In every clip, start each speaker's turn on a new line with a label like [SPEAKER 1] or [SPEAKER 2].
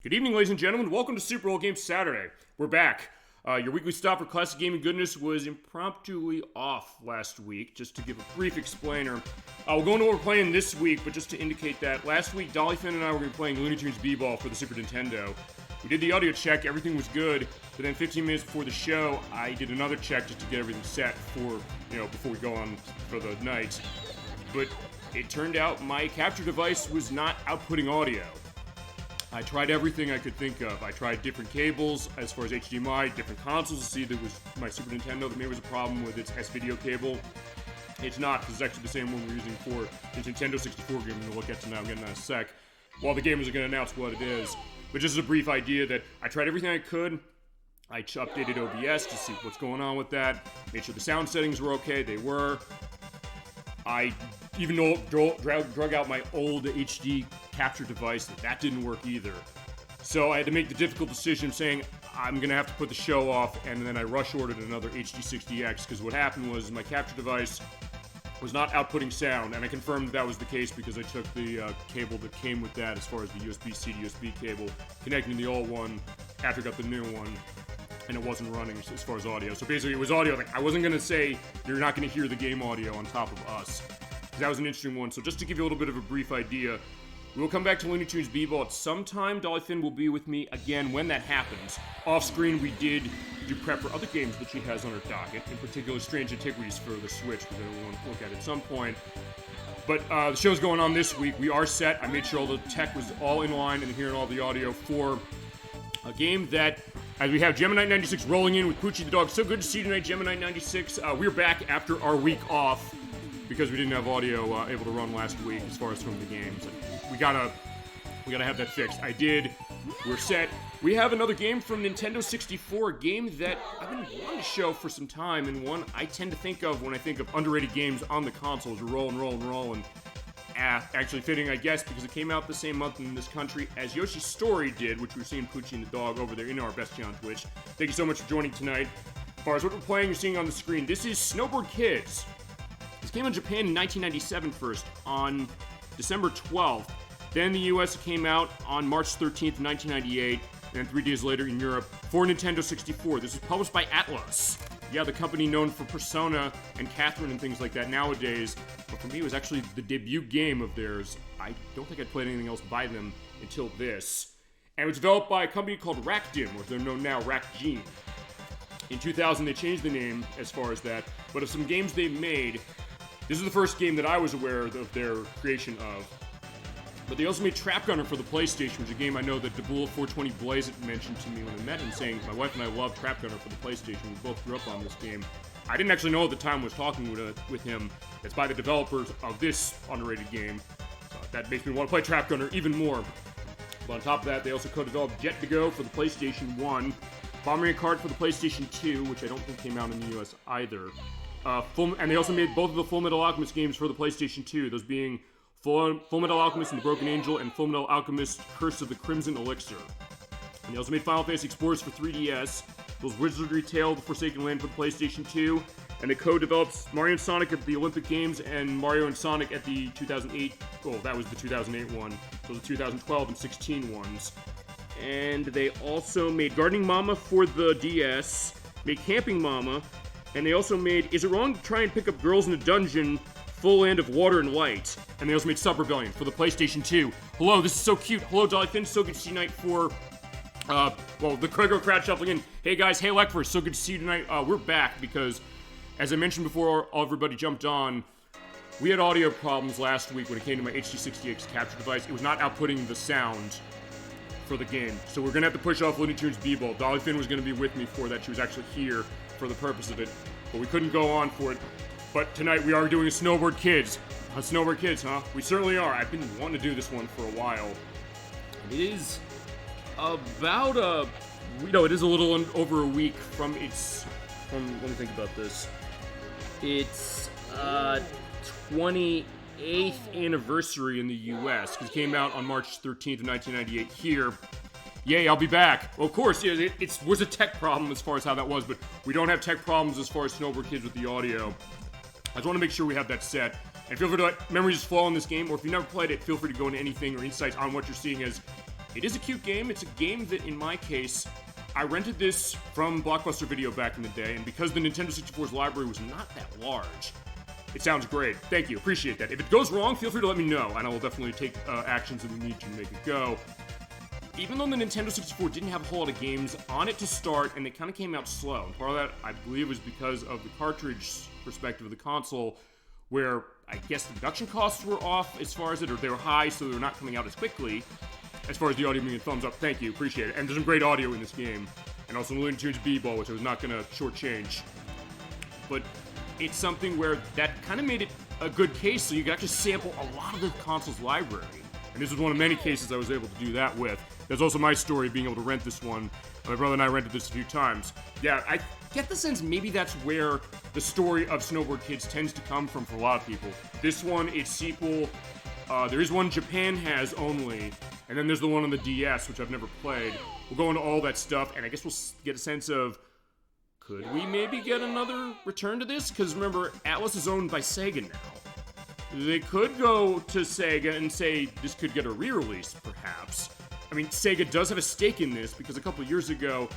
[SPEAKER 1] Good evening, ladies and gentlemen. Welcome to Super Bowl Game Saturday. We're back. Your weekly stop for classic gaming goodness was impromptu off last week. Just to give a brief explainer, we'll go into what we're playing this week, but just to indicate that last week, Dollyfin and I were going to be playing Looney Tunes B-Ball for the Super Nintendo. We did the audio check, everything was good, but then 15 minutes before the show, I did another check just to get everything set for, before we go on for the night. But it turned out my capture device was not outputting audio. I tried everything I could think of. I tried different cables as far as HDMI, different consoles to see that was my Super Nintendo that maybe was a problem with its S-video cable. It's not, because it's actually the same one we're using for the Nintendo 64 game we'll look at tonight. I'm getting that in a sec. While the gamers are going to announce what it is. But just as a brief idea that I tried everything I could. I updated OBS to see what's going on with that. Made sure the sound settings were okay. They were. I even drug out my old HD capture device. That didn't work either. So I had to make the difficult decision saying I'm going to have to put the show off, and then I rush ordered another HD60X because what happened was my capture device was not outputting sound, and I confirmed that was the case because I took the cable that came with that as far as the USB-C to USB cable, connecting the old one after I got the new one, and it wasn't running as far as audio. So basically it was audio. Like, I wasn't going to say you're not going to hear the game audio on top of us. That was an interesting one. So just to give you a little bit of a brief idea, we will come back to Looney Tunes B-Ball at some time. Dollyfin will be with me again when that happens. Off screen, we did do prep for other games that she has on her docket, in particular Strange Antiquities for the Switch, which I want to look at some point. But the show's going on this week. We are set. I made sure all the tech was all in line and hearing all the audio for a game that, as we have Gemini 96 rolling in with Poochie the dog. So good to see you tonight, Gemini 96. We're back after our week off because we didn't have audio able to run last week as far as from the games. We gotta have that fixed. I did. We're set. We have another game from Nintendo 64, a game that I've been wanting to show for some time, and one I tend to think of when I think of underrated games on the consoles. Rolling. Actually fitting, I guess, because it came out the same month in this country as Yoshi's Story did, which we're seeing Poochie and the dog over there in our Best on Twitch. Thank you so much for joining tonight. As far as what we're playing, you're seeing on the screen, this is Snowboard Kids. This came in Japan in 1997 first, on December 12th. Then in the US it came out on March 13th, 1998, and then 3 days later in Europe for Nintendo 64. This was published by Atlus. Yeah, the company known for Persona and Catherine and things like that nowadays. But for me, it was actually the debut game of theirs. I don't think I'd played anything else by them until this. And it was developed by a company called Rakdim, or they're known now, Rakgene. In 2000, they changed the name as far as that. But of some games they made, this is the first game that I was aware of their creation of. But they also made Trap Gunner for the PlayStation, which is a game I know that Dabula 420 Blaze mentioned to me when I met him, saying my wife and I love Trap Gunner for the PlayStation. We both grew up on this game. I didn't actually know at the time I was talking with him. It's by the developers of this underrated game. That makes me want to play Trap Gunner even more. But on top of that, they also co-developed Jet to Go for the PlayStation 1, Bomberman Kart for the PlayStation 2, which I don't think came out in the US either. And they also made both of the Full Metal Alchemist games for the PlayStation 2, those being Full Metal Alchemist and the Broken Angel, and Full Metal Alchemist Curse of the Crimson Elixir. And they also made Final Fantasy Explorers for 3DS, those Wizardry Tale, The Forsaken Land for the PlayStation 2, and they co-developed Mario and Sonic at the Olympic Games and Mario and Sonic at the 2008, that was the 2008 one, so the 2012 and 16 ones. And they also made Gardening Mama for the DS, made Camping Mama, and they also made Is It Wrong to Try and Pick Up Girls in a Dungeon, Full Land of Water and Light. And they also made Sub Rebellion for the PlayStation 2. Hello, this is so cute. Hello, Dollyfin. So good to see you tonight for, the Craigo crowd shuffling in. Hey guys, hey Lekfer, so good to see you tonight. We're back because, as I mentioned before, everybody jumped on. We had audio problems last week when it came to my HD60X capture device. It was not outputting the sound for the game. So we're gonna have to push off Looney Tunes B-Ball. Dollyfin was gonna be with me for that. She was actually here for the purpose of it, but we couldn't go on for it. But tonight we are doing a Snowboard Kids. Snowboard Kids, huh? We certainly are. I've been wanting to do this one for a while. It is about it is a little over a week from its, let me think about this. It's 28th anniversary in the US, because it came out on March 13th of 1998 here. Yay, I'll be back. Well, of course, yeah, it was a tech problem as far as how that was, but we don't have tech problems as far as Snowboard Kids with the audio. I just want to make sure we have that set. And feel free to let memories just flow in this game, or if you've never played it, feel free to go into anything or insights on what you're seeing as It is a cute game. It's a game that, in my case, I rented this from Blockbuster Video back in the day, and because the Nintendo 64's library was not that large, it sounds great. Thank you. Appreciate that. If it goes wrong, feel free to let me know, and I will definitely take actions that we need to make it go. Even though the Nintendo 64 didn't have a whole lot of games on it to start, and they kind of came out slow. And part of that, I believe, was because of the cartridge perspective of the console, where I guess the production costs were off as far as it, or they were high, so they were not coming out as quickly. As far as the audio being a thumbs up, thank you, appreciate it. And there's some great audio in this game. And also Looney Tunes B-Ball, which I was not going to shortchange. But it's something where that kind of made it a good case, so you could actually sample a lot of the console's library. And this was one of many cases I was able to do that with. There's also my story of being able to rent this one. My brother and I rented this a few times. Yeah, I get the sense maybe that's where the story of Snowboard Kids tends to come from for a lot of people. This one, its sequel, there is one Japan has only, and then there's the one on the DS, which I've never played. We'll go into all that stuff, and I guess we'll get a sense of, could we maybe get another return to this? Because remember, Atlus is owned by Sega now. They could go to Sega and say this could get a re-release, perhaps. I mean, Sega does have a stake in this, because a couple of years ago,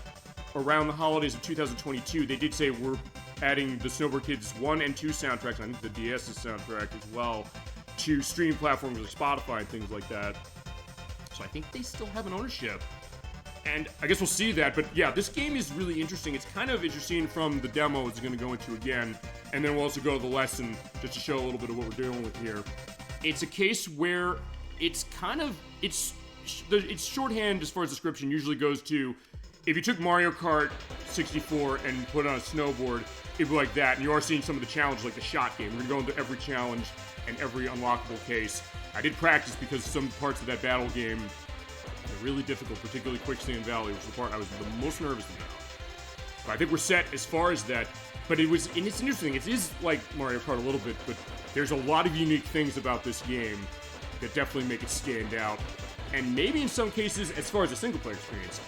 [SPEAKER 1] around the holidays of 2022, they did say we're adding the Snowboard Kids 1 and 2 soundtracks, and I think the DS's soundtrack as well, to stream platforms like Spotify and things like that. So I think they still have an ownership. And I guess we'll see that, but yeah, this game is really interesting. It's kind of interesting from the demo it's going to go into again, and then we'll also go to the lesson just to show a little bit of what we're dealing with here. It's a case where it's kind of, it's shorthand as far as description usually goes to, if you took Mario Kart 64 and put on a snowboard, it'd be like that, and you are seeing some of the challenges like the shot game. We're going to go into every challenge and every unlockable case. I did practice because some parts of that battle game are really difficult, particularly Quicksand Valley, which is the part I was the most nervous about. But I think we're set as far as that. But it's interesting. It is like Mario Kart a little bit, but there's a lot of unique things about this game that definitely make it stand out. And maybe in some cases, as far as a single-player experience,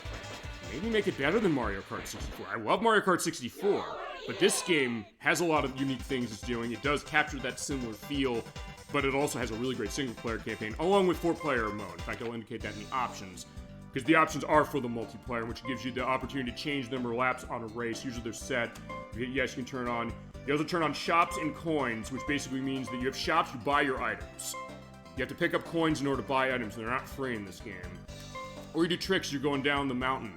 [SPEAKER 1] maybe make it better than Mario Kart 64. I love Mario Kart 64, but this game has a lot of unique things it's doing. It does capture that similar feel, but it also has a really great single-player campaign, along with 4-player mode. In fact, I'll indicate that in the options, because the options are for the multiplayer, which gives you the opportunity to change them or lapse on a race. Usually they're set. Yes, you can turn on. You also turn on shops and coins, which basically means that you have shops, you buy your items. You have to pick up coins in order to buy items, and they're not free in this game. Or you do tricks, you're going down the mountain.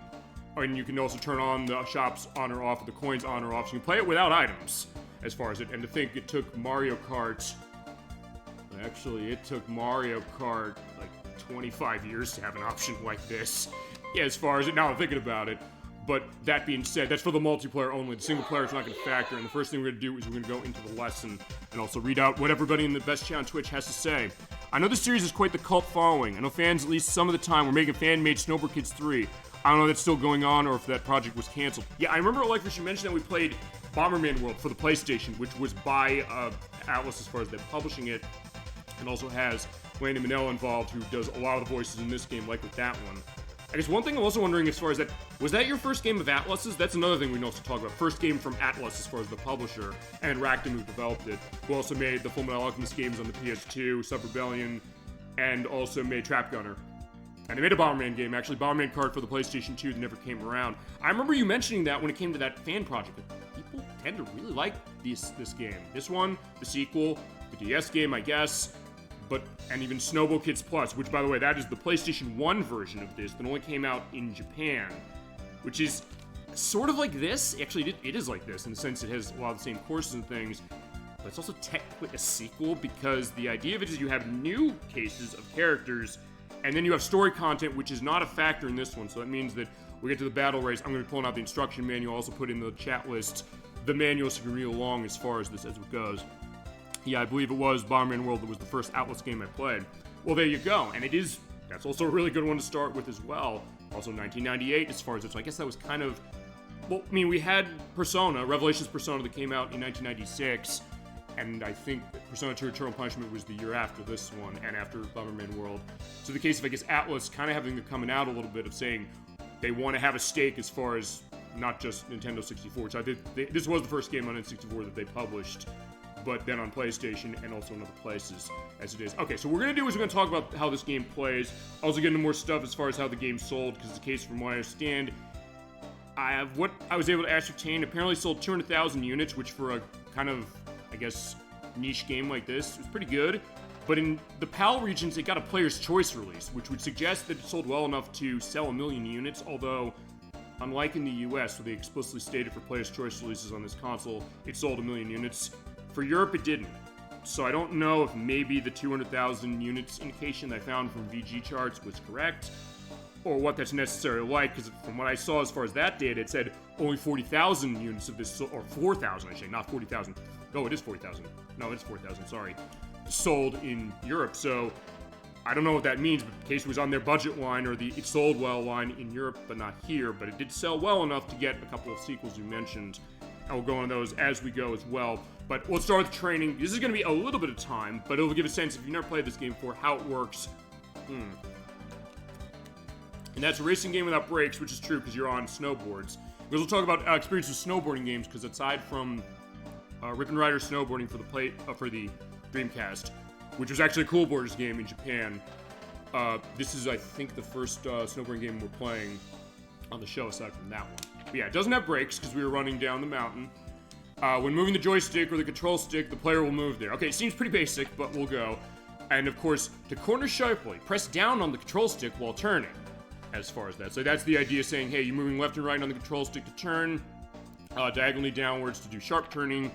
[SPEAKER 1] And you can also turn on the shops on or off, or the coins on or off. So you can play it without items, as far as it. And to think it took Mario Kart... Actually, it took Mario Kart, like, 25 years to have an option like this. Yeah, as far as it... Now I'm thinking about it. But that being said, that's for the multiplayer only. The single player is not going to factor. And the first thing we're going to do is we're going to go into the lesson and also read out what everybody in the Best Chat on Twitch has to say. I know this series is quite the cult following. I know fans, at least some of the time, were making fan-made Snowboard Kids 3. I don't know if that's still going on or if that project was canceled. Yeah, I remember, like, you mentioned that we played Bomberman World for the PlayStation, which was by Atlus as far as they're publishing it, and also has Lani Minella involved, who does a lot of the voices in this game, like with that one. I guess one thing I'm also wondering as far as that, was that your first game of Atlus's? That's another thing we can also talk about. First game from Atlus as far as the publisher, and Rakton, who developed it, who also made the Fullmetal Alchemist games on the PS2, Sub Rebellion, and also made Trap Gunner. And they made a Bomberman game, actually, Bomberman Kart for the PlayStation 2 that never came around. I remember you mentioning that when it came to that fan project. People tend to really like this game. This one, the sequel, the DS game, I guess, and even Snowbo Kids Plus, which, by the way, that is the PlayStation 1 version of this that only came out in Japan, which is sort of like this. Actually, it is like this in the sense it has a lot of the same courses and things, but it's also technically a sequel because the idea of it is you have new cases of characters, and then you have story content, which is not a factor in this one. So that means that we get to the battle race. I'm going to be pulling out the instruction manual, also put in the chat list the manual so you can read along as far as this as it goes. Yeah, I believe it was Bomberman World that was the first Atlus game I played. Well, there you go. And that's also a really good one to start with as well. Also 1998 as far as it, so I guess that was kind of, well, I mean, we had Persona, Revelations Persona that came out in 1996, and I think Persona 2 Eternal Punishment was the year after this one, and after Bomberman World. So the case of, I guess, Atlus kind of having to coming out a little bit of saying they want to have a stake as far as not just Nintendo 64, which I did, this was the first game on N64 that they published, but then on PlayStation and also in other places as it is. Okay, so what we're going to do is we're going to talk about how this game plays. Also get into more stuff as far as how the game sold, because the case from what I understand, what I was able to ascertain, apparently sold 200,000 units, which for a kind of, I guess, niche game like this was pretty good. But in the PAL regions, it got a player's choice release, which would suggest that it sold well enough to sell 1 million units, although, unlike in the US, where they explicitly stated for player's choice releases on this console, it sold 1 million units. For Europe, it didn't. So I don't know if maybe the 200,000 units indication that I found from VG charts was correct, or what that's necessarily like, because from what I saw as far as that data, it said only 40,000 units of this, or 4,000, I say, not 40,000. No, it is 40,000. No, it's 4,000, sorry. Sold in Europe, so I don't know what that means, but the case was on their budget line, or the it sold well line in Europe, but not here, but it did sell well enough to get a couple of sequels you mentioned, and we'll go on those as we go as well. But we'll start with training. This is going to be a little bit of time, but it'll give a sense, if you've never played this game before, how it works. And that's a racing game without brakes, which is true because you're on snowboards. We'll talk about experience with snowboarding games, because aside from Rip and Rider snowboarding for the Dreamcast, which was actually a Cool Boarders game in Japan, this is, I think, the first snowboarding game we're playing on the show aside from that one. But yeah, it doesn't have brakes because we were running down the mountain. When moving the joystick or the control stick, the player will move there. Okay, it seems pretty basic, but we'll go. And of course, to corner sharply, press down on the control stick while turning. As far as that. So that's the idea, saying, hey, you're moving left and right on the control stick to turn, diagonally downwards to do sharp turning,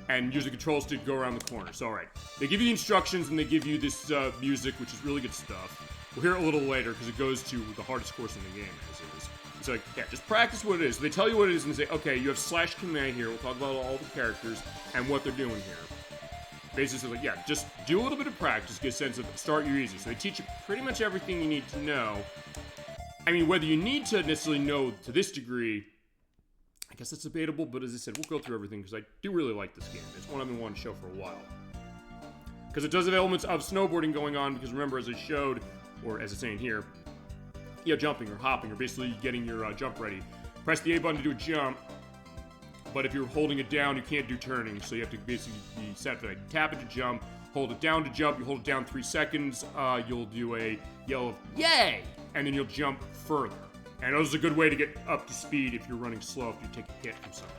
[SPEAKER 1] and use the control stick to go around the corner. So, alright. They give you the instructions, and they give you this music, which is really good stuff. We'll hear it a little later, because it goes to the hardest course in the game, as it is. It's like, yeah, just practice what it is. So they tell you what it is, and they say, okay, you have slash command here. We'll talk about all the characters and what they're doing here. Basically, like, yeah, just do a little bit of practice, get a sense of start you easy. So they teach you pretty much everything you need to know. I mean, whether you need to necessarily know to this degree, I guess that's debatable, but as I said, we'll go through everything, because I do really like this game. It's one I've been wanting to show for a while. Because it does have elements of snowboarding going on, because remember, as I showed, or as it's saying here, you know, jumping or hopping, or basically getting your jump ready. Press the A button to do a jump, but if you're holding it down, you can't do turning, so you have to basically be set for that. Tap it to jump, hold it down to jump, you hold it down 3 seconds, you'll do a yell of, yay! And then you'll jump further. And those is a good way to get up to speed if you're running slow, if you take a hit from something.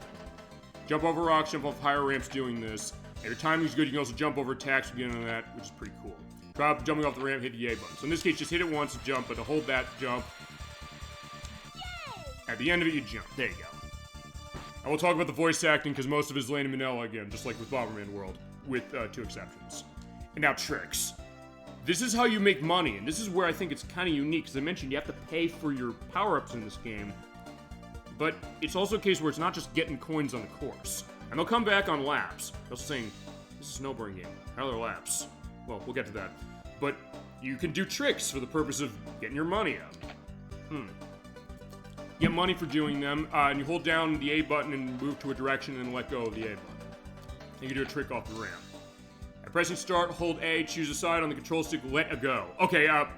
[SPEAKER 1] Jump over rocks, jump off higher ramps doing this. And your timing's good, you can also jump over attacks beginning on that, which is pretty cool. Try jumping off the ramp, hit the A button. So in this case, just hit it once to jump, but to hold that jump, at the end of it, you jump. There you go. And we'll talk about the voice acting, because most of it is Lani Minella again, just like with Bomberman World, with 2 exceptions. And now tricks. This is how you make money, and this is where I think it's kind of unique, because I mentioned you have to pay for your power-ups in this game, but it's also a case where it's not just getting coins on the course. And they'll come back on laps. They'll saying, this is a snowboarding game. How are their laps? Well, we'll get to that. But you can do tricks for the purpose of getting your money up. Get money for doing them, and you hold down the A button and move to a direction and then let go of the A button. You can do a trick off the ramp. Pressing start, hold A, choose a side on the control stick, let it go. Okay, I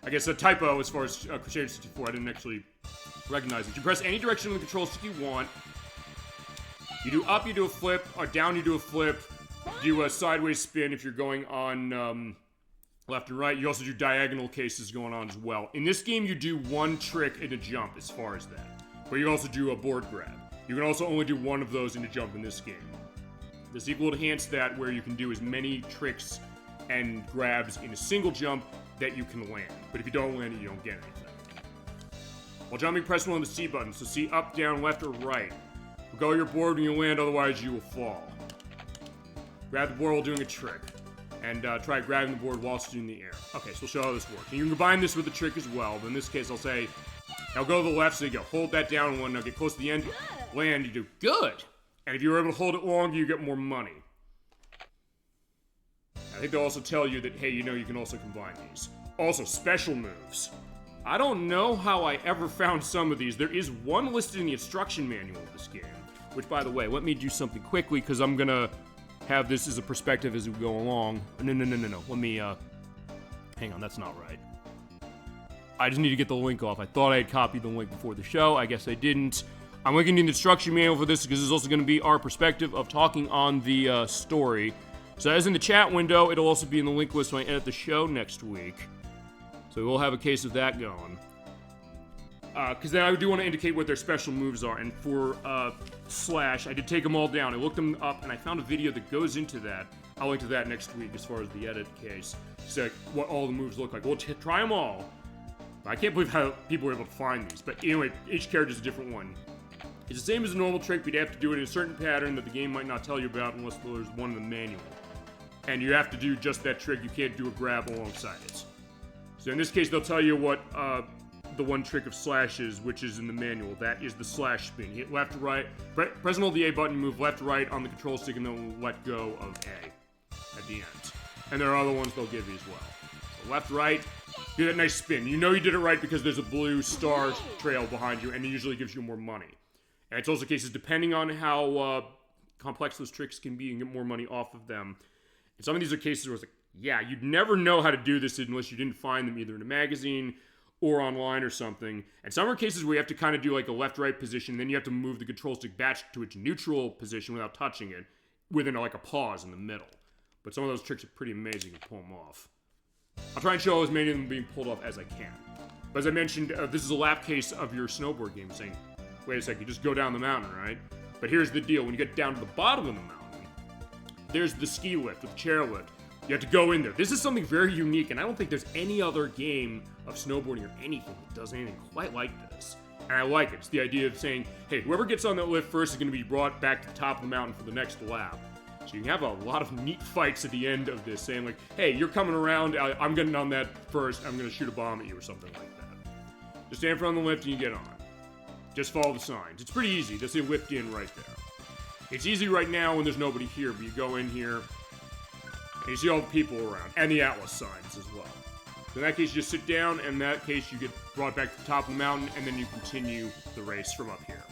[SPEAKER 1] guess a typo as far as Crusader 64, I didn't actually recognize it. You press any direction on the control stick you want. You do up, you do a flip, or down, you do a flip. Do a sideways spin if you're going on left and right. You also do diagonal cases going on as well. In this game, you do one trick in a jump as far as that. But you also do a board grab. You can also only do one of those in a jump in this game. The sequel enhanced that, where you can do as many tricks and grabs in a single jump that you can land. But if you don't land it, you don't get anything. While jumping, press one on the C button, so C up, down, left, or right. Go your board when you land, otherwise you will fall. Grab the board while doing a trick. And try grabbing the board whilst in the air. Okay, so we'll show how this works. And you can combine this with a trick as well, but in this case I'll say, now go to the left, so you go, hold that down one, now get close to the end, land, you do good! And if you're able to hold it longer, you get more money. I think they'll also tell you that, hey, you know you can also combine these. Also, special moves. I don't know how I ever found some of these. There is one listed in the instruction manual of this game. Which, by the way, let me do something quickly, because I'm gonna have this as a perspective as we go along. No. Let me, hang on, that's not right. I just need to get the link off. I thought I had copied the link before the show. I guess I didn't. I'm linking in the instruction manual for this because this is also going to be our perspective of talking on the story. So as in the chat window, it'll also be in the link list when I edit the show next week. So we'll have a case of that going. Because then I do want to indicate what their special moves are. And for Slash, I did take them all down. I looked them up, and I found a video that goes into that. I'll link to that next week as far as the edit case. So what all the moves look like. We'll try them all. I can't believe how people were able to find these. But anyway, each character is a different one. It's the same as a normal trick, but you have to do it in a certain pattern that the game might not tell you about unless there's one in the manual. And you have to do just that trick. You can't do a grab alongside it. So in this case, they'll tell you what the one trick of Slash is, which is in the manual. That is the Slash spin. Hit left to right, press and hold the A button, move left to right on the control stick, and then let go of A at the end. And there are other ones they'll give you as well. So left, right, do that nice spin. You know you did it right because there's a blue star trail behind you, and it usually gives you more money. And it's also cases depending on how complex those tricks can be and get more money off of them. And some of these are cases where it's like, yeah, you'd never know how to do this unless you didn't find them either in a magazine or online or something. And some are cases where you have to kind of do like a left-right position, then you have to move the control stick back to its neutral position without touching it, within like a pause in the middle. But some of those tricks are pretty amazing to pull them off. I'll try and show as many of them being pulled off as I can. But as I mentioned, this is a lap case of your snowboard game saying, wait a second, you just go down the mountain, right? But here's the deal, when you get down to the bottom of the mountain, there's the ski lift with the chair lift. You have to go in there. This is something very unique, and I don't think there's any other game of snowboarding or anything that does anything quite like this. And I like it. It's the idea of saying, hey, whoever gets on that lift first is going to be brought back to the top of the mountain for the next lap. So you can have a lot of neat fights at the end of this, saying like, hey, you're coming around, I'm getting on that first, I'm going to shoot a bomb at you or something like that. Just stand in front of the lift and you get on. Just follow the signs. It's pretty easy. They'll say lift in right there. It's easy right now when there's nobody here, but you go in here, and you see all the people around, and the Atlus signs as well. So in that case, you just sit down, and in that case, you get brought back to the top of the mountain, and then you continue the race from up here.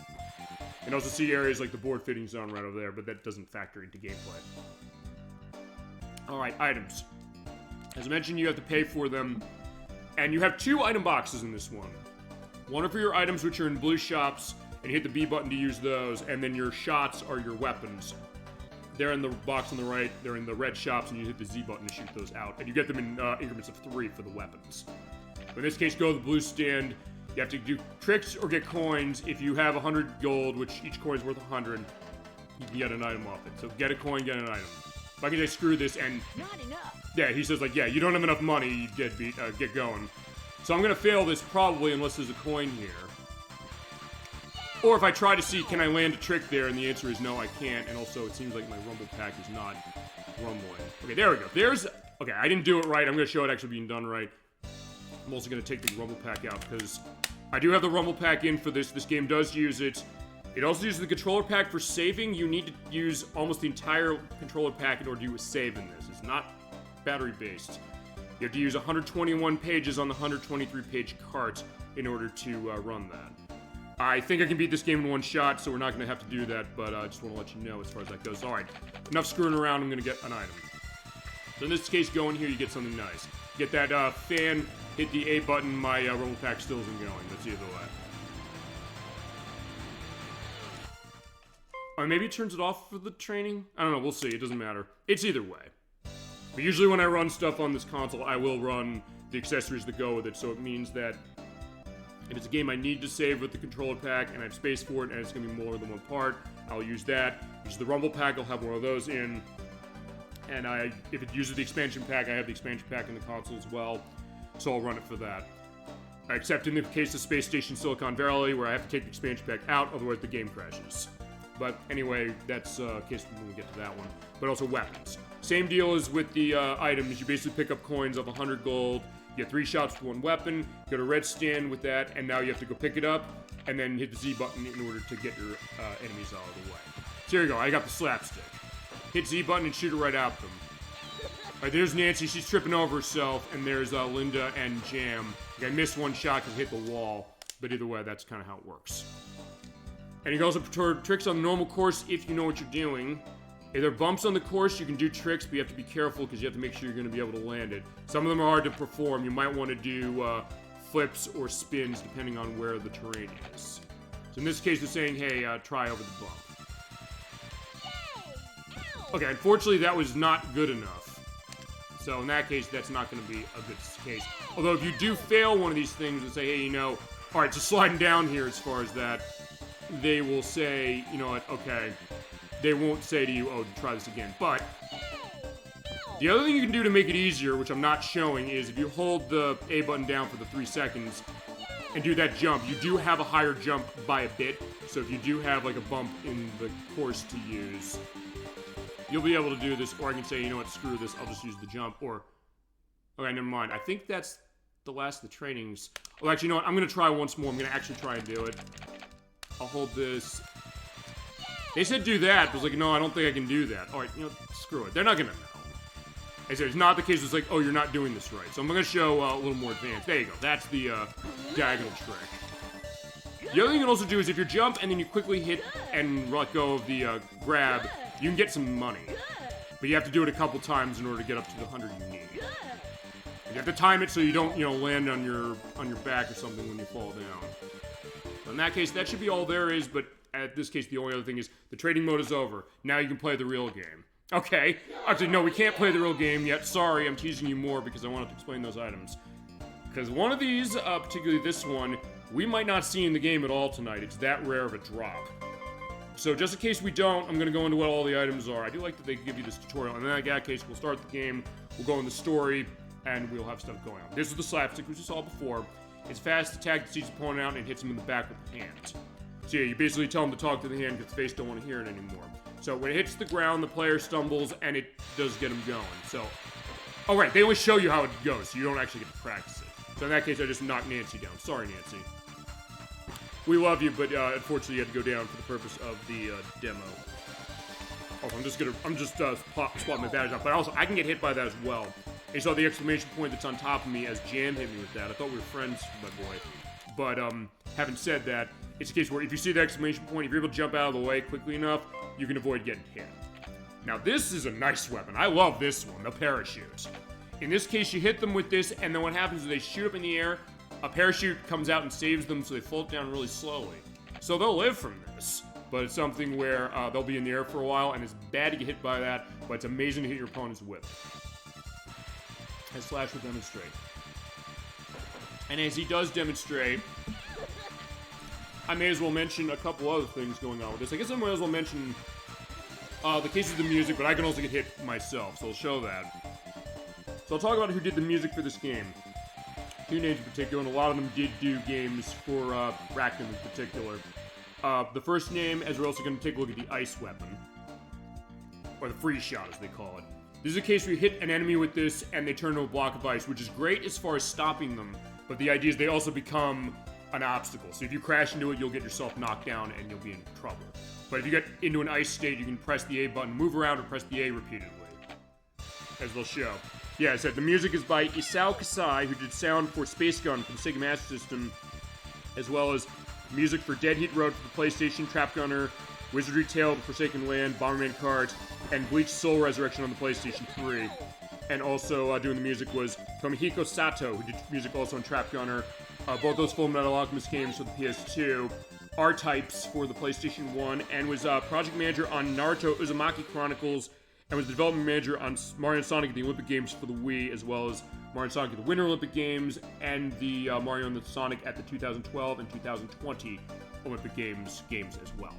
[SPEAKER 1] And also see areas like the board fitting zone right over there, but that doesn't factor into gameplay. Alright, items. As I mentioned, you have to pay for them, and you have 2 item boxes in this one. One are for your items, which are in blue shops, and you hit the B button to use those, and then your shots are your weapons. They're in the box on the right, they're in the red shops, and you hit the Z button to shoot those out. And you get them in increments of 3 for the weapons. In this case, go to the blue stand. You have to do tricks or get coins. If you have 100 gold, which each coin is worth 100, you can get an item off it. So get a coin, get an item. If I can say screw this, and
[SPEAKER 2] not enough.
[SPEAKER 1] Yeah, he says like, yeah, you don't have enough money, you get going. So I'm gonna fail this probably unless there's a coin here. Or if I try to see, can I land a trick there, and the answer is no, I can't. And also, it seems like my rumble pack is not rumbling. Okay, there we go. Okay, I didn't do it right. I'm gonna show it actually being done right. I'm also gonna take the rumble pack out because I do have the rumble pack in for this. This game does use it. It also uses the controller pack for saving. You need to use almost the entire controller pack in order to do a save in this. It's not battery-based. You have to use 121 pages on the 123-page cart in order to run that. I think I can beat this game in one shot, so we're not going to have to do that, but I just want to let you know as far as that goes. Alright, enough screwing around, I'm going to get an item. So in this case, go in here, you get something nice. Get that fan, hit the A button, my rumble pack still isn't going. That's either way. Or maybe it turns it off for the training? I don't know, we'll see, it doesn't matter. It's either way. But usually when I run stuff on this console, I will run the accessories that go with it, so it means that if it's a game I need to save with the controller pack, and I have space for it, and it's going to be more than one part, I'll use that. Use the rumble pack, I'll have one of those in. And if it uses the expansion pack, I have the expansion pack in the console as well, so I'll run it for that. Except in the case of Space Station Silicon Valley, where I have to take the expansion pack out, otherwise the game crashes. But anyway, that's a case when we get to that one. But also weapons. Same deal as with the items. You basically pick up coins of 100 gold. You get 3 shots for 1 weapon. Go to red stand with that, and now you have to go pick it up, and then hit the Z button in order to get your enemies out of the way. So here you go. I got the slapstick. Hit Z button and shoot it right at them. Alright, there's Nancy. She's tripping over herself, and there's Linda and Jam. I missed 1 shot because I hit the wall, but either way, that's kind of how it works. And you can also perform tricks on the normal course if you know what you're doing. If there are bumps on the course, you can do tricks, but you have to be careful because you have to make sure you're going to be able to land it. Some of them are hard to perform. You might want to do flips or spins depending on where the terrain is. So in this case, they're saying, hey, try over the bump. Okay, unfortunately, that was not good enough. So in that case, that's not going to be a good case. Although if you do fail one of these things and say, hey, you know, all right, just sliding down here as far as that, they will say, you know what, okay. They won't say to you, oh, try this again. But the other thing you can do to make it easier, which I'm not showing, is if you hold the A button down for the 3 seconds and do that jump, you do have a higher jump by a bit. So if you do have like a bump in the course to use, you'll be able to do this. Or I can say, you know what, screw this, I'll just use the jump. Or, okay, never mind. I think that's the last of the trainings. Oh, actually, you know what, I'm going to try once more. I'm going to actually try and do it. I'll hold this. They said do that, but I was like, no, I don't think I can do that. Alright, you know, screw it. They're not gonna know. I said, it's not the case, it's like, oh, you're not doing this right. So I'm gonna show a little more advanced. There you go. That's the diagonal trick. The other thing you can also do is if you jump and then you quickly hit and let go of the grab, you can get some money. But you have to do it a couple times in order to get up to the 100 you need. You have to time it so you don't, you know, land on your back or something when you fall down. So in that case, that should be all there is, but at this case, the only other thing is the trading mode is over. Now you can play the real game. Okay. Actually, no, we can't play the real game yet. Sorry, I'm teasing you more because I wanted to explain those items. Because one of these, particularly this one, we might not see in the game at all tonight. It's that rare of a drop. So just in case we don't, I'm going to go into what all the items are. I do like that they give you this tutorial. And in that case, we'll start the game, we'll go in the story, and we'll have stuff going on. This is the slapstick, which we saw before. It's fast attack that sees the opponent out and hits him in the back with the hand. So yeah, you basically tell him to talk to the hand because the face don't want to hear it anymore. So when it hits the ground, the player stumbles, and it does get him going. So, oh right, they only show you how it goes, so you don't actually get to practice it. So in that case, I just knocked Nancy down. Sorry, Nancy. We love you, but unfortunately, you had to go down for the purpose of the demo. Oh, I'm just swap my badge out, but also I can get hit by that as well. And you saw the exclamation point that's on top of me as Jam hit me with that. I thought we were friends, my boy. But having said that, it's a case where if you see the exclamation point, if you're able to jump out of the way quickly enough, you can avoid getting hit. Now this is a nice weapon. I love this one, the parachute. In this case, you hit them with this, and then what happens is they shoot up in the air, a parachute comes out and saves them, so they float down really slowly. So they'll live from this, but it's something where they'll be in the air for a while, and it's bad to get hit by that, but it's amazing to hit your opponents with. As Slash will demonstrate. And as he does demonstrate, I may as well mention a couple other things going on with this. I guess I might as well mention the case of the music, but I can also get hit myself, so I'll show that. So I'll talk about who did the music for this game. Two names in particular, and a lot of them did do games for Rackham in particular. The first name, as we're also going to take a look at the ice weapon. Or the freeze shot, as they call it. This is a case where you hit an enemy with this, and they turn into a block of ice, which is great as far as stopping them, but the idea is they also become an obstacle. So if you crash into it, you'll get yourself knocked down, and you'll be in trouble. But if you get into an ice state, you can press the A button, move around, or press the A repeatedly. As they'll show. Yeah, I said the music is by Isao Kasai, who did sound for Space Gun for the Sega Master System, as well as music for Dead Heat Road for the PlayStation, Trap Gunner, Wizardry Tale, The Forsaken Land, Bomberman Cards, and Bleach Soul Resurrection on the PlayStation 3. And also doing the music was Tomohiko Sato, who did music also on Trap Gunner, both those Full Metal Alchemist games for the PS2, R-Types for the PlayStation 1, and was project manager on Naruto Uzumaki Chronicles, and was the development manager on Mario and Sonic at the Olympic Games for the Wii, as well as Mario and Sonic at the Winter Olympic Games, and the Mario and the Sonic at the 2012 and 2020 Olympic Games as well.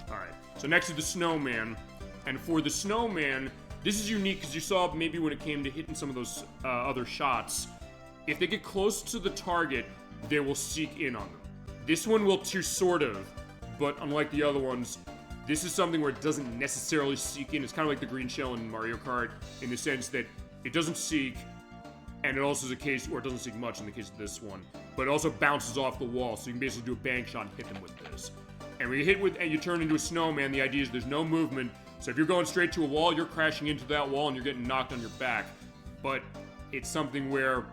[SPEAKER 1] Alright, so next is the Snowman. And for the Snowman, this is unique because you saw maybe when it came to hitting some of those other shots, if they get close to the target, they will seek in on them. This one will too, sort of, but unlike the other ones, this is something where it doesn't necessarily seek in. It's kind of like the green shell in Mario Kart in the sense that it doesn't seek, and it also is a case where it doesn't seek much in the case of this one, but it also bounces off the wall, so you can basically do a bank shot and hit them with this. And when you hit with, and you turn into a snowman, the idea is there's no movement, so if you're going straight to a wall, you're crashing into that wall and you're getting knocked on your back. But it's something where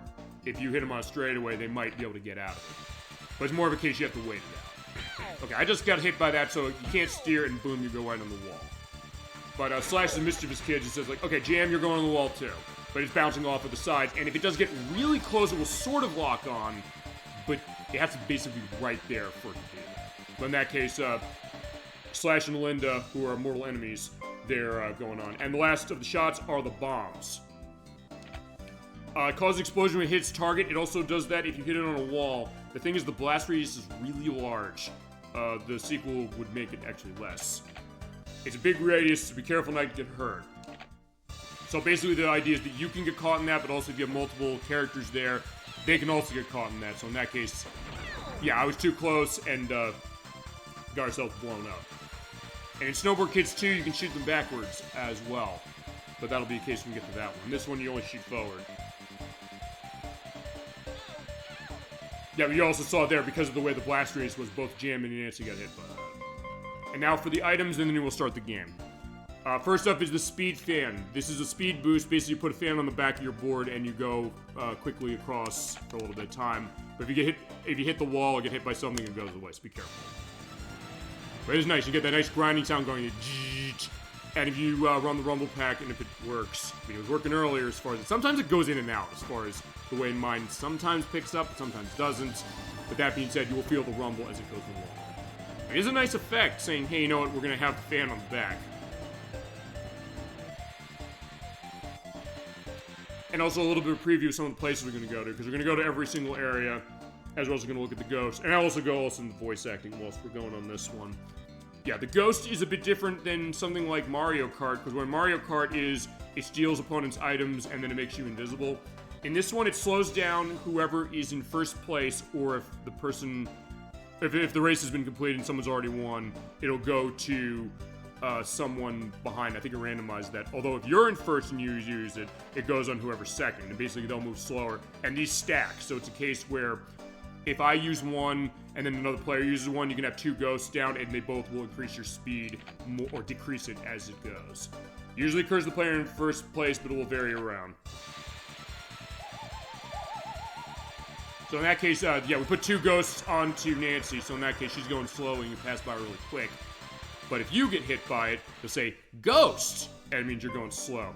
[SPEAKER 1] if you hit them on a straightaway, they might be able to get out of it. But it's more of a case you have to wait it out. Okay, I just got hit by that, so you can't steer, and boom, you go right on the wall. But Slash is a mischievous kid. He says, like, okay, Jam, you're going on the wall too. But it's bouncing off of the sides, and if it does get really close, it will sort of lock on, but it has to basically be right there for it to do that. But in that case, Slash and Linda, who are mortal enemies, they're going on. And the last of the shots are the bombs. Cause explosion when it hits target. It also does that if you hit it on a wall. The thing is, the blast radius is really large. The sequel would make it actually less. It's a big radius, so be careful not to get hurt. So basically the idea is that you can get caught in that, but also if you have multiple characters there, they can also get caught in that. So in that case, yeah, I was too close and got ourselves blown up. And in Snowboard Kids 2, you can shoot them backwards as well. But that'll be the case when we get to that one. This one, you only shoot forward. Yeah, but you also saw there, because of the way the blast radius was, both Jam and Nancy got hit by that. And now for the items, and then we'll start the game. First up is the speed fan. This is a speed boost. Basically, you put a fan on the back of your board and you go quickly across for a little bit of time. But if you hit the wall or get hit by something, it goes away, so be careful. But it is nice. You get that nice grinding sound going. And if you run the rumble pack, and if it works, I mean, it was working earlier as far as sometimes it goes in and out as far as the way mine sometimes picks up, sometimes doesn't. But that being said, you will feel the rumble as it goes along. It is a nice effect saying, hey, you know what, we're going to have the fan on the back. And also a little bit of preview of some of the places we're going to go to, because we're going to go to every single area, as well as we're going to look at the ghost. And I'll also go in the voice acting whilst we're going on this one. Yeah, the ghost is a bit different than something like Mario Kart, because when Mario Kart is, it steals opponents' items and then it makes you invisible. In this one, it slows down whoever is in first place, or if the person, if the race has been completed and someone's already won, it'll go to someone behind. I think it randomized that. Although if you're in first and you use it, it goes on whoever's second, and basically they'll move slower. And these stack, so it's a case where if I use one and then another player uses one, you can have two ghosts down and they both will increase your speed or decrease it as it goes. Usually occurs the player in first place, but it will vary around. So in that case, yeah, we put two ghosts onto Nancy, so in that case she's going slow and you pass by really quick. But if you get hit by it, they'll say, ghost! And it means you're going slow.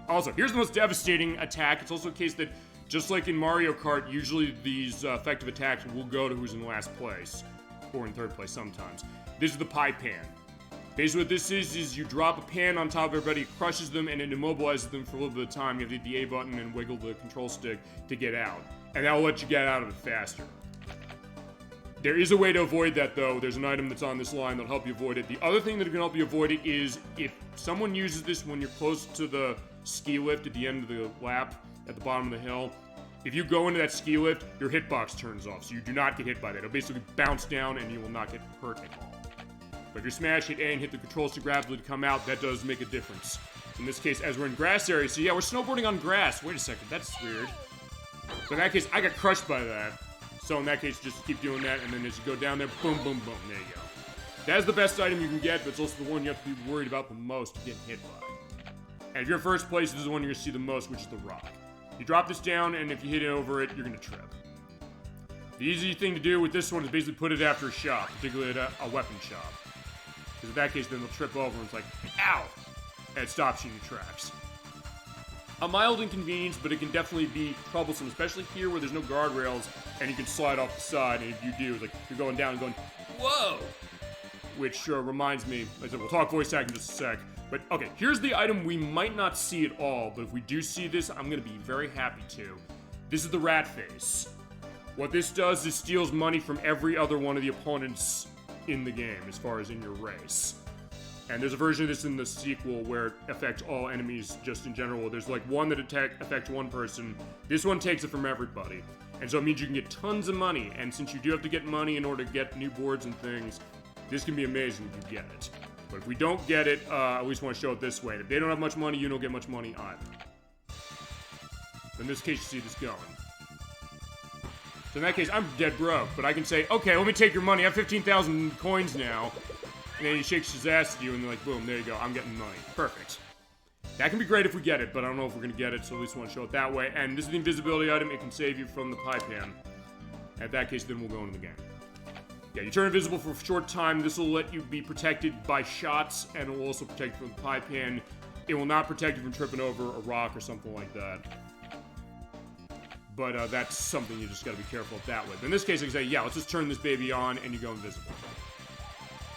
[SPEAKER 1] Also, here's the most devastating attack. It's also a case that, just like in Mario Kart, usually these effective attacks will go to who's in last place, or in third place sometimes. This is the pie pan. Basically what this is you drop a pan on top of everybody, it crushes them, and it immobilizes them for a little bit of time. You have to hit the A button and wiggle the control stick to get out. And that will let you get out of it faster. There is a way to avoid that, though. There's an item that's on this line that'll help you avoid it. The other thing that can help you avoid it is if someone uses this when you're close to the ski lift at the end of the lap, at the bottom of the hill, if you go into that ski lift, your hitbox turns off, so you do not get hit by that. It'll basically bounce down and you will not get hurt at all. But if you smash, hit A, and hit the controls to gradually to come out, that does make a difference. In this case, as we're in grass area, so yeah, we're snowboarding on grass. Wait a second, that's weird. So in that case, I got crushed by that. So in that case, just keep doing that, and then as you go down there, boom, boom, boom, there you go. That's the best item you can get, but it's also the one you have to be worried about the most getting hit by. And if you're in first place, this is the one you're going to see the most, which is the rock. You drop this down, and if you hit it over it, you're going to trip. The easy thing to do with this one is basically put it after a shop, particularly at a weapon shop. Because in that case, then they'll trip over, and it's like, ow! And it stops you in your tracks. A mild inconvenience, but it can definitely be troublesome, especially here where there's no guardrails, and you can slide off the side, and if you do, it's like, you're going down and going, whoa! Which reminds me, like I said, we'll talk voice acting in just a sec. But, okay, here's the item we might not see at all, but if we do see this, I'm going to be very happy to. This is the rat face. What this does is steals money from every other one of the opponents in the game, as far as in your race. And there's a version of this in the sequel where it affects all enemies just in general. There's like one that affects one person. This one takes it from everybody. And so it means you can get tons of money. And since you do have to get money in order to get new boards and things, this can be amazing if you get it. But if we don't get it, I at least want to show it this way. If they don't have much money, you don't get much money either. In this case, you see this going. So in that case, I'm dead broke, but I can say, okay, let me take your money. I have 15,000 coins now. And then he shakes his ass at you, and they're like, boom, there you go, I'm getting money. Perfect. That can be great if we get it, but I don't know if we're going to get it, so at least I want to show it that way. And this is the invisibility item. It can save you from the pie pan. At that case, then we'll go into the game. Yeah, you turn invisible for a short time. This will let you be protected by shots, and it will also protect you from the pie pan. It will not protect you from tripping over a rock or something like that. But that's something you just got to be careful of that with. In this case, I can say, yeah, let's just turn this baby on, and you go invisible.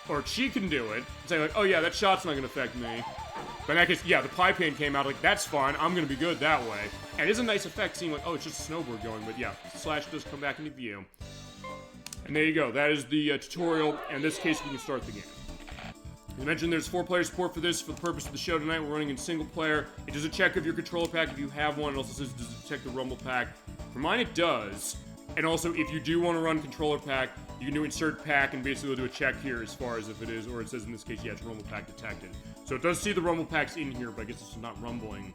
[SPEAKER 1] or she can do it, and say like, oh yeah, that shot's not gonna affect me. But in that case, yeah, the pie pan came out, like, that's fine, I'm gonna be good that way. And it is a nice effect seeing like, oh, it's just a snowboard going, but yeah, Slash does come back into view. And there you go, that is the tutorial, and in this case, we can start the game. As I mentioned, there's 4-player support for this. For the purpose of the show tonight, we're running in single player. It does a check of your controller pack if you have one. It also says, does it check the rumble pack? For mine, it does. And also, if you do want to run controller pack, you can do insert pack and basically do a check here as far as if it is, or it says in this case, yeah, it's rumble pack detected. So it does see the rumble packs in here, but I guess it's not rumbling.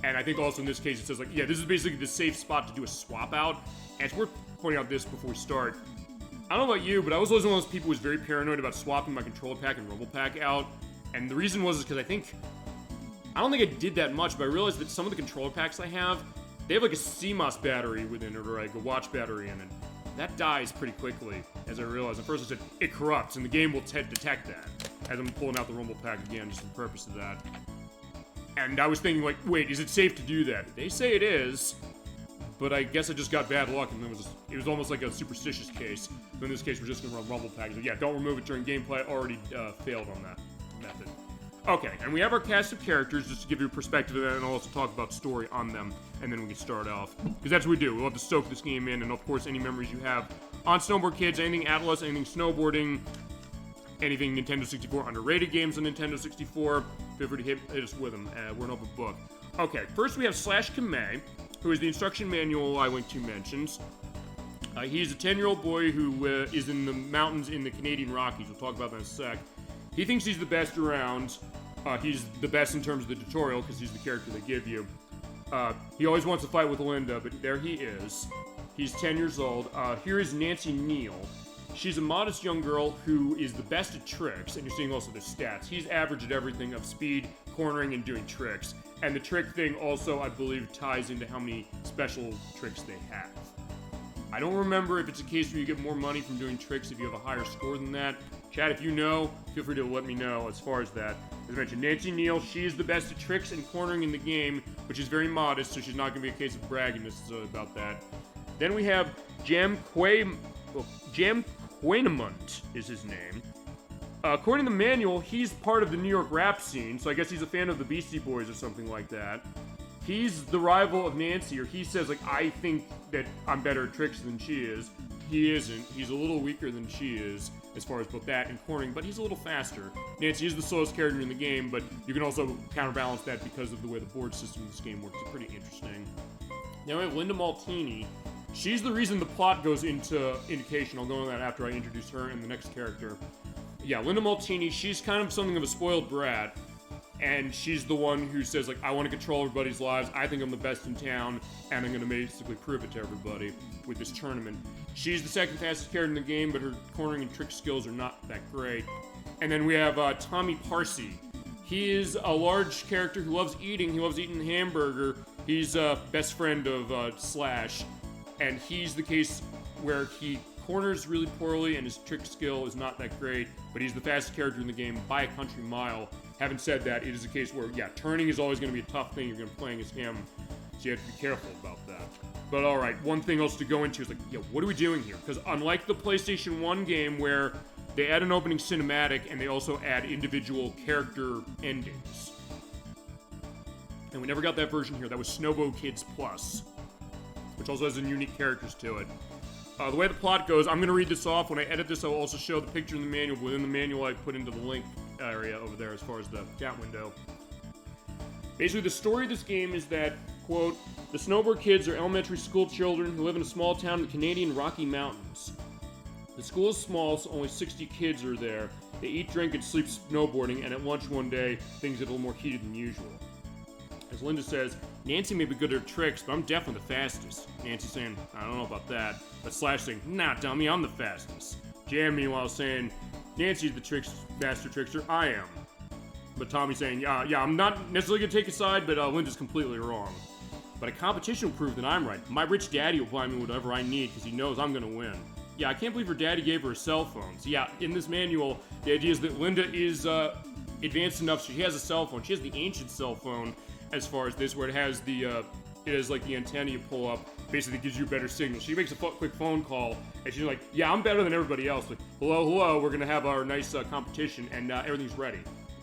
[SPEAKER 1] And I think also in this case, it says like, yeah, this is basically the safe spot to do a swap out. And it's worth pointing out this before we start. I don't know about you, but I was always one of those people who was very paranoid about swapping my controller pack and rumble pack out. And the reason was because I don't think I did that much, but I realized that some of the controller packs I have, they have like a CMOS battery within it, or like a watch battery in it. That dies pretty quickly, as I realized. At first I said, it corrupts, and the game will detect that. As I'm pulling out the rumble pack again, just for the purpose of that. And I was thinking like, wait, is it safe to do that? They say it is. But I guess I just got bad luck, and it was almost like a superstitious case. So in this case, we're just gonna run rumble packs. Yeah, don't remove it during gameplay. I already failed on that method. Okay, and we have our cast of characters, just to give you a perspective of that, and I'll also talk about story on them, and then we can start off. Because that's what we do. We'll have to soak this game in, and of course, any memories you have on Snowboard Kids, anything Atlus, anything snowboarding, anything Nintendo 64, underrated games on Nintendo 64, feel free to hit us with them. We're an open book. Okay, first we have Slash Kamei, who is the instruction manual I went to mentions. He's a 10-year-old boy who is in the mountains in the Canadian Rockies. We'll talk about that in a sec. He thinks he's the best around. He's the best in terms of the tutorial, because he's the character they give you. He always wants to fight with Linda, but there he is. He's 10 years old. Here is Nancy Neal. She's a modest young girl who is the best at tricks, and you're seeing also the stats. He's average at everything of speed, cornering, and doing tricks. And the trick thing also, I believe, ties into how many special tricks they have. I don't remember if it's a case where you get more money from doing tricks if you have a higher score than that. Chat, if you know, feel free to let me know as far as that. As I mentioned, Nancy Neal, she is the best at tricks and cornering in the game, but she's very modest, so she's not going to be a case of bragging necessarily about that. Then we have Jam Quainamont is his name. According to the manual, he's part of the New York rap scene, so I guess he's a fan of the Beastie Boys or something like that. He's the rival of Nancy, or he says, like, I think that I'm better at tricks than she is. He isn't. He's a little weaker than she is, as far as both that and cornering, but he's a little faster. Nancy is the slowest character in the game, but you can also counterbalance that because of the way the board system in this game works. It's pretty interesting. Now we have Linda Maltini. She's the reason the plot goes into indication. I'll go on that after I introduce her and the next character. Yeah, Linda Maltini, she's kind of something of a spoiled brat, and she's the one who says, like, I want to control everybody's lives, I think I'm the best in town, and I'm going to basically prove it to everybody with this tournament. She's the second fastest character in the game, but her cornering and trick skills are not that great. And then we have Tommy Parsi. He is a large character who loves eating. He loves eating hamburger. He's best friend of Slash, and he's the case where he corners really poorly and his trick skill is not that great, but he's the fastest character in the game by a country mile. Having said that, it is a case where, yeah, turning is always going to be a tough thing if you're playing as him, so you have to be careful about that. But alright, one thing else to go into is like, yeah, what are we doing here? Because unlike the PlayStation 1 game where they add an opening cinematic and they also add individual character endings. And we never got that version here. That was Snowbo Kids Plus, which also has some unique characters to it. The way the plot goes, I'm going to read this off. When I edit this, I'll also show the picture in the manual. Within the manual, I put into the link area over there as far as the chat window. Basically, the story of this game is that, quote, the Snowboard Kids are elementary school children who live in a small town in the Canadian Rocky Mountains. The school is small, so only 60 kids are there. They eat, drink, and sleep snowboarding, and at lunch one day, things get a little more heated than usual. As Linda says, Nancy may be good at her tricks, but I'm definitely the fastest. Nancy saying, I don't know about that. But Slash saying, nah, dummy, I'm the fastest. Jam, meanwhile, saying, Nancy's the master trickster, I am. But Tommy saying, yeah, I'm not necessarily going to take a side, but Linda's completely wrong. But a competition will prove that I'm right. My rich daddy will buy me whatever I need because he knows I'm going to win. Yeah, I can't believe her daddy gave her a cell phone. So yeah, in this manual, the idea is that Linda is advanced enough, so she has a cell phone. She has the ancient cell phone as far as this, where it has the, it is like the antenna you pull up basically gives you a better signal. She makes a quick phone call, and she's like, yeah, I'm better than everybody else. Like, hello, we're gonna have our nice competition, and everything's ready.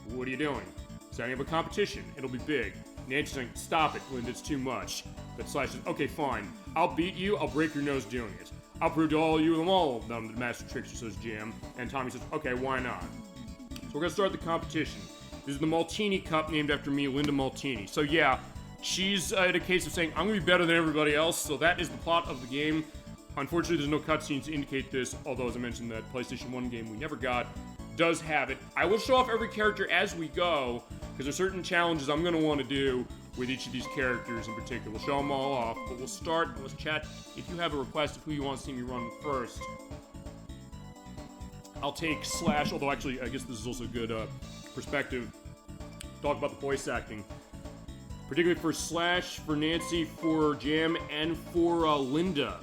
[SPEAKER 1] What are you doing? Setting up a competition. It'll be big. Nancy's like, stop it, Linda, it's too much. But Slash says, okay, fine. I'll beat you, I'll break your nose doing it. I'll prove to all of them that Master Trickster, says Jim. And Tommy says, okay, why not? So we're gonna start the competition. This is the Maltini Cup, named after me, Linda Maltini. So yeah, she's in a case of saying, I'm gonna be better than everybody else, so that is the plot of the game. Unfortunately, there's no cutscenes to indicate this, although as I mentioned, that PlayStation 1 game we never got does have it. I will show off every character as we go, because there's certain challenges I'm gonna want to do with each of these characters in particular. We'll show them all off, but we'll start, let's chat. If you have a request of who you want to see me run first, I'll take Slash, although actually, I guess this is also a good perspective. Talk about the voice acting. Particularly for Slash, for Nancy, for Jam, and for Linda.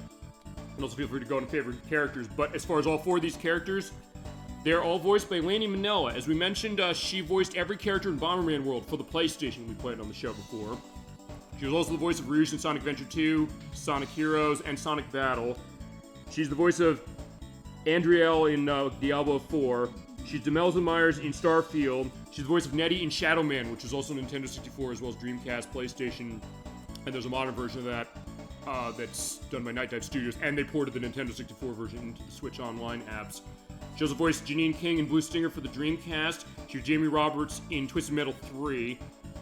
[SPEAKER 1] And also feel free to go on favorite characters, but as far as all 4 of these characters, they're all voiced by Lani Minella. As we mentioned, she voiced every character in Bomberman World for the PlayStation. We played on the show before. She was also the voice of Rouge in Sonic Adventure 2, Sonic Heroes, and Sonic Battle. She's the voice of Andriel in Diablo 4. She's Demelza Myers in Starfield. She's the voice of Nettie in Shadow Man, which is also Nintendo 64 as well as Dreamcast, PlayStation, and there's a modern version of that that's done by Night Dive Studios, and they ported the Nintendo 64 version into the Switch Online apps. She also voiced Janine King in Blue Stinger for the Dreamcast. She was Jamie Roberts in Twisted Metal 3.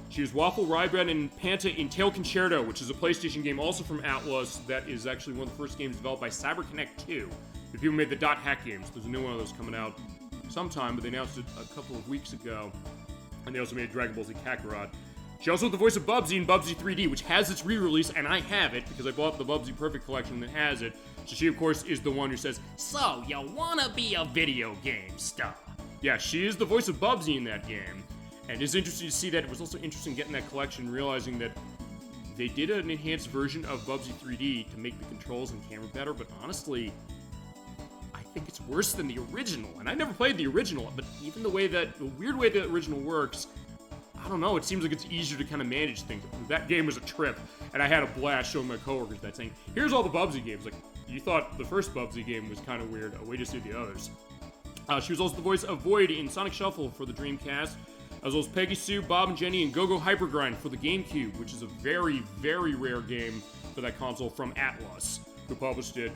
[SPEAKER 1] She was Waffle Rybread and Panta in Tail Concerto, which is a PlayStation game also from Atlus that is actually one of the first games developed by CyberConnect 2. The people who made the Dot Hack games. There's a new one of those coming out sometime, but they announced it a couple of weeks ago. And they also made Dragon Ball Z Kakarot. She also had the voice of Bubsy in Bubsy 3D, which has its re-release, and I have it because I bought the Bubsy Perfect Collection that has it. So she, of course, is the one who says, so, you wanna be a video game star? Yeah, she is the voice of Bubsy in that game. And it's interesting to see that. It was also interesting getting that collection, realizing that they did an enhanced version of Bubsy 3D to make the controls and camera better, but honestly, I think it's worse than the original. And I never played the original, but even the weird way the original works, I don't know, it seems like it's easier to kind of manage things. That game was a trip, and I had a blast showing my coworkers that, saying, here's all the Bubsy games. Like, you thought the first Bubsy game was kind of weird. Wait to see the others. She was also the voice of Void in Sonic Shuffle for the Dreamcast, as well as Peggy Sue, Bob, and Jenny in Go-Go Hypergrind for the GameCube, which is a very, very rare game for that console from Atlus, who published it.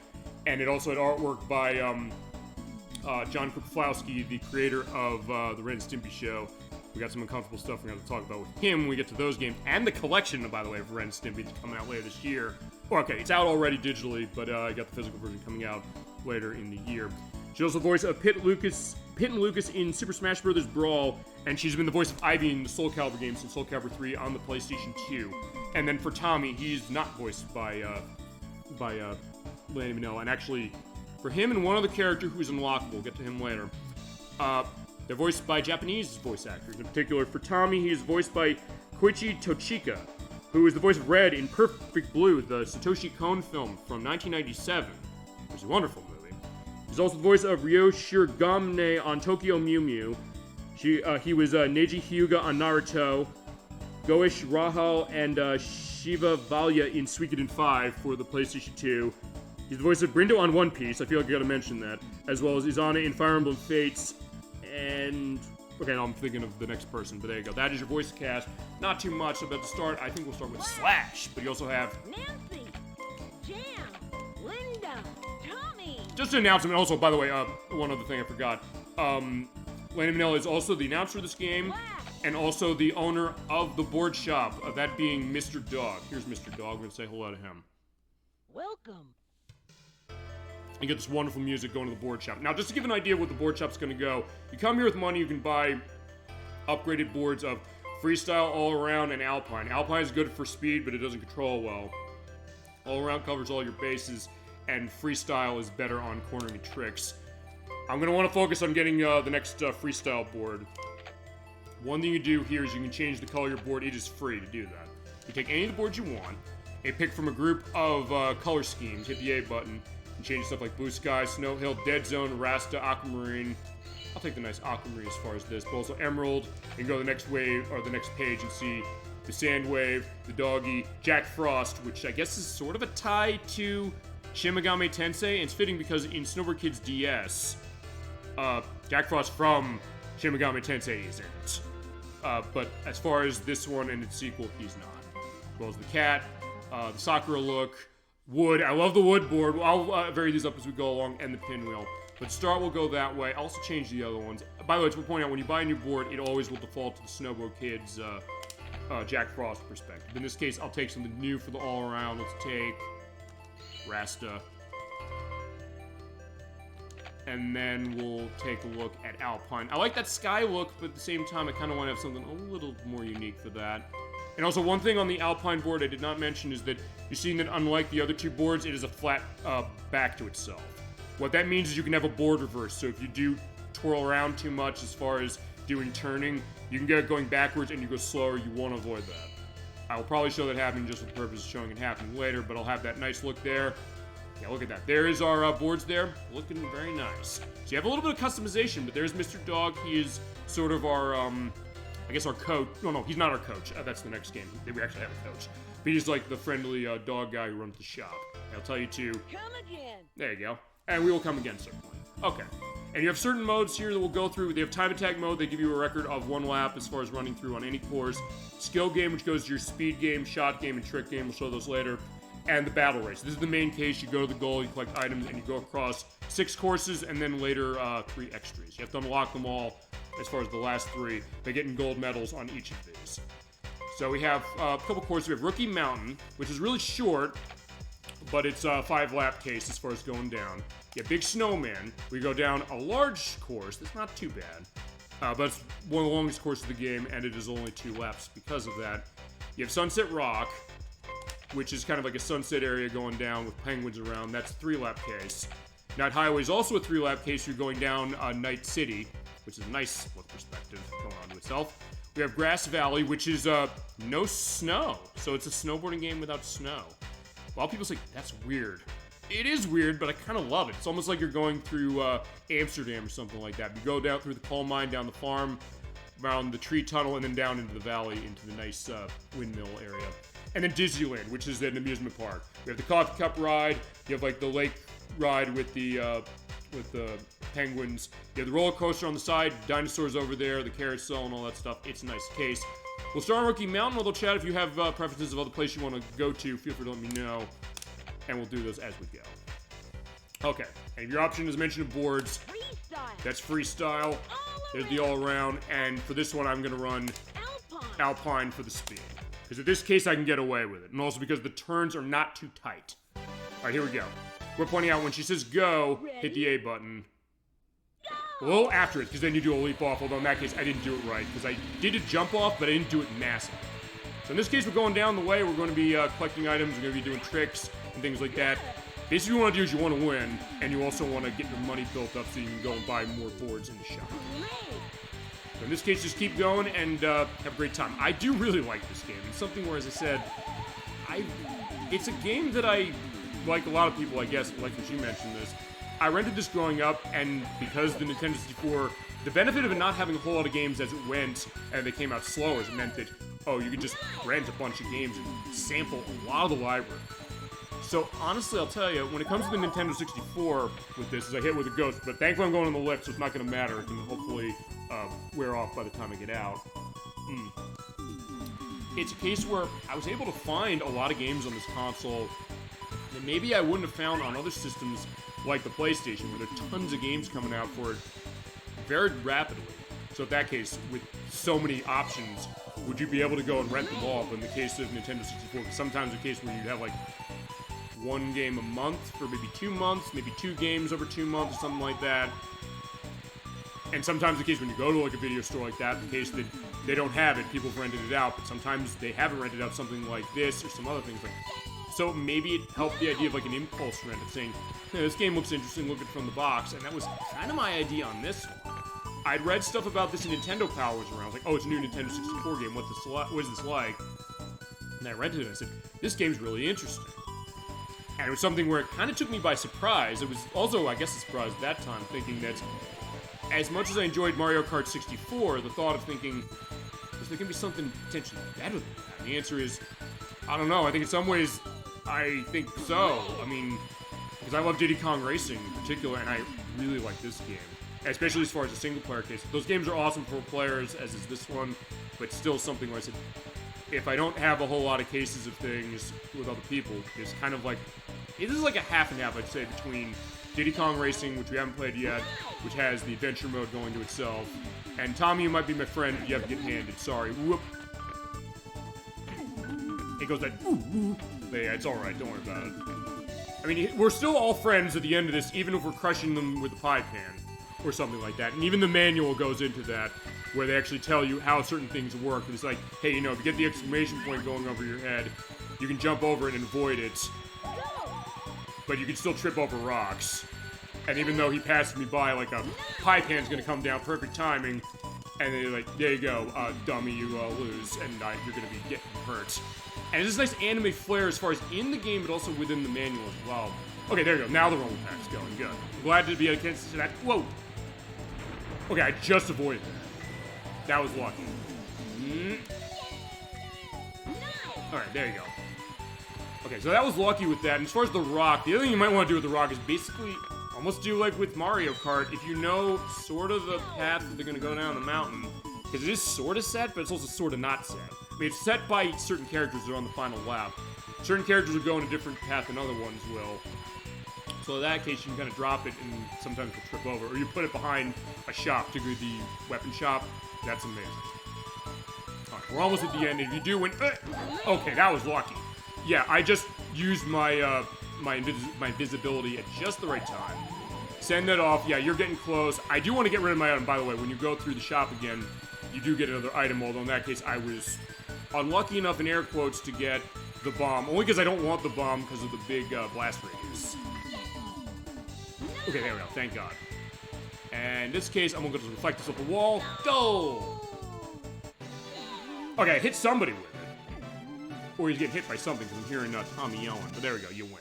[SPEAKER 1] And it also had artwork by John Krupflowski, the creator of the Ren and Stimpy show. We got some uncomfortable stuff we're going to talk about with him when we get to those games. And the collection, by the way, of Ren and Stimpy that's coming out later this year. Well, okay, it's out already digitally, but I got the physical version coming out later in the year. She also voiced Pit and Lucas in Super Smash Bros. Brawl, and she's been the voice of Ivy in the Soul Calibur games since Soul Calibur 3 on the PlayStation 2. And then for Tommy, he's not voiced by Lani Minella, and actually, for him and one other character who's unlockable, we'll get to him later, they're voiced by Japanese voice actors. In particular, for Tommy, he is voiced by Koichi Tochika, who is the voice of Red in Perfect Blue, the Satoshi Kon film from 1997, which is a wonderful movie. He's also the voice of Ryo Shiragamne on Tokyo Mew Mew. He was Neji Hyuga on Naruto, Goichi Rahal, and Shiva Valya in Suikoden 5 for the PlayStation 2. He's the voice of Brindo on One Piece, I feel like I gotta mention that, as well as Izana in Fire Emblem Fates, and... Okay, no, I'm thinking of the next person, but there you go. That is your voice cast. Not too much about to start. I think we'll start with Slash, but you also have...
[SPEAKER 2] Nancy, Jam, Linda, Tommy.
[SPEAKER 1] Just an announcement. Also, by the way, one other thing I forgot. Lani Minella is also the announcer of this game, and also the owner of the board shop, that being Mr. Dog. Here's Mr. Dog. We're gonna say hello to him.
[SPEAKER 2] Welcome.
[SPEAKER 1] You get this wonderful music going to the board shop. Now, just to give an idea of what the board shop's going to go, you come here with money, you can buy upgraded boards of Freestyle, All Around, and Alpine. Alpine is good for speed, but it doesn't control well. All Around covers all your bases, and Freestyle is better on cornering and tricks. I'm going to want to focus on getting the next Freestyle board. One thing you do here is you can change the color of your board. It is free to do that. You take any of the boards you want, and pick from a group of color schemes, hit the A button, change stuff like Blue Sky, Snow Hill, Dead Zone, Rasta, Aquamarine. I'll take the nice Aquamarine as far as this, but also Emerald. You can go to the next wave or the next page and see the Sandwave, the Doggy, Jack Frost, which I guess is sort of a tie to Shin Megami Tensei, and it's fitting because in Snowboard Kids DS, Jack Frost from Shin Megami Tensei is in it. But as far as this one and its sequel, he's not. As well as the cat, the Sakura look, wood. I love the wood board. I'll vary these up as we go along, and the pinwheel. But start will go that way. I'll also change the other ones. By the way, to point out, when you buy a new board, it always will default to the Snowbo Kids Jack Frost perspective. In this case, I'll take something new for the all-around. Let's take Rasta. And then we'll take a look at Alpine. I like that sky look, but at the same time, I kind of want to have something a little more unique for that. And also, one thing on the Alpine board I did not mention is that you're seeing that unlike the other two boards, it is a flat back to itself. What that means is you can have a board reverse, so if you do twirl around too much as far as doing turning, you can get it going backwards and you go slower. You want to avoid that. I will probably show that happening just for the purpose of showing it happening later, but I'll have that nice look there. Yeah, look at that. There is our boards there, looking very nice. So you have a little bit of customization, but there's Mr. Dog. He is sort of our, I guess our coach. No, he's not our coach. That's the next game. We actually have a coach. But he's like the friendly dog guy who runs the shop. I'll tell you to...
[SPEAKER 2] Come again.
[SPEAKER 1] There you go. And we will come again, certainly. Okay. And you have certain modes here that we'll go through. They have time attack mode. They give you a record of 1 lap as far as running through on any course. Skill game, which goes to your speed game, shot game, and trick game. We'll show those later. And the battle race. This is the main case. You go to the goal, you collect items, and you go across 6 courses, and then later 3 extras. You have to unlock them all as far as the last 3 by getting gold medals on each of these. So we have a couple courses. We have Rookie Mountain, which is really short, but it's a 5-lap case as far as going down. You have Big Snowman. We go down a large course. That's not too bad. But it's one of the longest courses of the game, and it is only 2 laps because of that. You have Sunset Rock, which is kind of like a sunset area going down with penguins around. That's a 3-lap case. Night Highway is also a 3-lap case. You're going down Night City, which is a nice look perspective going on to itself. We have Grass Valley, which is no snow. So it's a snowboarding game without snow. A lot of people say, that's weird. It is weird, but I kind of love it. It's almost like you're going through Amsterdam or something like that. You go down through the coal mine, down the farm, around the tree tunnel, and then down into the valley, into the nice windmill area. And then Disneyland, which is an amusement park. We have the coffee cup ride. You have like the lake ride with the penguins. You have the roller coaster on the side, dinosaurs over there, the carousel, and all that stuff. It's a nice case. We'll start on Rookie Mountain. Although, Chad, if you have preferences of other places you want to go to, feel free to let me know, and we'll do those as we go. Okay, and if your option is mention of boards,
[SPEAKER 2] Freestyle.
[SPEAKER 1] that's freestyle. There's the all-around, and for this one, I'm going to run Alpine for the speed. Because in this case, I can get away with it. And also because the turns are not too tight. All right, here we go. We're pointing out when she says go, hit the A button. A little after it, because then you do a leap off. Although in that case, I didn't do it right. Because I did a jump off, but I didn't do it massive. So in this case, we're going down the way. We're going to be collecting items. We're going to be doing tricks and things like that. Basically, what you want to do is you want to win. And you also want to get your money built up so you can go and buy more boards in the shop. So in this case, just keep going and have a great time. I do really like this game. It's something where, as I said, it's a game that I, like a lot of people, I guess, like when she mentioned this, I rented this growing up, and because the Nintendo 64, the benefit of it not having a whole lot of games as it went, and they came out slower, it meant that, you could just rent a bunch of games and sample a lot of the library. So, honestly, I'll tell you, when it comes to the Nintendo 64 with this, as I hit with a ghost, but thankfully I'm going on the lift, so it's not going to matter. It can hopefully wear off by the time I get out. It's a case where I was able to find a lot of games on this console that maybe I wouldn't have found on other systems like the PlayStation, where there are tons of games coming out for it very rapidly. So in that case, with so many options, would you be able to go and rent them all? But in the case of Nintendo 64, sometimes a case where you'd have like 1 game a month for maybe 2 months, maybe 2 games over 2 months, or something like that. And sometimes the case when you go to like a video store like that, the case that they don't have it, people have rented it out, but sometimes they haven't rented out something like this or some other things like that. So maybe it helped the idea of like an impulse rent of saying, hey, this game looks interesting, look at it from the box, and that was kind of my idea on this one. I'd read stuff about this in Nintendo Power was around. I was like, oh, it's a new Nintendo 64 game, what is this like? And I rented it and I said, this game's really interesting. And it was something where it kind of took me by surprise. It was also, I guess, a surprise at that time, thinking that as much as I enjoyed Mario Kart 64, the thought of thinking, Is there gonna be something potentially better than that? And the answer is, I don't know. I think in some ways, I think so. I mean, because I love Diddy Kong Racing in particular, and I really like this game. Especially as far as the single-player case. Those games are awesome for players, as is this one, but still something where I said, if I don't have a whole lot of cases of things with other people, it's kind of like, this is like a half and half, I'd say, between Diddy Kong Racing, which we haven't played yet, which has the adventure mode going to itself, and Tommy, you might be my friend, but you have to get handed. Sorry. Whoop. It goes that, ooh. But yeah, it's alright, don't worry about it. I mean, we're still all friends at the end of this, even if we're crushing them with a pie pan, or something like that. And even the manual goes into that, where they actually tell you how certain things work. It's like, hey, you know, if you get the exclamation point going over your head, you can jump over it and avoid it. But you can still trip over rocks. And even though he passes me by, like a pie pan's gonna come down, perfect timing, and they're like, there you go, dummy, you lose, and you're gonna be getting hurt. And it's this nice anime flair as far as in the game, but also within the manual as well. Okay, there you go, now the roll pack's going, good. Glad to be able to see that. Whoa! Okay, I just avoided that. That was lucky. Alright, there you go. Okay, so that was lucky with that. And as far as the rock, the other thing you might want to do with the rock is basically almost do like with Mario Kart. If you know sort of the path that they're going to go down the mountain, because it is sort of set, but it's also sort of not set. I mean, it's set by certain characters that are on the final lap. Certain characters will go in a different path than other ones will. So in that case, you can kind of drop it and sometimes it'll trip over. Or you put it behind a shop, particularly the weapon shop. That's amazing. Alright, we're almost at the end. If you do win... okay, that was lucky. Yeah, I just used my my invisibility at just the right time. Send that off. Yeah, you're getting close. I do want to get rid of my item, by the way. When you go through the shop again, you do get another item, although in that case, I was unlucky enough, in air quotes, to get the bomb. Only because I don't want the bomb because of the big blast radius. Okay, there we go. Thank God. And in this case, I'm going to reflect this off the wall. Go! Okay, I hit somebody with it. Or he's getting hit by something because I'm hearing Tommy yelling. But there we go, you win.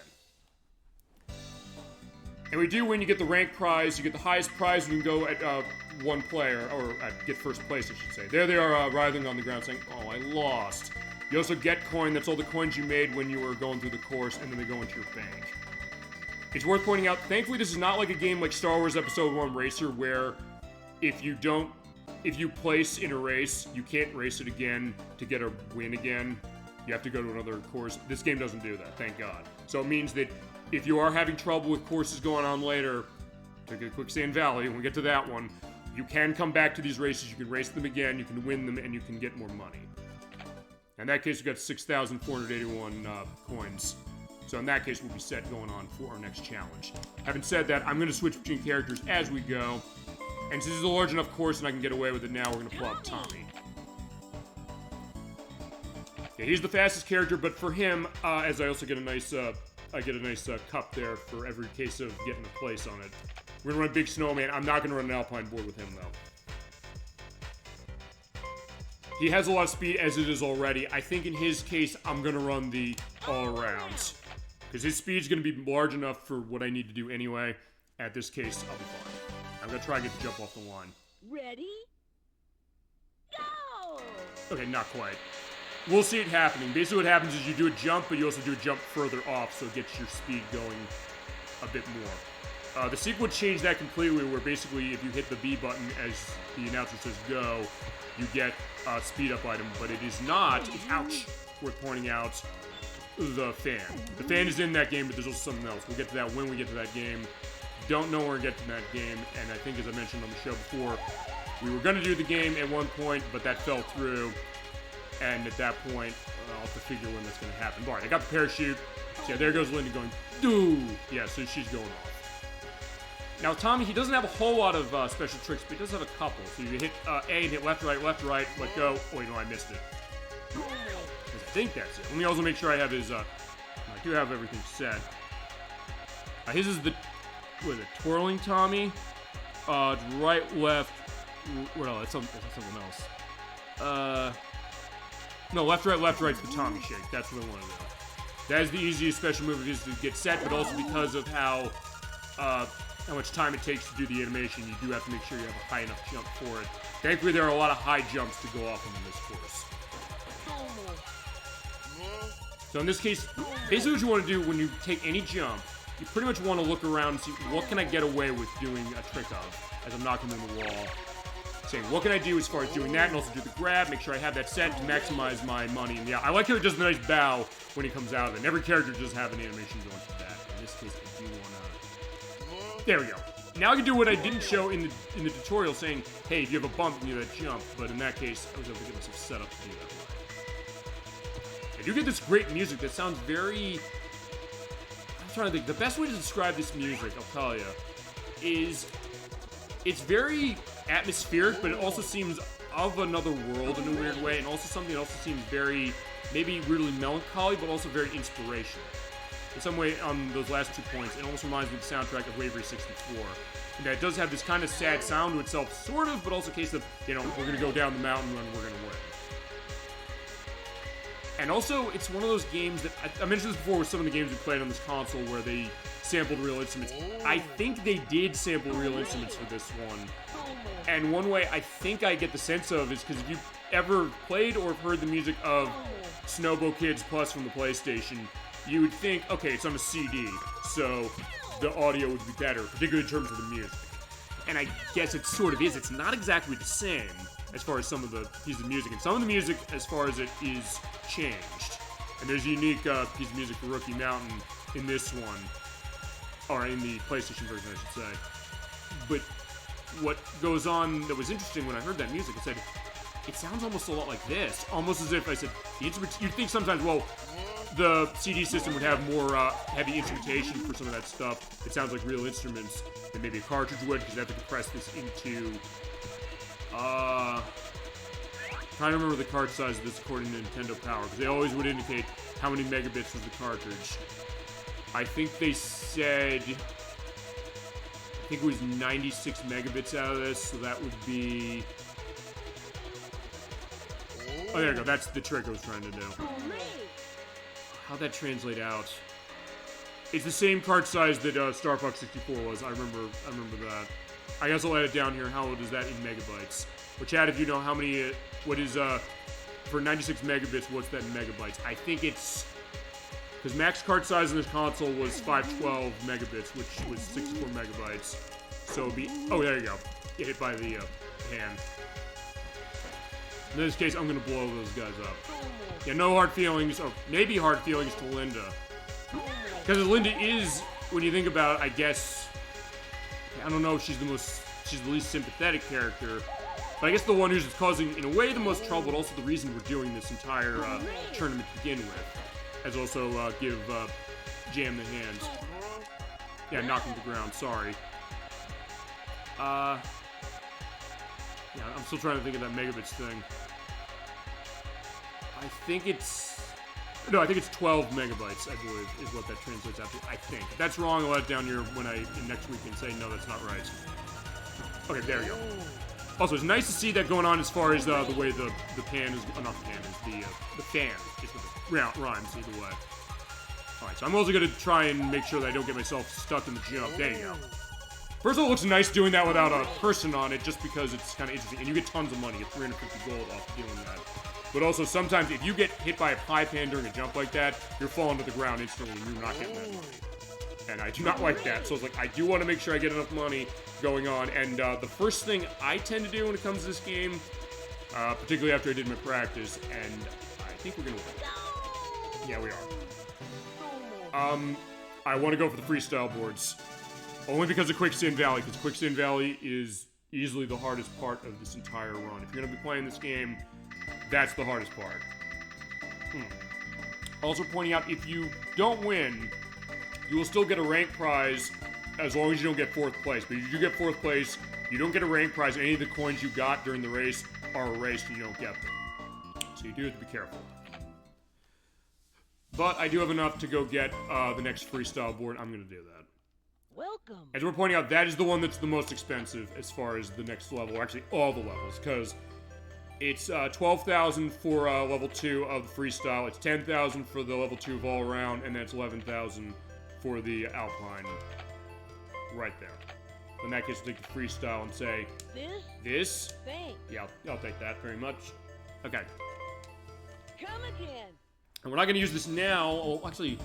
[SPEAKER 1] And we do win. You get the rank prize. You get the highest prize when you go at one player, or get first place, I should say. There they are writhing on the ground saying, oh, I lost. You also get coin. That's all the coins you made when you were going through the course, and then they go into your bank. It's worth pointing out, thankfully, this is not like a game like Star Wars Episode 1 Racer, where if you place in a race, you can't race it again to get a win again. You have to go to another course. This game doesn't do that, thank God. So it means that if you are having trouble with courses going on later, take a quick Sand Valley, when we get to that one, you can come back to these races, you can race them again, you can win them, and you can get more money. In that case, you got 6,481 coins. So in that case, we'll be set going on for our next challenge. Having said that, I'm going to switch between characters as we go. And since this is a large enough course and I can get away with it now, we're going to pull out Tommy. Yeah, he's the fastest character, but for him, as I also get a nice, cup there for every case of getting a place on it. We're going to run Big Snowman. I'm not going to run an Alpine board with him, though. He has a lot of speed as it is already. I think in his case, I'm going to run the all-around. Because his speed's going to be large enough for what I need to do anyway. At this case, I'll be fine. I'm going to try and get the jump off the line.
[SPEAKER 2] Ready? Go!
[SPEAKER 1] Okay, not quite. We'll see it happening. Basically what happens is you do a jump, but you also do a jump further off, so it gets your speed going a bit more. The sequel changed that completely, where basically if you hit the B button as the announcer says go, you get a speed up item, but it is not, ouch, worth pointing out, the fan. The fan is in that game, but there's also something else. We'll get to that when we get to that game. Don't know where to get to that game, and I think as I mentioned on the show before, we were going to do the game at one point, but that fell through, and at that point, I'll have to figure when that's going to happen. Alright, I got the parachute. So yeah, there goes Lindy going, doo! Yeah, so she's going off. Now, Tommy, he doesn't have a whole lot of special tricks, but he does have a couple. So you hit A and hit left, right, let go. Oh, wait, no, I missed it. I think that's it. Let me also make sure I have his, I do have everything set. His is the, what is it, twirling Tommy? It's right, left, well, that's something else. No, left, right's the Tommy shake. That's what I want to do. That is the easiest special move of his to get set, but also because of how, how much time it takes to do the animation, you do have to make sure you have a high enough jump for it. Thankfully, there are a lot of high jumps to go off in this course. So in this case, basically what you want to do when you take any jump, you pretty much want to look around and see what can I get away with doing a trick of as I'm knocking in the wall. Saying, what can I do as far as doing that, and also do the grab, make sure I have that set to maximize my money. And yeah, I like how it does a nice bow when he comes out of it. And every character does have an animation going for that. In this case, I do want to... There we go. Now I can do what I didn't show in the tutorial, saying, hey, if you have a bump, you need that jump. But in that case, I was able to get myself set up to do that. I do get this great music that sounds very... I'm trying to think. The best way to describe this music, I'll tell you, is it's very atmospheric, but it also seems of another world in a weird way, and also something that also seems very, maybe really melancholy, but also very inspirational. In some way, on those last 2 points, it almost reminds me of the soundtrack of Wavery 64. And that it does have this kind of sad sound to itself, sort of, but also a case of, you know, we're going to go down the mountain and we're going to win. And also, it's one of those games that, I mentioned this before with some of the games we played on this console where they sampled real instruments. I think they did sample real instruments for this one. And one way I think I get the sense of is because if you've ever played or heard the music of Snowbo Kids Plus from the PlayStation, you would think, okay, it's on a CD, so the audio would be better, particularly in terms of the music. And I guess it sort of is. It's not exactly the same as far as some of the pieces of music. And some of the music, as far as it is, changed. And there's a unique piece of music for Rookie Mountain in this one. Or in the PlayStation version, I should say. But what goes on that was interesting when I heard that music, I said, it sounds almost a lot like this. Almost as if I said, the instruments, you'd think sometimes, well, the CD system would have more heavy instrumentation for some of that stuff. It sounds like real instruments than maybe a cartridge would, because they have to compress this into, trying to remember the card size of this according to Nintendo Power, because they always would indicate how many megabits was the cartridge. I think they said, I think it was 96 megabits out of this, so that would be... Oh, there you go, that's the trick I was trying to do. How'd that translate out? It's the same card size that Star Fox 64 was, I remember that. I guess I'll add it down here, how old is that in megabytes? Or Chad, if you know how many, what is, for 96 megabits, what's that in megabytes? I think it's... Because max card size in this console was 512 megabits, which was 64 megabytes. So it'd be... Oh, there you go. Get hit by the hand. In this case, I'm going to blow those guys up. Yeah, no hard feelings, or maybe hard feelings to Linda. Because Linda is, when you think about it, I guess... I don't know if she's the least sympathetic character. But I guess the one who's causing, in a way, the most trouble, but also the reason we're doing this entire tournament to begin with. As also give Jam the hands. Yeah, knock him to the ground, sorry. Yeah, I'm still trying to think of that megabits thing. I think it's 12 megabytes, I believe, is what that translates out to, I think. If that's wrong, I'll let it down here when next week and say, no, that's not right. Okay, there we go. Also, it's nice to see that going on as far as the way the pan is, not the pan, is the fan is what the rhymes either way. Alright, so I'm also going to try and make sure that I don't get myself stuck in the jump. There you go. First of all, it looks nice doing that without a person on it, just because it's kind of interesting. And you get tons of money. You get 350 gold off doing that. But also, sometimes if you get hit by a pie pan during a jump like that, you're falling to the ground instantly and you're not getting that money. And I do not like that. So it's like, I do want to make sure I get enough money going on. And the first thing I tend to do when it comes to this game, particularly after I did my practice, and I think we're going to win. Yeah, we are. I want to go for the freestyle boards. Only because of Quicksand Valley, because Quicksand Valley is easily the hardest part of this entire run. If you're going to be playing this game, that's the hardest part. Also pointing out, if you don't win, you will still get a rank prize as long as you don't get 4th place. But if you get 4th place, you don't get a rank prize. Any of the coins you got during the race are erased and you don't get them. So you do have to be careful. But I do have enough to go get the next freestyle board. I'm going to do that.
[SPEAKER 2] Welcome.
[SPEAKER 1] As we're pointing out, that is the one that's the most expensive as far as the next level, or actually all the levels, because it's 12,000 for level 2 of the freestyle, it's 10,000 for the level 2 of all around, and then it's 11,000 for the alpine right there. In that case, we'll take the freestyle and say, this?
[SPEAKER 2] Thanks.
[SPEAKER 1] Yeah, I'll take that very much. Okay.
[SPEAKER 2] Come again.
[SPEAKER 1] And we're not going to use this now. Oh, actually,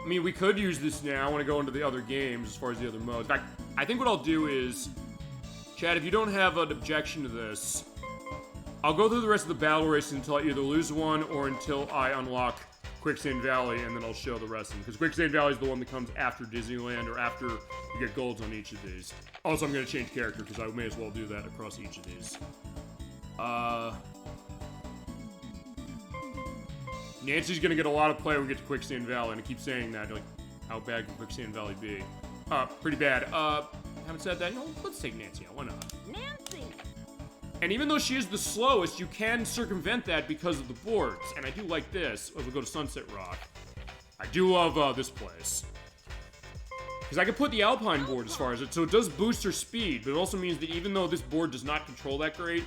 [SPEAKER 1] I mean, we could use this now. I want to go into the other games as far as the other modes. In fact, I think what I'll do is, Chad, if you don't have an objection to this, I'll go through the rest of the battle race until I either lose one or until I unlock Quicksand Valley, and then I'll show the rest of them. Because Quicksand Valley is the one that comes after Disneyland, or after you get golds on each of these. Also, I'm going to change character, because I may as well do that across each of these. Nancy's going to get a lot of play when we get to Quicksand Valley, and I keep saying that, like, how bad can Quicksand Valley be? Pretty bad. Haven't said that. No, let's take Nancy out. Why not?
[SPEAKER 2] Nancy.
[SPEAKER 1] And even though she is the slowest, you can circumvent that because of the boards. And I do like this. If we go to Sunset Rock, I do love this place. Because I can put the Alpine board as far as it, so it does boost her speed, but it also means that even though this board does not control that great,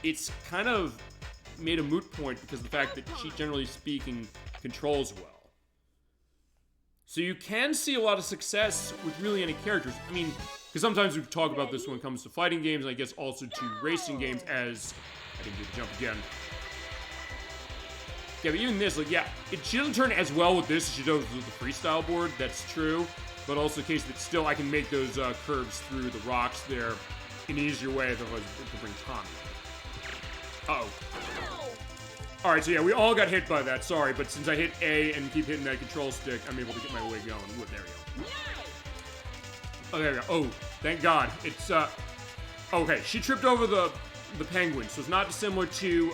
[SPEAKER 1] it's kind of made a moot point because of the fact that she, generally speaking, controls well. So you can see a lot of success with really any characters. I mean, because sometimes we talk about this when it comes to fighting games, and I guess also to racing games as... I didn't do the jump again. Yeah, but even this, like, yeah, she doesn't turn as well with this as she does with the freestyle board, that's true. But also the case that still I can make those curves through the rocks there in an easier way than to bring Tommy. Uh-oh. Alright, so yeah, we all got hit by that, sorry, but since I hit A and keep hitting that control stick, I'm able to get my way going. Ooh, there we go. Oh, there we go. Oh, thank God. It's, okay, she tripped over the penguin, so it's not dissimilar to,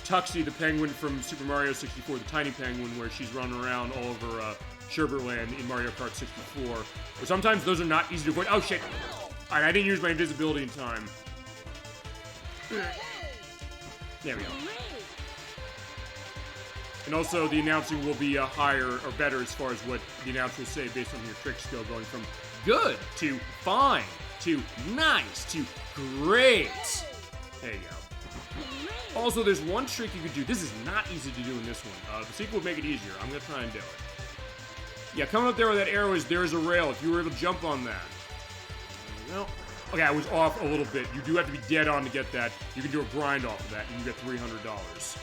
[SPEAKER 1] Tuxie, the penguin from Super Mario 64, the tiny penguin, where she's running around all over, Sherbertland in Mario Kart 64. But sometimes those are not easy to avoid. Oh, shit! Alright, I didn't use my invisibility in time. There we go. And also, the announcing will be higher or better as far as what the announcer will say based on your trick skill, going from good to fine to nice to great. There you go. Also, there's one trick you could do. This is not easy to do in this one. The sequel would make it easier. I'm going to try and do it. Yeah, coming up there where that arrow is, there's a rail. If you were able to jump on that. No. Okay, I was off a little bit. You do have to be dead on to get that. You can do a grind off of that, and you get $300.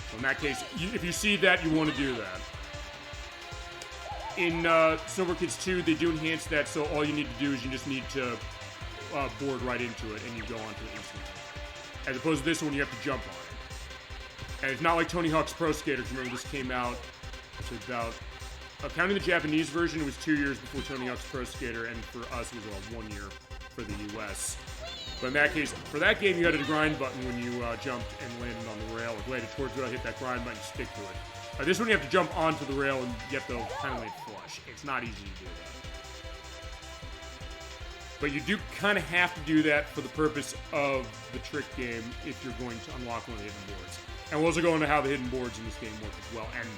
[SPEAKER 1] So in that case, if you see that, you want to do that. In Snowboard Kids 2, they do enhance that, so all you need to do is you just need to board right into it, and you go onto it instantly. As opposed to this one, you have to jump on it. And it's not like Tony Hawk's Pro Skater. Remember, this came out about... counting the Japanese version, it was 2 years before Tony Hawk's Pro Skater, and for us, it was about 1 year for the US. But in that case, for that game, you had a grind button when you jumped and landed on the rail. Or landed towards it, hit that grind button, stick to it. This one, you have to jump onto the rail, and you have to kind of land flush. It's not easy to do that. But you do kind of have to do that for the purpose of the trick game if you're going to unlock one of the hidden boards. And we'll also go into how the hidden boards in this game work as well. And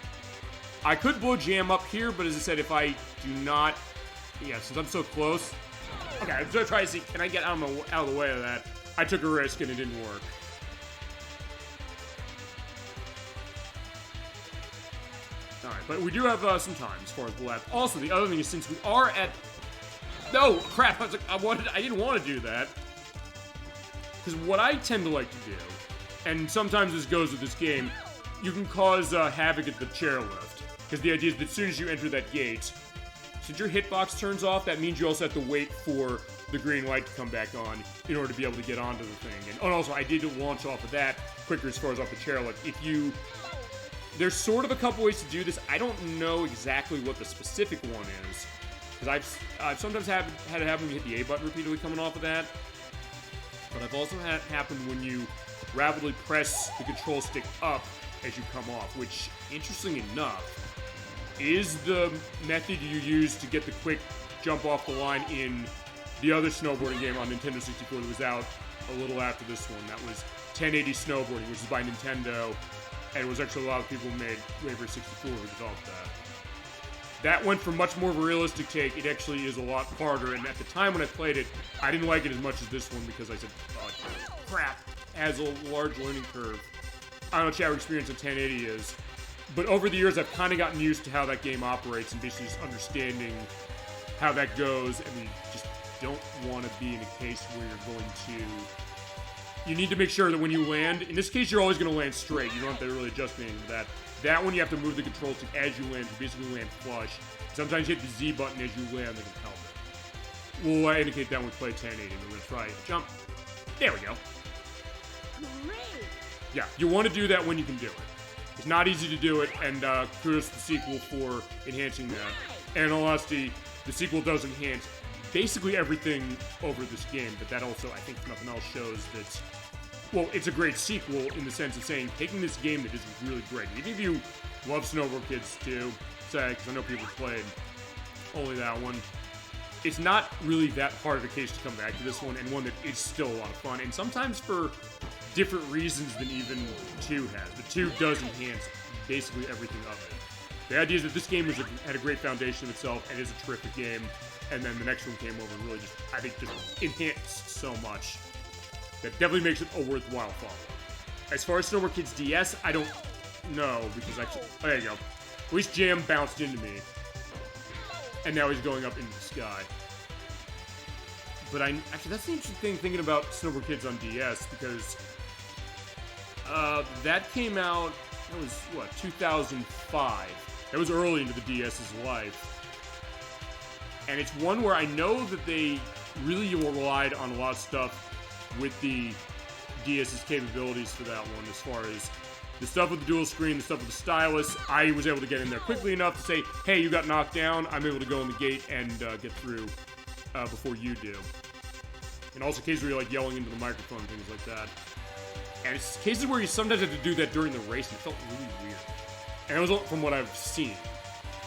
[SPEAKER 1] I could blow Jam up here, but as I said, if I do not... Yeah, since I'm so close... Okay, I'm going to try to see, can I get out of the way of that? I took a risk and it didn't work. Alright, but we do have some time as far as the left. Also, the other thing is, since we are at... No, crap, I was like, I didn't want to do that. Because what I tend to like to do, and sometimes this goes with this game, you can cause havoc at the chairlift. Because the idea is that as soon as you enter that gate, since your hitbox turns off, that means you also have to wait for the green light to come back on in order to be able to get onto the thing. And also, I did launch off of that quicker as far as off the chairlift. If you... There's sort of a couple ways to do this. I don't know exactly what the specific one is. Because I've sometimes had it happen when you hit the A button repeatedly coming off of that. But I've also had it happen when you rapidly press the control stick up as you come off, which, interesting enough, is the method you use to get the quick jump off the line in the other snowboarding game on Nintendo 64 that was out a little after this one. That was 1080 Snowboarding, which is by Nintendo, and it was actually a lot of people made Waver 64 who developed that. That went for much more of a realistic take. It actually is a lot harder, and at the time when I played it, I didn't like it as much as this one because I said, oh, crap, it has a large learning curve. I don't know what your experience of 1080 is, but over the years, I've kind of gotten used to how that game operates and basically just understanding how that goes, and just don't want to be in a case where you're going to... You need to make sure that when you land... In this case, you're always going to land straight. You don't have to really adjust anything to that. That one, you have to move the control stick as you land to basically land flush. Sometimes you hit the Z button as you land, that can help it. We'll indicate that when we play 1080. We're going to try jump. There we go.
[SPEAKER 2] Great.
[SPEAKER 1] Yeah, you want to do that when you can do it. It's not easy to do it, and kudos to the sequel for enhancing that. And in all honesty, the sequel does enhance basically everything over this game, but that also, I think, if nothing else, shows that, well, it's a great sequel in the sense of saying, taking this game that is really great. Even if you love Snowboard Kids too, say, because I know people played only that one, it's not really that hard of a case to come back to this one, and one that is still a lot of fun, and sometimes for different reasons than even 2 has. The 2 does enhance basically everything of it. The idea is that this game had a great foundation of itself, and is a terrific game, and then the next one came over and really just, I think, just enhanced so much that definitely makes it a worthwhile follow. As far as Snowboard Kids DS, I don't know, because actually, oh, there you go. At least Jam bounced into me, and now he's going up into the sky. But actually, that's the interesting thing thinking about Snowboard Kids on DS, because that came out, that was, what, 2005. That was early into the DS's life. And it's one where I know that they really relied on a lot of stuff with the DS's capabilities for that one, as far as the stuff with the dual screen, the stuff with the stylus. I was able to get in there quickly enough to say, hey, you got knocked down, I'm able to go in the gate and get through before you do. And also cases where you're like yelling into the microphone, things like that. And it's cases where you sometimes have to do that during the race, and it felt really weird. And it was from what I've seen.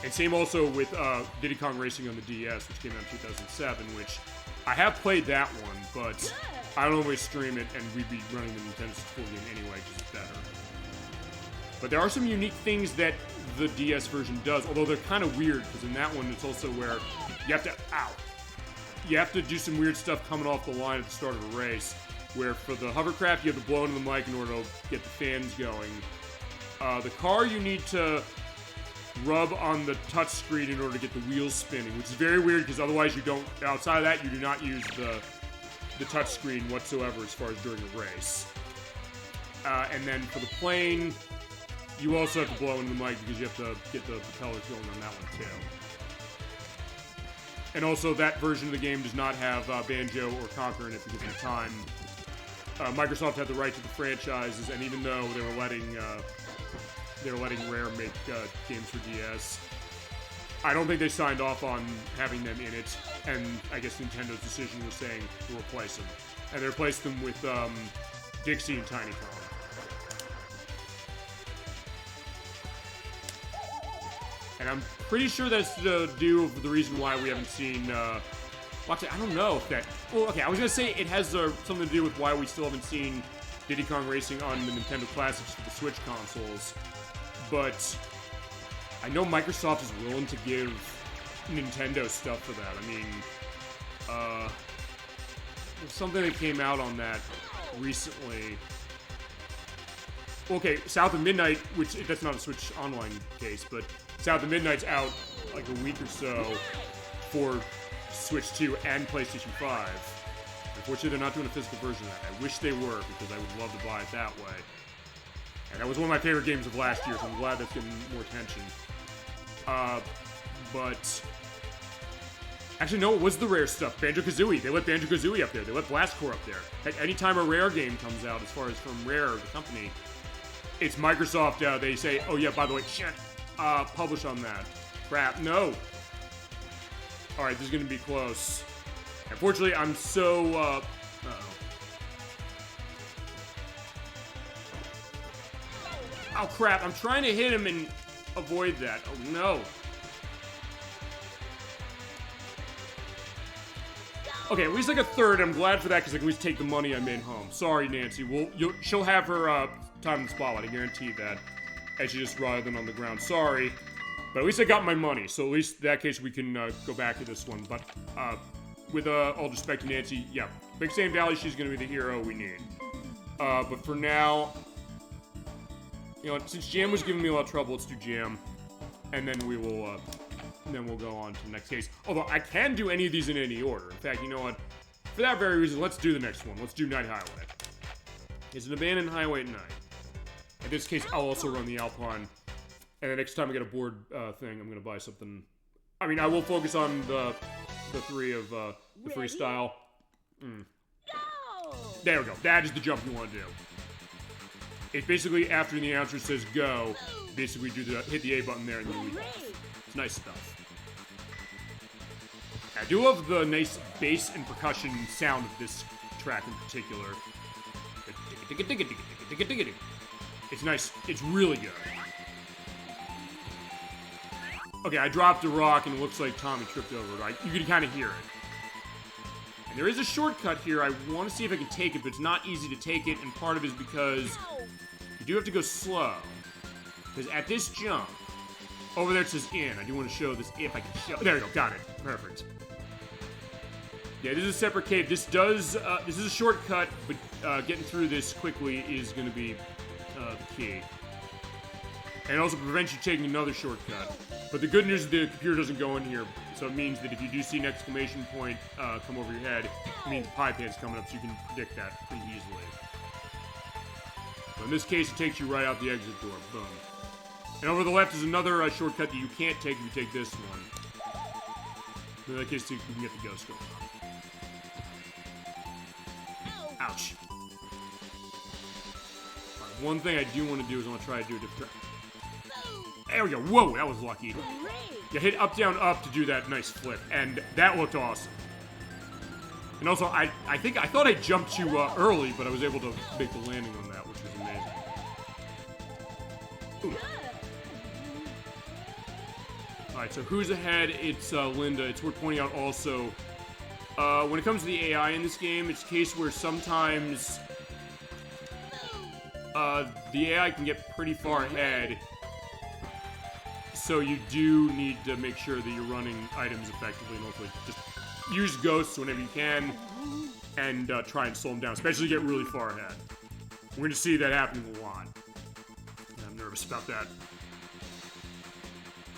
[SPEAKER 1] And same also with Diddy Kong Racing on the DS, which came out in 2007, which I have played that one, but I don't always stream it, and we'd be running the Nintendo 64 game anyway, because it's better. But there are some unique things that the DS version does, although they're kind of weird, because in that one, it's also where you have to, you have to do some weird stuff coming off the line at the start of a race, where for the hovercraft, you have to blow into the mic in order to get the fans going. The car, you need to rub on the touch screen in order to get the wheels spinning, which is very weird, because otherwise you don't, outside of that, you do not use the touch screen whatsoever as far as during a race. And then for the plane, you also have to blow into the mic because you have to get the propellers going on that one too. And also, that version of the game does not have Banjo or Conquer in it because at the time, Microsoft had the right to the franchises, and even though they were letting Rare make games for DS, I don't think they signed off on having them in it, and I guess Nintendo's decision was saying to replace them. And they replaced them with Dixie and Tiny Kong. And I'm pretty sure that's to do with the reason why we haven't seen, well, actually, I don't know if that, well, okay, I was going to say it has something to do with why we still haven't seen Diddy Kong Racing on the Nintendo Classics for the Switch consoles, but I know Microsoft is willing to give Nintendo stuff for that. I mean, there's something that came out on that recently. Okay, South of Midnight, which, that's not a Switch Online case, but South of Midnight's out like a week or so for Switch 2 and PlayStation 5. Unfortunately, they're not doing a physical version of that. I wish they were, because I would love to buy it that way. And that was one of my favorite games of last year, so I'm glad that's getting more attention. But actually, no, it was the Rare stuff. Banjo-Kazooie. They let Banjo-Kazooie up there. They let Blast Corps up there. Like, anytime a Rare game comes out, as far as from Rare, the company, it's Microsoft. They say, oh yeah, by the way, shit, publish on that. Crap, no. Alright, this is going to be close. Unfortunately, I'm so, uh-oh. Oh, crap, I'm trying to hit him and avoid that. Oh, no. Okay, at least like a third. I'm glad for that, because I can at least take the money I made home. Sorry, Nancy. She'll have her, time in the spotlight, I guarantee that. And she just rather than on the ground. Sorry. But at least I got my money, so at least in that case we can go back to this one. But with all respect to Nancy, yeah, Big Sand Valley, she's going to be the hero we need. But for now, you know, since Jam was giving me a lot of trouble, let's do Jam. And then we will and then we'll go on to the next case. Although, I can do any of these in any order. In fact, you know what? For that very reason, let's do the next one. Let's do Night Highway. It's an abandoned highway at night. In this case, I'll also run the Alpine. And the next time I get a board thing, I'm going to buy something. I mean, I will focus on the three of the freestyle.
[SPEAKER 2] Go!
[SPEAKER 1] There we go. That is the jump you want to do. It's basically after the announcer says go, basically hit the A button there and you leave off. It's nice stuff. I do love the nice bass and percussion sound of this track in particular. It's nice. It's really good. Okay, I dropped a rock and it looks like Tommy tripped over it. You can kind of hear it. And there is a shortcut here. I want to see if I can take it, but it's not easy to take it, and part of it is because you do have to go slow. Because at this jump, over there it says in. I do want to show this if I can show. There we go, got it. Perfect. Yeah, this is a separate cave. This is a shortcut, but getting through this quickly is going to be the key. And it also prevents you taking another shortcut. But the good news is the computer doesn't go in here, so it means that if you do see an exclamation point come over your head, it means the pie pan's coming up, so you can predict that pretty easily. So in this case, it takes you right out the exit door. Boom. And over the left is another shortcut that you can't take if you take this one. In that case, you can get the ghost going on. Ouch. Right, one thing I do want to do is I want to try to do a different track. There we go. Whoa, that was lucky. You hit up, down, up to do that nice flip, and that looked awesome. And also, I thought I jumped too early, but I was able to make the landing on that, which was amazing. Ooh. Alright, so who's ahead? It's Linda. It's worth pointing out also, when it comes to the AI in this game, it's a case where sometimes the AI can get pretty far ahead. So you do need to make sure that you're running items effectively and hopefully just use ghosts whenever you can and try and slow them down, especially get really far ahead. We're going to see that happening a lot. And I'm nervous about that.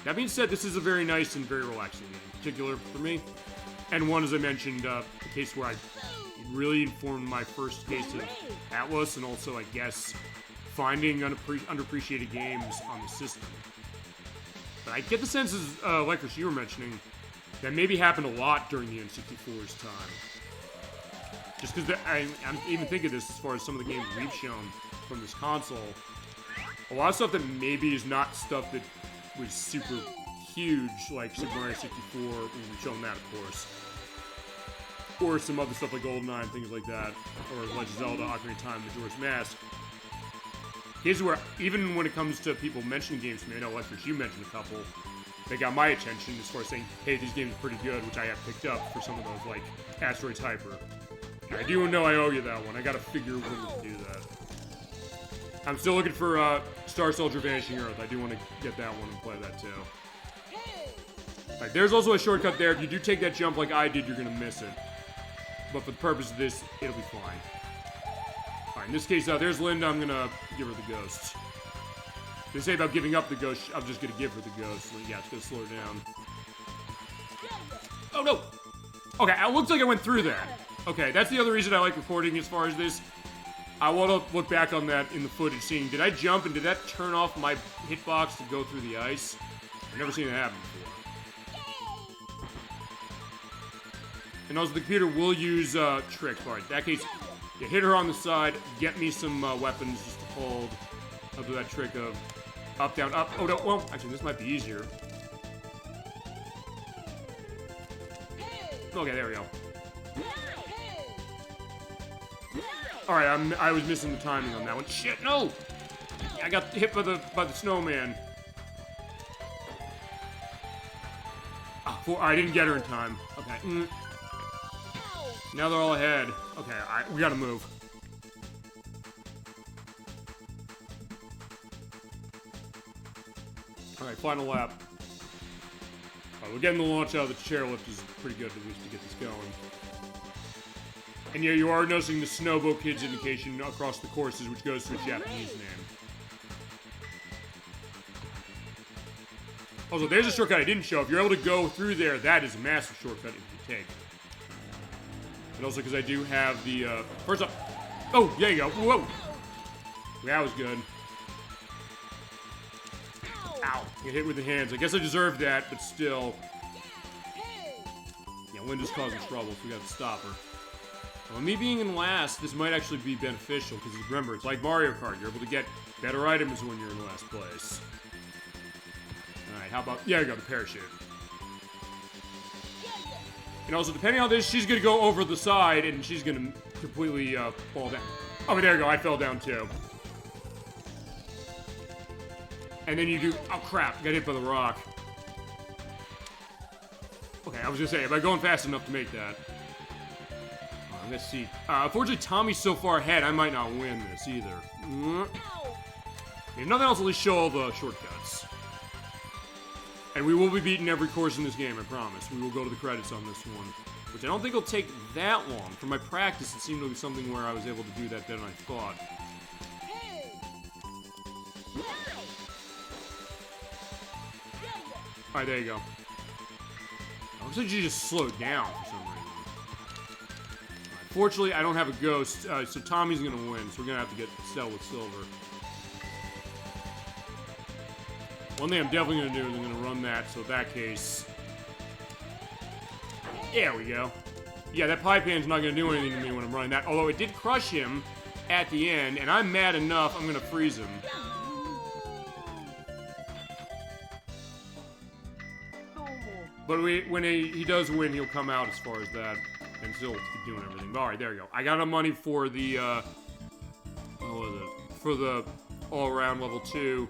[SPEAKER 1] That being said, this is a very nice and very relaxing game, in particular for me. And one, as I mentioned, a case where I really informed my first case of Atlus and also, I guess, finding underappreciated games on the system. But I get the sense, like what you were mentioning, that maybe happened a lot during the N64's time. Just because I'm even thinking this as far as some of the games we've shown from this console. A lot of stuff that maybe is not stuff that was super huge, like Super Mario 64, we've shown that, of course. Or some other stuff like GoldenEye and things like that. Or Legend of Zelda, Ocarina of Time, Majora's Mask. Cases where, even when it comes to people mentioning games to me, I know, like you mentioned a couple, they got my attention as far as saying, hey, these games are pretty good, which I have picked up for some of those, like Asteroids Hyper. I do know I owe you that one. I gotta figure when to do that. I'm still looking for Star Soldier Vanishing Earth. I do want to get that one and play that too. Alright, there's also a shortcut there. If you do take that jump like I did, you're gonna miss it. But for the purpose of this, it'll be fine. Alright, in this case, there's Linda. I'm gonna give her the ghosts. They say about giving up the ghost, I'm just gonna give her the ghost. Yeah, it's gonna slow her down. Oh no! Okay, it looks like I went through that. Okay, that's the other reason I like recording as far as this. I want to look back on that in the footage, seeing, did I jump and did that turn off my hitbox to go through the ice? I've never seen that happen before. And also, the computer will use tricks. Alright, in that case, you hit her on the side, get me some weapons just to hold. I'll do that trick of up, down, up. Oh, no, well, actually, this might be easier. Okay, there we go. Alright, I was missing the timing on that one. Shit, no! I got hit by the snowman. I didn't get her in time. Okay. Now they're all ahead. Okay, we gotta move. Alright, final lap. We're getting the launch out of the chairlift is pretty good, at least, to get this going. And yeah, you are noticing the Snowbo Kids indication across the courses, which goes to a Japanese name. Also, there's a shortcut I didn't show. If you're able to go through there, that is a massive shortcut if you take. And also because I do have the, first up. Oh, there you go. Whoa. That was good. Ow. Get hit with the hands. I guess I deserved that, but still. Yeah, Linda's causing trouble, so we gotta stop her. Well, me being in last, this might actually be beneficial, because remember, it's like Mario Kart. You're able to get better items when you're in last place. Alright, how about... Yeah, I got the parachute. And also, depending on this, she's gonna go over the side, and she's gonna completely, fall down. Oh, there you go. I fell down, too. And then you do... Oh, crap. Got hit by the rock. Okay, I was gonna say, am I going fast enough to make that? Let's see. Unfortunately, Tommy's so far ahead, I might not win this either. If nothing else, at least show all the shortcuts. And we will be beating every course in this game, I promise. We will go to the credits on this one. Which I don't think will take that long. From my practice, it seemed to be something where I was able to do that better than I thought. Alright, there you go. Looks like you just slowed down for some reason. Fortunately, I don't have a ghost, so Tommy's gonna win, so we're gonna have to get settled with silver. One thing I'm definitely gonna do is I'm gonna run that, so in that case... There we go. Yeah, that pie pan's not gonna do anything to me when I'm running that, although it did crush him at the end, and I'm mad enough, I'm gonna freeze him. But when he does win, he'll come out as far as that. And still keep doing everything. Alright, there you go. I got enough money for the, what was it? For the all-around level 2.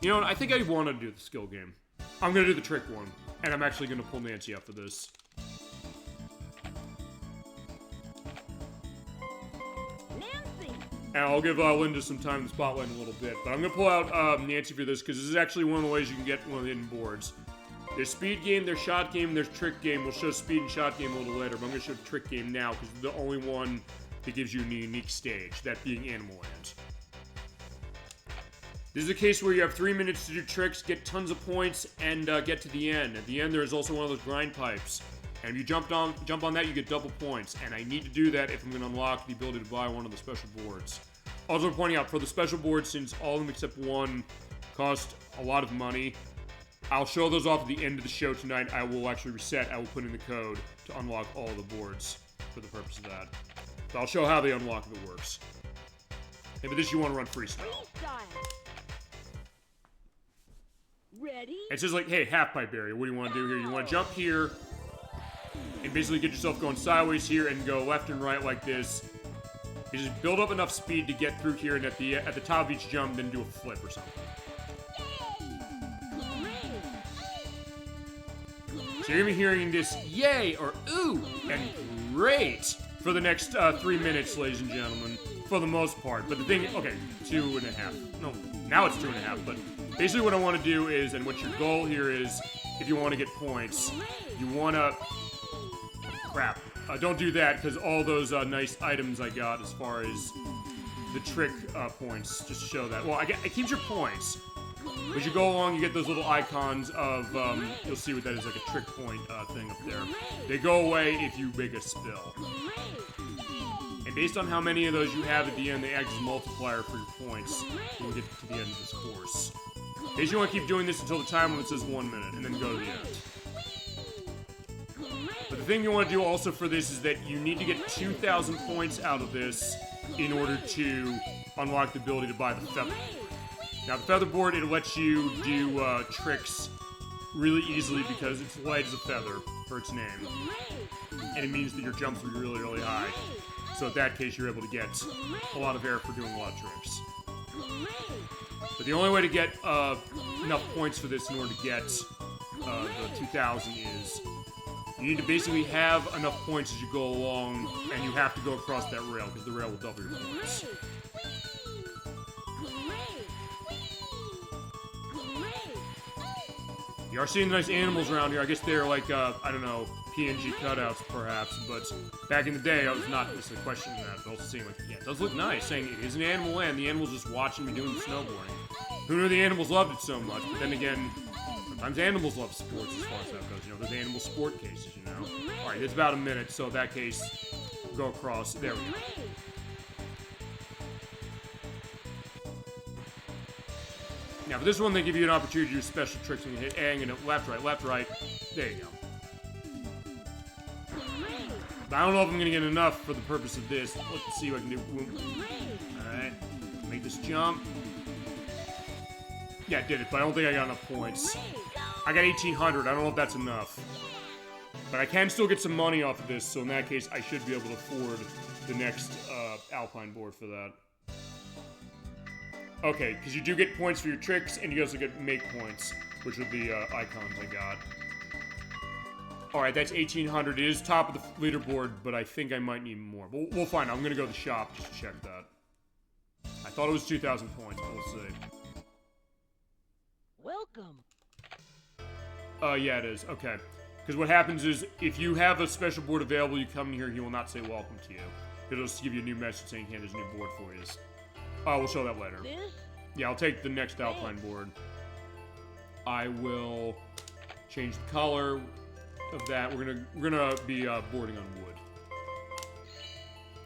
[SPEAKER 1] You know what? I think I want to do the skill game. I'm gonna do the trick one. And I'm actually gonna pull Nancy up for this.
[SPEAKER 2] Nancy!
[SPEAKER 1] And I'll give Linda some time in the spotlight in a little bit. But I'm gonna pull out Nancy for this, because this is actually one of the ways you can get one of the hidden boards. There's speed game, there's shot game, there's trick game. We'll show speed and shot game a little later, but I'm going to show trick game now because it's the only one that gives you a unique stage, that being Animal Land. This is a case where you have 3 minutes to do tricks, get tons of points, and get to the end. At the end, there is also one of those grind pipes. And if you jump on that, you get double points. And I need to do that if I'm going to unlock the ability to buy one of the special boards. Also pointing out, for the special boards, since all of them except one cost a lot of money, I'll show those off at the end of the show tonight. I will actually reset. I will put in the code to unlock all the boards for the purpose of that. So I'll show how they unlock if it works. And for this, you want to run freestyle.
[SPEAKER 2] Ready?
[SPEAKER 1] It says like, hey, half pipe area. What do you want to do here? You want to jump here and basically get yourself going sideways here and go left and right like this. You just build up enough speed to get through here, and at the top of each jump, then do a flip or something. So you're going to be hearing this yay or ooh and great for the next 3 minutes, ladies and gentlemen, for the most part. But the thing, okay, 2.5. No, now it's 2.5. But basically what I want to do is, and what your goal here is, if you want to get points, you want to... Crap. Don't do that, because all those nice items I got as far as the trick points, just to show that. Well, it keeps your points. As you go along, you get those little icons of, you'll see what that is, like a trick point thing up there. They go away if you make a spill. And based on how many of those you have at the end, they act as a multiplier for your points when we get to the end of this course. Basically, you want to keep doing this until the time limit says 1 minute, and then go to the end. But the thing you want to do also for this is that you need to get 2,000 points out of this in order to unlock the ability to buy the feather. Now, the feather board, it lets you do tricks really easily because it's light as a feather for its name. And it means that your jumps will be really, really high. So in that case, you're able to get a lot of air for doing a lot of tricks. But the only way to get enough points for this in order to get the 2,000 is you need to basically have enough points as you go along, and you have to go across that rail because the rail will double your points. You are seeing the nice animals around here. I guess they're like, I don't know, PNG cutouts perhaps, but back in the day I was not necessarily questioning that, but also seeing like, yeah, it does look nice, saying it is an animal land. The animal's just watching me doing the snowboarding. Who knew the animals loved it so much? But then again, sometimes animals love sports as far as that goes. You know, there's animal sport cases, you know? Alright, it's about a minute, so in that case, go across. There we go. Now, for this one, they give you an opportunity to do special tricks when you hit A, and left, right. There you go. But I don't know if I'm gonna get enough for the purpose of this. Let's see what I can do. Alright. Make this jump. Yeah, I did it, but I don't think I got enough points. I got 1,800. I don't know if that's enough. But I can still get some money off of this, so in that case, I should be able to afford the next Alpine board for that. Okay, because you do get points for your tricks, and you also get make points, which are the icons I got. Alright, that's 1,800. It is top of the leaderboard, but I think I might need more. But we'll find out. I'm going to go to the shop just to check that. I thought it was 2,000 points, but we'll see.
[SPEAKER 2] Welcome.
[SPEAKER 1] Yeah, it is. Okay. Because what happens is, if you have a special board available, you come in here, he will not say welcome to you. It'll just give you a new message saying, hey, there's a new board for you. We'll show that later.
[SPEAKER 2] This?
[SPEAKER 1] Yeah, I'll take the next Alpine board. I will change the color of that. We're gonna be boarding on wood.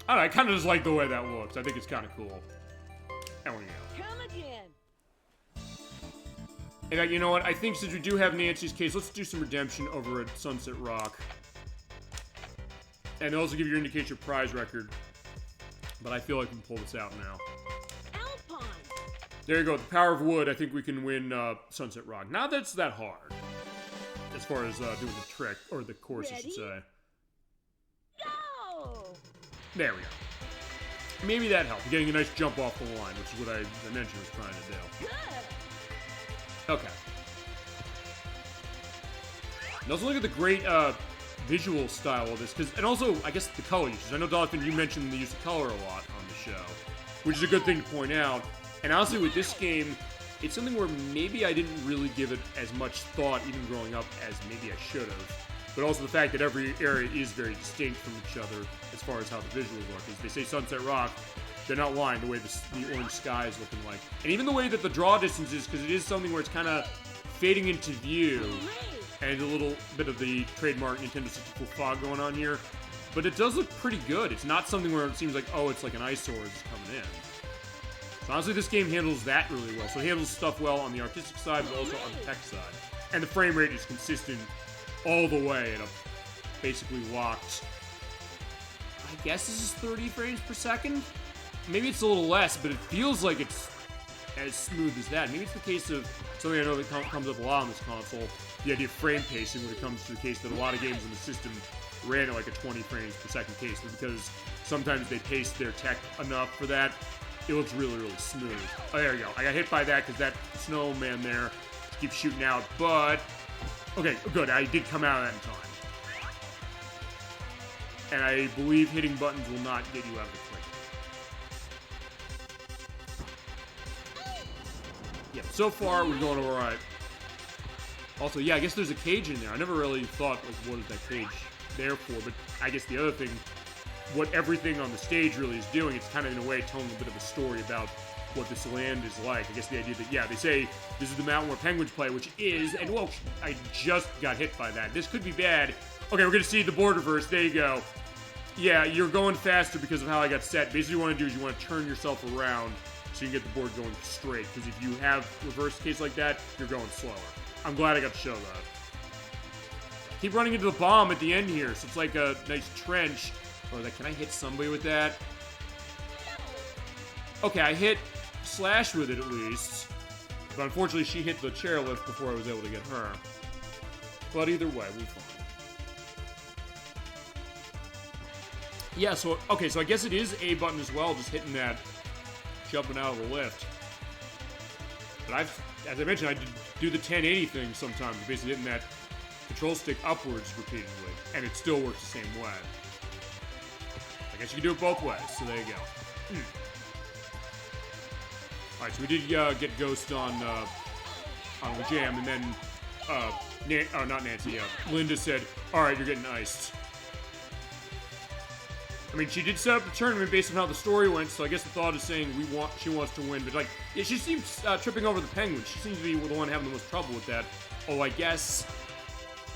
[SPEAKER 1] I don't know, I kind of just like the way that looks. I think it's kind of cool. There we go.
[SPEAKER 2] Come again.
[SPEAKER 1] In fact, you know what? I think since we do have Nancy's case, let's do some redemption over at Sunset Rock. And they'll also give you your indication of prize record. But I feel like we can pull this out now.
[SPEAKER 2] Alpine.
[SPEAKER 1] There you go. The power of wood. I think we can win Sunset Rock. Not that it's that hard. As far as doing the trick, or the course, I should say.
[SPEAKER 2] Go!
[SPEAKER 1] There we go. Maybe that helped. Getting a nice jump off the line, which is what I mentioned was trying to do.
[SPEAKER 2] Good.
[SPEAKER 1] Okay. Now let's look at the great visual style of this, and also, I guess, the color uses. I know, Dolphin, you mentioned the use of color a lot on the show, which is a good thing to point out. And honestly, with this game, it's something where maybe I didn't really give it as much thought, even growing up, as maybe I should have. But also the fact that every area is very distinct from each other as far as how the visuals look. As they say Sunset Rock, they're not lying, the way the orange sky is looking like. And even the way that the draw distance is, because it is something where it's kind of fading into view. And a little bit of the trademark Nintendo 64 fog going on here. But it does look pretty good. It's not something where it seems like, oh, it's like an eyesore just coming in. So honestly, this game handles that really well. So it handles stuff well on the artistic side, but also on the tech side. And the frame rate is consistent all the way at a basically locked, I guess this is 30 frames per second? Maybe it's a little less, but it feels like it's as smooth as that. Maybe it's the case of something I know that comes up a lot on this console, the idea of frame pacing when it comes to the case that a lot of games in the system ran at like a 20 frames per second case, but because sometimes they pace their tech enough for that, it looks really, really smooth. Oh, there we go. I got hit by that because that snowman there keeps shooting out, but okay, good. I did come out of that in time. And I believe hitting buttons will not get you out of the click. Yeah, so far we're going alright. Also, yeah, I guess there's a cage in there. I never really thought, like, what is that cage there for? But I guess the other thing, what everything on the stage really is doing, it's kind of in a way telling a bit of a story about what this land is like. I guess the idea that, yeah, they say this is the mountain where penguins play, which is, and whoa, I just got hit by that. This could be bad. Okay, we're gonna see the board reverse. There you go. Yeah, you're going faster because of how I got set. Basically, what you want to do is you want to turn yourself around so you can get the board going straight. Because if you have reverse case like that, you're going slower. I'm glad I got to show that. Keep running into the bomb at the end here, so it's like a nice trench. Or like, can I hit somebody with that? Okay, I hit Slash with it at least. But unfortunately, she hit the chairlift before I was able to get her. But either way, we're fine. Yeah, so, okay, so I guess it is A button as well, just hitting that, jumping out of the lift. But as I mentioned, I do the 1080 thing sometimes, basically hitting that control stick upwards repeatedly, and it still works the same way. I guess you can do it both ways, so there you go. Alright, so we did get Ghost on the jam, and then, not Nancy, Linda said, alright, you're getting iced. I mean, she did set up the tournament based on how the story went, so I guess the thought is saying she wants to win. But, like, yeah, she seems tripping over the penguin. She seems to be the one having the most trouble with that. Oh, I guess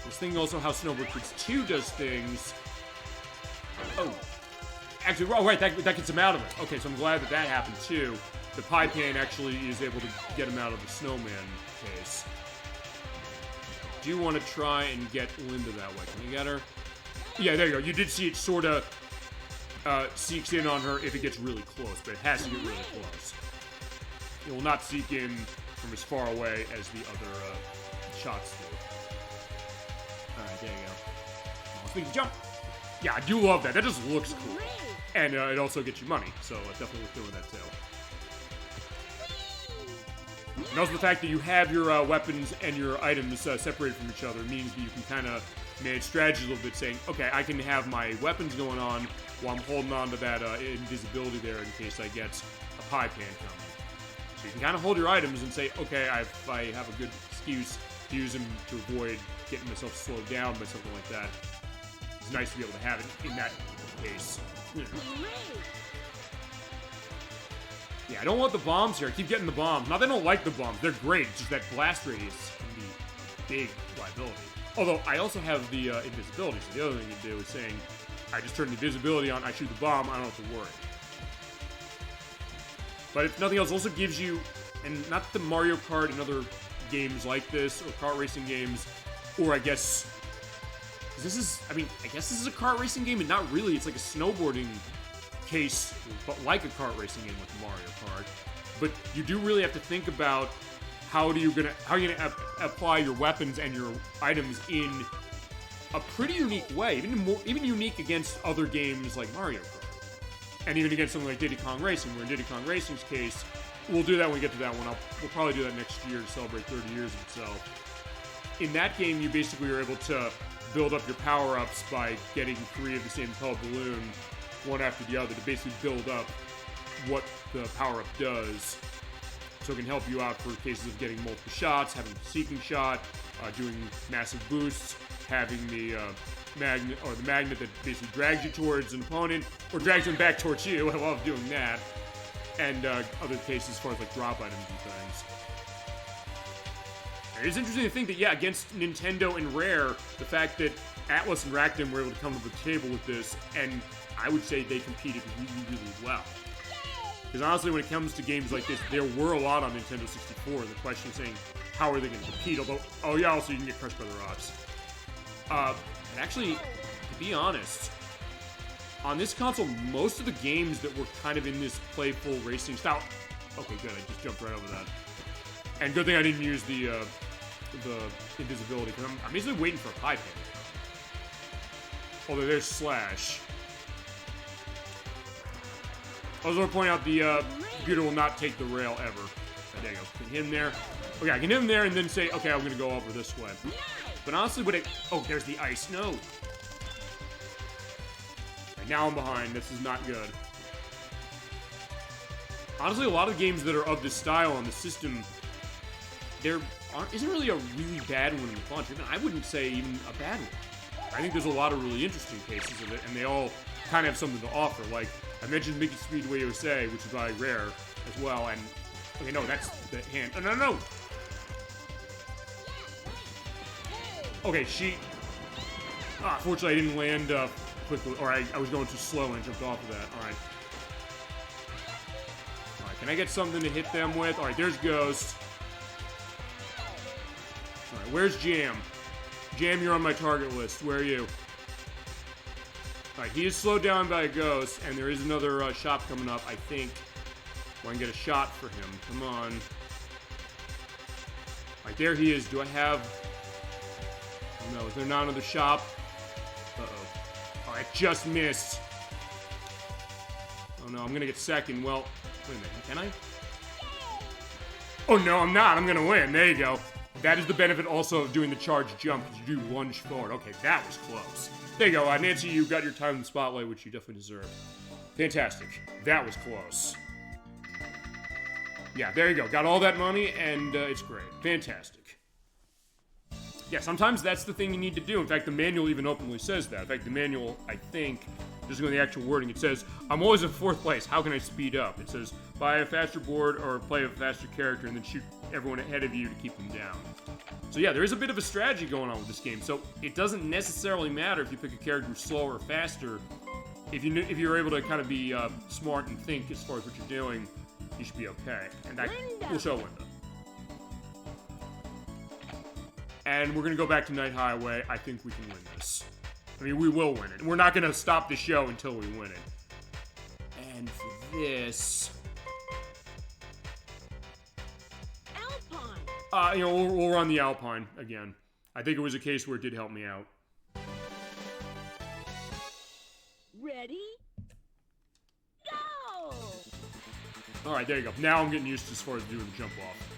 [SPEAKER 1] I was thinking also how Snowboard Kids 2 does things. Oh. Actually, oh, right, that gets him out of it. Okay, so I'm glad that happened, too. The pie pan actually is able to get him out of the snowman case. Do you want to try and get Linda that way? Can you get her? Yeah, there you go. You did see it sort of seeks in on her if it gets really close, but it has to get really close. It will not seek in from as far away as the other shots do. Alright, there you go. Sneaky jump! Yeah, I do love that. That just looks cool. And it also gets you money, so definitely worth doing that too. And also the fact that you have your weapons and your items separated from each other means that you can kind of manage strategy a little bit, saying, okay, I can have my weapons going on while I'm holding on to that invisibility there in case I get a pie pan coming. So you can kind of hold your items and say, okay, if I have a good excuse to use them to avoid getting myself slowed down by something like that. It's nice to be able to have it in that case. Yeah, I don't want the bombs here. I keep getting the bombs. Not that I don't like the bombs. They're great. It's just that blast radius can be a big liability. Although, I also have the invisibility. So the other thing you do is saying, I just turn the invisibility on, I shoot the bomb, I don't have to worry. But if nothing else, it also gives you, and not the Mario Kart and other games like this, or kart racing games, or I guess, this is, I guess this is a kart racing game, and not really. It's like a snowboarding case, but like a kart racing game with Mario Kart. But you do really have to think about how you're gonna apply your weapons and your items in a pretty unique way, even unique against other games like Mario Kart, and even against something like Diddy Kong Racing. Where in Diddy Kong Racing's case, we'll do that when we get to that one. We'll probably do that next year to celebrate 30 years of itself. In that game, you basically are able to build up your power-ups by getting 3 of the same color balloon, one after the other, to basically build up what the power-up does. So it can help you out for cases of getting multiple shots, having a seeking shot, doing massive boosts, having the magnet that basically drags you towards an opponent or drags them back towards you. I love doing that. And other cases as far as like drop items and things. It is interesting to think that, yeah, against Nintendo and Rare, the fact that Atlus and Rakuten were able to come to the table with this, and I would say they competed really, really well. Because honestly, when it comes to games like this, there were a lot on Nintendo 64. The question is saying, how are they going to compete? Although, oh yeah, also you can get crushed by the rocks. And actually, to be honest, on this console, most of the games that were kind of in this playful racing style... Okay, good, I just jumped right over that. And good thing I didn't use the invisibility, because I'm basically waiting for a pie pan. Although there's Slash. I was going to point out the computer will not take the rail ever. Oh, there you go. Can hit him there. Okay, I can hit him there and then say, okay, I'm going to go over this way. But honestly, oh, there's the ice. No. Right, now I'm behind. This is not good. Honestly, a lot of games that are of this style on the system, there isn't really a really bad one in the bunch. I wouldn't say even a bad one. I think there's a lot of really interesting cases of it, and they all kind of have something to offer. Like, I mentioned Mickey Speedway USA, which is by Rare as well, and... Okay, no, that's the hand. Oh, no! Okay, fortunately I didn't land quickly, or I was going too slow and I jumped off of that. Alright. Alright, can I get something to hit them with? Alright, there's Ghost. Alright, where's Jam? Jam, you're on my target list. Where are you? Alright, he is slowed down by a Ghost, and there is another shop coming up, I think. Well, I can get a shot for him. Come on. Alright, there he is. Do I have... Oh no, is there not another shop? Uh-oh. Alright, just missed. Oh no, I'm gonna get second. Well, wait a minute, can I? Oh no, I'm not. I'm gonna win. There you go. That is the benefit also of doing the charge jump, because you do lunge forward. Okay, that was close. There you go, Nancy, you got your time in the spotlight, which you definitely deserve. Fantastic. That was close. Yeah, there you go. Got all that money, and it's great. Fantastic. Yeah, sometimes that's the thing you need to do. In fact, the manual even openly says that. In fact, the manual, I think, just going to the actual wording, it says, I'm always in 4th place. How can I speed up? It says, buy a faster board or play a faster character and then shoot everyone ahead of you to keep them down. So yeah, there is a bit of a strategy going on with this game. So it doesn't necessarily matter if you pick a character who's slower or faster. If you're able to kind of be smart and think as far as what you're doing, you should be okay. And that will show Linda. And we're going to go back to Night Highway. I think we can win this. I mean, we will win it. We're not going to stop the show until we win it. And for this...
[SPEAKER 2] Alpine.
[SPEAKER 1] We'll run the Alpine again. I think it was a case where it did help me out.
[SPEAKER 2] Ready? Go!
[SPEAKER 1] Alright, there you go. Now I'm getting used to as far as doing the jump off.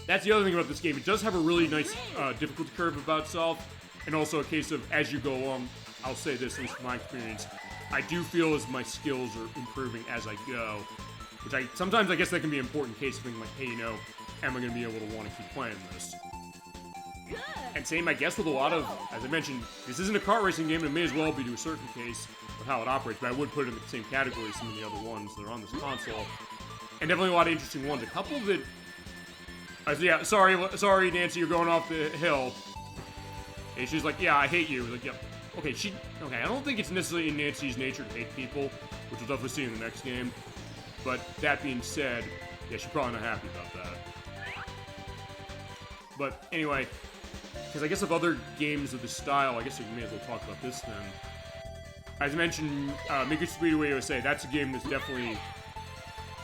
[SPEAKER 1] That's the other thing about this game. It does have a really nice difficulty curve about itself. And also a case of, as you go along, I'll say this, at least from my experience, I do feel as my skills are improving as I go. Which sometimes I guess that can be an important case of thinking like, hey, am I going to be able to want to keep playing this?
[SPEAKER 2] Good.
[SPEAKER 1] And same, I guess, with a lot of, as I mentioned, this isn't a kart racing game, and it may as well be to a certain case of how it operates, but I would put it in the same category as some of the other ones that are on this console. And definitely a lot of interesting ones. A couple that... yeah, sorry, Nancy, you're going off the hill. And she's like, yeah, I hate you. Like, yep. Okay, I don't think it's necessarily in Nancy's nature to hate people, which we'll definitely see in the next game. But that being said, yeah, she's probably not happy about that. But anyway, because I guess of other games of this style, I guess we may as well talk about this then. As I mentioned, Maker Speedway USA, that's a game that's definitely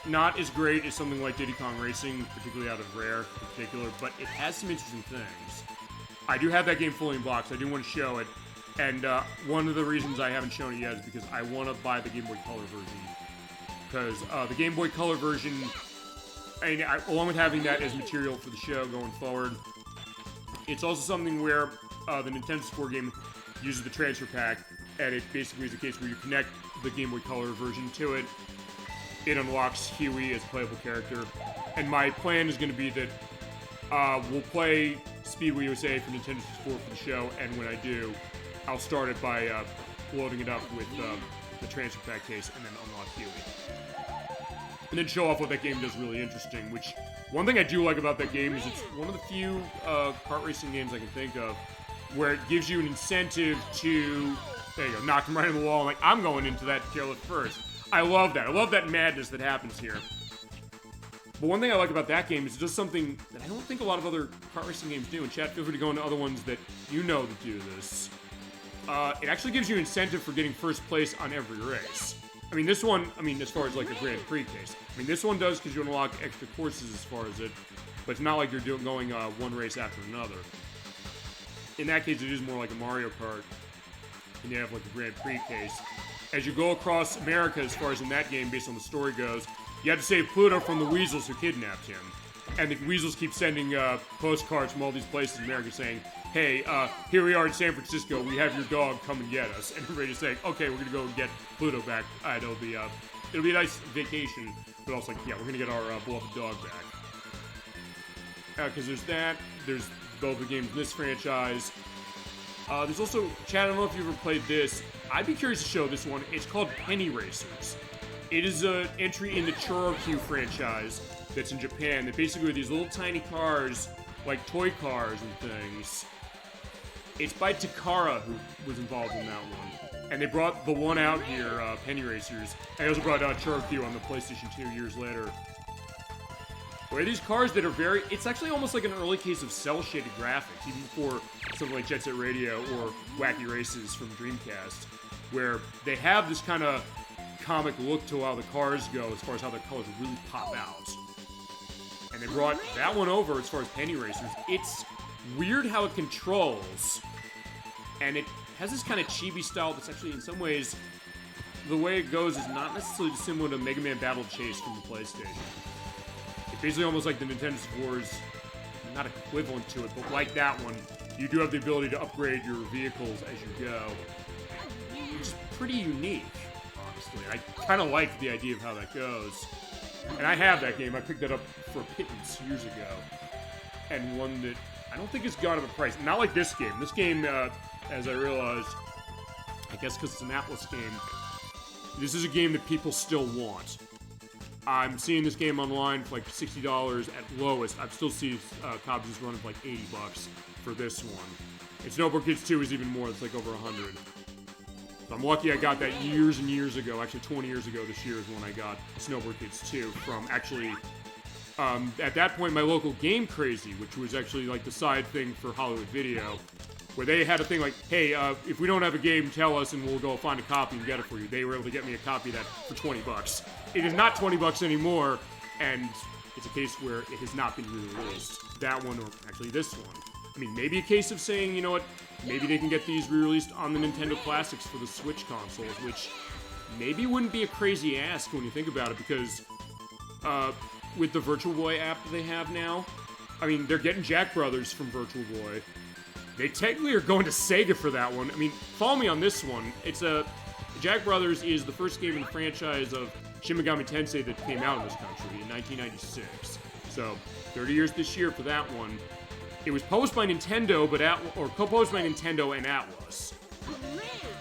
[SPEAKER 1] not as great as something like Diddy Kong Racing, particularly out of Rare in particular, but it has some interesting things. I do have that game fully in box. I do want to show it, and one of the reasons I haven't shown it yet is because I want to buy the Game Boy Color version. Because the Game Boy Color version, along with having that as material for the show going forward, it's also something where the Nintendo 64 game uses the transfer pack, and it basically is a case where you connect the Game Boy Color version to it. It unlocks Huey as a playable character, and my plan is going to be that we'll play Speedway USA for Nintendo 64 for the show, and when I do, I'll start it by loading it up with the transfer pack case, and then unlock Huey. And then show off what that game does really interesting, which, one thing I do like about that game is it's one of the few kart racing games I can think of where it gives you an incentive to, there you go, knock him right in the wall, like, I'm going into that taillift first. I love that. I love that madness that happens here. But one thing I like about that game is it does something that I don't think a lot of other kart racing games do, and chat, feel free to go into other ones that you know that do this. It actually gives you incentive for getting first place on every race. I mean, this one, as far as like a Grand Prix case, this one does because you unlock extra courses as far as it, but it's not like you're going one race after another. In that case, it is more like a Mario Kart, and you have like a Grand Prix case. As you go across America, as far as in that game, based on the story goes, you have to save Pluto from the weasels who kidnapped him. And the weasels keep sending postcards from all these places in America saying, hey, here we are in San Francisco, we have your dog, come and get us. And everybody's saying, okay, we're gonna go and get Pluto back. It'll be a nice vacation, but also like, yeah, we're gonna get our beloved dog back. Because there's that, there's both the games in this franchise. There's also, Chad, I don't know if you've ever played this. I'd be curious to show this one. It's called Penny Racers. It is an entry in the Chorokyu franchise that's in Japan. That basically are these little tiny cars, like toy cars and things. It's by Takara, who was involved in that one. And they brought the one out here, Penny Racers. And they also brought Chorokyu on the PlayStation 2 years later. Where these cars that are very... It's actually almost like an early case of cel-shaded graphics, even before something like Jet Set Radio or Wacky Races from Dreamcast, where they have this kind of comic look to how the cars go as far as how their colors really pop out. And they brought that one over as far as Penny Racers. It's weird how it controls, and it has this kind of chibi style that's actually, in some ways, the way it goes is not necessarily dissimilar to Mega Man Battle Chase from the PlayStation. It's basically almost like the Nintendo 64's, not equivalent to it, but like that one, you do have the ability to upgrade your vehicles as you go, which is pretty unique, honestly. I kind of like the idea of how that goes. And I have that game. I picked that up for a pittance years ago. And one that I don't think has gone up in price. Not like this game. This game, as I realized, I guess because it's an Atlus game, this is a game that people still want. I'm seeing this game online for like $60 at lowest. I've still seen copies running for like $80 for this one. And Snowboard Kids 2 is even more. It's like over 100. So I'm lucky I got that years and years ago. Actually, 20 years ago this year is when I got Snowboard Kids 2 from actually, at that point, my local Game Crazy, which was actually like the side thing for Hollywood Video, where they had a thing like, hey, if we don't have a game, tell us and we'll go find a copy and get it for you. They were able to get me a copy of that for $20. It is not $20 anymore, and it's a case where it has not been re-released. That one, or actually this one. I mean, maybe a case of saying, you know what, maybe they can get these re-released on the Nintendo Classics for the Switch consoles, which maybe wouldn't be a crazy ask when you think about it, because with the Virtual Boy app that they have now, I mean, they're getting Jack Brothers from Virtual Boy. They technically are going to Sega for that one. I mean, follow me on this one. It's Jack Brothers is the first game in the franchise of Shin Megami Tensei that came out in this country in 1996. So, 30 years this year for that one. It was published by Nintendo, or co-published by Nintendo and Atlus.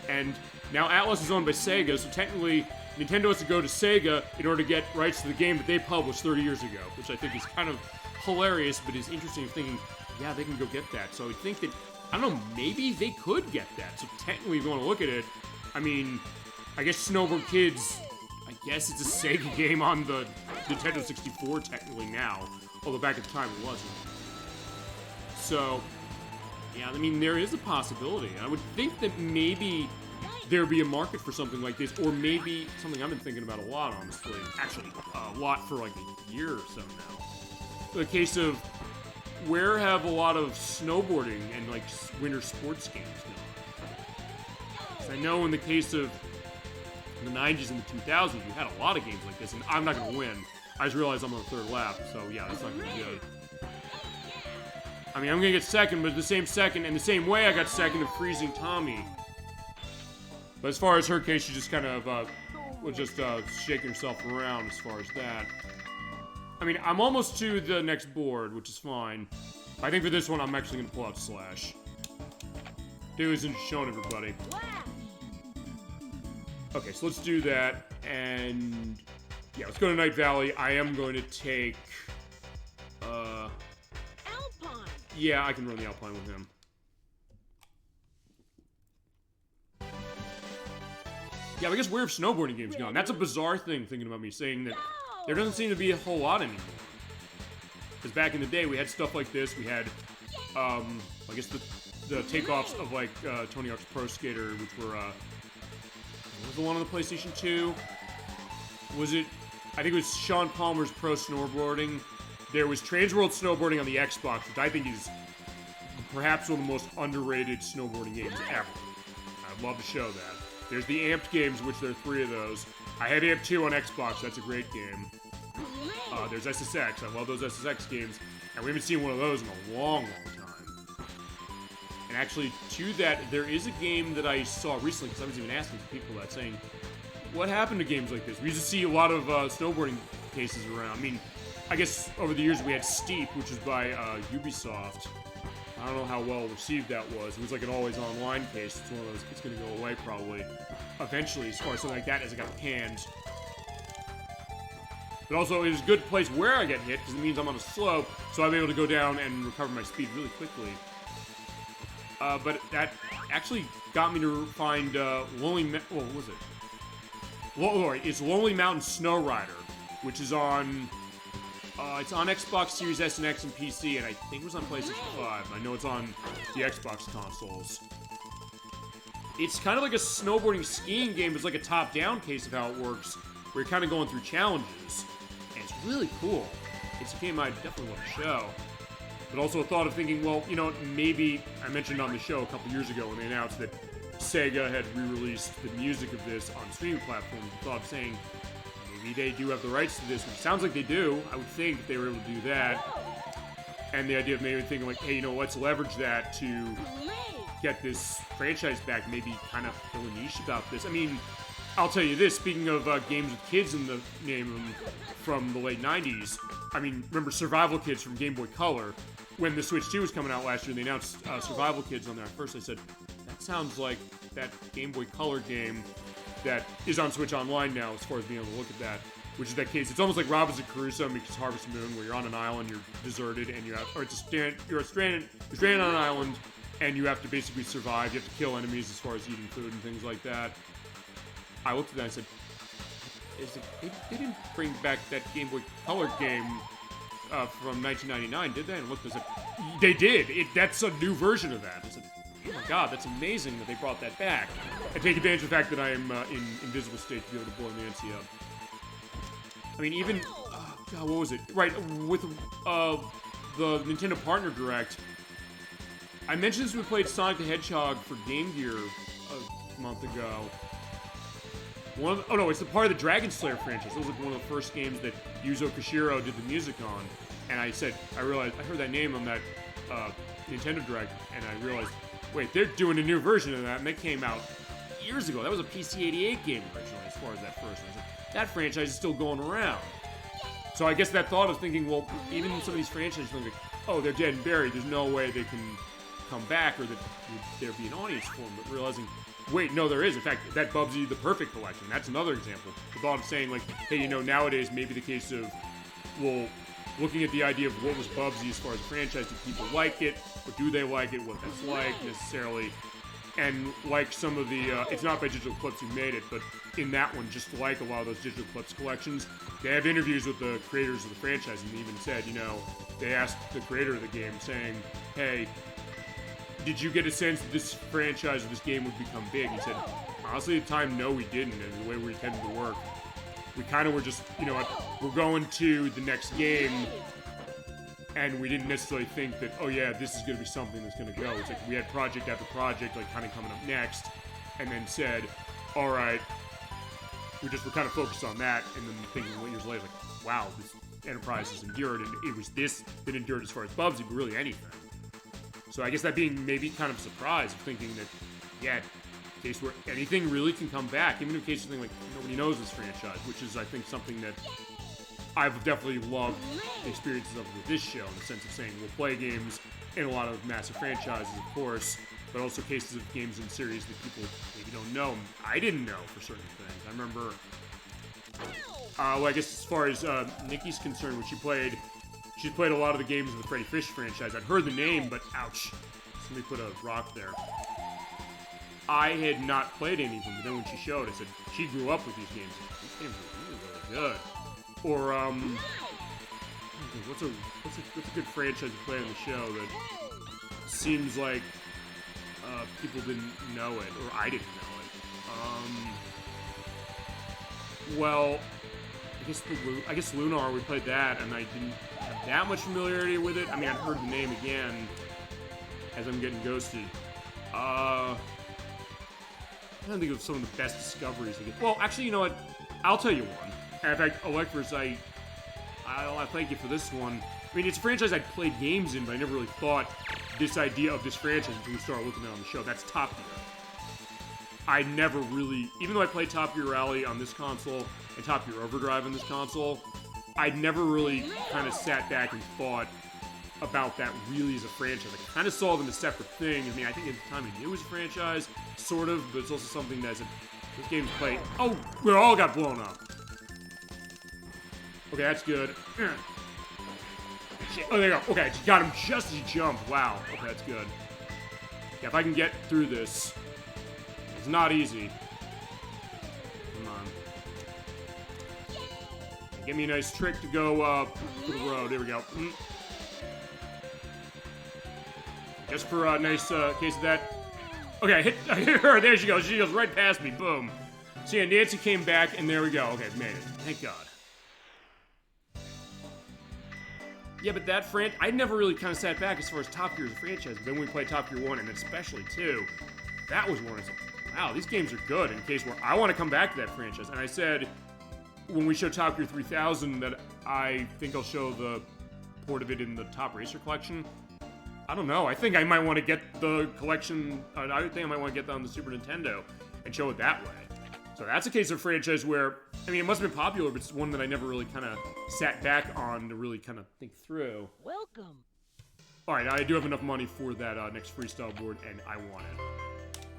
[SPEAKER 1] And now Atlus is owned by Sega, so technically Nintendo has to go to Sega in order to get rights to the game that they published 30 years ago, which I think is kind of hilarious, but is interesting thinking, yeah, they can go get that. So I would think that, I don't know, maybe they could get that. So technically, if you want to look at it, I mean, I guess Snowboard Kids, I guess it's a Sega game on the Nintendo 64 technically now, although back at the time it wasn't. So, yeah, I mean, there is a possibility. I would think that maybe there'd be a market for something like this, or maybe something I've been thinking about a lot, honestly. Actually, a lot for like a year or so now. The case of, where have a lot of snowboarding and like winter sports games gone? I know in the case of the 90s and the 2000s, you had a lot of games like this, and I'm not going to win. I just realized I'm on the third lap, so yeah, that's not going to be good. I mean, I'm going to get second, but the same second, and the same way I got second of Freezing Tommy. But as far as her case, she just kind of was just shaking herself around as far as that. I mean, I'm almost to the next board, which is fine. I think for this one, I'm actually going to pull out Slash. Dude isn't showing everybody. Okay, so let's do that, and yeah, let's go to Night Valley. I am going to take,
[SPEAKER 2] Alpine.
[SPEAKER 1] yeah, I can run the Alpine with him. Yeah, I guess where have snowboarding games gone? That's a bizarre thing, thinking about me saying that there doesn't seem to be a whole lot anymore. Because back in the day, we had stuff like this. We had, I guess the takeoffs of like Tony Hawk's Pro Skater, which were, what was the one on the PlayStation 2? Was it, I think it was Sean Palmer's Pro Snowboarding. There was Transworld Snowboarding on the Xbox, which I think is perhaps one of the most underrated snowboarding games ever. I'd love to show that. There's the Amped games, which there are 3 of those. I had Amp 2 on Xbox, that's a great game. There's SSX, I love those SSX games, and we haven't seen one of those in a long, long time. And actually, to that, there is a game that I saw recently, because I was even asking people that, saying, what happened to games like this? We used to see a lot of snowboarding cases around. I mean, I guess over the years we had Steep, which is by Ubisoft. I don't know how well received that was. It was like an always online case. It's one of those, it's going to go away probably eventually, as far as something like that as it got panned. But also, it is a good place where I get hit, because it means I'm on a slope, so I'm able to go down and recover my speed really quickly. But that actually got me to find what was it? It's Lonely Mountain Snow Rider, which is on, it's on Xbox Series S and X and PC, and I think it was on PlayStation 5. I know it's on the Xbox consoles. It's kind of like a snowboarding skiing game, but it's like a top-down case of how it works, where you're kind of going through challenges. And it's really cool. It's a game I definitely want to show. But also a thought of thinking, well, you know, maybe, I mentioned on the show a couple years ago when they announced that Sega had re-released the music of this on streaming platforms, the thought of saying, maybe they do have the rights to this, which sounds like they do. I would think that they were able to do that. And the idea of maybe thinking like, hey, you know, let's leverage that to get this franchise back, maybe kind of fill a niche about this. I mean, I'll tell you this, speaking of games with kids in the name of them from the late 90s, I mean, remember Survival Kids from Game Boy Color? When the Switch 2 was coming out last year, they announced Survival Kids on there. At first I said, that sounds like that Game Boy Color game that is on Switch Online now, as far as being able to look at that. Which is that case. It's almost like Robinson Crusoe meets Harvest Moon, where you're on an island, you're deserted, and you're stranded on an island, and you have to basically survive. You have to kill enemies as far as eating food and things like that. I looked at that and said, they didn't bring back that Game Boy Color game from 1999, did they? And I looked and said, they did. That's a new version of that. I said, oh my god, that's amazing that they brought that back. I take advantage of the fact that I am in invisible state to be able to blow Nancy up. I mean, even, God, what was it? Right, with the Nintendo Partner Direct, I mentioned this when we played Sonic the Hedgehog for Game Gear a month ago. It's the part of the Dragon Slayer franchise. It was like one of the first games that Yuzo Koshiro did the music on. And I realized, I heard that name on that Nintendo Direct, and I realized, wait, they're doing a new version of that, and that came out years ago. That was a PC-88 game originally, as far as that first one. That franchise is still going around. So I guess that thought of thinking, well, even some of these franchises, like, oh, they're dead and buried, there's no way they can come back or that there be an audience for them, but realizing, wait, no, there is. In fact, that Bubsy the Perfect Collection, that's another example. The thought of saying, like, hey, nowadays, maybe the case of, well, looking at the idea of what was Bubsy as far as a franchise, do people like it, or do they like it, what that's like, necessarily, and like some of the, it's not by Digital Clips who made it, but in that one, just like a lot of those Digital Clips collections, they have interviews with the creators of the franchise, and they even said, they asked the creator of the game, saying, hey, did you get a sense that this franchise or this game would become big? He said, honestly, at the time, no, we didn't, and the way we tended to work, we kind of were just, we're going to the next game, and we didn't necessarily think that, oh yeah, this is going to be something that's going to go. It's like we had project after project, like, kind of coming up next, and then said, all right, we're kind of focused on that, and then thinking years later, like, wow, this enterprise has endured, and it was this that endured as far as Bubsy, but really anything. So I guess that being maybe kind of a surprise of thinking that, yeah, a case where anything really can come back, even in a case of something like nobody knows this franchise, which is, I think, something that I've definitely loved the experiences of with this show, in the sense of saying we'll play games in a lot of massive franchises, of course, but also cases of games in series that people maybe don't know. I didn't know for certain things. I remember, I guess as far as Nikki's concerned, when she's played a lot of the games in the Freddy Fish franchise. I'd heard the name, but ouch, somebody put a rock there. I had not played any of them, but then when she showed, I said, she grew up with these games. These games are really, really good. Or, what's a good franchise to play on the show that seems like people didn't know it, or I didn't know it. Well, I guess Lunar, we played that, and I didn't have that much familiarity with it. I mean, I've heard the name again as I'm getting ghosted. I don't think of some of the best discoveries. Well, actually, you know what? I'll tell you one. And in fact, Electors, I'll thank you for this one. I mean, it's a franchise I'd played games in, but I never really thought this idea of this franchise until we started looking at it on the show. That's Top Gear. I never really, even though I played Top Gear Rally on this console and Top Gear Overdrive on this console, I'd never really kind of sat back and thought about that really as a franchise. I kind of saw them as separate things. I mean, I think at the time I knew it was a franchise, sort of, but it's also something that's this game's played. Oh, we all got blown up. Okay, that's good. Oh, there you go. Okay, got him just as he jumped. Wow. Okay, that's good. Yeah, if I can get through this, it's not easy. Come on. Give me a nice trick to go to the road. There we go. Just for a nice case of that. Okay, I hit her. There she goes. She goes right past me. Boom. So yeah, Nancy came back, and there we go. Okay, made it. Thank God. Yeah, but that I never really kind of sat back as far as Top Gear as a franchise. But then we played Top Gear 1, and especially 2. That was one. I said, wow, these games are good. In case where I want to come back to that franchise. And I said, when we show Top Gear 3000, that I think I'll show the port of it in the Top Racer collection. I don't know. I think I might want to get the collection. I think I might want to get that on the Super Nintendo and show it that way. So that's a case of franchise where, I mean, it must have been popular, but it's one that I never really kind of sat back on to really kind of think through.
[SPEAKER 2] Welcome.
[SPEAKER 1] All right, I do have enough money for that next freestyle board, and I want it.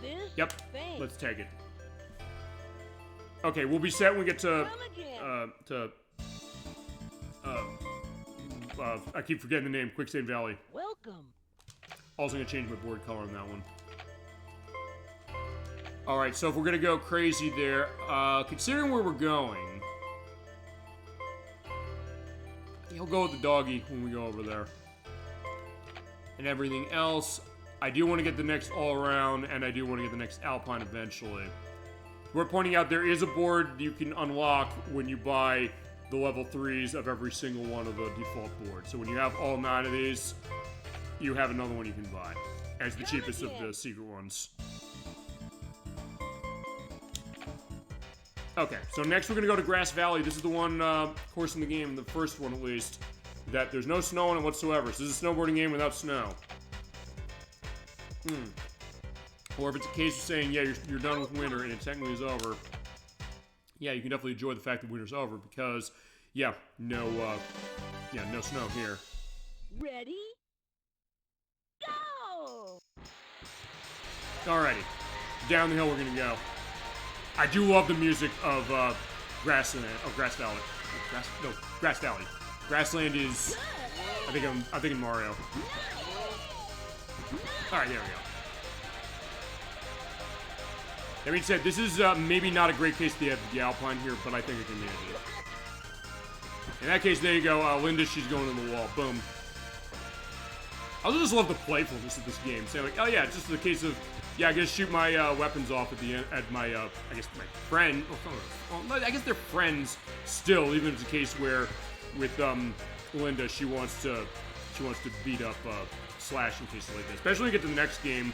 [SPEAKER 2] this
[SPEAKER 1] Yep,
[SPEAKER 2] thing.
[SPEAKER 1] let's take it. Okay, we'll be set when we get to,
[SPEAKER 2] Come again.
[SPEAKER 1] I keep forgetting the name, Quicksand Valley.
[SPEAKER 2] Welcome.
[SPEAKER 1] Also gonna change my board color on that one. Alright, so if we're gonna go crazy there, considering where we're going, I'll go with the doggy when we go over there. And everything else, I do want to get the next all-around, and I do want to get the next Alpine eventually. We're pointing out there is a board you can unlock when you buy the level 3s of every single one of the default boards. So when you have all 9 of these, you have another one you can buy as the cheapest of the secret ones. Okay, so next we're gonna go to Grass Valley. This is the one course in the game, the first one at least, that there's no snow on it whatsoever. So this is a snowboarding game without snow. Or if it's a case of saying, yeah, you're done with winter and it technically is over, yeah, you can definitely enjoy the fact that winter's over because, yeah, no snow here.
[SPEAKER 2] Ready? Go!
[SPEAKER 1] Alrighty, down the hill we're gonna go. I do love the music of Grass Valley. Grass Valley. Grassland is, I think in Mario. Alright, there we go. That being said, this is maybe not a great case to have the Alpine here, but I think it can manage it. In that case, there you go. Linda, she's going to the wall. Boom. I also just love the playfulness of this game. Saying like, oh yeah, it's just a case of, yeah, I gotta shoot my weapons off at the end, at my, I guess my friend. Well, I guess they're friends still, even if it's a case where with Linda, she wants to beat up Slash in cases like this. Especially when we get to the next game,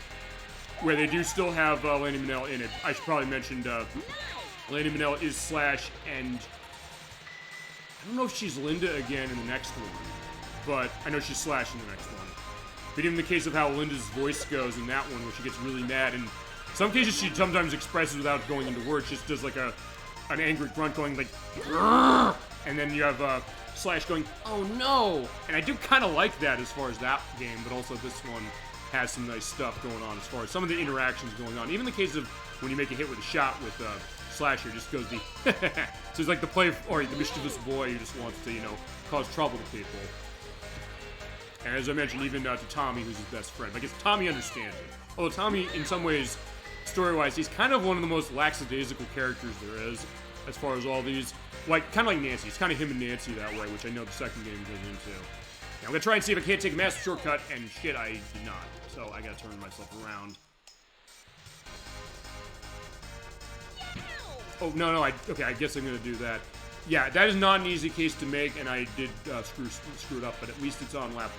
[SPEAKER 1] where they do still have Lani Minella in it. I should probably mention Lani Minella is Slash, and I don't know if she's Linda again in the next one, but I know she's Slash in the next one. But even in the case of how Linda's voice goes in that one, where she gets really mad, and in some cases she sometimes expresses without going into words, just does like an angry grunt going like, "Grrr!" And then you have Slash going, oh no! And I do kind of like that as far as that game, but also this one has some nice stuff going on as far as some of the interactions going on. Even the case of when you make a hit with a shot with Slash here, just goes the so it's like the mischievous boy who just wants to, cause trouble to people. And as I mentioned, even to Tommy, who's his best friend. I guess Tommy understands it. Although Tommy, in some ways, story-wise, he's kind of one of the most lackadaisical characters there is, as far as all these. Kind of like Nancy. It's kind of him and Nancy that way, which I know the second game goes into. Now, I'm going to try and see if I can't take a massive shortcut, and shit, I did not. So I got to turn myself around. Oh, no, okay, I guess I'm going to do that. Yeah, that is not an easy case to make, and I did screw it up, but at least it's on lap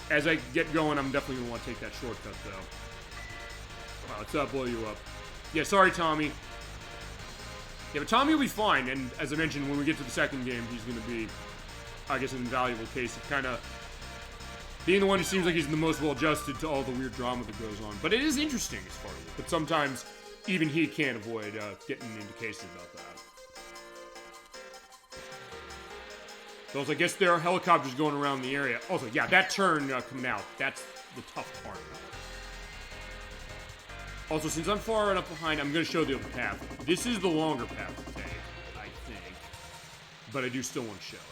[SPEAKER 1] 1. As I get going, I'm definitely going to want to take that shortcut, though. Wow, let's blow you up. Yeah, sorry, Tommy. Yeah, but Tommy will be fine, and as I mentioned, when we get to the second game, he's going to be, I guess, an invaluable case of kind of being the one who seems like he's the most well-adjusted to all the weird drama that goes on. But it is interesting as far as it. But sometimes, even he can't avoid getting into cases about that. So I guess there are helicopters going around the area. Also, yeah, that turn coming out, that's the tough part. Also, since I'm far enough behind, I'm going to show the other path. This is the longer path to take, I think. But I do still want to show it.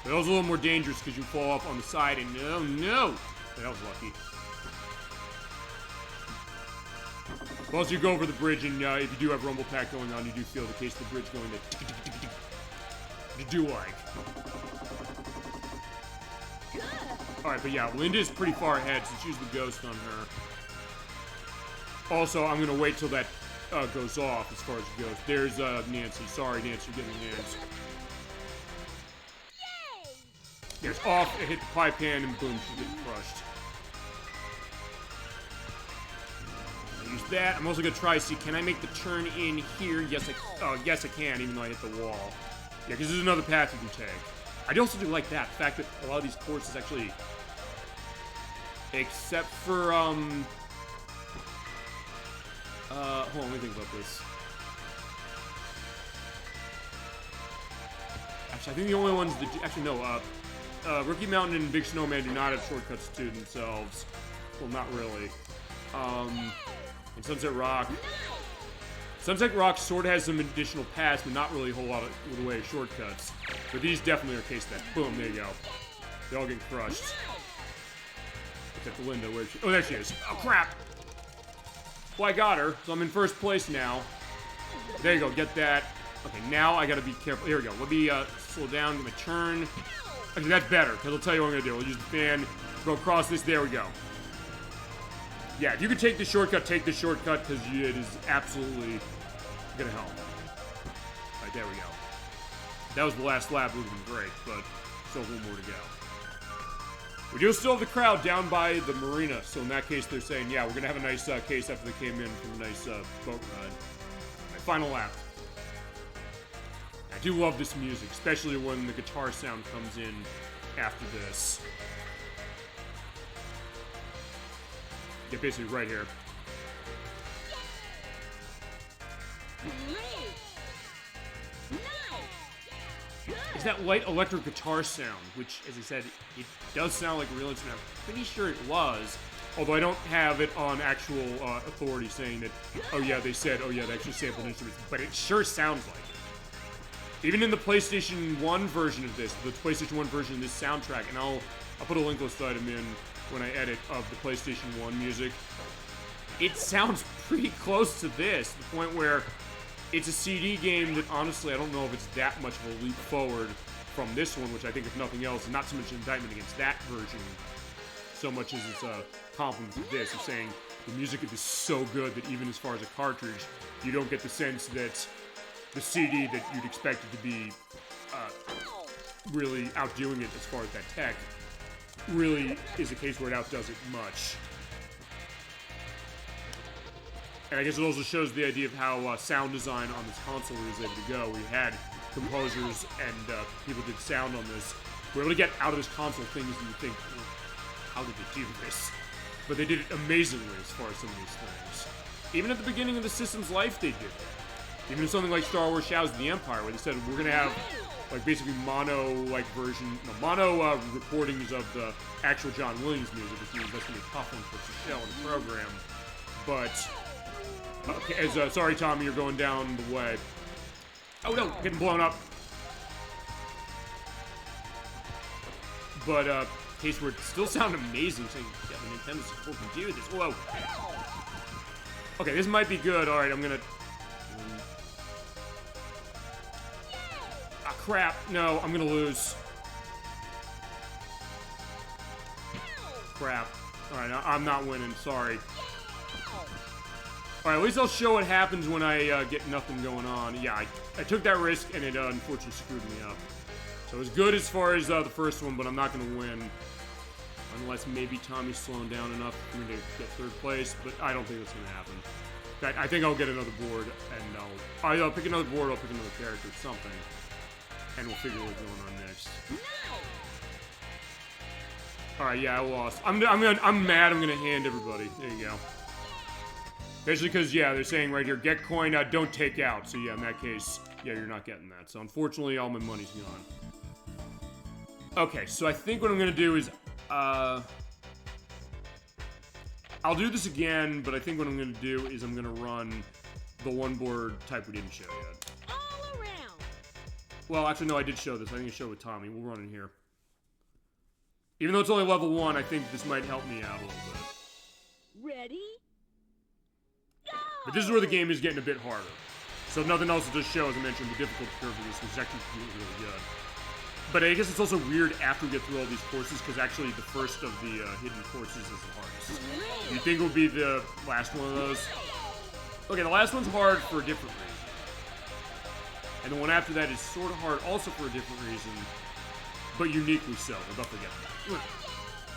[SPEAKER 1] But also a little more dangerous because you fall off on the side and oh no! That was lucky. Also, you go over the bridge and if you do have rumble pack going on, you do feel the case of the bridge going to you do like. Alright, but yeah, Linda's pretty far ahead since she's the ghost on her. Also, I'm gonna wait till that goes off as far as it goes. There's Nancy. Sorry, Nancy, you're getting hands. Yeah, it's off, it hit the pipe hand, and boom, she's getting crushed. I use that. I'm also gonna try to see, can I make the turn in here? Yes, I can, even though I hit the wall. Yeah, because there's another path you can take. I also do like that, the fact that a lot of these courses actually, except for, hold on, let me think about this. Actually, I think the only ones that Rookie Mountain and Big Snowman do not have shortcuts to themselves. Well, not really. And Sunset Rock. Sunset Rock sort of has some additional paths, but not really a whole lot of the way of shortcuts. But these definitely are case that. Boom, there you go. They all get crushed. Except Linda, where's she? Oh, there she is. Oh, crap! Well, I got her, so I'm in first place now. There you go, get that. Okay, now I gotta be careful. Here we go. Let me slow down, get my turn. Actually, that's better, because I'll tell you what I'm gonna do. I'll use the fan, go across this. There we go. Yeah, if you could take the shortcut, take the shortcut, because it is absolutely gonna help. Alright, there we go. That was the last lap. It would have been great, but still a little more to go. We do still have the crowd down by the marina, so in that case, they're saying, yeah, we're gonna have a nice case after they came in from a nice boat ride. Right, final lap. I do love this music, especially when the guitar sound comes in after this. Yeah, basically right here. It's that light electric guitar sound, which, as I said, it does sound like a real instrument. I'm pretty sure it was, although I don't have it on actual authority saying that, oh yeah, they said, oh yeah, they actually sampled instruments, but it sure sounds like it. Even in the PlayStation 1 version of this, the PlayStation 1 version of this soundtrack, and I'll put a link list item in when I edit of the PlayStation 1 music, it sounds pretty close to this, to the point where it's a CD game that, honestly, I don't know if it's that much of a leap forward from this one, which I think, if nothing else, is not so much an indictment against that version, so much as it's a compliment to this. It's saying the music is so good that even as far as a cartridge, you don't get the sense that the CD that you'd expect it to be really outdoing it as far as that tech really is a case where it outdoes it much. And I guess it also shows the idea of how sound design on this console is able to go. We had composers and people did sound on this. We're able to get out of this console things that you think, well, how did they do this? But they did it amazingly as far as some of these things. Even at the beginning of the system's life, they did it. Even in something like Star Wars Shadows of the Empire, where they said, we're going to have, like, basically mono recordings of the actual John Williams music, which means that's going to be tough one for the show and the program. But okay, sorry, Tommy, you're going down the way. Oh no, getting blown up. But case where it still sounded amazing, saying, yeah, the Nintendo 64 can do this. Whoa. Okay, this might be good. All right, I'm gonna. Ah, crap. No, I'm gonna lose. Crap. All right, I'm not winning. Sorry. Alright, at least I'll show what happens when I get nothing going on. Yeah, I took that risk, and it unfortunately screwed me up. So it was good as far as the first one, but I'm not going to win. Unless maybe Tommy's slowing down enough for me to get third place, but I don't think that's going to happen. In fact, I think I'll get another board, and I'll pick another board, I'll pick another character, something. And we'll figure what's going on next. Alright, yeah, I lost. I'm mad, I'm going to hand everybody. There you go. Basically because, yeah, they're saying right here, get coin, don't take out. So, yeah, in that case, yeah, you're not getting that. So, unfortunately, all my money's gone. Okay, so I think what I'm going to do is, I'll do this again, but I think what I'm going to do is I'm going to run the one board type we didn't show yet.
[SPEAKER 2] All around.
[SPEAKER 1] Well, actually, no, I did show this. I think I showed it with Tommy. We'll run in here. Even though it's only level 1, I think this might help me out a little bit.
[SPEAKER 2] Ready?
[SPEAKER 1] But this is where the game is getting a bit harder. So if nothing else, will just show, as I mentioned, the difficulty curve of this, which is actually really good. But I guess it's also weird after we get through all these courses, because actually the first of the hidden courses is the hardest. You think it would be the last one of those? Okay, the last one's hard for a different reason. And the one after that is sort of hard also for a different reason, but uniquely so. We'll definitely get that.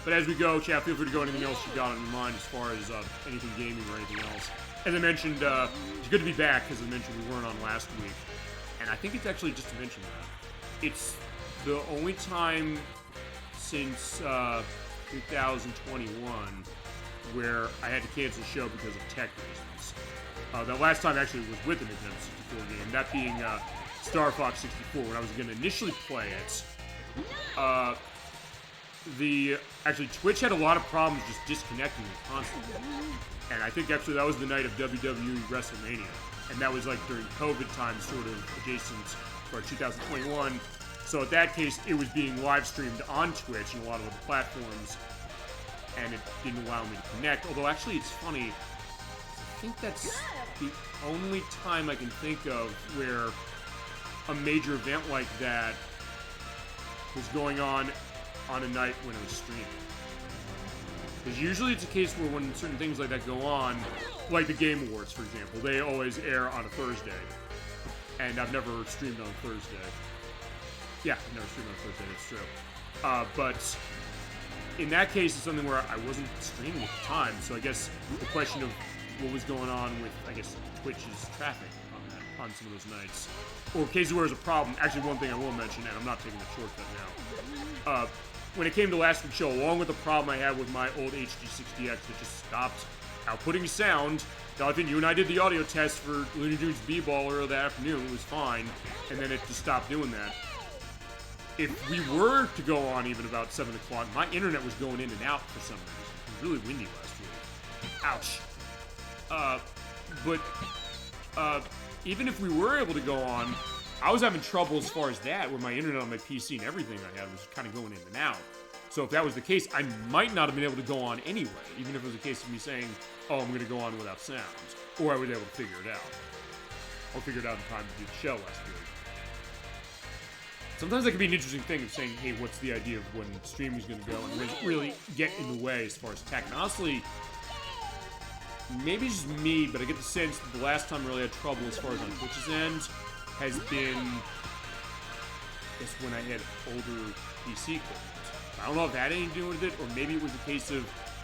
[SPEAKER 1] But as we go, chat, feel free to go anything else you got on your mind as far as anything gaming or anything else. As I mentioned, it's good to be back, as I mentioned, we weren't on last week. And I think it's actually, just to mention that, it's the only time since 2021 where I had to cancel the show because of tech reasons. The last time actually was with the Nintendo 64 game, that being Star Fox 64, when I was going to initially play it. actually Twitch had a lot of problems just disconnecting me constantly. And I think actually that was the night of WWE WrestleMania. And that was like during COVID time, sort of adjacent for 2021. So at that case, it was being live streamed on Twitch and a lot of other platforms. And it didn't allow me to connect. Although actually it's funny, I think that's the only time I can think of where a major event like that was going on a night when it was streaming. Because usually it's a case where when certain things like that go on, like the Game Awards, for example, they always air on a Thursday. And I've never streamed on a Thursday. Yeah, I've never streamed on a Thursday, that's true. But in that case, it's something where I wasn't streaming at the time, so I guess the question of what was going on with, I guess, Twitch's traffic on some of those nights. Or cases where there's a problem. Actually, one thing I will mention, and I'm not taking a shortcut now. When it came to last week's show, along with the problem I had with my old HD60X that just stopped outputting sound, I think you and I did the audio test for Looney Tunes B-Ball earlier that afternoon. It was fine, and then it just stopped doing that. If we were to go on even about 7 o'clock, my internet was going in and out for some reason. It was really windy last week. Ouch. But even if we were able to go on, I was having trouble as far as that, where my internet on my PC and everything I had was kind of going in and out. So if that was the case, I might not have been able to go on anyway, even if it was a case of me saying, oh, I'm going to go on without sound. Or I was able to figure it out. Or figure it out in time to do the show last week. Sometimes that can be an interesting thing of saying, hey, what's the idea of when streaming's going to go, and really get in the way as far as tech. And honestly, maybe it's just me, but I get the sense that the last time I really had trouble as far as on Twitch's end has been just when I had older PC equipment. I don't know if that had anything to do with it, or maybe it was a case of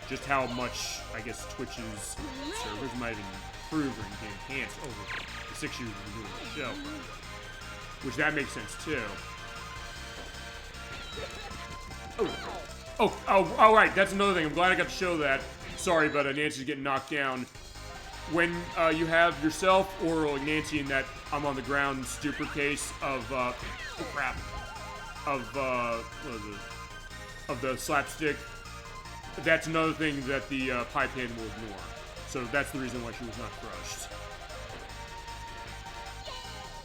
[SPEAKER 1] just how much, I guess, Twitch's servers might have improved or enhanced over the 6 years we've been doing the show. Which that makes sense too. Oh, right, that's another thing. I'm glad I got to show that. Sorry, but Nancy's getting knocked down. When you have yourself or like Nancy in that I'm on the ground stupor case of, what is it? Of the slapstick, that's another thing that the pipe hand will ignore. So that's the reason why she was not crushed.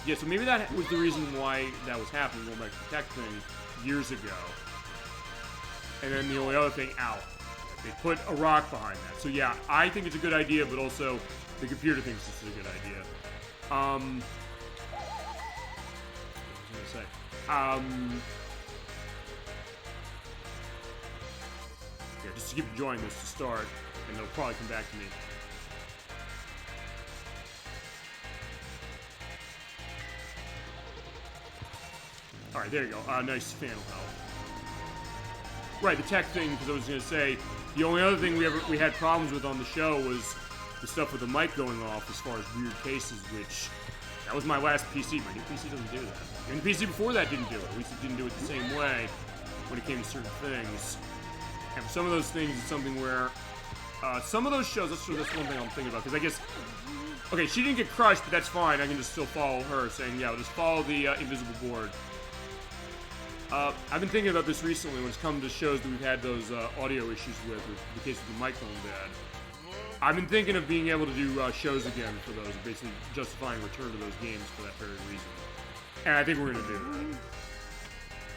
[SPEAKER 1] Yeah, so maybe that was the reason why that was happening, going back to the tech thing years ago. And then the only other thing, they put a rock behind that. So yeah, I think it's a good idea, but also the computer thinks it's a good idea. What was I gonna say? Yeah, just to keep enjoying this to start, and they'll probably come back to me. Alright, there you go. Nice fan will help. Right, the tech thing, because I was going to say, the only other thing we had problems with on the show was the stuff with the mic going off as far as weird cases, which, that was my last PC. My new PC doesn't do that. And the PC before that didn't do it. At least it didn't do it the same way when it came to certain things. And for some of those things, it's something where, some of those shows, that's one thing I'm thinking about, because I guess, okay, she didn't get crushed, but that's fine. I can just still follow her, saying, yeah, just follow the invisible board. I've been thinking about this recently when it's come to shows that we've had those audio issues with the case of the microphone bad. I've been thinking of being able to do shows again for those, basically justifying return to those games for that very reason. And I think we're going to do that.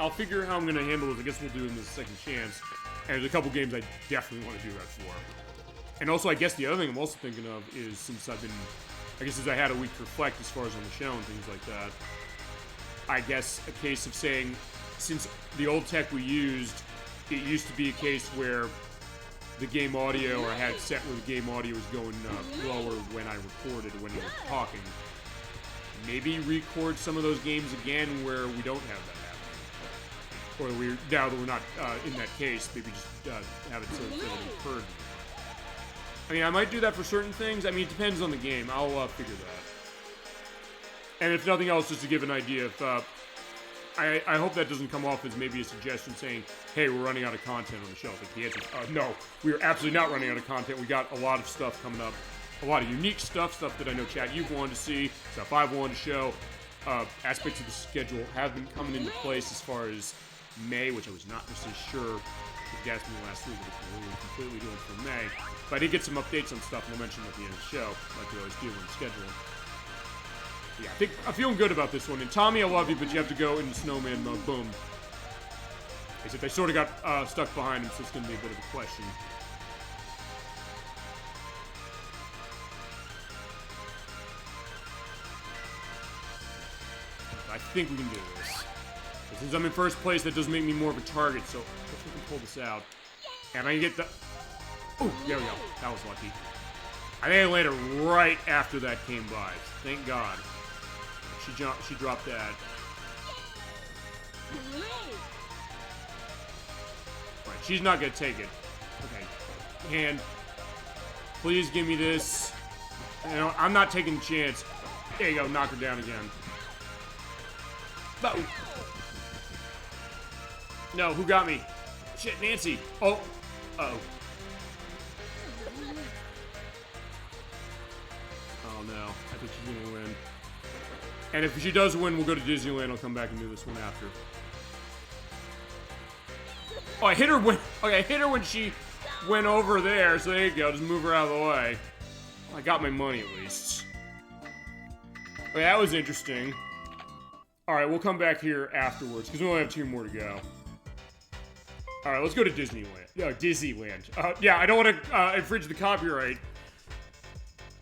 [SPEAKER 1] I'll figure how I'm going to handle this. I guess we'll do it in the second chance. And there's a couple games I definitely want to do that for. And also, I guess the other thing I'm also thinking of is since I had a week to reflect as far as on the show and things like that, I guess a case of saying, since the old tech we used, it used to be a case where the game audio, or I had it set where the game audio was going lower when I recorded or when you were talking. Maybe record some of those games again where we don't have that happening. Or now that we're not in that case, maybe just have it so that it occurred. I mean, I might do that for certain things. I mean, it depends on the game. I'll figure that. And if nothing else, just to give an idea, if I hope that doesn't come off as maybe a suggestion saying, hey, we're running out of content on the show. But the answer is, no, we are absolutely not running out of content. We got a lot of stuff coming up, a lot of unique stuff that I know, chat, you've wanted to see, stuff I've wanted to show. Aspects of the schedule have been coming into place as far as May, which I was not necessarily sure if you asked me last week, if we were completely doing for May. But I did get some updates on stuff, and we'll mention them at the end of the show, like we always do when scheduling. Yeah, I'm feeling good about this one. And Tommy, I love you, but you have to go in snowman mode. Boom. Except I sort of got stuck behind him, so it's going to be a bit of a question. I think we can do this. But since I'm in first place, that does make me more of a target, so let's see if we can pull this out. And I can get the... Oh, there we go. That was lucky. I think I landed right after that came by. Thank God. She dropped that. Right, she's not gonna take it. Okay. And please give me this. You know, I'm not taking a chance. There you go, knock her down again. Oh. No, who got me? Shit, Nancy. Oh. Uh-oh. Oh no, I think she's gonna win. And if she does win, we'll go to Disneyland. I'll come back and do this one after. Oh, I hit her when... Okay, I hit her when she went over there, so there you go. Just move her out of the way. I got my money, at least. Okay, that was interesting. Alright, we'll come back here afterwards, because we only have 2 more to go. Alright, let's go to Disneyland. Yeah, Disneyland. Yeah, I don't want to infringe the copyright.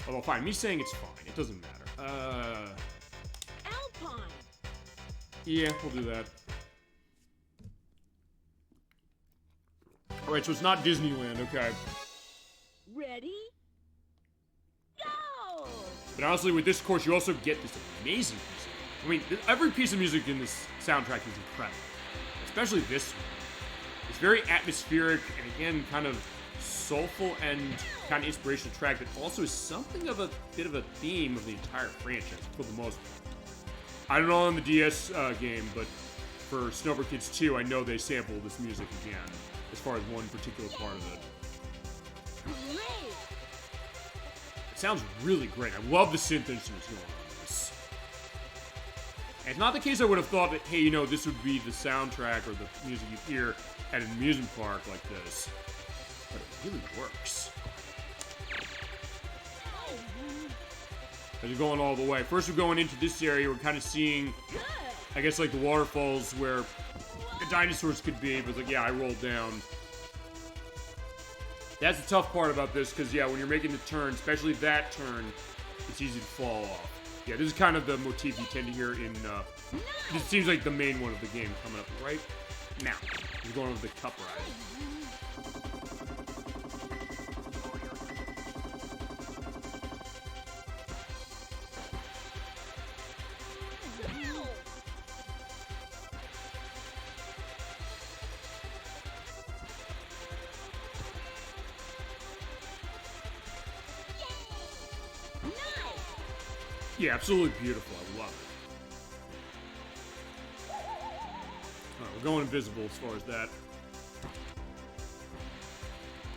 [SPEAKER 1] Although, fine. Me saying it's fine. It doesn't matter.
[SPEAKER 2] Alpine.
[SPEAKER 1] Yeah, we'll do that. Alright, so it's not Disneyland, okay.
[SPEAKER 2] Ready? Go!
[SPEAKER 1] But honestly, with this course, you also get this amazing piece of music. I mean, every piece of music in this soundtrack is incredible. Especially this one. It's very atmospheric, and again, kind of soulful and kind of inspirational track that also is something of a bit of a theme of the entire franchise, for the most part. I don't know on the DS game, but for Snowboard Kids 2, I know they sample this music again, as far as one particular part of it. It sounds really great. I love the synth instruments going on this. And it's not the case I would have thought that, hey, you know, this would be the soundtrack or the music you hear at an amusement park like this. But it really works. As we're going all the way. First we're going into this area, we're kind of seeing, I guess, like the waterfalls where the dinosaurs could be, but like, yeah, I rolled down. That's the tough part about this, because yeah, when you're making the turn, especially that turn, it's easy to fall off. Yeah, this is kind of the motif you tend to hear in, this seems like the main one of the game coming up right now. We're going over the cup ride. Yeah, absolutely beautiful. I love it. Alright, we're going invisible as far as that.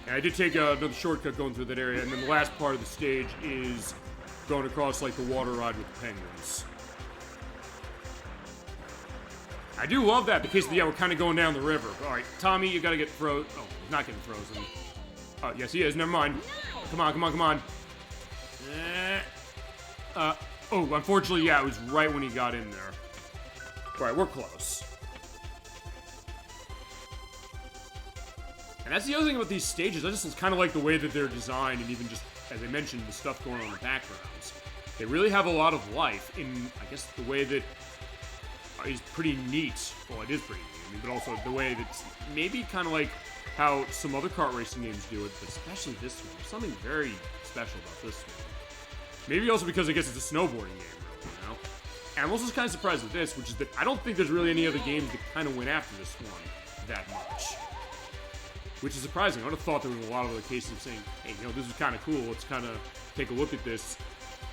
[SPEAKER 1] And I did take another shortcut going through that area, and then the last part of the stage is going across, like, the water ride with the penguins. I do love that, because, yeah, we're kind of going down the river. Alright, Tommy, you gotta get frozen. Oh, he's not getting frozen. Oh, yes, he is. Never mind. Come on, come on, come on. Oh, unfortunately, yeah, it was right when he got in there. Alright, we're close. And that's the other thing about these stages. I just kind of like the way that they're designed, and even just, as I mentioned, the stuff going on in the backgrounds. They really have a lot of life in, I guess, the way that is pretty neat. Well, it is pretty neat, I mean, but also the way that's maybe kind of like how some other kart racing games do it, but especially this one. There's something very special about this one. Maybe also because I guess it's a snowboarding game, really, you know? And I'm also kind of surprised with this, which is that I don't think there's really any other games that kind of went after this one that much. Which is surprising. I would have thought there were a lot of other cases of saying, hey, you know, this is kind of cool, let's kind of take a look at this.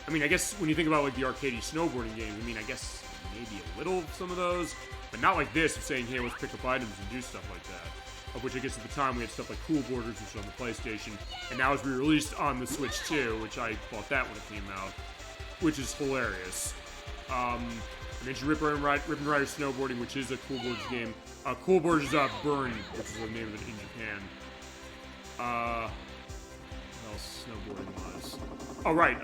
[SPEAKER 1] I mean, I guess when you think about, like, the arcadey snowboarding games, I mean, I guess maybe a little of some of those, but not like this, of saying, hey, let's pick up items and do stuff like that. Of which I guess at the time we had stuff like Cool Borders, which was on the PlayStation, and now it's re-released on the Switch too, which I bought that when it came out, which is hilarious. I mentioned Rip and Rider Snowboarding, which is a Cool Boards game. Cool Boards Burn, which is the name of it in Japan. What else snowboarding was? Oh, right.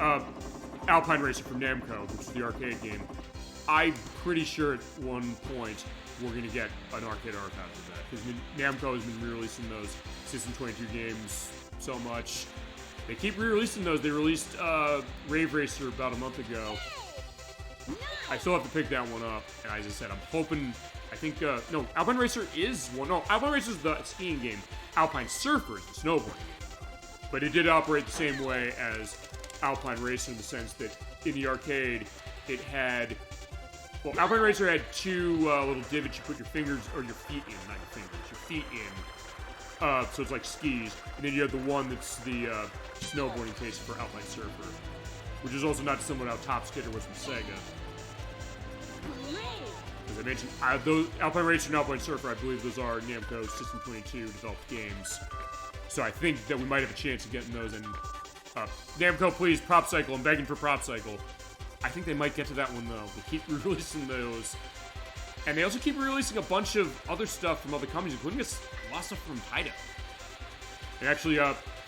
[SPEAKER 1] Alpine Racer from Namco, which is the arcade game. I'm pretty sure at one point we're going to get an arcade archive of that. Because Namco has been re-releasing those System 22 games so much. They keep re-releasing those. They released Rave Racer about a month ago. I still have to pick that one up. And as I said, I'm hoping... I think... no, Alpine Racer is one. No, Alpine Racer is the skiing game. Alpine Surfer is the snowboarding game. But it did operate the same way as Alpine Racer in the sense that in the arcade, it had... Well, Alpine Racer had two little divots you put your fingers, or your feet in, not your fingers, your feet in. So it's like skis. And then you have the one that's the snowboarding case for Alpine Surfer, which is also not dissimilar to how Top Skidder was from Sega. As I mentioned, those Alpine Racer and Alpine Surfer, I believe those are Namco System 22 developed games. So I think that we might have a chance of getting those in. Namco, please, Prop Cycle. I'm begging for Prop Cycle. I think they might get to that one, though. They keep releasing those. And they also keep releasing a bunch of other stuff from other companies, including a lot of stuff from Taito. And actually,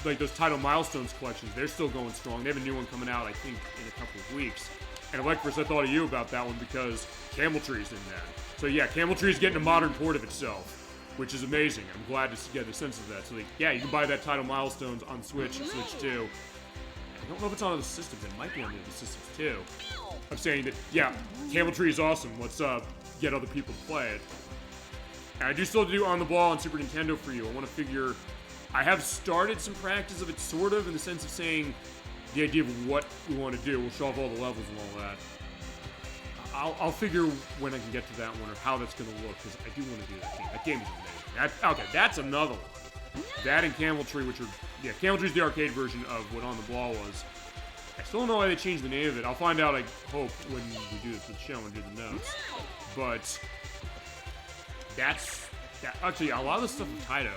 [SPEAKER 1] like those Taito Milestones collections, they're still going strong. They have a new one coming out, I think, in a couple of weeks. And Electrus, I thought of you about that one because Camel Tree's in there. So yeah, Camel Tree's getting a modern port of itself, which is amazing. I'm glad to get a sense of that. So like, yeah, you can buy that Taito Milestones on Switch and Switch 2. I don't know if it's on other systems. It might be on the other systems too. I'm saying that, yeah, Camel Tree is awesome. Let's get other people to play it. And I do still do On the Ball on Super Nintendo for you. I want to figure... I have started some practice of it, sort of, in the sense of saying the idea of what we want to do. We'll show off all the levels and all that. I'll figure when I can get to that one or how that's going to look, because I do want to do that game. That game is amazing. Okay, that's another one. That and Camel Tree, which are... Yeah, Camel Tree's the arcade version of what On the Ball was. I still don't know why they changed the name of it. I'll find out, I hope, when we do the show and do the notes. But that's... Actually, a lot of the stuff from Taito,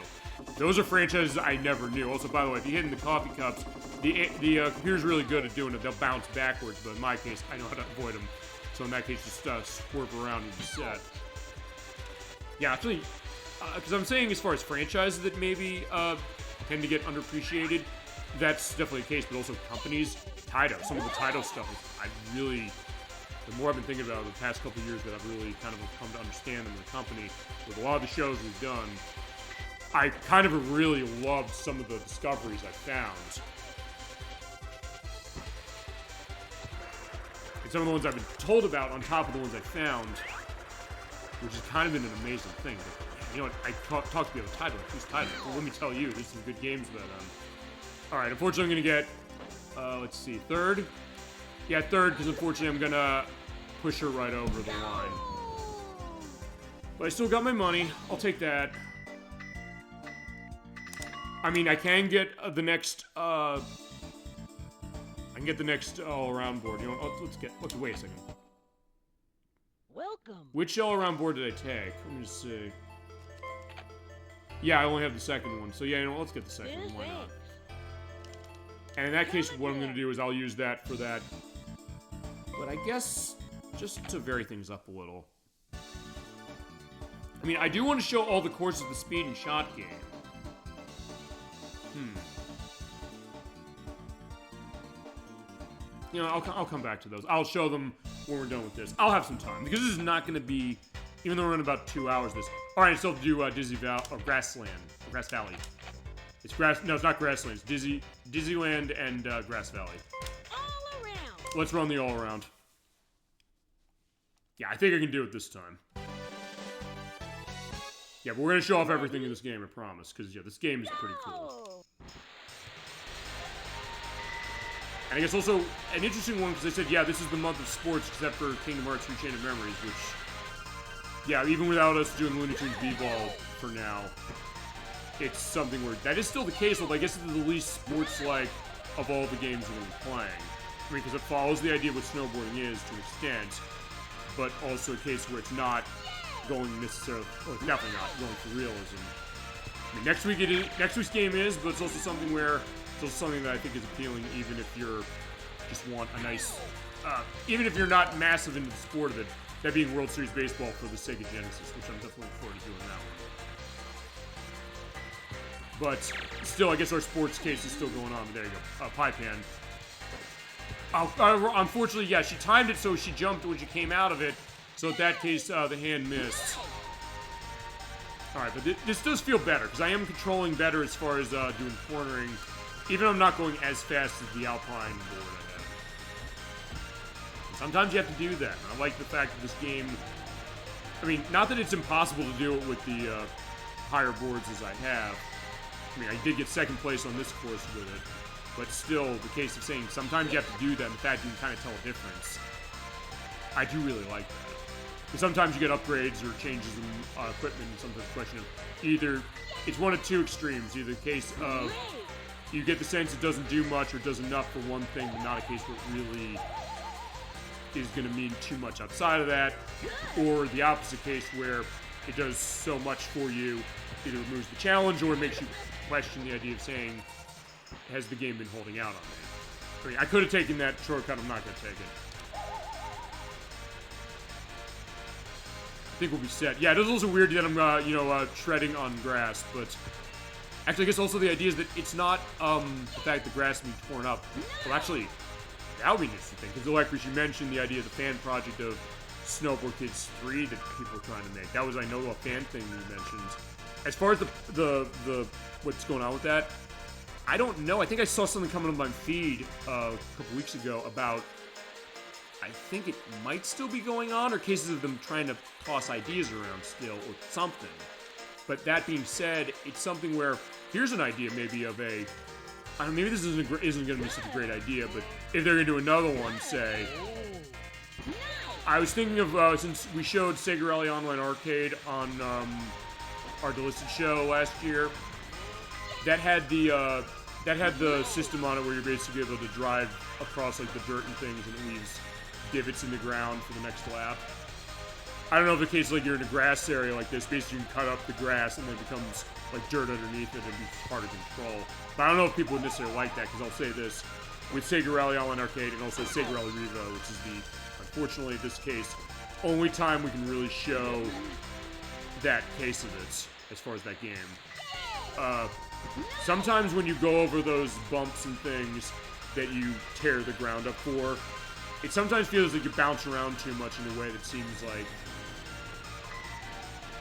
[SPEAKER 1] those are franchises I never knew. Also, by the way, if you hit in the coffee cups, the computer's really good at doing it. They'll bounce backwards, but in my case, I know how to avoid them. So in that case, just swerve around and be set. Yeah, actually, because I'm saying as far as franchises that maybe tend to get underappreciated, that's definitely the case, but also companies. Taito, some of the Taito stuff, the more I've been thinking about it the past couple of years that I've really kind of come to understand them as a company, with a lot of the shows we've done, I kind of really loved some of the discoveries I found. And some of the ones I've been told about on top of the ones I found, which has kind of been an amazing thing. But, you know what, I talked to people about Taito, who's Taito? Well, let me tell you, there's some good games that, Alright, unfortunately I'm gonna get, let's see, third? Yeah, third, because unfortunately I'm gonna push her right over the line. But I still got my money. I'll take that. I mean, I can get the next, I can get the next all-around board. You know, let's wait a second.
[SPEAKER 2] Welcome.
[SPEAKER 1] Which all-around board did I take? Let me just see. Yeah, I only have the second one. So yeah, you know, let's get the second one. Why not? And in that case, what I'm going to do is I'll use that for that. But I guess just to vary things up a little. I mean, I do want to show all the courses of the speed and shot game. You know, I'll come back to those. I'll show them when we're done with this. I'll have some time, because this is not going to be... Even though we're in about 2 hours this... Alright, I still have to do Grass Valley. It's Grass... No, it's not Grassland. It's Dizzyland and Grass Valley.
[SPEAKER 2] All around.
[SPEAKER 1] Let's run the all around. Yeah, I think I can do it this time. Yeah, but we're going to show off everything in this game, I promise. Because, yeah, this game is pretty cool. And I guess also an interesting one, because they said, yeah, this is the month of sports, except for Kingdom Hearts 3 Chain of Memories, which... Yeah, even without us doing Looney Tunes B-Ball for now, it's something where... That is still the case, although I guess it's the least sports-like of all the games we're going to be playing. I mean, because it follows the idea of what snowboarding is to an extent, but also a case where it's not going necessarily... Well, it's definitely not going for realism. I mean, next week's game is, but it's also something where... It's also something that I think is appealing, even if you're... Just want a nice... even if you're not massive into the sport of it, That being World Series Baseball for the Sega Genesis, which I'm definitely looking forward to doing that one. But still, I guess our sports case is still going on. There you go. Pie pan. Unfortunately, yeah, she timed it so she jumped when she came out of it. So in that case, the hand missed. Alright, but this does feel better, because I am controlling better as far as doing cornering, even though I'm not going as fast as the Alpine board I have. Sometimes you have to do that, and I like the fact that this game, I mean, not that it's impossible to do it with the higher boards as I have. I mean, I did get second place on this course with it, but still, the case of saying sometimes you have to do that, and the fact you can kind of tell a difference. I do really like that. And sometimes you get upgrades or changes in equipment, and sometimes the question of either, it's one of two extremes, either the case of you get the sense it doesn't do much or does enough for one thing, but not a case where it really is going to mean too much outside of that, or the opposite case where it does so much for you, either removes the challenge or it makes you question the idea of saying, has the game been holding out on me? I mean, I could have taken that shortcut, I'm not going to take it. I think we'll be set. Yeah, it is also weird that I'm, treading on grass, but actually, I guess also the idea is that it's not, the fact the grass being torn up. Well, actually, that would be an interesting thing, because like you mentioned the idea of the fan project of Snowboard Kids 3 that people were trying to make. That was, I know, a fan thing you mentioned. As far as the what's going on with that, I don't know. I think I saw something coming on my feed a couple weeks ago about, I think it might still be going on, or cases of them trying to toss ideas around still, or something. But that being said, it's something where, here's an idea maybe of a, I don't know, maybe this isn't going to be such a great idea, but if they're going to do another one, say, I was thinking of, since we showed Sega Rally Online Arcade on our Delisted show last year, that had the system on it where you're basically able to drive across like the dirt and things, and it leaves divots in the ground for the next lap. I don't know if the case like you're in a grass area like this, basically you can cut up the grass and then it becomes like dirt underneath it and it becomes hard to control. But I don't know if people would necessarily like that, because I'll say this, with Sega Rally Online Arcade and also Sega Rally Revo, which is the, unfortunately in this case, only time we can really show that case of it, as far as that game. Sometimes when you go over those bumps and things that you tear the ground up for, it sometimes feels like you bounce around too much in a way that seems like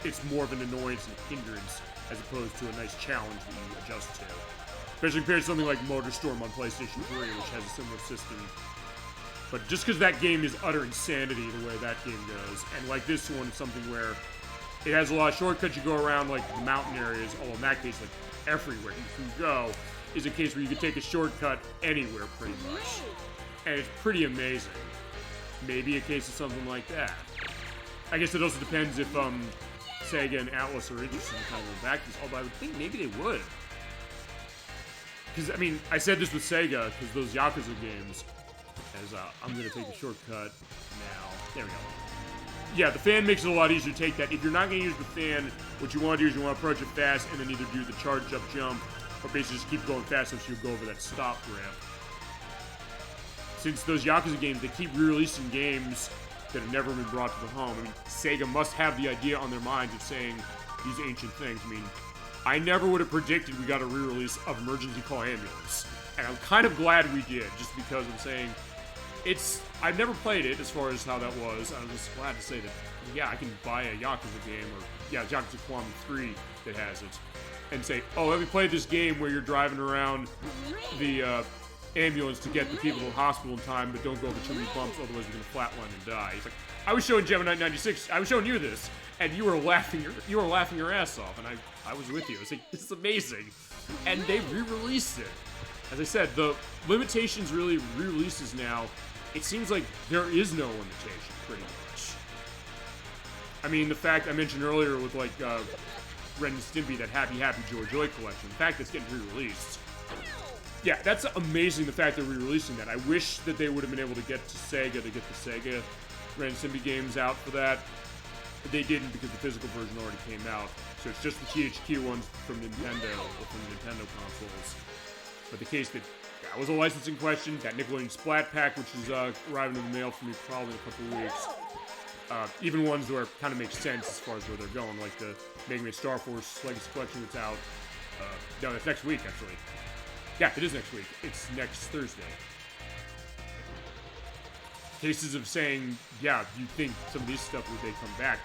[SPEAKER 1] it's more of an annoyance and hindrance as opposed to a nice challenge that you adjust to. Especially compared to something like MotorStorm on PlayStation 3, which has a similar system. But just because that game is utter insanity the way that game goes, and like this one, it's something where it has a lot of shortcuts. You go around like the mountain areas, although in that case, like everywhere you can go is a case where you can take a shortcut anywhere pretty much. And it's pretty amazing. Maybe a case of something like that. I guess it also depends if Sega and Atlus are interested in kind of going back to this, although I would think maybe they would. Because, I mean, I said this with Sega, because those Yakuza games, as I'm going to take a shortcut now. There we go. Yeah, the fan makes it a lot easier to take that. If you're not going to use the fan, what you want to do is you want to approach it fast and then either do the charge up jump, or basically just keep going fast until you go over that stop ramp. Since those Yakuza games, they keep re-releasing games that have never been brought to the home. I mean, Sega must have the idea on their minds of saying these ancient things. I mean, I never would have predicted we got a re-release of Emergency Call Ambulance. And I'm kind of glad we did, just because I'm saying I've never played it as far as how that was. I'm just glad to say that, yeah, I can buy a Yakuza game, or, yeah, Yakuza Kiwami 3 that has it, and say, oh, let me play this game where you're driving around the, ambulance to get the people to the hospital in time, but don't go over too many bumps, otherwise you're gonna flatline and die. He's like, I was showing Gemini 96, I was showing you this, and you were laughing your ass off, and I was with you. I was like, this is amazing. And they re-released it. As I said, the limitations really re-releases now, it seems like there is no limitation, pretty much. I mean, the fact I mentioned earlier with like Ren and Stimpy, that Happy Happy Joy Joy collection, the fact that it's getting re-released. Yeah, that's amazing, the fact they're re-releasing that. I wish that they would have been able to get to Sega to get the Sega Ren and Stimpy games out for that. But they didn't, because the physical version already came out. So it's just the THQ ones from Nintendo, or from Nintendo consoles. But the case that was a licensing question, that Nickelodeon Splat Pack, which is arriving in the mail for me probably in a couple of weeks. Even ones where it kind of makes sense as far as where they're going, like the Mega Man Star Force Legacy Collection that's out. No, that's next week, actually. Yeah, it is next week. It's next Thursday. Cases of saying, yeah, you think some of these stuff, would they come back?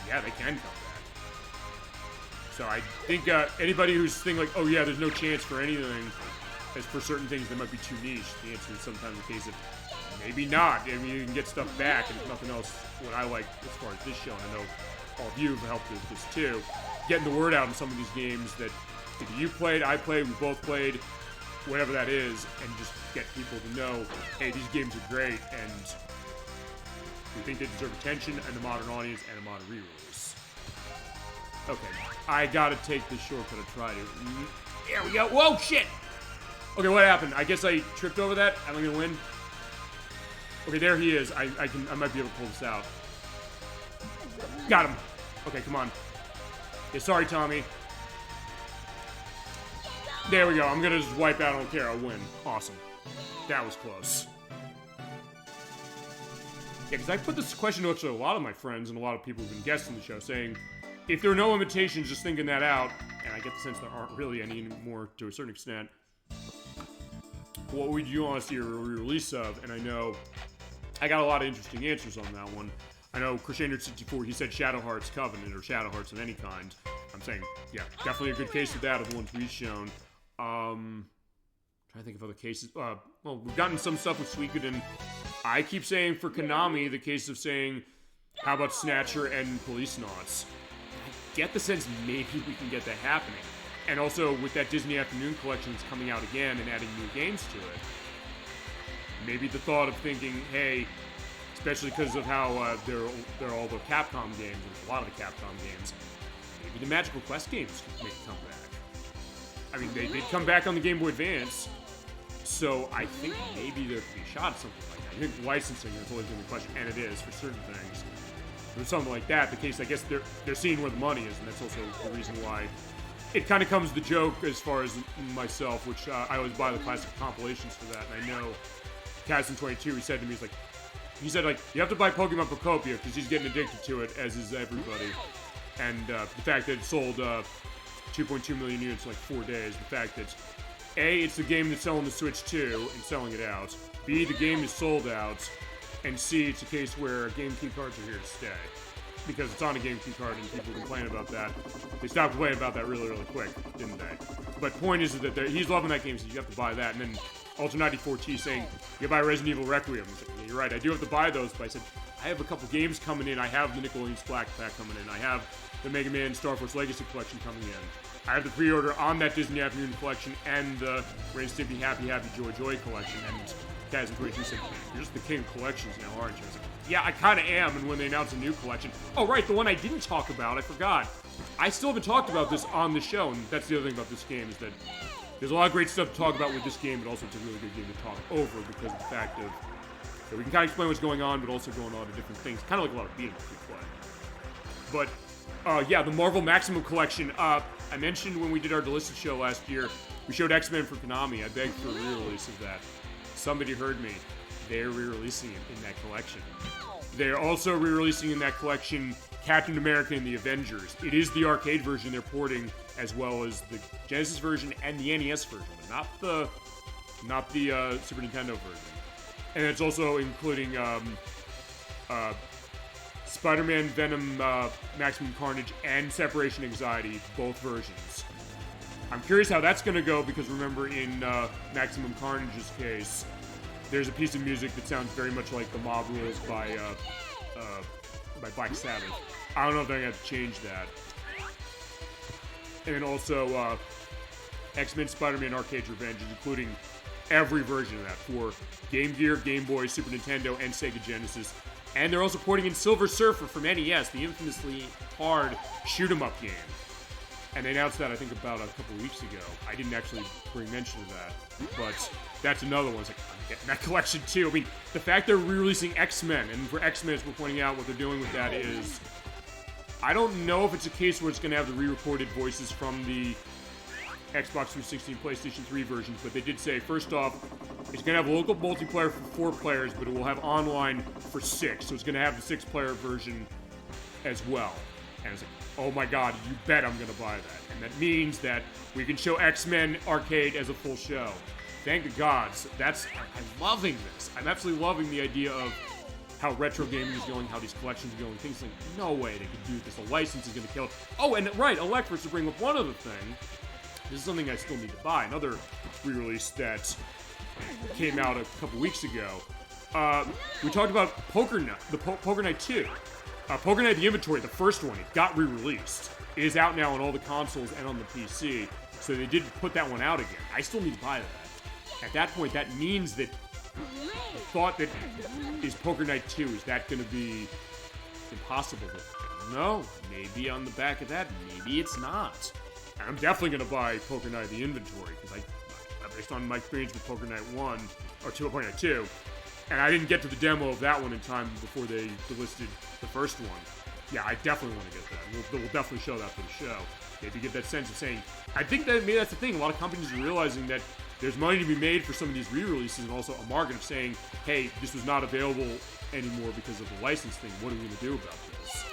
[SPEAKER 1] Yeah, they can come back. So I think anybody who's thinking like, oh yeah, there's no chance for anything, as for certain things that might be too niche, the answer is sometimes the case of maybe not. I mean, you can get stuff back, and if nothing else, what I like as far as this show, and I know all of you have helped with this too, getting the word out in some of these games that either you played, I played, we both played, whatever that is, and just get people to know, hey, these games are great, and we think they deserve attention, and a modern audience, and a modern re-release. Okay, I gotta take this shortcut and try to. There we go. Whoa, shit! Okay, what happened? I guess I tripped over that. Am I gonna win? Okay, there he is. I might be able to pull this out. Got him. Okay, come on. Yeah, sorry, Tommy. There we go. I'm gonna just wipe out. I don't care. I'll win. Awesome. That was close. Yeah, because I put this question to actually a lot of my friends and a lot of people who've been guests on the show, saying, if there are no limitations, just thinking that out, and I get the sense there aren't really any anymore to a certain extent, what would you want to see a re-release of? And I know I got a lot of interesting answers on that one. I know Crescendo64, he said Shadow Hearts Covenant, or Shadow Hearts of any kind. I'm saying, yeah, definitely a good case of that of the ones we've shown. Trying to think of other cases. Well, we've gotten some stuff with Suikoden. I keep saying for Konami, the case of saying, how about Snatcher and Policenauts? I get the sense maybe we can get that happening. And also, with that Disney Afternoon collection that's coming out again and adding new games to it, maybe the thought of thinking, hey, especially because of how they're all the Capcom games, there's a lot of the Capcom games, maybe the Magical Quest games may come back. I mean, they did come back on the Game Boy Advance, so I think maybe there could be a shot at something like that. I think licensing is always going to be a question, and it is for certain things. Or something like that, the case, I guess they're seeing where the money is, and that's also the reason why it kind of comes the joke as far as myself, which I always buy the classic compilations for that, and I know Kazin22, he said to me, he said, you have to buy Pokemon Procopia because he's getting addicted to it, as is everybody. And the fact that it sold 2.2 million units in like 4 days, the fact that A, it's the game that's selling the Switch too and selling it out, B, the game is sold out, and C, it's a case where GameCube cards are here to stay. Because it's on a GameCube card and people complain about that. They stopped complaining about that really, really quick, didn't they? But point is that he's loving that game, so you have to buy that. And then Ultra94T saying, you buy Resident Evil Requiem. Like, yeah, you're right, I do have to buy those, but I said, I have a couple games coming in. I have the Nickelodeon Splash Pack coming in. I have the Mega Man Star Force Legacy Collection coming in. I have the pre-order on that Disney Afternoon Collection and the Ren Stimpy Happy Happy Joy Joy Collection. And Kazin22 said, you're just the king of collections now, aren't you? I was like, yeah, I kind of am, and when they announce a new collection... Oh, right, the one I didn't talk about, I forgot. I still haven't talked about this on the show, and that's the other thing about this game, is that there's a lot of great stuff to talk about with this game, but also it's a really good game to talk over, because of the fact of... So we can kind of explain what's going on, but also go on a lot of different things. Kind of like a lot of beat 'em ups you play. But, yeah, the Marvel Maximum Collection. I mentioned when we did our Delisted show last year, we showed X-Men for Konami. I begged for a re-release of that. Somebody heard me. They're re-releasing it in that collection. They're also re-releasing in that collection Captain America and the Avengers. It is the arcade version they're porting, as well as the Genesis version and the NES version, but not the Super Nintendo version. And it's also including Spider-Man, Venom, Maximum Carnage, and Separation Anxiety, both versions. I'm curious how that's going to go, because remember in Maximum Carnage's case, there's a piece of music that sounds very much like the Mob Rules by Black Sabbath. I don't know if they're going to have to change that. And then also X-Men Spider-Man Arcade Revenge, including every version of that for Game Gear, Game Boy, Super Nintendo, and Sega Genesis. And they're also porting in Silver Surfer from NES, the infamously hard shoot-'em-up game. And they announced that, I think, about a couple of weeks ago. I didn't actually bring mention of that, but that's another one. It's like, I'm getting that collection too. I mean, the fact they're re-releasing X-Men, and for X-Men, as we're pointing out, what they're doing with that is, I don't know if it's a case where it's going to have the re-recorded voices from the Xbox 360 and PlayStation 3 versions, but they did say, first off, it's going to have local multiplayer for 4 players, but it will have online for 6. So it's going to have the 6-player version as well. And it's like, oh my god, you bet I'm going to buy that. And that means that we can show X-Men Arcade as a full show. Thank the gods. I'm loving this. I'm absolutely loving the idea of how retro gaming is going, how these collections are going, things like, no way they could do this. The license is going to kill it. Oh, and right, Electrus, to bring up one other thing. This is something I still need to buy. Another re-release that came out a couple weeks ago. We talked about Poker Night, Poker Night 2. Poker Night: The Inventory, the first one, it got re-released. It is out now on all the consoles and on the PC, so they did put that one out again. I still need to buy that. At that point, that means that the thought that is Poker Night 2, is that going to be impossible? No, maybe on the back of that, maybe it's not. I'm definitely going to buy Poker Night: The Inventory, because based on my experience with Poker Night 1, or Poker Night 2, and I didn't get to the demo of that one in time before they delisted the first one. Yeah, I definitely want to get that. We'll definitely show that for the show. Maybe get that sense of saying, I think that maybe that's the thing. A lot of companies are realizing that there's money to be made for some of these re-releases, and also a market of saying, hey, this was not available anymore because of the license thing. What are we going to do about this?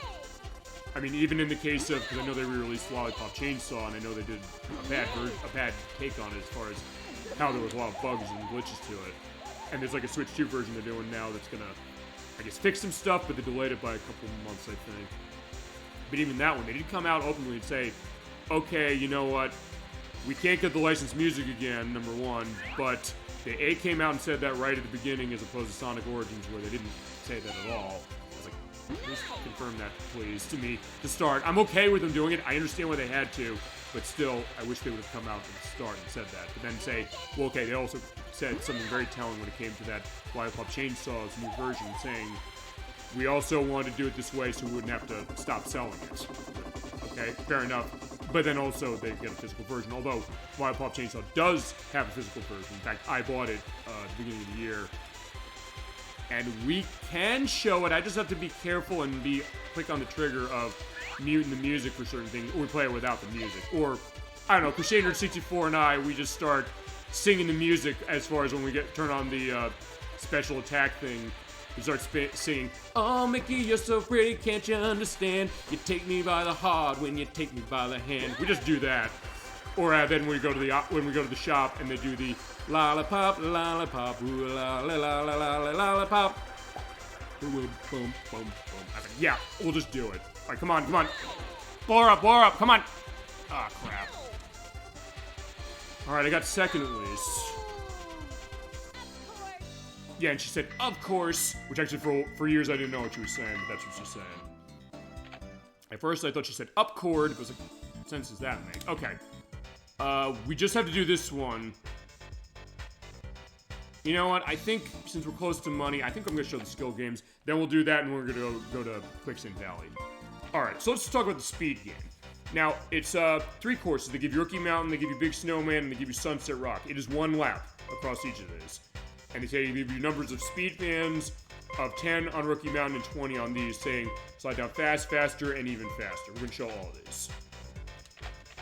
[SPEAKER 1] I mean, even in the case of, because I know they re-released Lollipop Chainsaw, and I know they did a bad take on it as far as how there was a lot of bugs and glitches to it. And there's like a Switch 2 version they're doing now that's gonna, I guess, fix some stuff, but they delayed it by a couple of months, I think. But even that one, they did come out openly and say, okay, you know what, we can't get the licensed music again, number one, but they came out and said that right at the beginning as opposed to Sonic Origins, where they didn't say that at all. I was like, please confirm that, please, to me, to start. I'm okay with them doing it. I understand why they had to, but still, I wish they would have come out at the start and said that. But then say, well, okay, they also said something very telling when it came to that Lollipop Chainsaw's new version, saying, we also wanted to do it this way so we wouldn't have to stop selling it. Okay, fair enough. But then also they get a physical version, although Lollipop Chainsaw does have a physical version. In fact, I bought it at the beginning of the year. And we can show it. I just have to be careful and click on the trigger of muting the music for certain things, or we play it without the music. Or, I don't know, Crusader 64 and I, we just start singing the music as far as when we turn on the special attack thing. We start singing, oh, Mickey, you're so pretty, can't you understand? You take me by the heart when you take me by the hand. We just do that. Or then when we go to the shop and they do the lollipop, lollipop, ooh, lollipop. Boom, boom, boom. I think, yeah, we'll just do it. All right, come on. Blow her up, come on. Ah, crap. All right, I got second at least. Yeah, and she said, of course, which actually for years I didn't know what she was saying, but that's what she's saying. At first I thought she said up chord, but I was like, what sense does that make? Okay. We just have to do this one. You know what, I think since we're close to money, I think I'm gonna show the skill games, then we'll do that and we're gonna go to Quicksand Valley. Alright, so let's talk about the speed game. Now, it's 3 courses. They give you Rookie Mountain, they give you Big Snowman, and they give you Sunset Rock. It is 1 lap across each of these. And they say you give you numbers of speed fans of 10 on Rookie Mountain and 20 on these, saying slide down fast, faster, and even faster. We're going to show all of these.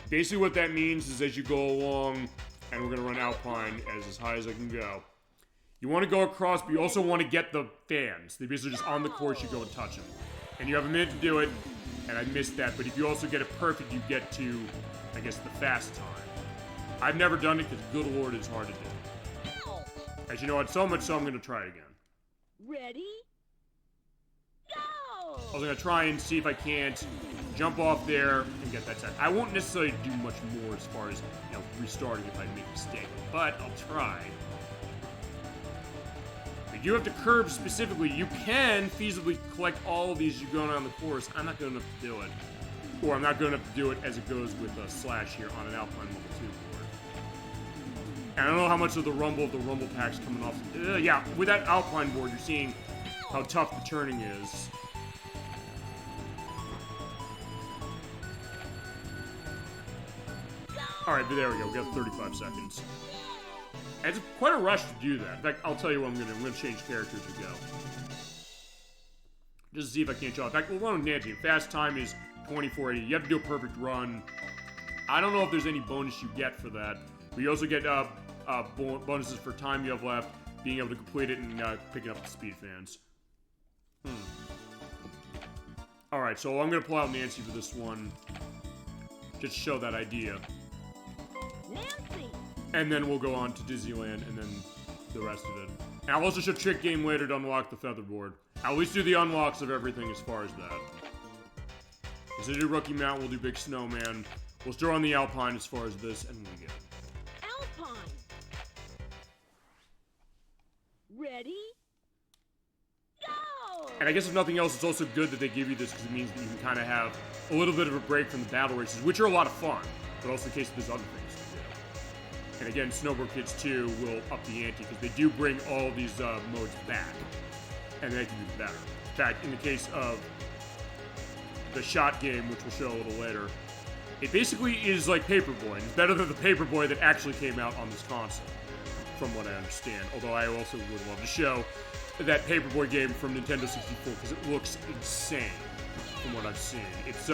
[SPEAKER 1] Basically what that means is as you go along, and we're going to run Alpine as high as I can go, you want to go across, but you also want to get the fans. They're basically just on the course, you go and touch them. And you have a minute to do it, and I missed that, but if you also get it perfect, you get to, I guess, the fast time. I've never done it because, good lord, it's hard to do. As you know, it's so much so I'm going to try it again.
[SPEAKER 2] Ready? Go!
[SPEAKER 1] I was going to try and see if I can't jump off there and get that time. I won't necessarily do much more as far as, restarting if I make a mistake, but I'll try. But you have to curve specifically. You can feasibly collect all of these as you go down the course. I'm not good enough to do it. Or I'm not good enough to do it as it goes with Slash here on an Alpine Level 2 board. And I don't know how much of the rumble pack's coming off. Yeah, with that Alpine board, you're seeing how tough the turning is. Alright, but there we go. We got 35 seconds. And it's quite a rush to do that. In fact, I'll tell you what I'm going to do. I'm going to change characters as we go. Just to see if I can't show it. In fact, we'll run with Nancy. Fast time is 2480. You have to do a perfect run. I don't know if there's any bonus you get for that. But you also get bonuses for time you have left, being able to complete it, and picking up the speed fans. Alright, so I'm gonna pull out Nancy for this one. Just to show that idea.
[SPEAKER 2] Nancy!
[SPEAKER 1] And then we'll go on to Disneyland, and then the rest of it. And I'll also show Trick Game later to unlock the featherboard. I'll at least do the unlocks of everything as far as that. So we'll do Rookie Mount, we'll do Big Snowman. We'll throw on the Alpine as far as this, and we go.
[SPEAKER 2] Alpine! Ready? Go!
[SPEAKER 1] And I guess if nothing else, it's also good that they give you this because it means that you can kind of have a little bit of a break from the battle races, which are a lot of fun, but also in case there's other things to do. And again, Snowboard Kids 2 will up the ante because they do bring all these modes back, and they can do better. In fact, in the case of the shot game, which we'll show a little later, it basically is like Paperboy, and it's better than the Paperboy that actually came out on this console, from what I understand. Although I also would love to show that Paperboy game from Nintendo 64 because it looks insane from what I've seen. It's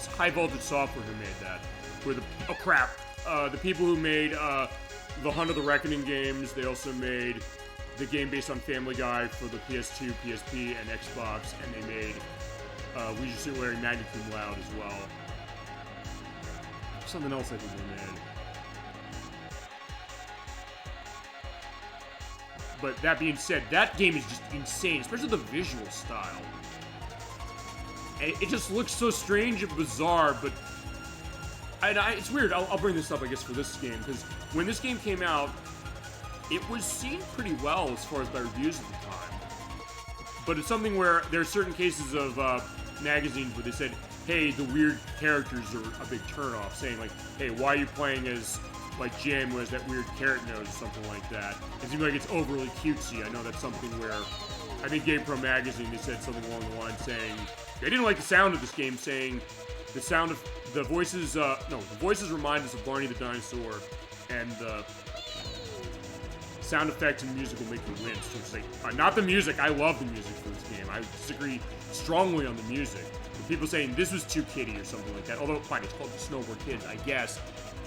[SPEAKER 1] High Voltage Software who made that. The people who made the Hunt of the Reckoning games, they also made the game based on Family Guy for the PS2, PSP, and Xbox, and they made We Just Sit Wearing Magna Cum Laude as well. Something else I think they made. But that being said, that game is just insane, especially the visual style. And it just looks so strange and bizarre, but it's weird. I'll bring this up, I guess, for this game, because when this game came out, it was seen pretty well as far as by reviews at the time. But it's something where there are certain cases of magazines where they said, hey, the weird characters are a big turnoff, saying like, hey, why are you playing as like Jam, who has that weird carrot nose or something like that? It seems like it's overly cutesy. I know that's something where, I think Game Pro Magazine, they said something along the line saying, they didn't like the sound of this game, saying the sound of the voices, the voices remind us of Barney the Dinosaur, and the sound effects and music will make you wince. So it's like, not the music, I love the music for this game. I disagree strongly on the music. With people saying this was too kiddie or something like that, although, fine, it's called the Snowboard Kids, I guess.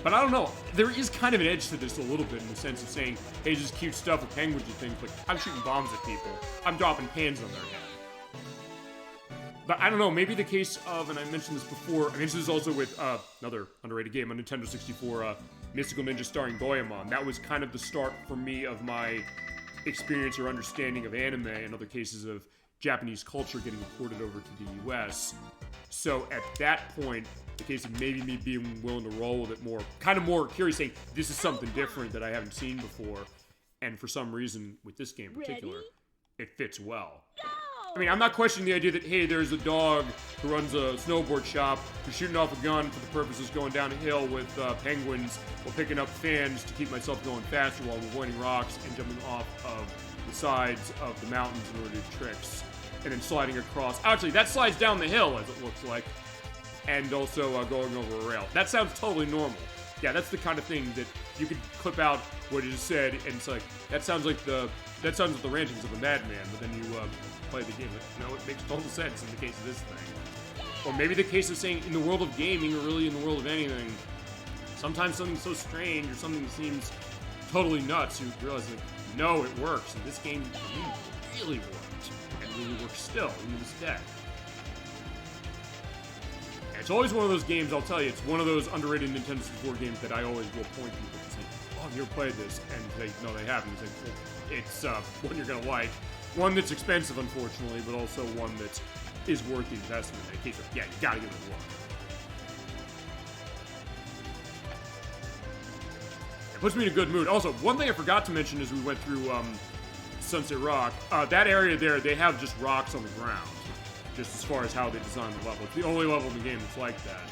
[SPEAKER 1] But I don't know, there is kind of an edge to this a little bit in the sense of saying, hey, this is cute stuff with penguins and things, but I'm shooting bombs at people. I'm dropping pans on their head. But I don't know, maybe the case of, and I mentioned this before, I mentioned this also with another underrated game on Nintendo 64, Mystical Ninja starring Goemon. That was kind of the start for me of my experience or understanding of anime and other cases of Japanese culture getting imported over to the US. So at that point, the case of maybe me being willing to roll with it more, kind of more curious, saying this is something different that I haven't seen before, and for some reason, with this game in particular, it fits well. I mean, I'm not questioning the idea that, hey, there's a dog who runs a snowboard shop who's shooting off a gun for the purpose of going down a hill with penguins while picking up fans to keep myself going faster while avoiding rocks and jumping off of the sides of the mountains in order to do tricks, and then sliding across. Actually, that slides down the hill, as it looks like, and also going over a rail. That sounds totally normal. Yeah, that's the kind of thing that you could clip out what it just said, and it's like, that sounds like the rantings of a madman, but then you play the game. Like, no, it makes total sense in the case of this thing. Or maybe the case of saying, in the world of gaming, or really in the world of anything, sometimes something's so strange, or something that seems totally nuts, you realize, like, no, it works, and this game really worked, and really works still, even to this day. It's always one of those games, I'll tell you, it's one of those underrated Nintendo 64 games that I always will point to people and say, oh, you ever played this? And they, no, they haven't. It's like, well, it's one you're going to like. One that's expensive, unfortunately, but also one that is worth the investment. In case of, yeah, you got to give it a look. It puts me in a good mood. Also, one thing I forgot to mention as we went through Sunset Rock, that area there, they have just rocks on the ground. Just as far as how they design the level. It's the only level in the game that's like that.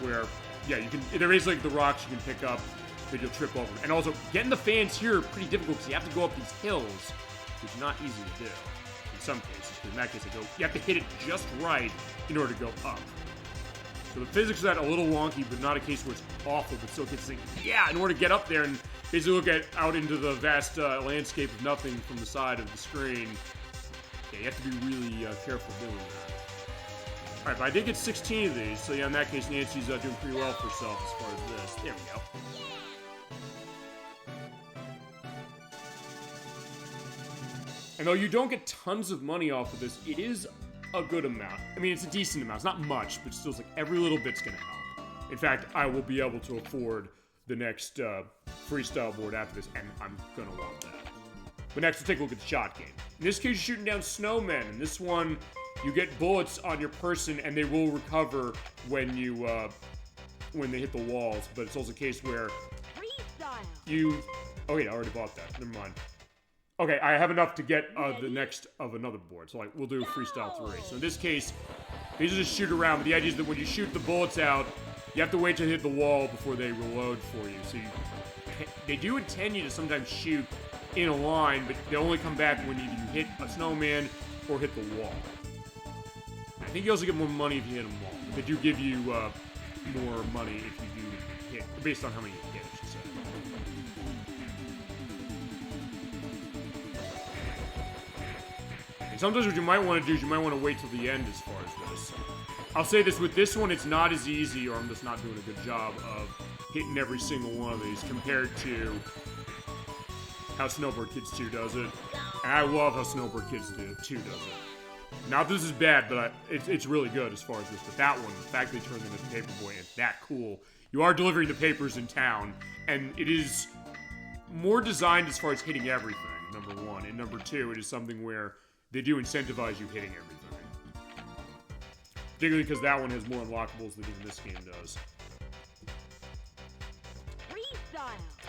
[SPEAKER 1] Where, yeah, you can, there is like the rocks you can pick up that you'll trip over. And also, getting the fans here are pretty difficult because you have to go up these hills, which is not easy to do in some cases. But in that case, you have to hit it just right in order to go up. So the physics of that are a little wonky, but not a case where it's awful, but still gets to think, yeah, in order to get up there and basically look out into the vast landscape of nothing from the side of the screen. Yeah, you have to be really careful doing that. Alright, but I did get 16 of these, so yeah, in that case, Nancy's doing pretty well for herself as far as this. There we go. And though you don't get tons of money off of this, it is a good amount. I mean, it's a decent amount. It's not much, but still, it's like every little bit's gonna help. In fact, I will be able to afford the next freestyle board after this, and I'm gonna want that. But next, we'll take a look at the shot game. In this case, you're shooting down snowmen. In this one, you get bullets on your person, and they will recover when you when they hit the walls. But it's also a case where you. Oh yeah, I already bought that. Never mind. Okay, I have enough to get the next of another board, so we'll do freestyle 3. So in this case, these are just shoot around. But the idea is that when you shoot the bullets out, you have to wait to hit the wall before they reload for you. So they do intend you to sometimes shoot in a line, but they only come back when either you hit a snowman or hit the wall. I think you also get more money if you hit them all. But they do give you more money if you do hit, based on how many you hit, I should say. And sometimes what you might want to do is you might want to wait till the end as far as this. I'll say this, with this one, it's not as easy, or I'm just not doing a good job of hitting every single one of these compared to how Snowboard Kids 2 does it. And I love how Snowboard Kids 2 does it. Not this is bad, but it's really good as far as this. But that one, the fact they turned into Paperboy, and that cool. You are delivering the papers in town, and it is more designed as far as hitting everything, number one. And number two, it is something where they do incentivize you hitting everything. Particularly because that one has more unlockables than even this game does.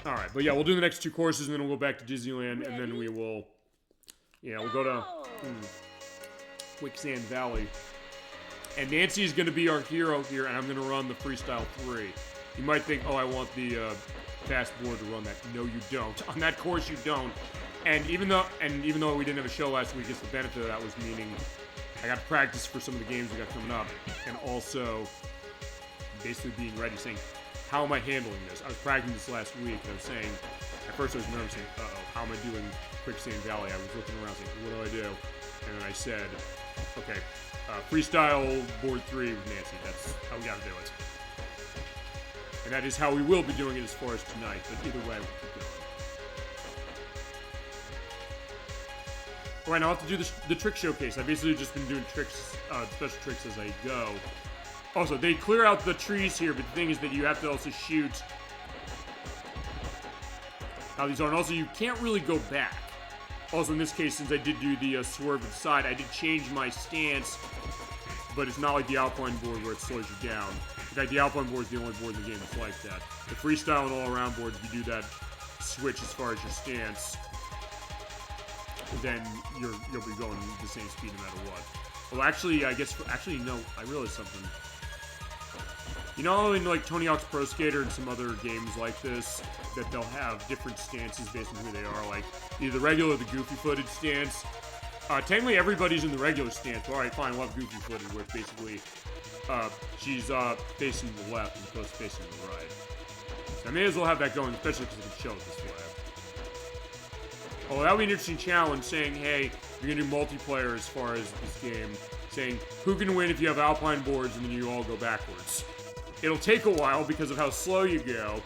[SPEAKER 1] Alright, but yeah, we'll do the next 2 courses, and then we'll go back to Disneyland, and then we will... Yeah, we'll go to... Quicksand Valley. And Nancy is going to be our hero here, and I'm going to run the Freestyle 3. You might think, oh, I want the fast board to run that. No, you don't. On that course, you don't. And even though we didn't have a show last week, it's the benefit of that was meaning I got to practice for some of the games we got coming up, and also basically being ready, saying, how am I handling this? I was practicing this last week, and I was saying, at first I was nervous, saying, uh-oh, how am I doing Quicksand Valley? I was looking around saying, what do I do? And then I said, okay, freestyle board 3 with Nancy. That's how we gotta do it. And that is how we will be doing it as far as tonight, but either way, we'll keep going. Alright, now I'll have to do the trick showcase. I've basically just been doing tricks, special tricks as I go. Also, they clear out the trees here, but the thing is that you have to also shoot how these are. And also, you can't really go back. Also, in this case, since I did do the swerve to the side, I did change my stance, but it's not like the Alpine board where it slows you down. In fact, the Alpine board is the only board in the game that's like that. The freestyle and all-around board, if you do that switch as far as your stance, then you'll be going the same speed no matter what. Well, actually, no, I realized something. You know, in like Tony Hawk's Pro Skater and some other games like this, that they'll have different stances based on who they are, like either the regular or the goofy-footed stance. Technically, everybody's in the regular stance. All right, fine, we'll have goofy-footed, where it's basically she's facing the left as opposed to facing the right. So I may as well have that going, especially because it can show it this way. Oh, that would be an interesting challenge, saying, hey, you're going to do multiplayer as far as this game, saying, who can win if you have Alpine boards and then you all go backwards? It'll take a while because of how slow you go.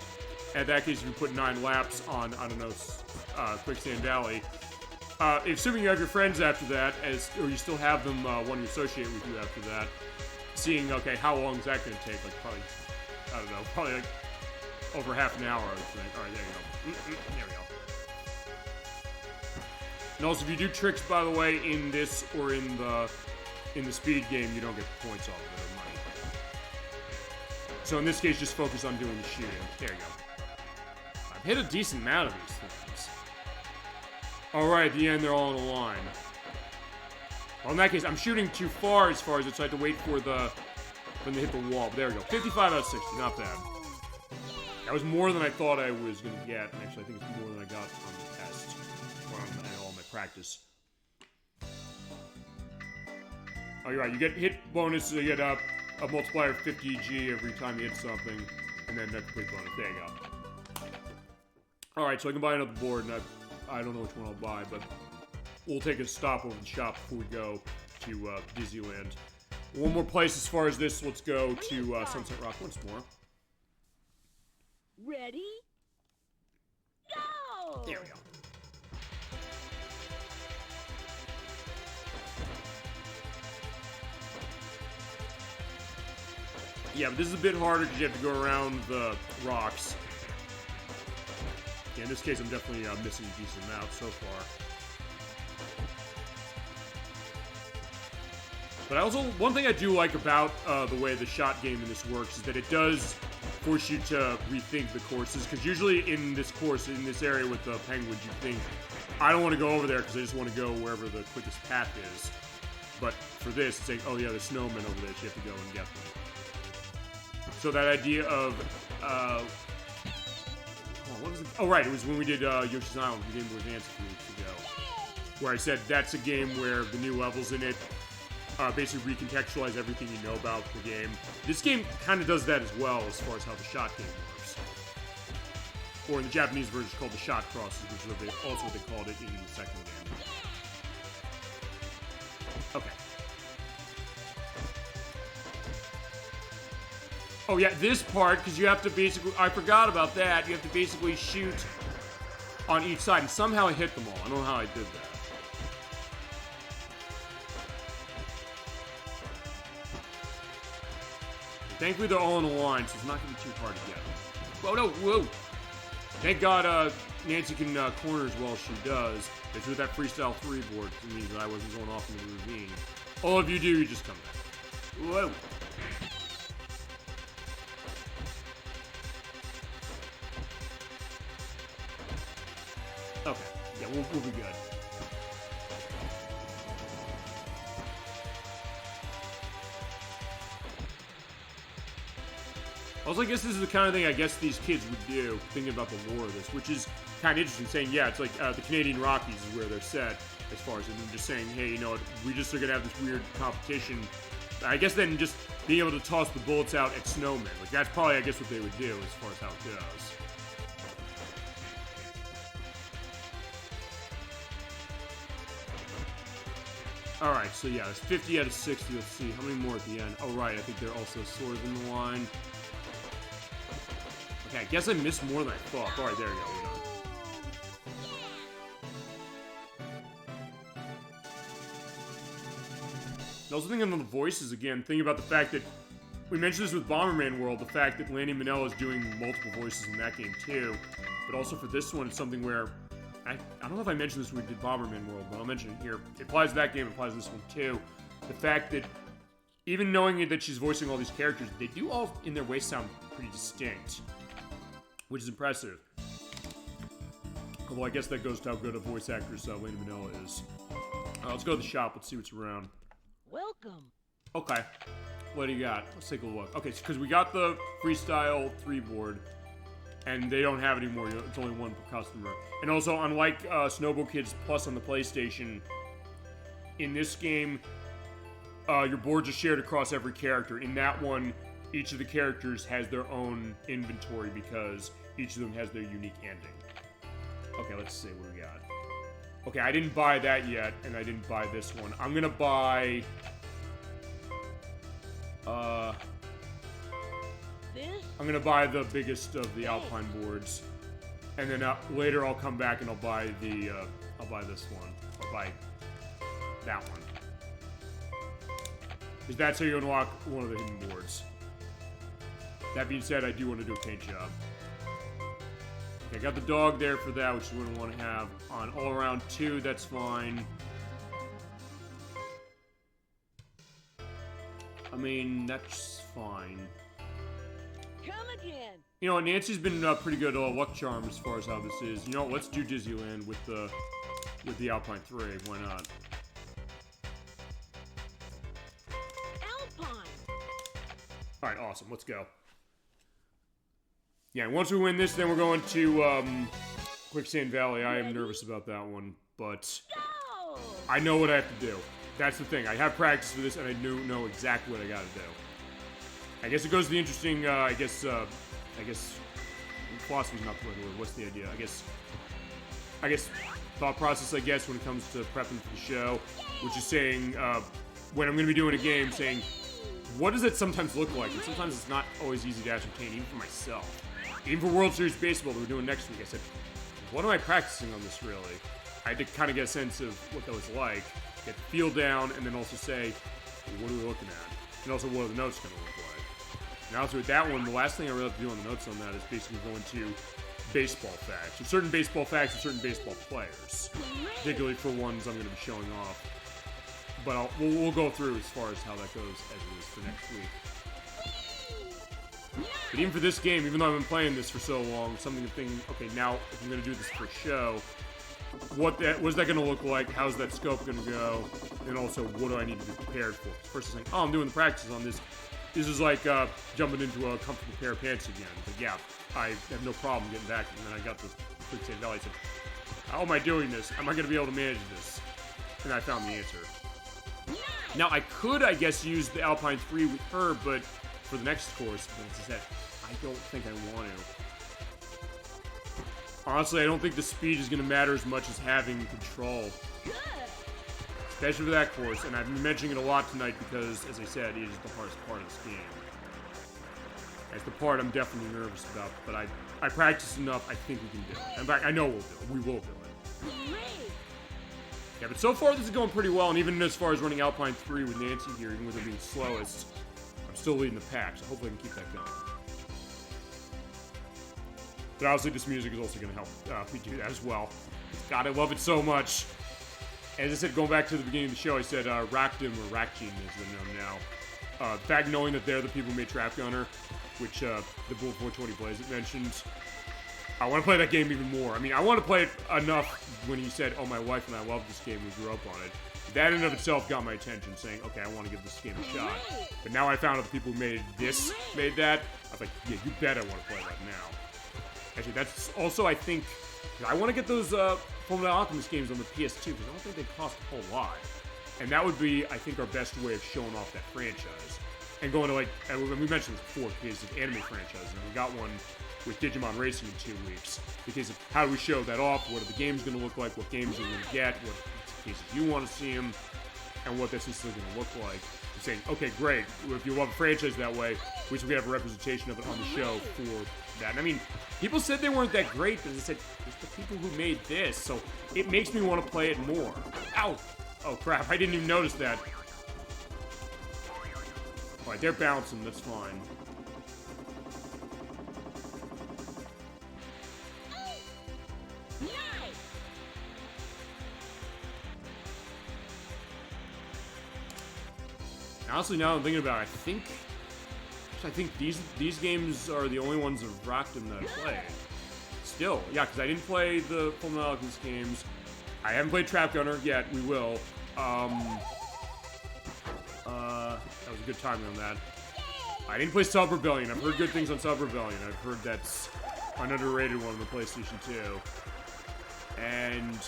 [SPEAKER 1] In that case, if you put 9 laps on, I don't know, Quicksand Valley. Assuming you have your friends after that, or you still have them wanting to associate with you after that, seeing, okay, how long is that going to take? Like, probably, I don't know, probably like over half an hour, I would think. All right, there you go. There we go. And also, if you do tricks, by the way, in this or in the speed game, you don't get points off of it or money. So in this case, just focus on doing the shooting. There you go. I've hit a decent amount of these things. Alright, at the end, they're all in a line. Well, in that case, I'm shooting too far as it, so I have to wait for when they hit the wall. But there we go. 55 out of 60. Not bad. That was more than I thought I was going to get. And actually, I think it's more than I got on the test. Or on all my practice. Oh, you're right. You get hit bonuses. You get a multiplier of 50 G every time you hit something. And then a complete bonus. There you go. Alright, so I can buy another board. And I don't know which one I'll buy, but we'll take a stop over the shop before we go to Disneyland. One more place as far as this. Let's go to Sunset Rock once more.
[SPEAKER 2] Ready? Go!
[SPEAKER 1] There we go. Yeah, but this is a bit harder because you have to go around the rocks. Yeah, in this case, I'm definitely missing a decent amount so far. But I also, one thing I do like about the way the shot game in this works is that it does force you to rethink the courses. Because usually in this course, in this area with the penguins, you think, I don't want to go over there because I just want to go wherever the quickest path is. But for this, it's like, oh yeah, there's snowmen over there, so you have to go and get them. So that idea of, what was it? Oh right, it was when we did Yoshi's Island, the game we were dancing 2 weeks ago. Where I said that's a game where the new levels in it basically recontextualize everything you know about the game. This game kind of does that as well as far as how the shot game works. Or in the Japanese version, it's called the shot crosses, which is also what they called it in the second game. Okay. Oh yeah, this part, because you have to basically, I forgot about that, you have to basically shoot on each side, and somehow I hit them all. I don't know how I did that. Thankfully, they're all in a line, so it's not going to be too hard to get. Whoa, no, whoa! Thank God Nancy can corner as well as she does. It's with that freestyle 3 board, it means that I wasn't going off in the ravine. All of you do, you just come back. Whoa! Okay, yeah, we'll be good. Also, I guess this is the kind of thing I guess these kids would do, thinking about the lore of this, which is kind of interesting, saying, yeah, it's like the Canadian Rockies is where they're set, as far as them just saying, hey, you know what, we just are going to have this weird competition. I guess then just being able to toss the bullets out at snowmen. Like, that's probably, I guess, what they would do as far as how it goes. Alright, so yeah, it's 50 out of 60. Let's see, how many more at the end? Oh, right, I think they're also sort of in the line. Okay, I guess I missed more than I thought. Alright, there we go, we're done. I was thinking on the voices again, thinking about the fact that we mentioned this with Bomberman World, the fact that Lani Minella is doing multiple voices in that game too. But also for this one, it's something where I don't know if I mentioned this when we did Bomberman World, but I'll mention it here. It applies to that game, it applies to this one too. The fact that even knowing that she's voicing all these characters, they do all in their ways sound pretty distinct, which is impressive. Although I guess that goes to how good a voice actress Lani Minella is. Let's go to the shop, let's see what's around.
[SPEAKER 2] Welcome.
[SPEAKER 1] Okay, what do you got? Let's take a look. Okay, because we got the freestyle 3 board, and they don't have it anymore. It's only one per customer. And also, unlike Snowbo Kids Plus on the PlayStation, in this game, your boards are shared across every character. In that one, each of the characters has their own inventory because each of them has their unique ending. Okay, let's see what we got. Okay, I didn't buy that yet, and I didn't buy this one. I'm gonna buy...
[SPEAKER 2] This?
[SPEAKER 1] I'm gonna buy the biggest of the Alpine boards, and then later I'll come back and I'll buy the I'll buy this one. I'll buy that one, because that's how you unlock one of the hidden boards. That being said, I do want to do a paint job. Okay, I got the dog there for that, which is what I want to have on all around 2. That's fine. I mean, that's fine.
[SPEAKER 2] Come again.
[SPEAKER 1] You know, Nancy's been pretty good luck charm as far as how this is. You know, let's do Disneyland with the Alpine 3. Why not?
[SPEAKER 2] Alpine.
[SPEAKER 1] All right, awesome. Let's go. Yeah, once we win this, then we're going to Quicksand Valley. I am nervous about that one, but
[SPEAKER 2] Go.
[SPEAKER 1] I know what I have to do. That's the thing. I have practice for this, and I know exactly what I gotta do. I guess it goes to the interesting, I guess, philosophy's not the right word. What's the idea? I guess, thought process, I guess, when it comes to prepping for the show, which is saying, when I'm going to be doing a game saying, what does it sometimes look like? And sometimes it's not always easy to ascertain, even for myself. Even for World Series Baseball that we're doing next week, I said, what am I practicing on this really? I had to kind of get a sense of what that was like, get the feel down, and then also say, what are we looking at? And also, what are the notes going to look like? Now, so with that one, the last thing I really have to do on the notes on that is basically go into baseball facts. So certain baseball facts and certain baseball players, particularly for ones I'm going to be showing off. But we'll go through as far as how that goes as it is for next week. But even for this game, even though I've been playing this for so long, something to think, okay, now if I'm going to do this for show, what's that going to look like? How's that scope going to go? And also, what do I need to be prepared for? First, saying, oh, I'm doing the practice on this. This is like jumping into a comfortable pair of pants again. But yeah, I have no problem getting back. And then I got the quick save valley. I said, how am I doing this? Am I going to be able to manage this? And I found the answer. Now, I could, I guess, use the Alpine 3 with her, but for the next course, but as I said, I don't think I want to. Honestly, I don't think the speed is going to matter as much as having control. Especially for that course, and I've been mentioning it a lot tonight because, as I said, it is the hardest part of this game. It's the part I'm definitely nervous about, but I practiced enough, I think we can do it. In fact, I know we'll do it. We will do it. Yeah, but so far this is going pretty well, and even as far as running Alpine 3 with Nancy here, even with her being slowest, I'm still leading the pack, so hopefully I can keep that going. But obviously this music is also going to help me do that as well. God, I love it so much. As I said, going back to the beginning of the show, I said Rakdim, or Rakjin as they're known now. In fact, knowing that they're the people who made Trap Gunner, which the Bullet 420 Blaze mentioned, I want to play that game even more. I mean, I want to play it enough when he said, oh, my wife and I love this game, we grew up on it. That in and of itself got my attention, saying, okay, I want to give this game a shot. But now I found out the people who made this made that. I was like, yeah, you bet I want to play that now. Actually, that's also, I think, I want to get those Fullmetal Alchemist games on the PS2, because I don't think they cost a whole lot. And that would be, I think, our best way of showing off that franchise. And going to, like, and we mentioned this before, because of anime franchises, and we got one with Digimon Racing in 2 weeks. Because of how do we show that off, what are the games going to look like, what games are we going to get, what cases you want to see them, and what this is going to look like. You're saying, okay, great, if you love a franchise that way, we should have a representation of it on the show for that. And I mean, people said they weren't that great, but they said, it's the people who made this, so it makes me want to play it more. Ow! Oh crap, I didn't even notice that. Alright, they're bouncing, that's fine. Honestly, now I'm thinking about it, I think these games are the only ones of Rakdim that I played. Still, yeah, because I didn't play the Fullmetal Alchemist games. I haven't played Trap Gunner yet. We will. That was a good timing on that. I didn't play Sub Rebellion. I've heard good things on Sub Rebellion. I've heard that's an underrated one on the PlayStation 2. And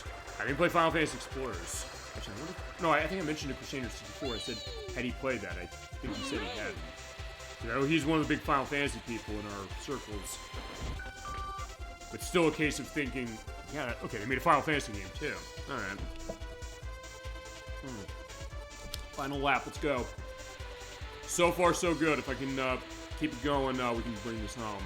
[SPEAKER 1] I didn't play Final Fantasy Explorers. Actually, I think I mentioned to Crusader 64. I said, had he played that? I think he said he hadn't. You know, he's one of the big Final Fantasy people in our circles. But still a case of thinking, yeah, okay, they made a Final Fantasy game too. Alright. Final lap, let's go. So far, so good. If I can keep it going, we can bring this home.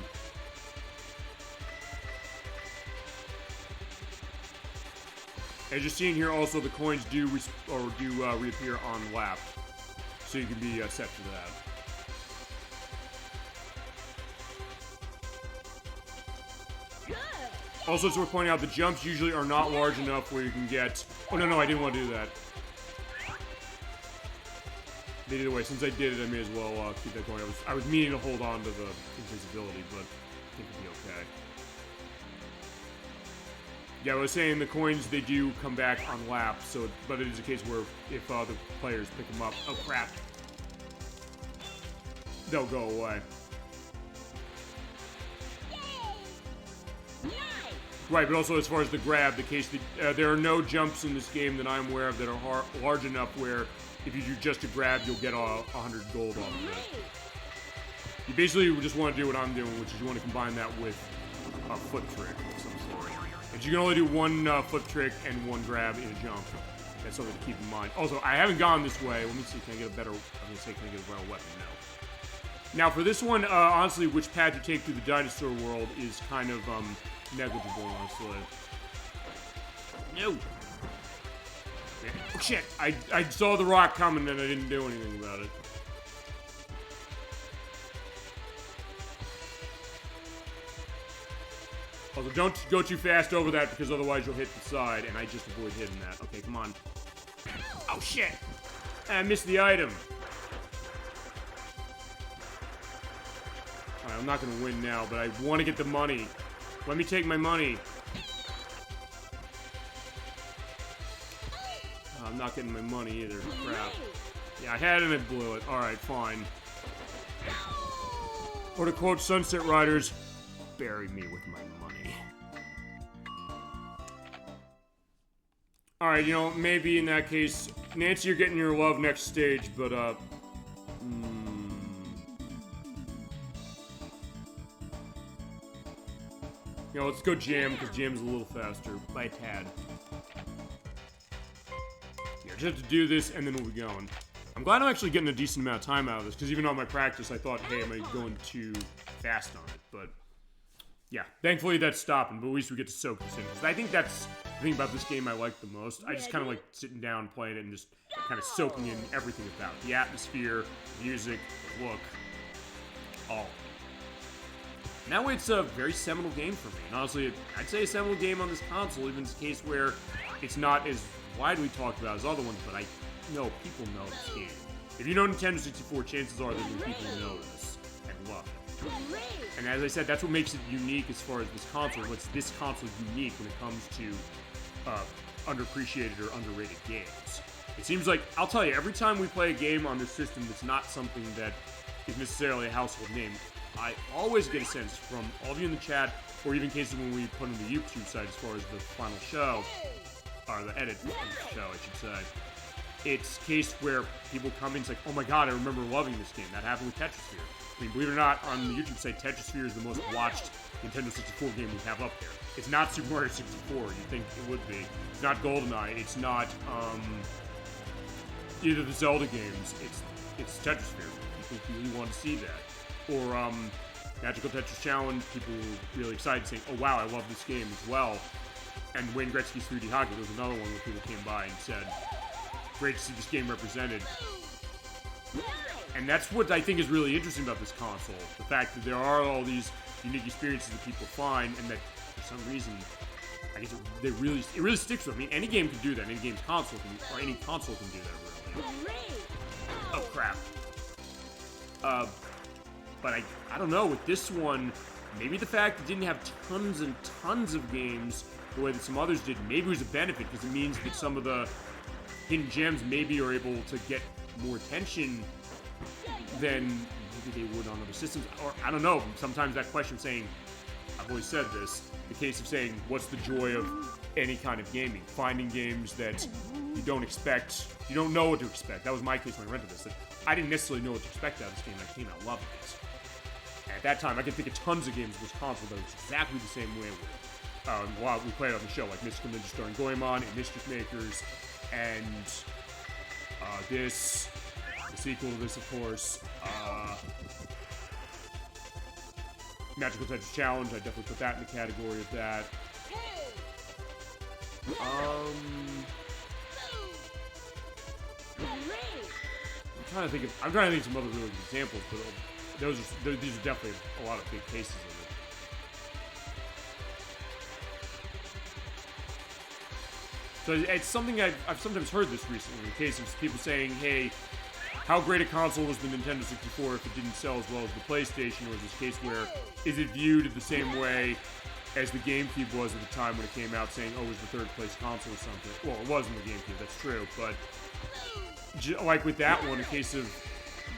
[SPEAKER 1] As you're seeing here, also, the coins do reappear on lap. So you can be set for that. Also, it's worth pointing out, the jumps usually are not large enough where you can get... Oh, no, I didn't want to do that. But either way, since I did it, I may as well keep that going. I was meaning to hold on to the invisibility, but I think it'll be okay. Yeah, I was saying the coins, they do come back on lap, so, but it is a case where if the players pick them up... Oh, crap. They'll go away. Right, but also as far as the grab, the case that there are no jumps in this game that I'm aware of that are large enough where if you do just a grab, you'll get 100 gold off of it. You basically just want to do what I'm doing, which is you want to combine that with a foot trick of some sort. But you can only do one foot trick and one grab in a jump. That's something to keep in mind. Also, I haven't gone this way. Let me see, can I get a better, I'm gonna say, can I get a better weapon? No. Now, for this one, honestly, which path you take through the dinosaur world is kind of, negligible, honestly. No! Oh, shit! I saw the rock coming and I didn't do anything about it. Also, don't go too fast over that because otherwise you'll hit the side, and I just avoid hitting that. Okay, come on. Oh, shit! I missed the item. Alright, I'm not gonna win now, but I want to get the money. Let me take my money. Oh, I'm not getting my money either. Crap. Yeah, I had it and I blew it. Alright, fine. Or to quote Sunset Riders, bury me with my money. Alright, you know, maybe in that case, Nancy, you're getting your love next stage, but, you know, let's go Jam, because Jam's a little faster, by a tad. Yeah, just have to do this, and then we'll be going. I'm glad I'm actually getting a decent amount of time out of this, because even on my practice, I thought, hey, am I going too fast on it, but... yeah, thankfully that's stopping, but at least we get to soak this in. Because I think that's the thing about this game I like the most. I just kind of like sitting down, playing it, and just kind of soaking in everything about it. The atmosphere, music, the look, all. And that way it's a very seminal game for me. And honestly, I'd say a seminal game on this console, even in this case where it's not as widely talked about as other ones, but I know people know this game. If you know Nintendo 64, chances are that people know this and love it. And as I said, that's what makes it unique as far as this console. What's this console unique when it comes to underappreciated or underrated games? It seems like, I'll tell you, every time we play a game on this system that's not something that is necessarily a household name, I always get a sense from all of you in the chat, or even cases when we put on the YouTube site as far as the final show, or the edit of the show, I should say. It's a case where people come in and it's like, oh my god, I remember loving this game. That happened with Tetrisphere. I mean, believe it or not, on the YouTube site, Tetrisphere is the most watched Nintendo 64 game we have up there. It's not Super Mario 64, you'd think it would be. It's not GoldenEye, it's not, either the Zelda games, it's Tetrisphere. People really want to see that. Or, Magical Tetris Challenge, people were really excited saying, oh wow, I love this game as well. And Wayne Gretzky's 3D Hockey, there was another one where people came by and said, great to see this game represented. And that's what I think is really interesting about this console. The fact that there are all these unique experiences that people find, and that for some reason, I guess it really sticks with them. I mean, any game can do that. Any game's console can, or any console can do that, really. Oh, crap. But I don't know, with this one, maybe the fact it didn't have tons and tons of games the way that some others did, maybe it was a benefit, because it means that some of the hidden gems maybe are able to get more attention than maybe they would on other systems. Or, I don't know, sometimes that question saying, I've always said this, the case of saying, what's the joy of any kind of gaming? Finding games that you don't expect, you don't know what to expect. That was my case when I rented this. That I didn't necessarily know what to expect out of this game. I came out loving it. At that time, I could think of tons of games with this console that was exactly the same way with while we played on the show, like Mystical Ninja Star and Goemon and Mischief Makers, and the sequel to this, of course, Magical Tetris Challenge. I definitely put that in the category of that. I'm trying to think of some other really good examples, but these are definitely a lot of big cases of it. So it's something I've sometimes heard this recently, in case of people saying, hey, how great a console was the Nintendo 64 if it didn't sell as well as the PlayStation, or is this case where is it viewed the same way as the GameCube was at the time when it came out, saying, oh, it was the third place console or something. Well, it wasn't the GameCube, that's true, but like with that one, a case of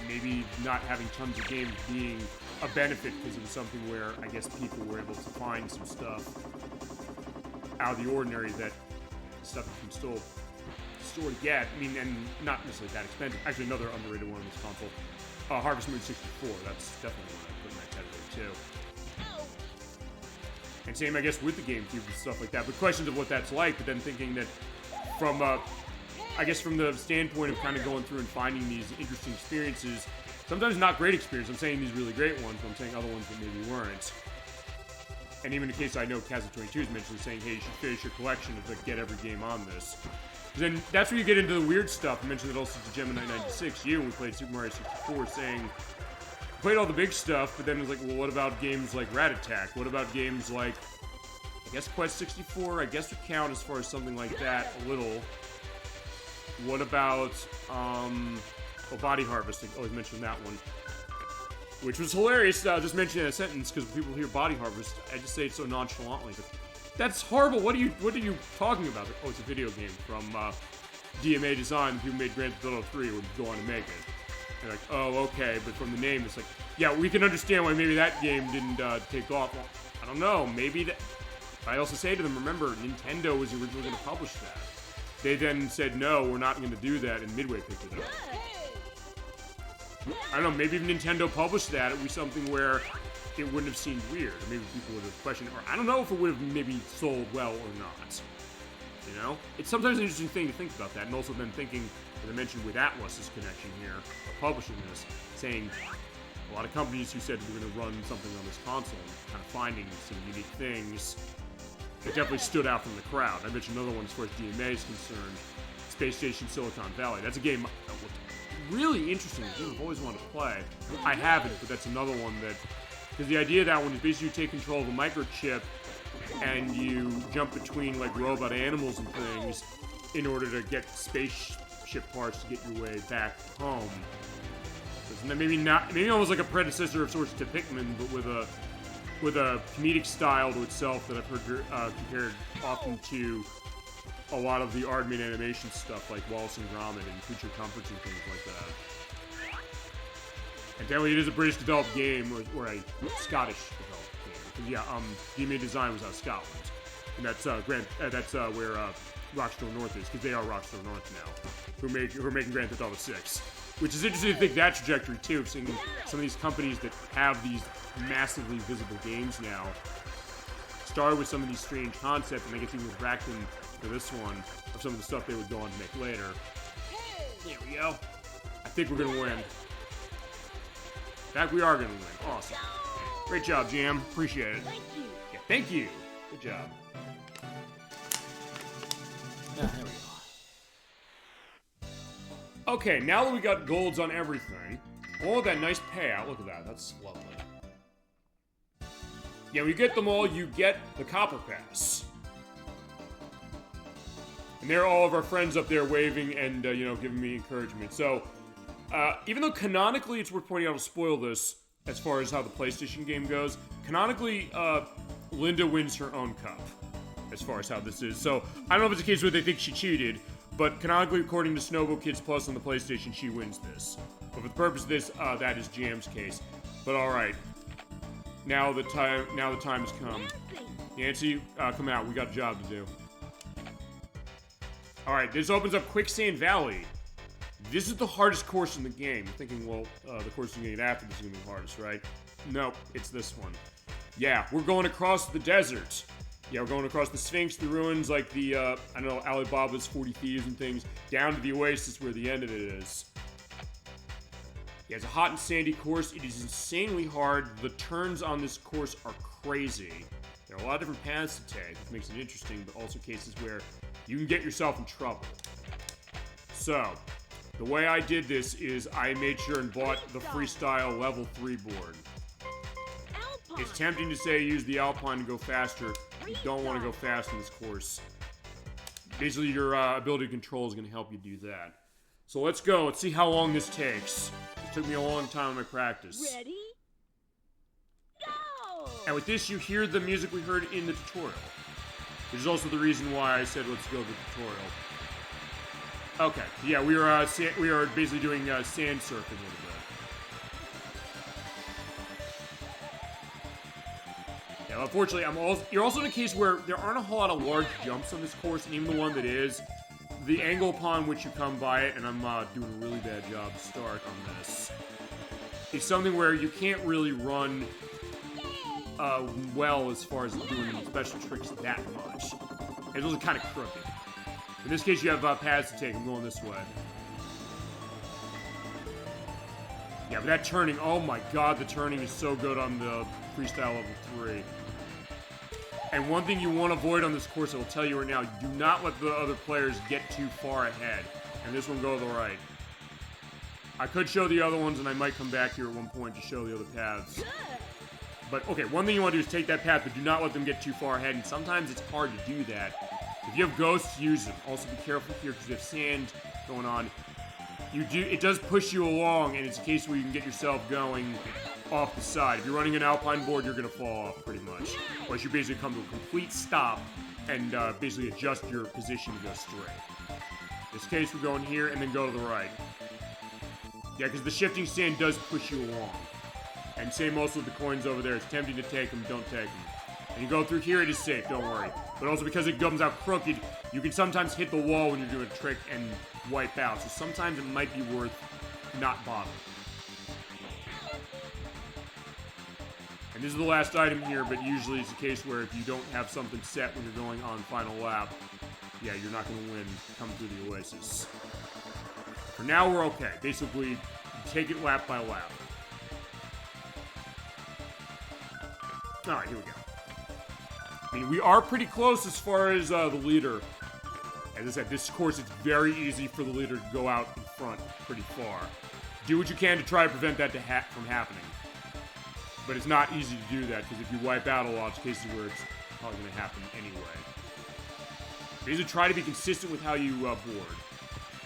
[SPEAKER 1] maybe not having tons of games being a benefit because it was something where I guess people were able to find some stuff out of the ordinary that stuff you can still get. I mean, and not necessarily that expensive. Actually, another underrated one on this console, Harvest Moon 64. That's definitely one I put in that category too. And same, I guess, with the GameCube and stuff like that. But questions of what that's like, but then thinking that from a I guess from the standpoint of kind of going through and finding these interesting experiences, sometimes not great experiences. I'm saying these really great ones, but I'm saying other ones that maybe weren't. And even in case I know Kazan22 is mentioned saying, hey, you should finish your collection of like get every game on this. Then that's where you get into the weird stuff. I mentioned it also to Gemini 96, you, when we played Super Mario 64, saying, played all the big stuff, but then it was like, well, what about games like Rat Attack? What about games like, I guess Quest 64, I guess would count as far as something like that, a little. What about, Body Harvest? I always mention that one. Which was hilarious, just mentioning in a sentence, because when people hear Body Harvest, I just say it so nonchalantly. But that's horrible, what are you talking about? Oh, it's a video game from, DMA Design, who made Grand Theft Auto 3, would go on to make it. They're like, oh, okay, but from the name, it's like, yeah, we can understand why maybe that game didn't, take off. Well, I don't know, maybe that... I also say to them, remember, Nintendo was originally going to publish that. They then said, no, we're not going to do that, and Midway picked it up. I don't know, maybe if Nintendo published that, it would be something where it wouldn't have seemed weird. Or maybe people would have questioned it, or I don't know if it would have maybe sold well or not. You know? It's sometimes an interesting thing to think about that, and also then thinking, as I mentioned with Atlus's connection here, of publishing this, saying a lot of companies who said we're going to run something on this console, and kind of finding some unique things, it definitely stood out from the crowd. I mentioned another one as far as DMA is concerned, Space Station Silicon Valley. That's a game that looked really interesting. I've always wanted to play. I haven't, but that's another one that... Because the idea of that one is basically you take control of a microchip and you jump between, like, robot animals and things in order to get spaceship parts to get your way back home. So maybe almost like a predecessor of sorts to Pikmin, but with a comedic style to itself that I've heard compared often to a lot of the Aardman animation stuff, like Wallace and Gromit and Creature Comforts and things like that. And definitely it is a British developed game, or a Scottish developed game. Yeah, DMA Design was out of Scotland, and that's where Rockstore North is, because they are Rockstore North now, who are making Grand Theft Auto 6. Which is interesting to think that trajectory too, of seeing some of these companies that have these massively visible games now started with some of these strange concepts, and I guess even with Braxton for this one, of some of the stuff they would go on to make later. There we go. I think we're gonna win. In fact, we are gonna win. Awesome. Great job, Jam. Appreciate it.
[SPEAKER 2] Thank you.
[SPEAKER 1] Yeah, thank you. Good job.
[SPEAKER 3] Yeah, there we go.
[SPEAKER 1] Okay, now that we got golds on everything, all that nice payout, look at that, that's lovely. Yeah, when you get them all, you get the Copper Pass. And there are all of our friends up there waving and, giving me encouragement. So, even though canonically it's worth pointing out to spoil this, as far as how the PlayStation game goes, canonically, Linda wins her own cup, as far as how this is. So, I don't know if it's a case where they think she cheated, but canonically, according to Snowbo Kids Plus on the PlayStation, she wins this. But for the purpose of this, that is Jam's case. But alright. Now the time has come. Nancy, come out. We got a job to do. Alright, this opens up Quicksand Valley. This is the hardest course in the game. You're thinking, well, the course you're gonna get after this is gonna be the hardest, right? No, it's this one. Yeah, we're going across the desert. Yeah, we're going across the Sphinx, the ruins, like the, Alibaba's 40 Thieves and things, down to the Oasis where the end of it is. Yeah, it's a hot and sandy course. It is insanely hard. The turns on this course are crazy. There are a lot of different paths to take, which makes it interesting, but also cases where you can get yourself in trouble. So, the way I did this is I made sure and bought the Freestyle Level 3 board. It's tempting to say use the Alpine to go faster. You don't want to go fast in this course. Basically, your ability control is going to help you do that. So let's go. Let's see how long this takes. It took me a long time in my practice.
[SPEAKER 2] Ready? Go!
[SPEAKER 1] And with this, you hear the music we heard in the tutorial. Which is also the reason why I said let's go to the tutorial. Okay, yeah, we are basically doing sand surfing a little bit. Yeah, unfortunately, you're also in a case where there aren't a whole lot of large jumps on this course, and even the one that is, the angle upon which you come by it, and I'm doing a really bad job to start on this, is something where you can't really run well as far as doing special tricks that much. It's also kind of crooked. In this case, you have paths to take. I'm going this way. Yeah, but that turning, oh my god, the turning is so good on the freestyle level 3. And one thing you want to avoid on this course, I will tell you right now, do not let the other players get too far ahead. And this one go to the right. I could show the other ones, and I might come back here at one point to show the other paths. But, okay, one thing you want to do is take that path, but do not let them get too far ahead. And sometimes it's hard to do that. If you have ghosts, use them. Also, be careful here, because you have sand going on. It does push you along, and it's a case where you can get yourself going off the side. If you're running an alpine board, you're going to fall off, pretty much. Or you basically come to a complete stop and basically adjust your position to go straight. In this case, we're going here and then go to the right. Yeah, because the shifting sand does push you along. And same also with the coins over there. It's tempting to take them, don't take them. And you go through here, it is safe, don't worry. But also because it comes out crooked, you can sometimes hit the wall when you're doing a trick and wipe out. So sometimes it might be worth not bothering. And this is the last item here, but usually it's a case where if you don't have something set when you're going on final lap, yeah, you're not going to win coming through the Oasis. For now, we're okay. Basically, you take it lap by lap. Alright, here we go. I mean, we are pretty close as far as the leader. As I said, this course, it's very easy for the leader to go out in front pretty far. Do what you can to try to prevent that from happening. But it's not easy to do that, because if you wipe out a lot, it's cases where it's probably going to happen anyway. Basically, try to be consistent with how you board.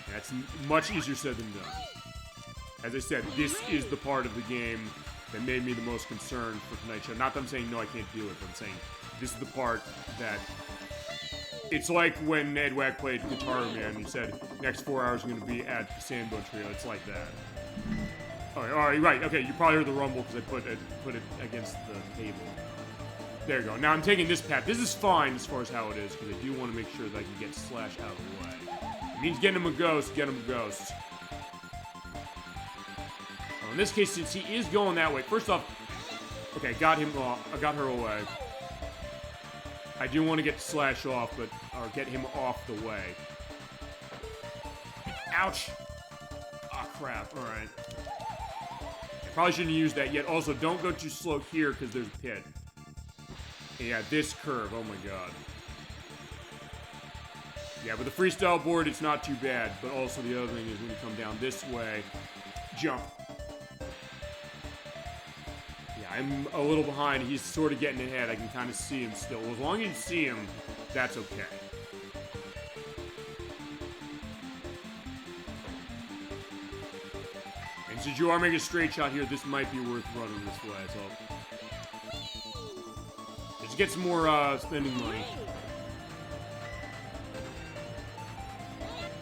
[SPEAKER 1] And that's much easier said than done. As I said, this is the part of the game that made me the most concerned for tonight's show. Not that I'm saying, no, I can't do it, but I'm saying this is the part that... It's like when Ed Wack played Guitar Man, he said, next 4 hours are going to be at the Sandbow Trio. It's like that. Alright, right, okay, you probably heard the rumble because I put it against the table. There you go. Now I'm taking this path. This is fine as far as how it is, because I do want to make sure that I can get Slash out of the way. It means getting him a ghost, get him a ghost. Well, in this case, since he is going that way, first off, okay, got him off, I got her away. I do want to get Slash off, or get him off the way. Ouch! Ah, crap, alright. Probably shouldn't use that yet. Also, don't go too slow here, because there's a pit. Yeah, this curve, oh my god. Yeah, with the freestyle board, it's not too bad, but also the other thing is when you come down this way, jump. Yeah, I'm a little behind. He's sort of getting ahead. I can kind of see him still. Well, as long as you see him, that's okay. And since you are making a straight shot here, this might be worth running this way, so... Just get some more spending money.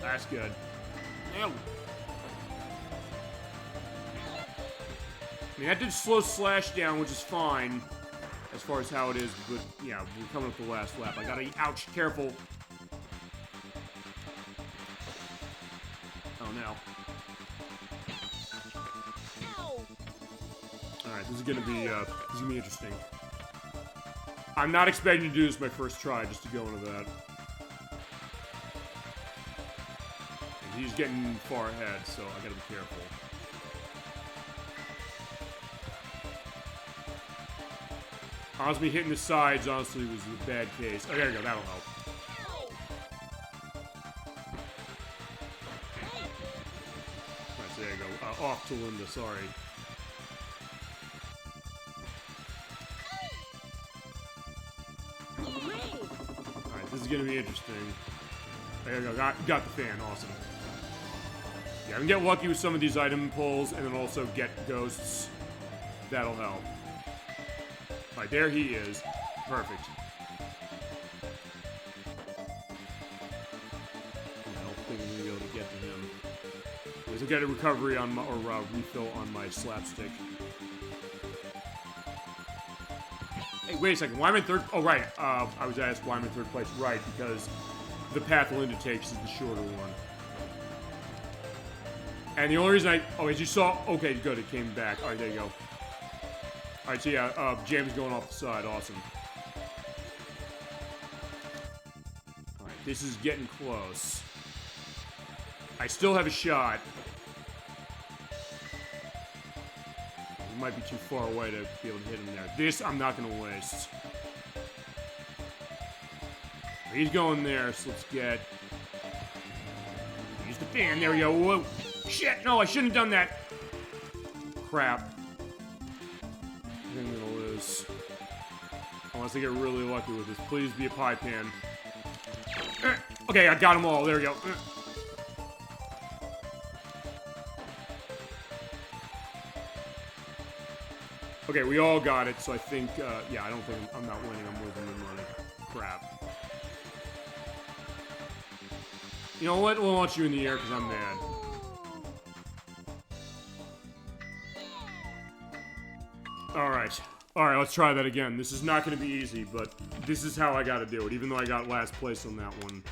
[SPEAKER 1] That's good. Ew. I mean, that did slow Slash down, which is fine as far as how it is, but yeah, we're coming up the last lap. I gotta, ouch, careful. Oh no. Alright, this is gonna be interesting. I'm not expecting to do this my first try, just to go into that. And he's getting far ahead, so I gotta be careful. Honestly, hitting the sides, honestly, was a bad case. Oh, there you go, that'll help. Alright, so there you go. Off to Linda, sorry. Alright, this is gonna be interesting. There you go, got the fan, awesome. Yeah, I can get lucky with some of these item pulls, and then also get ghosts. That'll help. Alright, there he is. Perfect. I don't think I'm gonna be able to get to him. I'll get a recovery on my, or refill on my slapstick. Hey, wait a second. Why am I in third? Oh, right. I was asked why I'm in third place. Right, because the path Linda takes is the shorter one. And the only reason I... Oh, as you saw... Okay, good. It came back. Alright, there you go. Alright, so yeah, James going off the side. Awesome. Alright, This is getting close. I still have a shot. We might be too far away to be able to hit him there. This I'm not going to waste. He's going there, so let's get... Use the fan. There we go. Whoa. Shit, no, I shouldn't have done that. Crap. I think I'm going to lose. Unless I get really lucky with this. Please be a pie pan. Okay, I got them all. There we go. Okay, we all got it, so I think, yeah, I don't think I'm not winning. I'm losing the money. Crap. You know what? We'll launch you in the air because I'm mad. Alright. Alright, let's try that again. This is not going to be easy, but this is how I got to do it, even though I got last place on that one.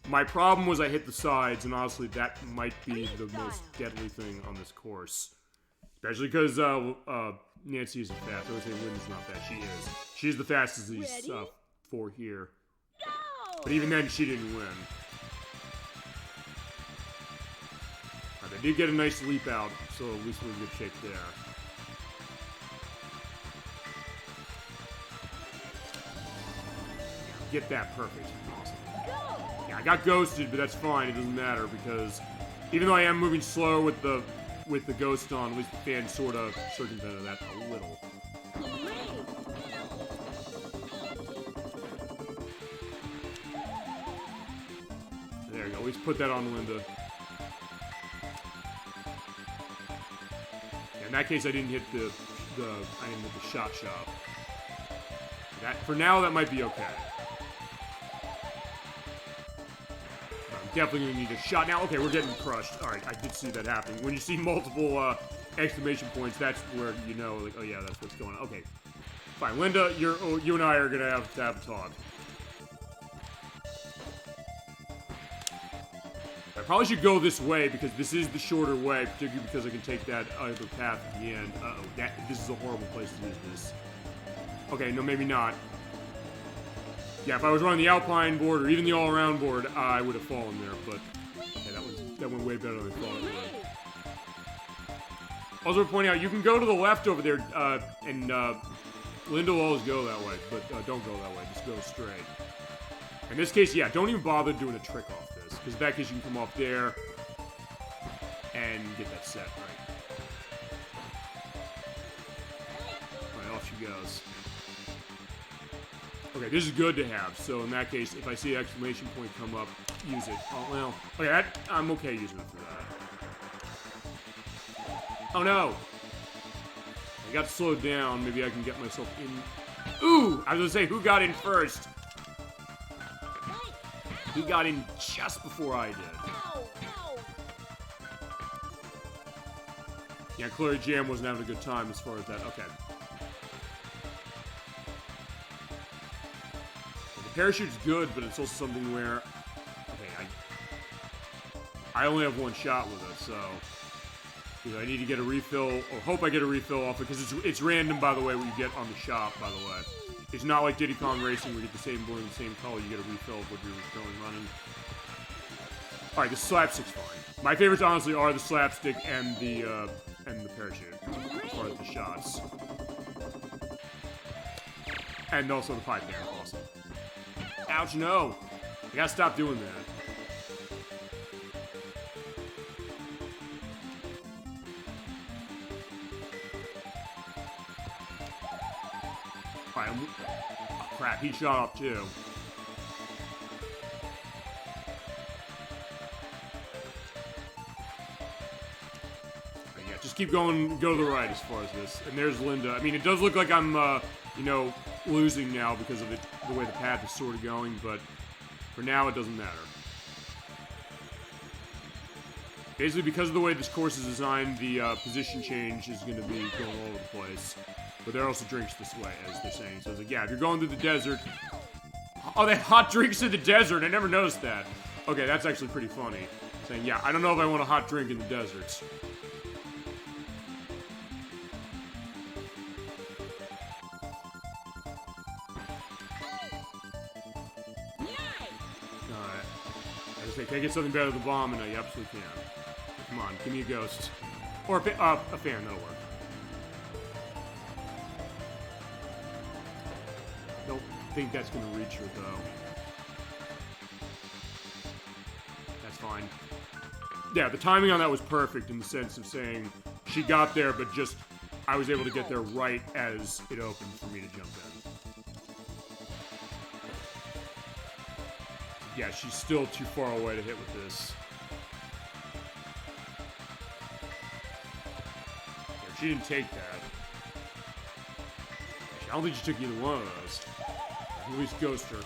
[SPEAKER 1] My problem was I hit the sides, and honestly, that might be the most deadly thing on this course. Especially because, Nancy isn't fast. I would say Linda's not fast. She is. She's the fastest of these, four here. But even then, she didn't win. Alright, I did get a nice leap out, so at least we're in good shape there. Get that perfect. Awesome. Yeah, I got ghosted, but that's fine. It doesn't matter because even though I am moving slow with the ghost on, at least the fan sort of circumvented that a little. There you go. At least put that on Linda. Yeah, in that case, I didn't hit the shot shop. That for now, that might be okay. Definitely gonna need a shot now. Okay, we're getting crushed. All right, I did see that happening. When you see multiple exclamation points, that's where you know, like, oh yeah, that's what's going on. Okay, fine, Linda, you and I are gonna have to have a talk. I probably should go this way because this is the shorter way, particularly because I can take that other path at the end. Uh-oh, this is a horrible place to use this. Okay, no, maybe not. Yeah, if I was running the Alpine board or even the all-around board, I would have fallen there, but yeah, that went way better than I thought it would. Also, pointing out, you can go to the left over there, and Linda will always go that way, but don't go that way, just go straight. In this case, yeah, don't even bother doing a trick off this, because in that case you can come off there and get that set right. Alright, off she goes. Okay, this is good to have, so in that case, if I see an exclamation point come up, use it. Oh, well, okay, I'm okay using it for that. Oh no! I got slowed down, maybe I can get myself in. Ooh! I was gonna say, who got in first? He got in just before I did. Yeah, clearly Jam wasn't having a good time as far as that. Okay. Parachute's good, but it's also something where, okay, I only have one shot with it, so I need to get a refill, or hope I get a refill off it, because it's random, by the way, what you get on the shop, by the way. It's not like Diddy Kong Racing, where you get the same balloon, same color, you get a refill of what you're refilling running. Alright, the slapstick's fine. My favorites, honestly, are the slapstick and the parachute, as far as the shots. And also the pipe there, awesome. Ouch, no! I gotta stop doing that. Alright, oh, crap, he shot up too. Yeah, just keep going, go to the right as far as this. And there's Linda. I mean, it does look like I'm, you know, losing now because of the way the path is sort of going, but for now it doesn't matter. Basically, because of the way this course is designed, the position change is going to be going all over the place. But there are also drinks this way, as they're saying. So it's like, yeah, if you're going through the desert... Oh, they have hot drinks in the desert! I never noticed that. Okay, that's actually pretty funny. Saying, yeah, I don't know if I want a hot drink in the desert. say, can I get something better than the bomb? And I absolutely can. Come on, give me a ghost. Or a fan, that'll work. Don't think that's gonna reach her, though. That's fine. Yeah, the timing on that was perfect in the sense of saying she got there, but just I was able to get there right as it opened for me to jump in. Yeah, she's still too far away to hit with this. Yeah, she didn't take that. I don't think she took either one of those. At least ghost her.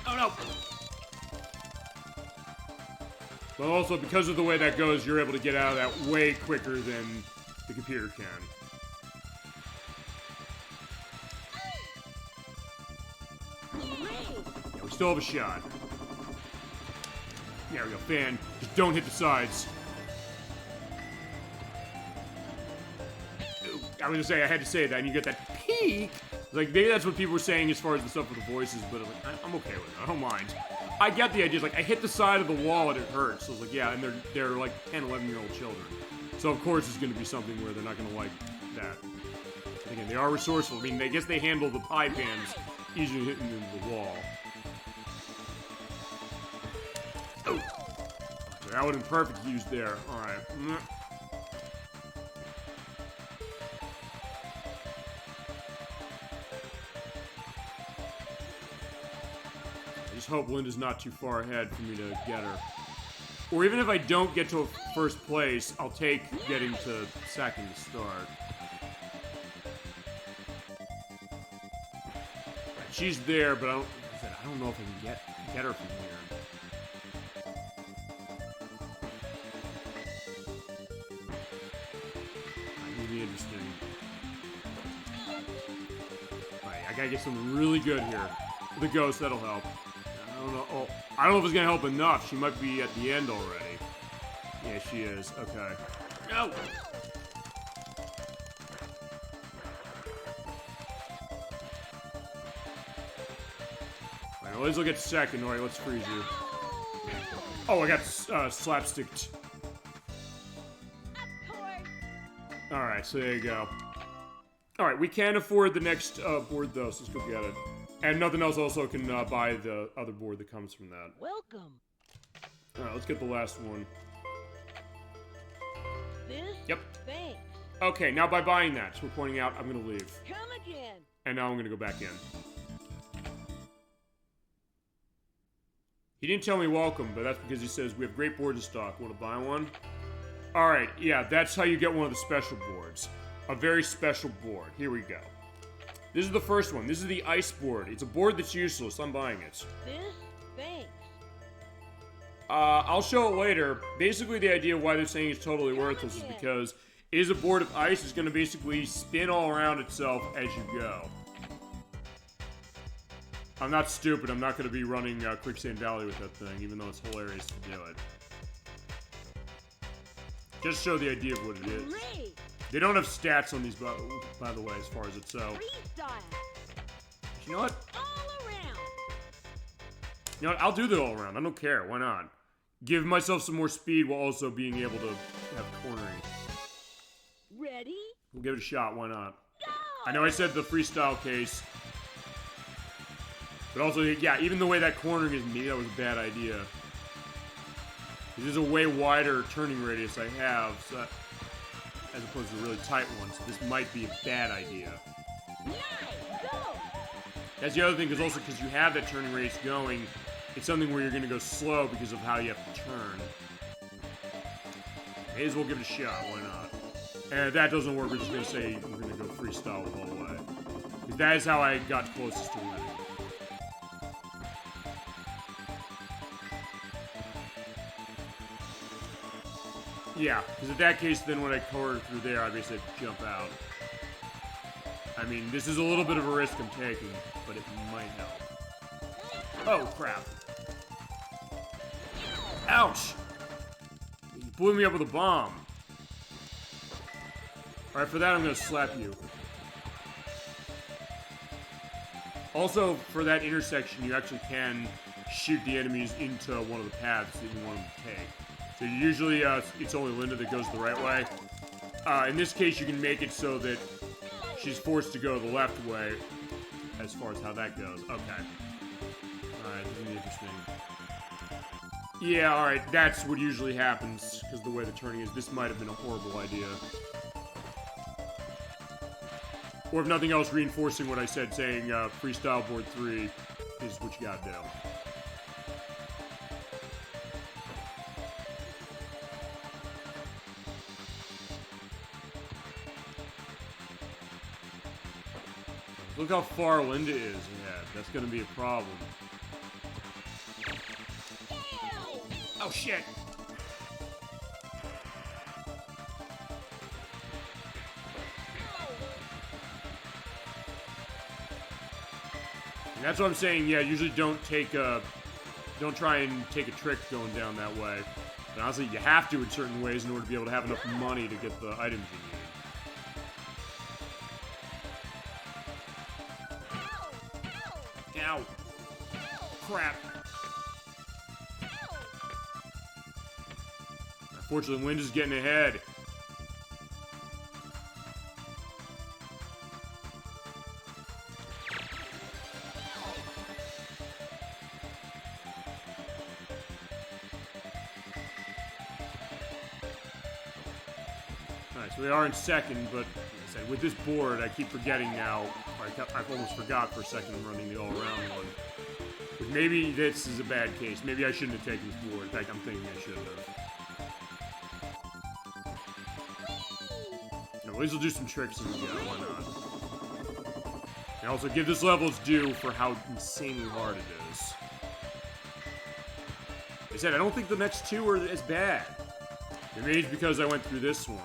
[SPEAKER 1] Oh no! But also, because of the way that goes, you're able to get out of that way quicker than the computer can. Yeah, we still have a shot. There we go, fan. Just don't hit the sides. I was gonna say, I had to say that, and you get that peak. Like, maybe that's what people were saying as far as the stuff with the voices, but I'm okay with it. I don't mind. I get the idea. It's like, I hit the side of the wall and it hurts. So it's like, yeah, and they're like 10, 11-year-old children. So, of course, it's gonna be something where they're not gonna like that. But again, they are resourceful. I mean, I guess they handle the pie pans easily hitting into the wall. Oh! So that would have been perfect used there. Alright. I just hope Linda's not too far ahead for me to get her. Or even if I don't get to first place, I'll take getting to second to start. She's there, but I don't know if I can get her from here. That would be interesting. Alright, I gotta get something really good here. The ghost, that'll help. I don't know. Oh, I don't know if it's gonna help enough. She might be at the end already. Yeah, she is. Okay. No! Alright, well, let's look at second. Alright, let's freeze you. Oh, I got slapsticked. Alright, so there you go. Alright, we can afford the next board, though, so let's go get it. And nothing else also can buy the other board that comes from that.
[SPEAKER 2] Welcome.
[SPEAKER 1] Alright, let's get the last one.
[SPEAKER 2] This?
[SPEAKER 1] Yep.
[SPEAKER 2] Thanks.
[SPEAKER 1] Okay, now by buying that, so we're pointing out, I'm gonna leave.
[SPEAKER 2] Come again.
[SPEAKER 1] And now I'm gonna go back in. He didn't tell me welcome, but that's because he says we have great boards in stock. Want to buy one? Alright, yeah, that's how you get one of the special boards. A very special board. Here we go. This is the first one. This is the ice board. It's a board that's useless. I'm buying it.
[SPEAKER 2] This? Thanks.
[SPEAKER 1] I'll show it later. Basically, the idea why they're saying it's totally worthless is because it is a board of ice. It's going to basically spin all around itself as you go. I'm not stupid. I'm not going to be running Quicksand Valley with that thing, even though it's hilarious to do it. Just show the idea of what it is.
[SPEAKER 2] Great.
[SPEAKER 1] They don't have stats on these, by the way, as far as it's so.
[SPEAKER 2] Freestyle.
[SPEAKER 1] You know what?
[SPEAKER 2] All around.
[SPEAKER 1] You know what? I'll do the all around. I don't care. Why not? Give myself some more speed while also being able to have cornering.
[SPEAKER 2] Ready?
[SPEAKER 1] We'll give it a shot. Why not?
[SPEAKER 2] Go!
[SPEAKER 1] I know I said the freestyle case. But also, yeah, even the way that cornering is, maybe that was a bad idea. This is a way wider turning radius I have, so that, as opposed to a really tight one, so this might be a bad idea.
[SPEAKER 2] Nice. Go!
[SPEAKER 1] That's the other thing, because also because you have that turning radius going, it's something where you're going to go slow because of how you have to turn. May as well give it a shot, why not? And if that doesn't work, we're just going to say we're going to go freestyle the whole way. Because that is how I got closest to winning. Yeah, because in that case, then when I corner through there, I basically have to jump out. I mean, this is a little bit of a risk I'm taking, but it might help. Oh, crap. Ouch! You blew me up with a bomb. Alright, for that, I'm gonna slap you. Also, for that intersection, you actually can shoot the enemies into one of the paths that you want them to take. So usually, it's only Linda that goes the right way. In this case, you can make it so that she's forced to go the left way, as far as how that goes. Okay. Alright, this is gonna be interesting. Yeah, alright, that's what usually happens, because the way the turning is. This might have been a horrible idea. Or if nothing else, reinforcing what I said, saying Freestyle Board 3 is what you gotta do. Look how far Linda is ahead. That's gonna be a problem. Oh shit! And that's what I'm saying. Yeah, usually don't try and take a trick going down that way. But honestly, you have to in certain ways in order to be able to have enough money to get the items you need. Ow! Crap! Unfortunately, Linda's getting ahead. Alright, so we are in second, but like I said, with this board, I keep forgetting now. I almost forgot for a second I'm running the all-around one. But maybe this is a bad case. Maybe I shouldn't have taken this board. In fact, I'm thinking I should have. No, at least we'll do some tricks and yeah, why not? And also give this level its due for how insanely hard it is. Like I said, I don't think the next two are as bad. Maybe it's because I went through this one.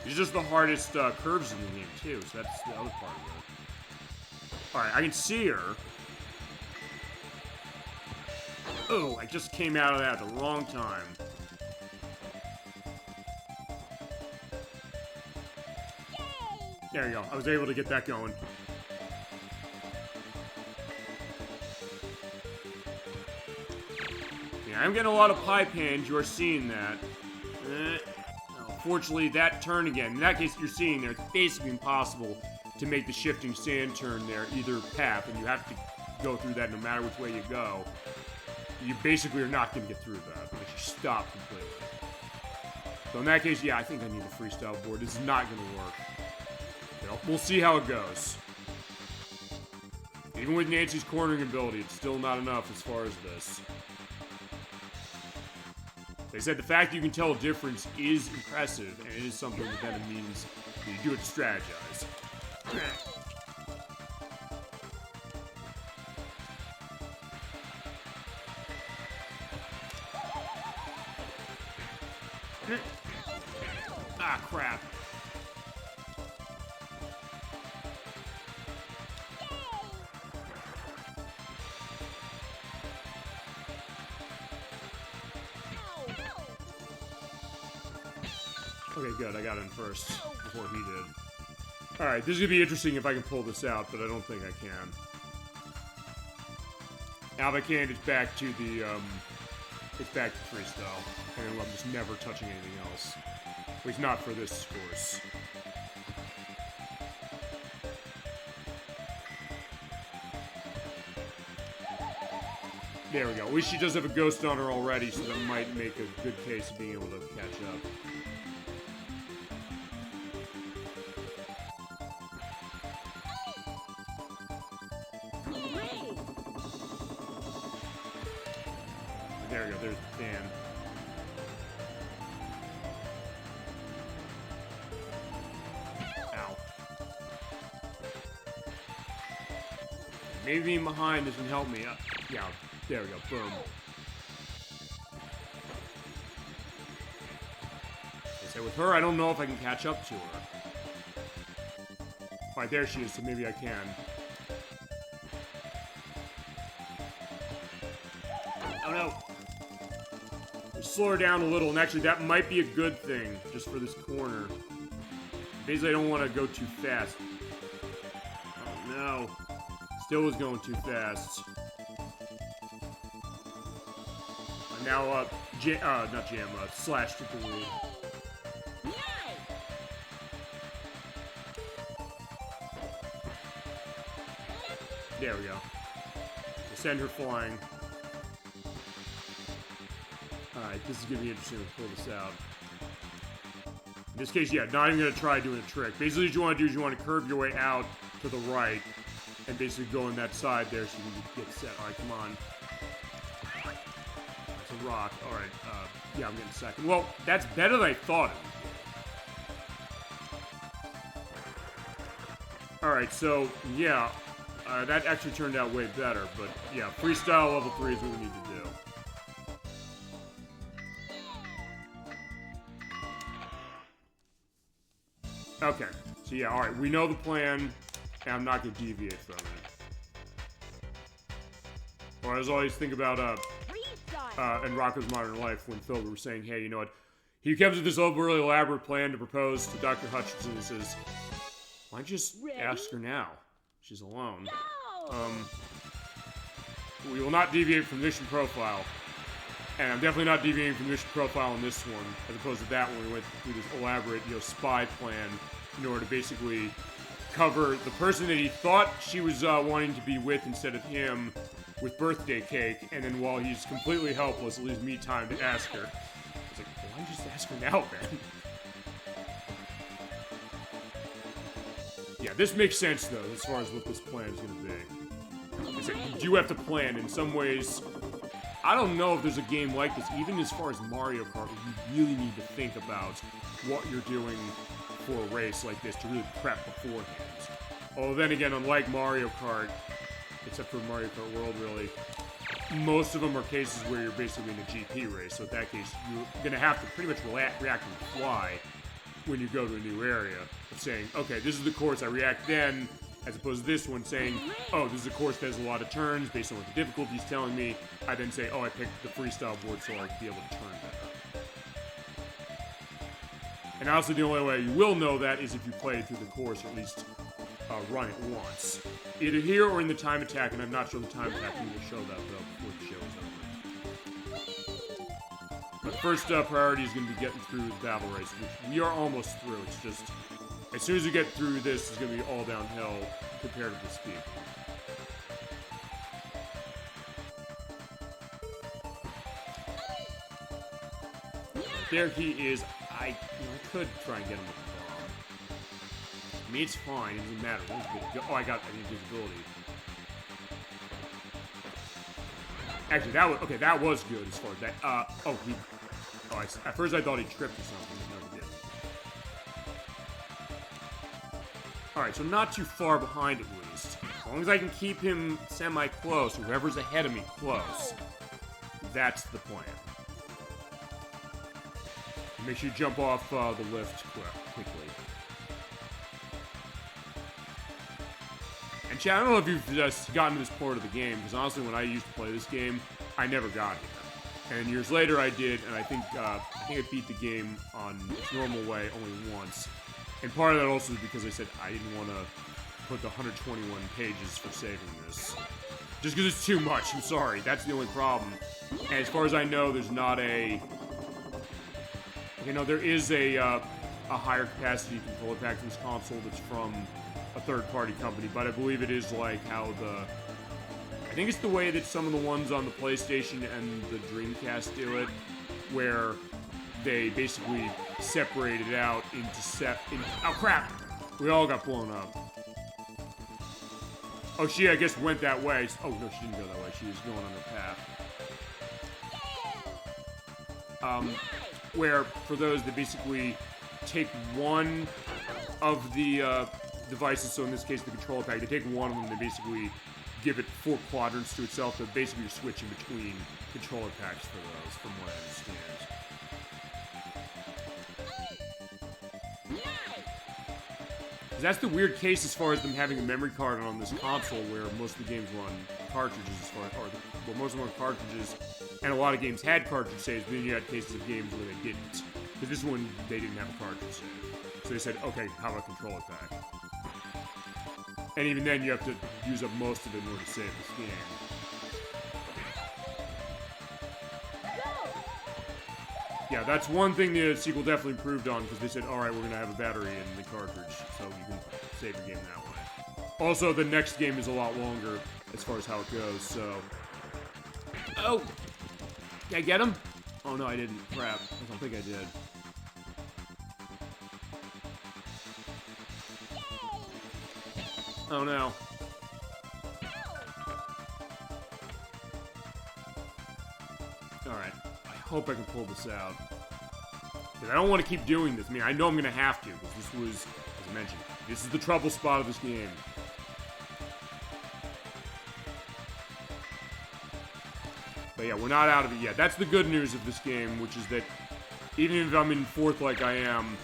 [SPEAKER 1] These are just the hardest curves in the game, too, so that's the other part of it. Alright, I can see her. Oh, I just came out of that at the wrong time. There you go. I was able to get that going. Yeah, I'm getting a lot of pie pans. You are seeing that. Unfortunately, that turn again. In that case, you're seeing there, it's basically impossible to make the shifting sand turn there, either path, and you have to go through that no matter which way you go. You basically are not going to get through that unless you stop completely. So in that case, yeah, I think I need a freestyle board. This is not going to work. You know, we'll see how it goes. Even with Nancy's cornering ability, it's still not enough as far as this. They said the fact that you can tell a difference is impressive, and it is something that then means that you do it to strategize. Ah, crap. Okay, good. I got in first before he did. Alright, this is gonna be interesting if I can pull this out, but I don't think I can. Now if I can, it's back to the, it's back to freestyle. And I'm just never touching anything else. At least not for this course. There we go. At least she does have a ghost on her already, so that might make a good case of being able to catch up. There we go, there's Dan. Ow. Maybe being behind doesn't help me. Yeah, there we go, boom. So with her, I don't know if I can catch up to her. Alright, there she is, so maybe I can. Oh no! Slow her down a little, and actually that might be a good thing, just for this corner. Basically, I don't want to go too fast. Oh no. Still is going too fast. Now, Slash took the lead. There we go. We'll send her flying. Alright, this is gonna be interesting to pull this out. In this case, yeah, not even gonna try doing a trick. Basically, what you want to do is you want to curve your way out to the right and basically go on that side there so you can get set. Alright, come on. That's a rock. Alright, yeah, I'm getting second. Well, that's better than I thought it would be. Alright, so, yeah, that actually turned out way better, but yeah, freestyle level 3 is what we need to do. Okay, so yeah, alright, we know the plan, and I'm not going to deviate from it. Or as I always think about, in Rocco's Modern Life, when Phil was saying, hey, you know what, he comes with this really elaborate plan to propose to Dr. Hutchinson and says, why don't you just ask her now? She's alone. We will not deviate from the mission profile. And I'm definitely not deviating from the mission profile in this one, as opposed to that one. We went through this elaborate, spy plan in order to basically cover the person that he thought she was wanting to be with instead of him with birthday cake, and then while he's completely helpless, it leaves me time to ask her. I was like, why don't you just ask her now, man? Yeah, this makes sense, though, as far as what this plan is going to be. It's like, you do have to plan. In some ways, I don't know if there's a game like this, even as far as Mario Kart, where you really need to think about what you're doing for a race like this to really prep beforehand. Although then again, unlike Mario Kart, except for Mario Kart World, really, most of them are cases where you're basically in a GP race. So in that case, you're going to have to pretty much react and fly when you go to a new area. Of saying, okay, this is the course, I react then, as opposed to this one saying, oh, this is a course that has a lot of turns based on what the difficulty's telling me. I then say, oh, I picked the freestyle board so I'll be able to turn better. And also, the only way you will know that is if you play it through the course, or at least run it once. Either here or in the time attack, and I'm not sure the time attack will show that, though, before the show is over. But first priority is going to be getting through the battle race, which we are almost through. It's just, as soon as you get through this, it's going to be all downhill compared to the speed. There he is. I could try and get him with the bomb. I mean, it's fine. It doesn't matter. Oh, I got invisibility. Actually, that was good as far as that. At first I thought he tripped or something. No, he didn't. Alright, so not too far behind at least. As long as I can keep him semi-close, whoever's ahead of me close, that's the plan. Make sure you jump off the lift quickly. And chat, I don't know if you've just gotten to this part of the game, because honestly, when I used to play this game, I never got here. And years later, I did, and I think I beat the game on its normal way only once. And part of that also is because I said I didn't want to put the 121 pages for saving this. Just because it's too much, I'm sorry. That's the only problem. And as far as I know, there's not a... there is a higher capacity controller pack for this console that's from a third-party company, but I believe it is like how I think it's the way that some of the ones on the PlayStation and the Dreamcast do it, where they basically separate it out into oh crap! We all got blown up. Oh, she, I guess, went that way. Oh, no, she didn't go that way. She was going on her path. Where, for those that basically take one of the devices, so in this case the controller pack, they take one of them, they basically give it 4 quadrants to itself, so basically you're switching between controller packs for those, from what I understand. That's the weird case as far as them having a memory card on this console, where most of the games run cartridges, most of them run cartridges, and a lot of games had cartridge saves, but then you had cases of games where they didn't. Because this one, they didn't have a cartridge save. So they said, okay, how about a controller pack? And even then, you have to use up most of it in order to save this game. Yeah, that's one thing the sequel definitely improved on, because they said, alright, we're going to have a battery in the cartridge, so you can save your game that way. Also, the next game is a lot longer as far as how it goes, so... Oh! Did I get him? Oh no, I didn't. Crap. I don't think I did. Oh no. Alright. I hope I can pull this out. Because I don't want to keep doing this. I mean, I know I'm going to have to, because this was, as I mentioned, this is the trouble spot of this game. But yeah, we're not out of it yet. That's the good news of this game, which is that even if I'm in fourth like I am,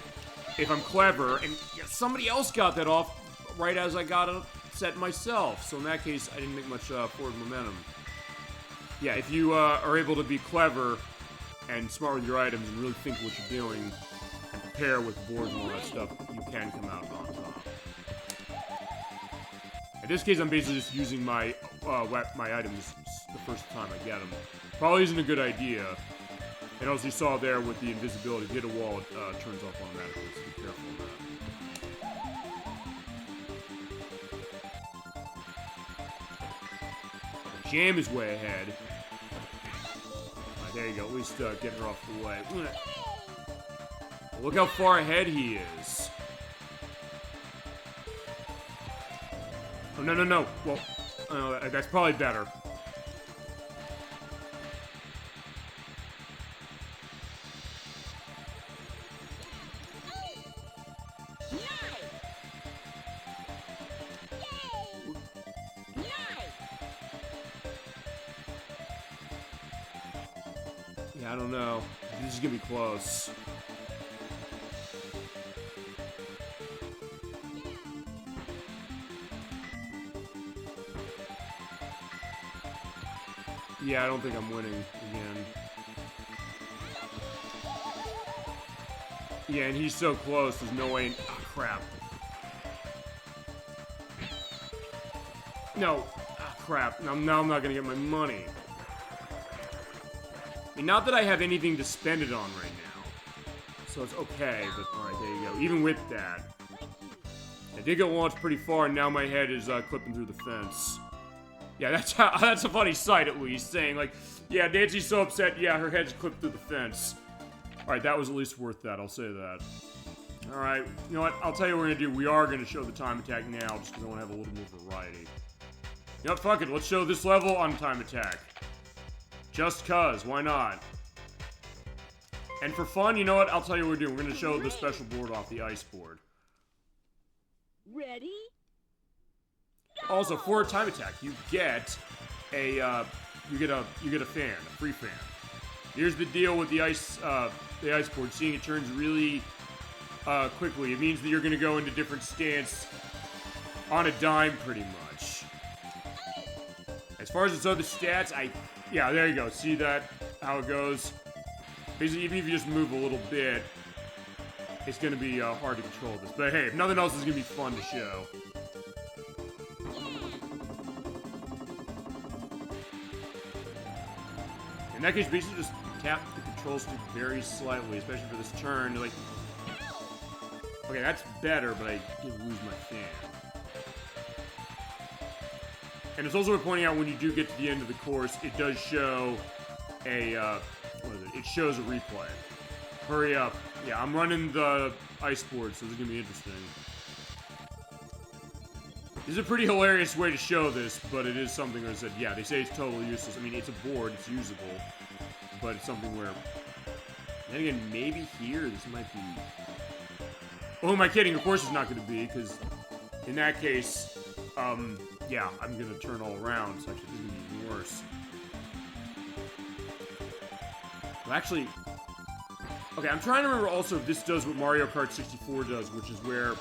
[SPEAKER 1] if I'm clever, and yeah, somebody else got that off right as I got it set myself. So in that case, I didn't make much forward momentum. Yeah, if you are able to be clever and smart with your items and really think what you're doing and prepare with boards and all that stuff, you can come out on top. In this case, I'm basically just using my my items the first time I get them. Probably isn't a good idea. And as you saw there with the invisibility, if you hit a wall, it turns off automatically, so be careful of that. Jam is way ahead. Alright, there you go. At least get her off the way. Look how far ahead he is. Oh, no, no, no. Well, that's probably better. Yeah, I don't know. This is gonna be close. Yeah, I don't think I'm winning again. Yeah, and he's so close, there's no way... Oh, crap. No. Oh, crap. Now I'm not gonna get my money. I mean, not that I have anything to spend it on right now. So it's okay, but alright, there you go. Even with that. I did get launched pretty far, and now my head is clipping through the fence. Yeah, that's a funny sight, at least, saying, like, yeah, Nancy's so upset, yeah, her head's clipped through the fence. Alright, that was at least worth that, I'll say that. Alright, you know what, I'll tell you what we're gonna do. We are gonna show the time attack now, just because I want to have a little more variety. You know what, fuck it, let's show this level on time attack. Just cuz, why not? And for fun, you know what, I'll tell you what we're doing. We're gonna show the special board off, the ice board.
[SPEAKER 2] Ready?
[SPEAKER 1] Also, for a time attack, you get a you get a fan, a free fan. Here's the deal with the ice board. Seeing it turns really quickly, it means that you're gonna go into different stance on a dime, pretty much. As far as its other stats, yeah, there you go. See that? How it goes? Basically, even if you just move a little bit, it's gonna be hard to control this. But hey, if nothing else, it's gonna be fun to show. In that case, basically just tap the control stick very slightly, especially for this turn. Like, okay, that's better, but I did lose my fan. And it's also worth pointing out when you do get to the end of the course, it does show a, what is it? It shows a replay. Hurry up. Yeah, I'm running the ice board, so this is going to be interesting. This is a pretty hilarious way to show this, but it is something where I said, yeah, they say it's totally useless. I mean, it's a board, it's usable, but it's something where, then again, maybe here, this might be... Oh, who am I kidding? Of course it's not going to be, because in that case, yeah, I'm going to turn all around, so actually this is going to be even worse. Well, actually, okay, I'm trying to remember also if this does what Mario Kart 64 does, which is where,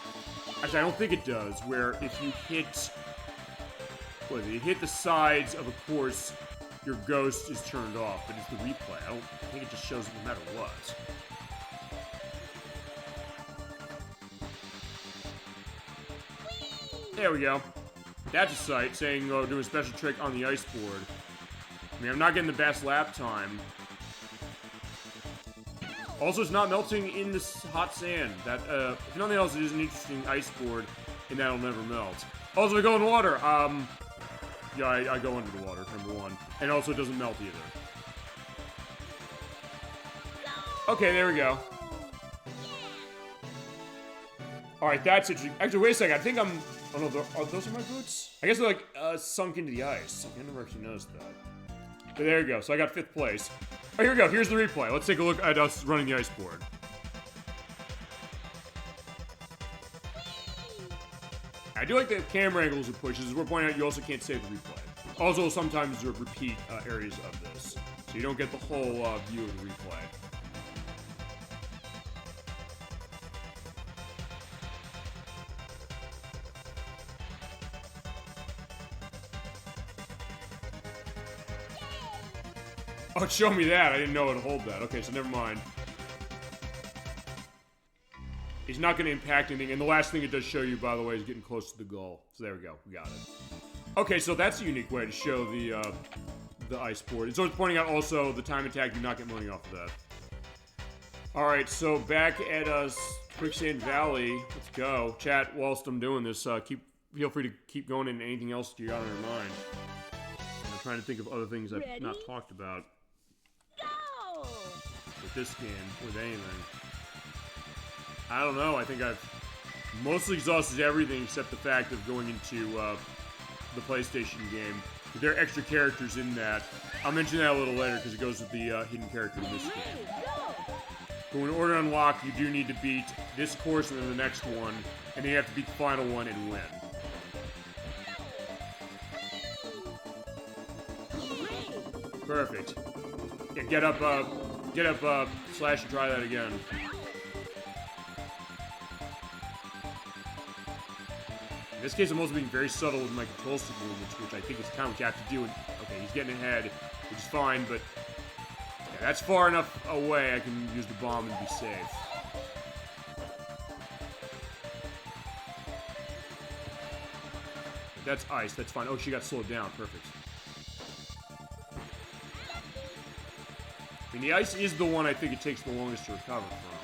[SPEAKER 1] actually, I don't think it does, where if you hit, what is it, you hit the sides of a course, your ghost is turned off, but it's the replay. I think it just shows it no matter what. There we go. That's a site saying, oh, do a special trick on the ice board. I mean, I'm not getting the best lap time. Also, it's not melting in this hot sand. That, if nothing else, it is an interesting ice board, and that'll never melt. Also, we go in water. Yeah, I go under the water, number one. And also, it doesn't melt either. Okay, there we go. Alright, that's interesting. Actually, wait a second. I think I'm... Oh, no, those are my boots? I guess they're, like, sunk into the ice. I never actually noticed that. But there you go. So I got 5th place. Oh, here we go. Here's the replay. Let's take a look at us running the ice board. I do like the camera angles it pushes. As we're pointing out, you also can't save the replay. Also, sometimes there are repeat areas of this. So you don't get the whole view of the replay. Oh, show me that. I didn't know it would hold that. Okay, so never mind. It's not going to impact anything. And the last thing it does show you, by the way, is getting close to the goal. So there we go. We got it. Okay, so that's a unique way to show the ice board. It's worth pointing out also the time attack. Do not get money off of that. Alright, so back at Quicksand Valley. Let's go. Chat, whilst I'm doing this, feel free to keep going into anything else you got on your mind. I'm trying to think of other things I've not talked about.
[SPEAKER 2] Go!
[SPEAKER 1] With this game, with anything. I don't know, I think I've mostly exhausted everything except the fact of going into the PlayStation game. There are extra characters in that. I'll mention that a little later because it goes with the hidden character in this game. But in order to unlock, you do need to beat this course and then the next one, and then you have to beat the final one and win. Perfect. Yeah, get up, slash and try that again. In this case, I'm also being very subtle with my control stick movements, which I think is kind of what you have to do. Okay, he's getting ahead, which is fine, but yeah, that's far enough away I can use the bomb and be safe. That's ice, that's fine. Oh, she got slowed down, perfect. I mean, the ice is the one I think it takes the longest to recover from.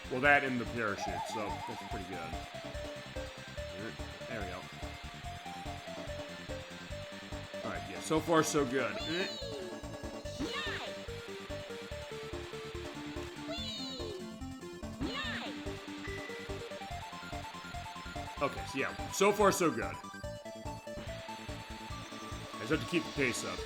[SPEAKER 1] Well, that and the parachute, so that's pretty good. There we go. Alright, yeah, so far so good. Okay, so yeah, so far so good. I just have to keep the pace up.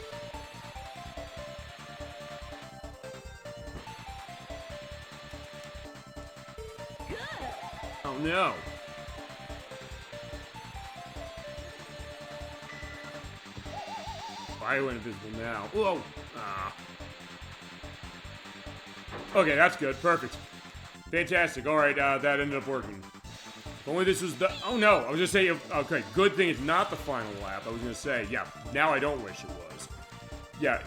[SPEAKER 1] Oh no! I went invisible now. Whoa! Ah. Okay, that's good. Perfect. Fantastic. Alright, that ended up working. If only this was the... Oh no! I was gonna say... Okay, good thing it's not the final lap. I was gonna say, yeah, now I don't wish it was. Yeah.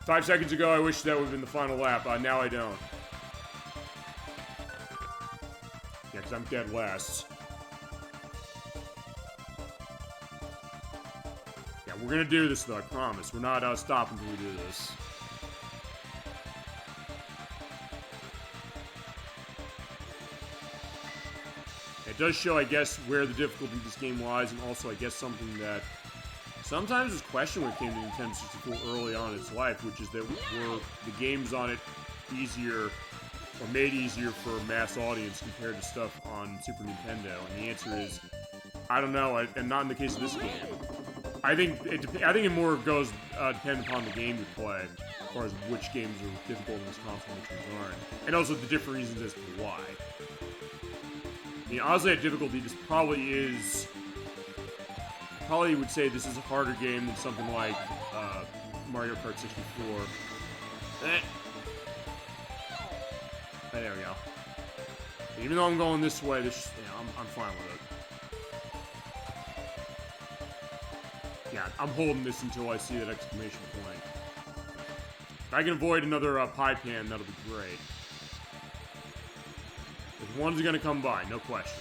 [SPEAKER 1] 5 seconds ago, I wish that would have been the final lap. Now I don't. Yeah, because I'm dead last. Yeah, we're gonna do this though, I promise. We're not stopping until we do this. It does show, I guess, where the difficulty of this game lies, and also, I guess, something that sometimes was questioned when it came to Nintendo 64 early on in its life, which is that were the games on it easier, or made easier for a mass audience compared to stuff on Super Nintendo? And the answer is, I don't know, and not in the case of this game. I think it more goes dependent upon the game you play, as far as which games are difficult in this console and which ones aren't, and also the different reasons as to why. I mean, honestly, at difficulty, this probably is... I probably would say this is a harder game than something like Mario Kart 64. There we go. Even though I'm going this way, this, I'm fine with it. Yeah, I'm holding this until I see that exclamation point. If I can avoid another pie pan, that'll be great. Because one's gonna come by, no question.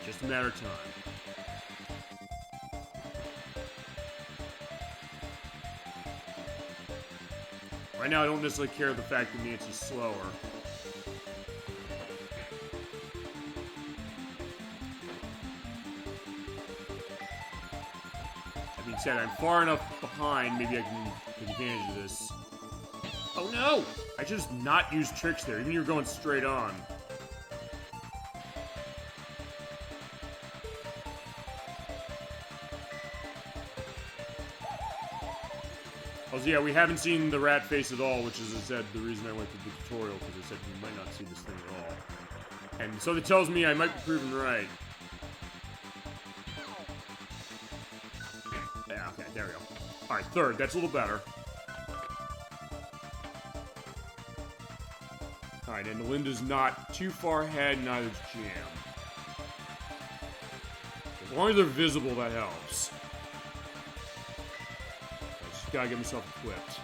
[SPEAKER 1] Just a matter of time. Right now, I don't necessarily care the fact that Nancy's slower. That being said, I'm far enough behind, maybe I can take advantage of this. Oh no! I should just not use tricks there, even if you're going straight on. Also, yeah, we haven't seen the rat face at all, which is, as I said, the reason I went to the tutorial, because I said we might not see this thing at all. And so that tells me I might be proven right. Yeah, okay, there we go. Alright, third, that's a little better. Alright, and Linda's not too far ahead, neither is Jam. As long as they're visible, that helps. I just gotta get myself equipped.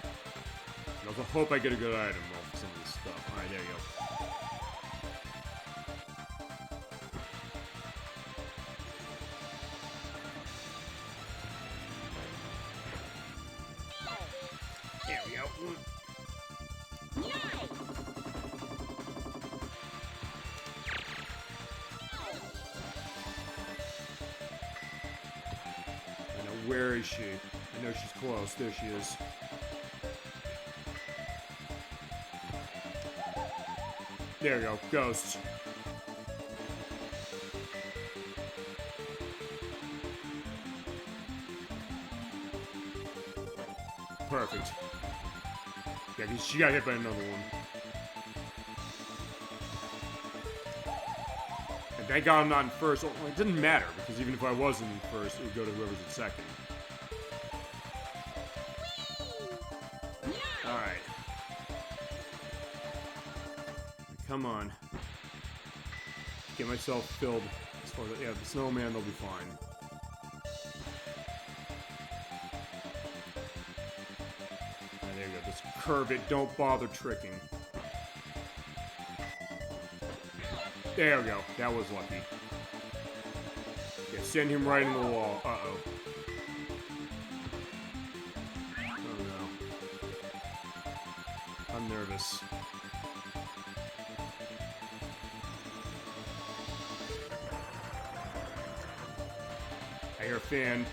[SPEAKER 1] And also hope I get a good item off some of this stuff. Alright, there you go. There we go. Where is she? I know she's close. There she is. There we go. Ghosts. Perfect. Yeah, because she got hit by another one. And thank God I'm not in first. Well, it didn't matter, because even if I wasn't in first, it would go to whoever's in second. Alright. Come on. Get myself filled. As far as, yeah, the snowman, they'll be fine. Right, there you go. Just curve it. Don't bother tricking. There we go. That was lucky. Yeah, send him right in the wall. Uh-oh. Oh, no. I'm nervous. I hear a fan.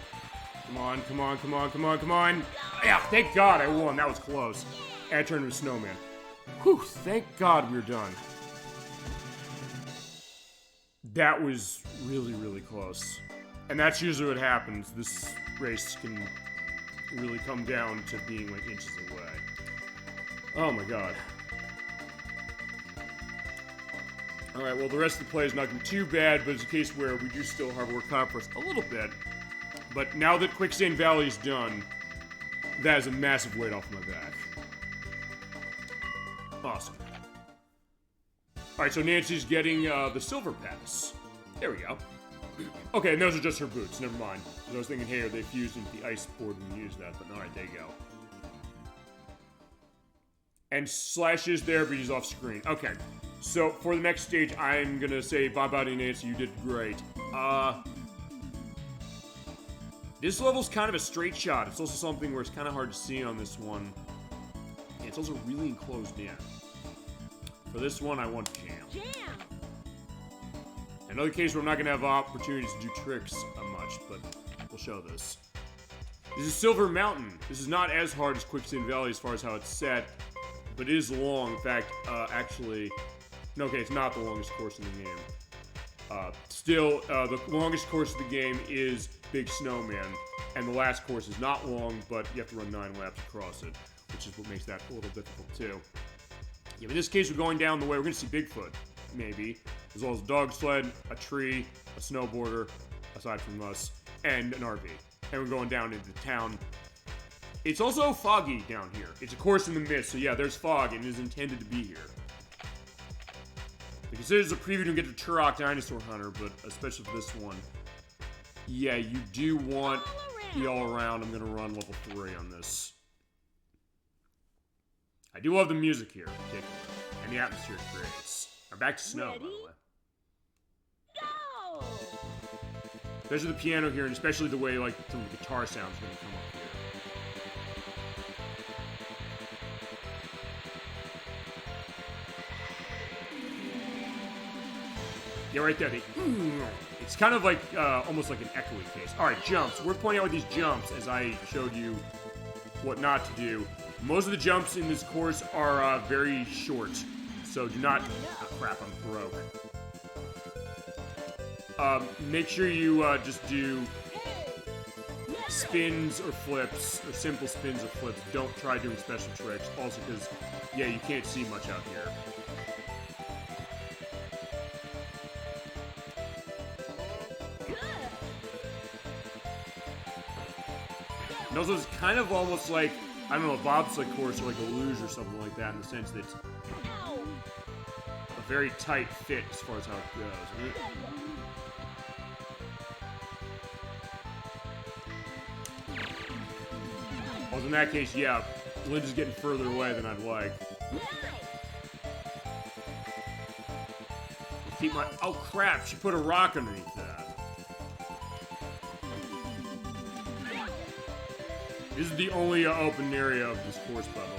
[SPEAKER 1] Come on, come on, come on, come on, come on. Yeah, thank God I won. That was close. And I turned into a snowman. Whew, thank God we're done. That was really, really close. And that's usually what happens. This race can really come down to being like inches away. Oh my God. Alright, well the rest of the play is not going to be too bad, but it's a case where we do still have work cut for us a little bit. But now that Quicksand Valley is done, that is a massive weight off my back. Awesome. Alright, so Nancy's getting the silver pass. There we go. Okay, and those are just her boots. Never mind. I was thinking, hey, are they fused into the ice board when you use that? But alright, there you go. And Slash is there, but he's off screen. Okay, so for the next stage, I'm gonna say bye-bye to Nancy. You did great. This level's kind of a straight shot. It's also something where it's kind of hard to see on this one. And it's also really enclosed in. For this one, I want Jam. Another case where I'm not going to have opportunities to do tricks much, but we'll show this. This is Silver Mountain. This is not as hard as Quicksand Valley as far as how it's set, but it is long. In fact, actually, no, okay, it's not the longest course in the game. Still, the longest course of the game is Big Snowman, and the last course is not long, but you have to run 9 laps across it, which is what makes that a little difficult too. Yeah, but in this case, we're going down the way. We're going to see Bigfoot, maybe, as well as a dog sled, a tree, a snowboarder, aside from us, and an RV. And we're going down into town. It's also foggy down here. It's a course in the mist, so yeah, there's fog, and it is intended to be here. Because it is a preview to get to Turok Dinosaur Hunter, but especially for this one, yeah, you do want the all-around. I'm going to run level 3 on this. I do love the music here, in particular, and the atmosphere it creates. I'm back to snow, by the way.
[SPEAKER 2] Go!
[SPEAKER 1] Especially the piano here, and especially the way, like, some of the guitar sounds are going to come up Yeah, right there. It's kind of like, almost like an echoey case. Alright, jumps. Worth pointing out with these jumps, as I showed you what not to do. Most of the jumps in this course are very short, so do not... Oh, crap, I'm broke. Make sure you just do spins or flips, or simple spins or flips. Don't try doing special tricks. Also because, yeah, you can't see much out here. And also, it's kind of almost like, I don't know, a bobsled course or like a luge or something like that, in the sense that it's a very tight fit as far as how it goes. Well, in that case, yeah, Linda's getting further away than I'd like. Keep my... Oh, crap, she put a rock underneath that. This is the only open area of this course, by the way.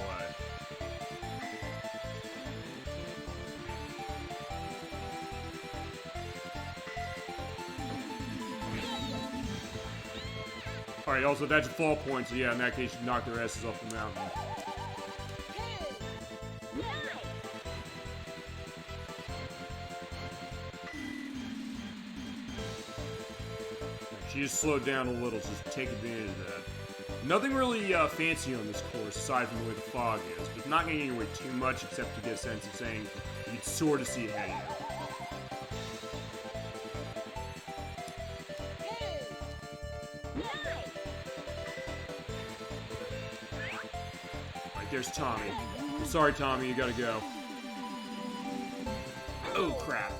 [SPEAKER 1] Alright, also that's a fall point, so yeah, in that case you knock their asses off the mountain. She just slowed down a little, so just take advantage of that. Nothing really fancy on this course, aside from the way the fog is, but it's not getting anywhere too much, except to get a sense of saying you can sort of see ahead of you. Alright, there's Tommy. I'm sorry, Tommy, you gotta go. Oh, crap.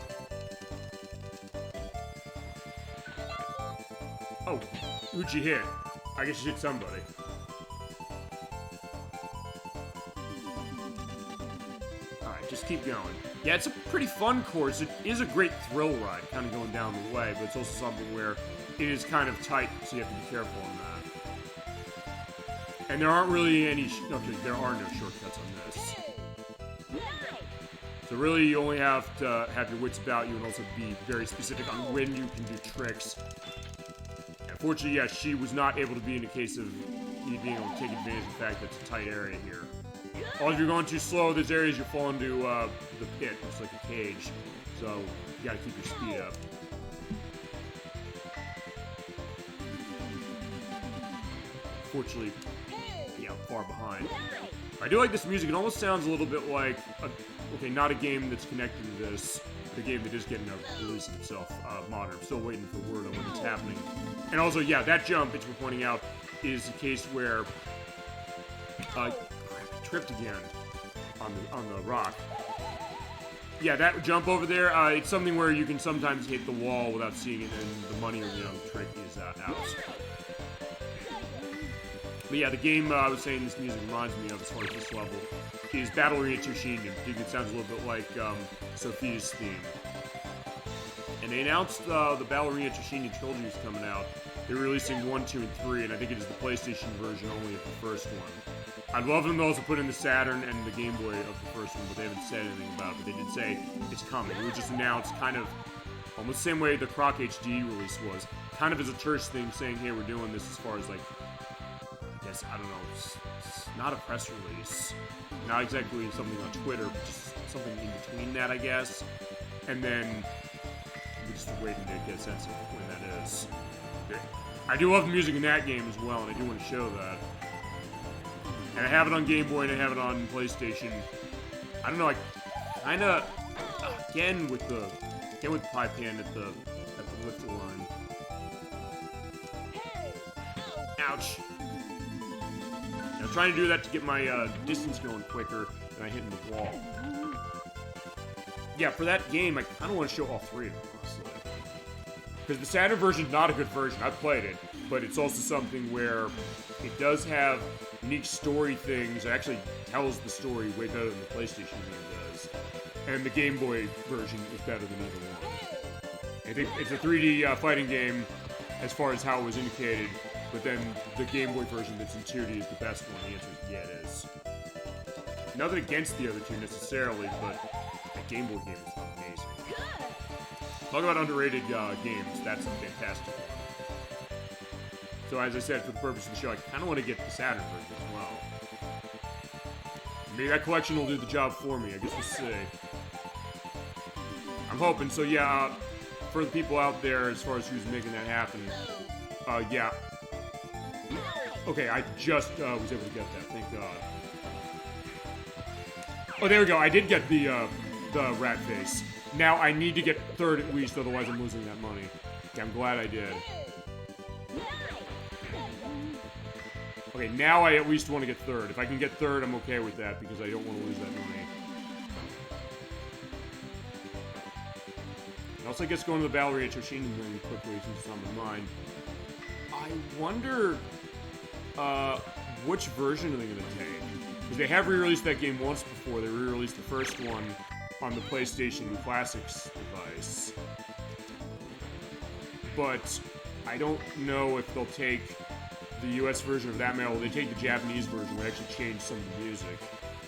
[SPEAKER 1] Oh, who'd you hit? I guess you hit somebody. Alright, just keep going. Yeah, it's a pretty fun course. It is a great thrill ride, kind of going down the way, but it's also something where it is kind of tight, so you have to be careful on that. And there aren't really any... Okay, there are no shortcuts on this. So really, you only have to have your wits about you and also be very specific on when you can do tricks. Fortunately, yeah, she was not able to be in a case of you being able to take advantage of the fact that it's a tight area here. Or if you're going too slow, there's areas you fall into the pit. It's like a cage. So, you gotta keep your speed up. Fortunately, yeah, I'm far behind. I do like this music. It almost sounds a little bit like, okay, not a game that's connected to this, but a game that is getting a release of itself modern. I'm still waiting for word on when it's happening. And also, yeah, that jump, it's worth pointing out, is a case where I tripped again on the rock. Yeah, that jump over there, it's something where you can sometimes hit the wall without seeing it, and the money or the trick is out. But yeah, the game I was saying this music reminds me of, as far as this level, is Ballerina Tushin. I think it sounds a little bit like Sophia's theme. And they announced the Ballerina Tushin trilogy is coming out. They're releasing 1, 2, and 3, and I think it is the PlayStation version only of the first one. I'd love them to also put in the Saturn and the Game Boy of the first one, but they haven't said anything about it. But they did say it's coming. It was just announced kind of almost the same way the Croc HD release was. Kind of as a tourist thing, saying, hey, we're doing this as far as, like, I guess, I don't know, it's not a press release. Not exactly something on Twitter, but just something in between that, I guess. And then we're just waiting to get a sense of when that is. I do love the music in that game as well, and I do want to show that. And I have it on Game Boy, and I have it on PlayStation. I don't know, I kind of, again with the pipe hand at the lifter line. Ouch. I'm trying to do that to get my distance going quicker than I hit in the wall. Yeah, for that game, I kind of want to show all three of them, honestly. Because the Saturn version is not a good version. I've played it, but it's also something where it does have unique story things. It actually tells the story way better than the PlayStation game does. And the Game Boy version is better than either one. I think it's a 3D fighting game as far as how it was indicated, but then the Game Boy version that's in 2D is the best one. The answer is yeah, it is. Nothing against the other two necessarily, but the Game Boy game is amazing. Talk about underrated games. That's a fantastic one. So as I said, for the purpose of the show, I kind of want to get the Saturn version as well. Maybe that collection will do the job for me. I guess we'll see. I'm hoping. So yeah, for the people out there, as far as who's making that happen, yeah. Okay, I just was able to get that. Thank God. Oh, there we go. I did get the rat face. Now I need to get third at least, otherwise I'm losing that money. Okay, I'm glad I did. Okay, now I at least want to get third. If I can get third, I'm okay with that because I don't want to lose that money. And also, I guess going to the Valerie at Yoshinin really quickly since it's on my mind. I wonder which version are they going to take? Because they have re-released that game once before. They re-released the first one on the PlayStation Classics device. But I don't know if they'll take the US version of that mail. They take the Japanese version. They actually change some of the music.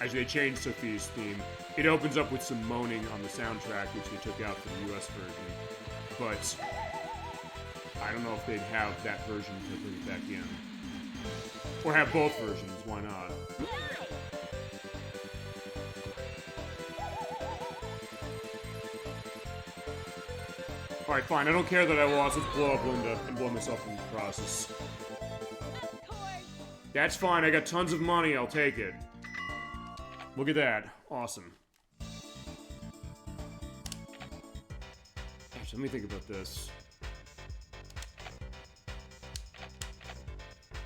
[SPEAKER 1] Actually, they changed Sophia's theme. It opens up with some moaning on the soundtrack, which they took out for the US version. But I don't know if they'd have that version to bring it back in. Or have both versions, why not? Alright, fine, I don't care that I lost. Let's blow up Linda and blow myself in the process. That's fine, I got tons of money, I'll take it. Look at that. Awesome. Actually, let me think about this.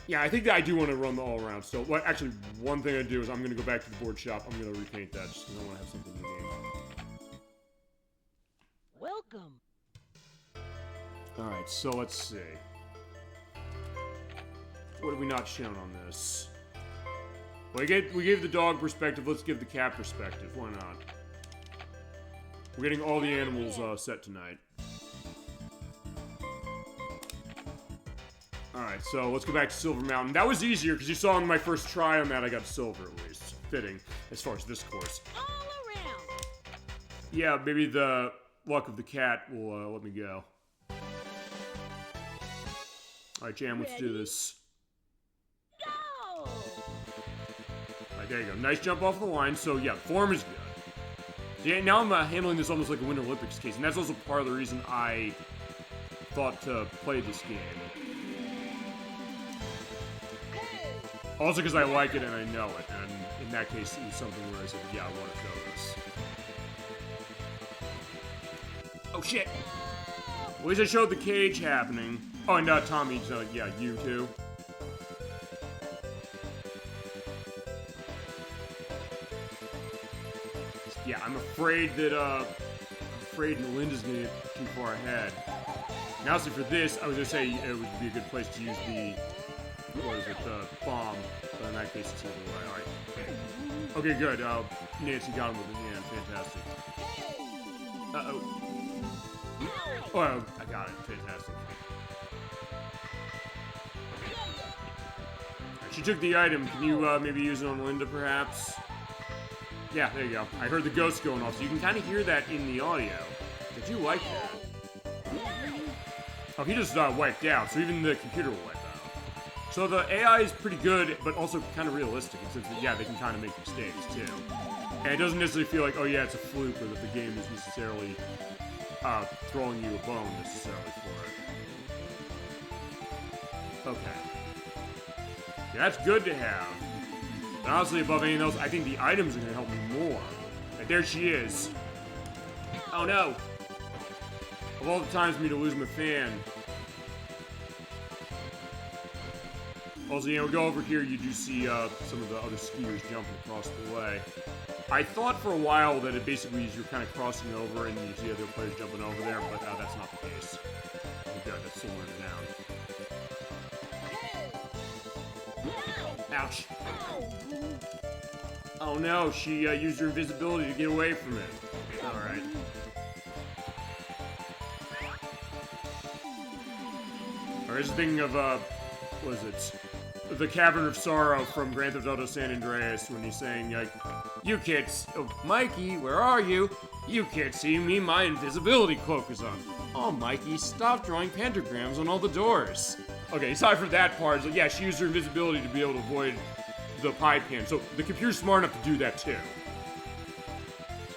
[SPEAKER 1] Yeah, I think that I do want to run the all-around still. Well, actually, one thing I do is I'm going to go back to the board shop. I'm going to repaint that just because I want to have something in the game.
[SPEAKER 2] Welcome.
[SPEAKER 1] Alright, so let's see. What have we not shown on this? Well, we gave the dog perspective. Let's give the cat perspective. Why not? We're getting all the animals set tonight. Alright, so let's go back to Silver Mountain. That was easier, because you saw in my first try on that I got silver, at least. Fitting, as far as this course.
[SPEAKER 2] All around.
[SPEAKER 1] Yeah, maybe the luck of the cat will let me go. Alright, Jam, let's do this.
[SPEAKER 2] Go.
[SPEAKER 1] Alright, there you go. Nice jump off the line, so yeah, form is good. Yeah, now I'm handling this almost like a Winter Olympics case, and that's also part of the reason I thought to play this game. Also because I like it and I know it, and in that case it was something where I said, yeah, I want to know this. Oh shit! At least I showed the cage happening. Oh, and Tommy, yeah, you too. Yeah, I'm afraid that, Melinda's gonna get too far ahead. Now, so for this, I was gonna say it would be a good place to use the, what is it, the bomb, but in that case it's over the way. Alright. Okay, good. Nancy got him with the hand. Fantastic. Uh-oh. Oh, I got it. Fantastic. Right, she took the item. Can you, maybe use it on Linda, perhaps? Yeah, there you go. I heard the ghost going off, so you can kind of hear that in the audio. I do like that. Oh, he just wiped out, so even the computer will wipe out. So the AI is pretty good, but also kind of realistic, since, yeah, they can kind of make mistakes, too. And it doesn't necessarily feel like, oh yeah, it's a fluke, or that the game is necessarily throwing you a bone, necessarily, for it. Okay. Yeah, that's good to have. But honestly, above anything else, I think the items are going to help me more. Right, there she is. Oh no! Of all the times for me to lose my fan. Also, you know, go over here, you do see some of the other skiers jumping across the way. I thought for a while that it basically is you're kind of crossing over and you see other players jumping over there, but that's not the case. Oh god, that's still learning down. Ouch. Oh no, she used her invisibility to get away from it. Alright. I was thinking of, what is it? The Cavern of Sorrow from Grand Theft Auto San Andreas when he's saying, like, You can't oh, Mikey, where are you? You can't see me, my invisibility cloak is on. Oh, Mikey, stop drawing pentagrams on all the doors. Okay, aside from that part, so yeah, she used her invisibility to be able to avoid the pie pan. So the computer's smart enough to do that too.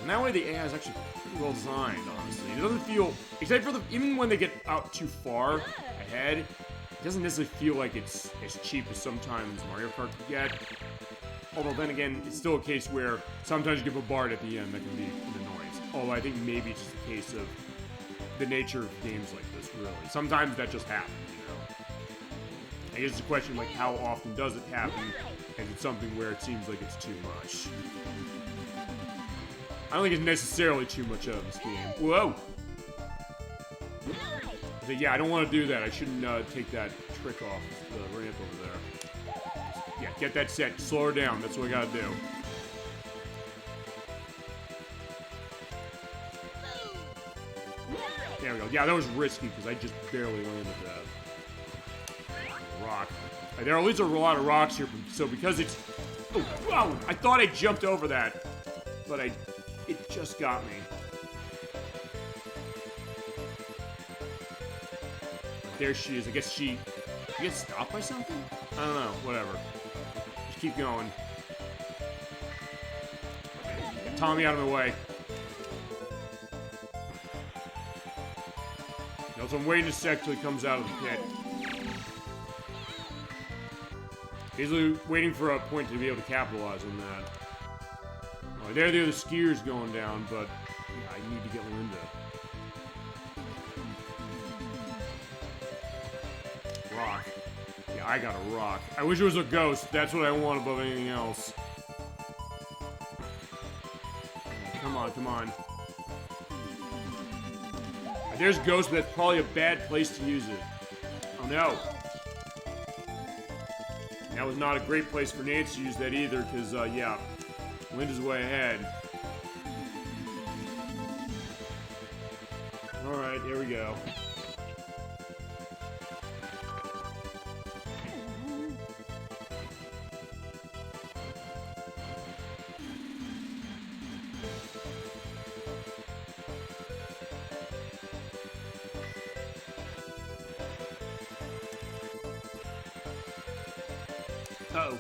[SPEAKER 1] And that way the AI is actually pretty well designed, honestly. It doesn't feel, except for even when they get out too far ahead, it doesn't necessarily feel like it's as cheap as sometimes Mario Kart could get. Although then again, it's still a case where sometimes you get bombarded at the end that can be an annoyance. Although I think maybe it's just a case of the nature of games like this, really. Sometimes that just happens, you know? I guess it's a question like how often does it happen, and it's something where it seems like it's too much. I don't think it's necessarily too much of this game. Whoa! So yeah, I don't want to do that. I shouldn't take that trick off the ramp over there. Yeah, get that set. Slow her down. That's what we gotta do. There we go. Yeah, that was risky because I just barely landed that. Rock. There are at least a lot of rocks here, so because it's... Oh, wow! I thought I jumped over that, but it just got me. There she is. I guess she gets stopped by something? I don't know. Whatever. Just keep going. Get Tommy out of my way. You know, so I'm waiting a sec till he comes out of the pit. Basically waiting for a point to be able to capitalize on that. Oh, there the other skiers going down, but yeah, I need to get Linda. Rock. Yeah, I got a rock. I wish it was a ghost. That's what I want above anything else. Come on, come on. There's ghost, but that's probably a bad place to use it. Oh no. That was not a great place for Nancy to use that either, because, yeah, Linda's way ahead. Alright, here we go. Uh-oh.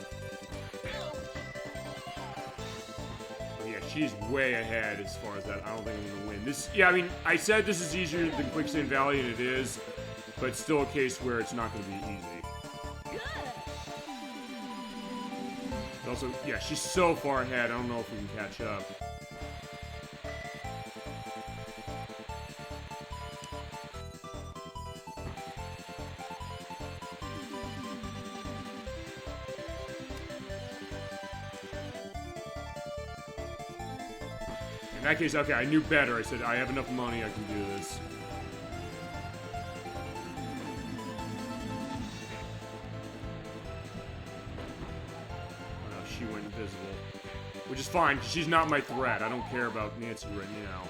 [SPEAKER 1] Oh, yeah, she's way ahead as far as that. I don't think I'm gonna win. This, yeah, I mean, I said this is easier than Quicksand Valley, and it is, but it's still a case where it's not gonna be easy. Also, yeah, she's so far ahead, I don't know if we can catch up. In that case, okay, I knew better. I said, I have enough money, I can do this. Oh no, she went invisible. Which is fine, she's not my threat. I don't care about Nancy right now.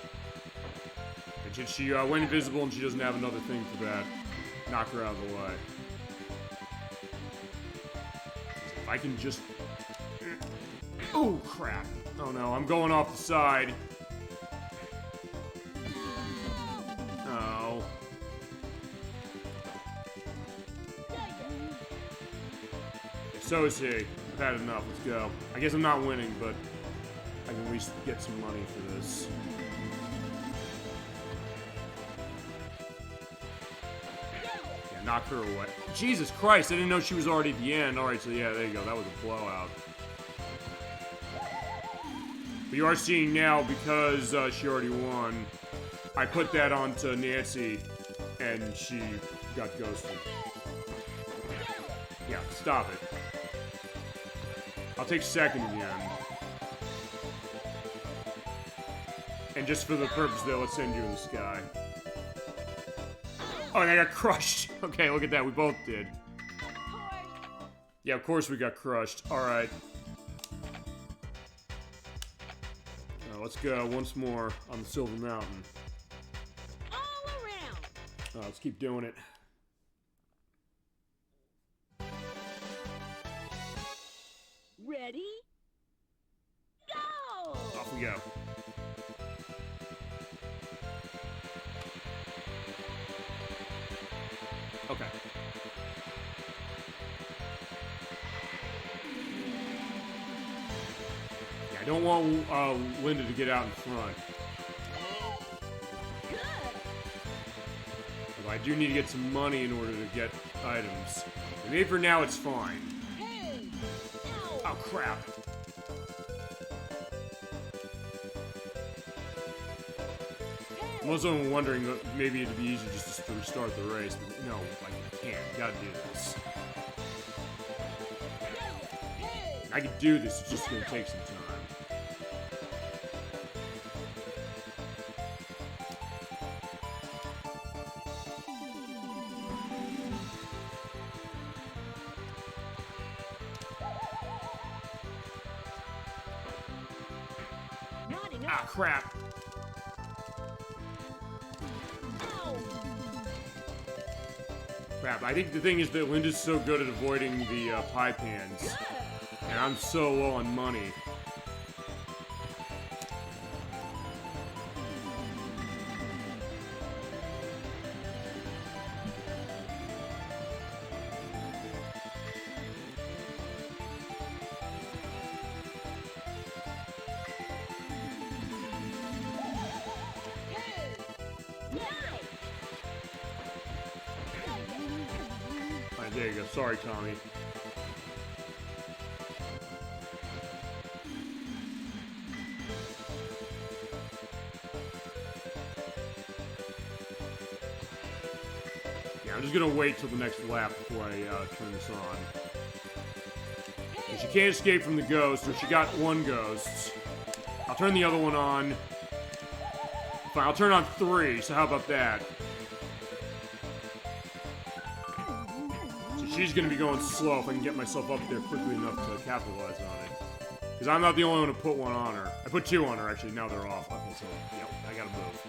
[SPEAKER 1] And she went invisible and she doesn't have another thing for that. Knock her out of the way. If I can just... Oh, crap. Oh no, I'm going off the side. Oh. So is he. I've had enough. Let's go. I guess I'm not winning, but I can at least get some money for this. Yeah, knock her away. Jesus Christ, I didn't know she was already at the end. Alright, so yeah, there you go. That was a blowout. But you are seeing now, because she already won, I put that onto Nancy, and she got ghosted. Yeah, stop it. I'll take second again. And just for the purpose that, let's send you in the sky. Oh, and I got crushed. Okay, look at that, we both did. Yeah, of course we got crushed. Alright. Let's go once more on the Silver Mountain.
[SPEAKER 2] All around.
[SPEAKER 1] Let's keep doing it.
[SPEAKER 2] Ready? Go!
[SPEAKER 1] we go. Okay. Yeah, I don't want Linda to get out in front. But I do need to get some money in order to get items. Maybe for now it's fine. Oh, crap. I'm also wondering that maybe it'd be easier just to restart the race. But no, like, I can't. You gotta do this. I can do this, it's just gonna take some time. Ah, crap. Crap, I think the thing is that Linda's so good at avoiding the pie pans. And I'm so low on money. Alright, there you go. Sorry, Tommy. I'm just gonna wait till the next lap before I turn this on. She can't escape from the ghost, or she got one ghost. I'll turn the other one on. Fine, I'll turn on 3, so how about that? So she's gonna be going slow if I can get myself up there quickly enough to capitalize on it. Because I'm not the only one to put one on her. I put 2 on her, actually, now they're off. Okay, so, yeah, I gotta move.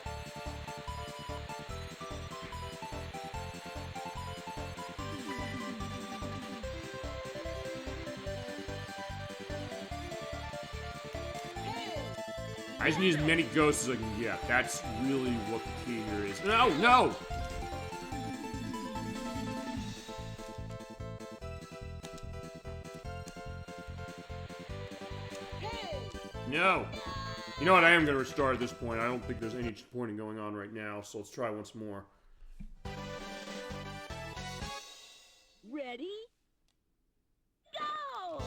[SPEAKER 1] I just need as many ghosts as I can get. That's really what the key here is. No, no! No! You know what? I am going to restart at this point. I don't think there's any pointing going on right now, so let's try once more.
[SPEAKER 2] Ready? Go!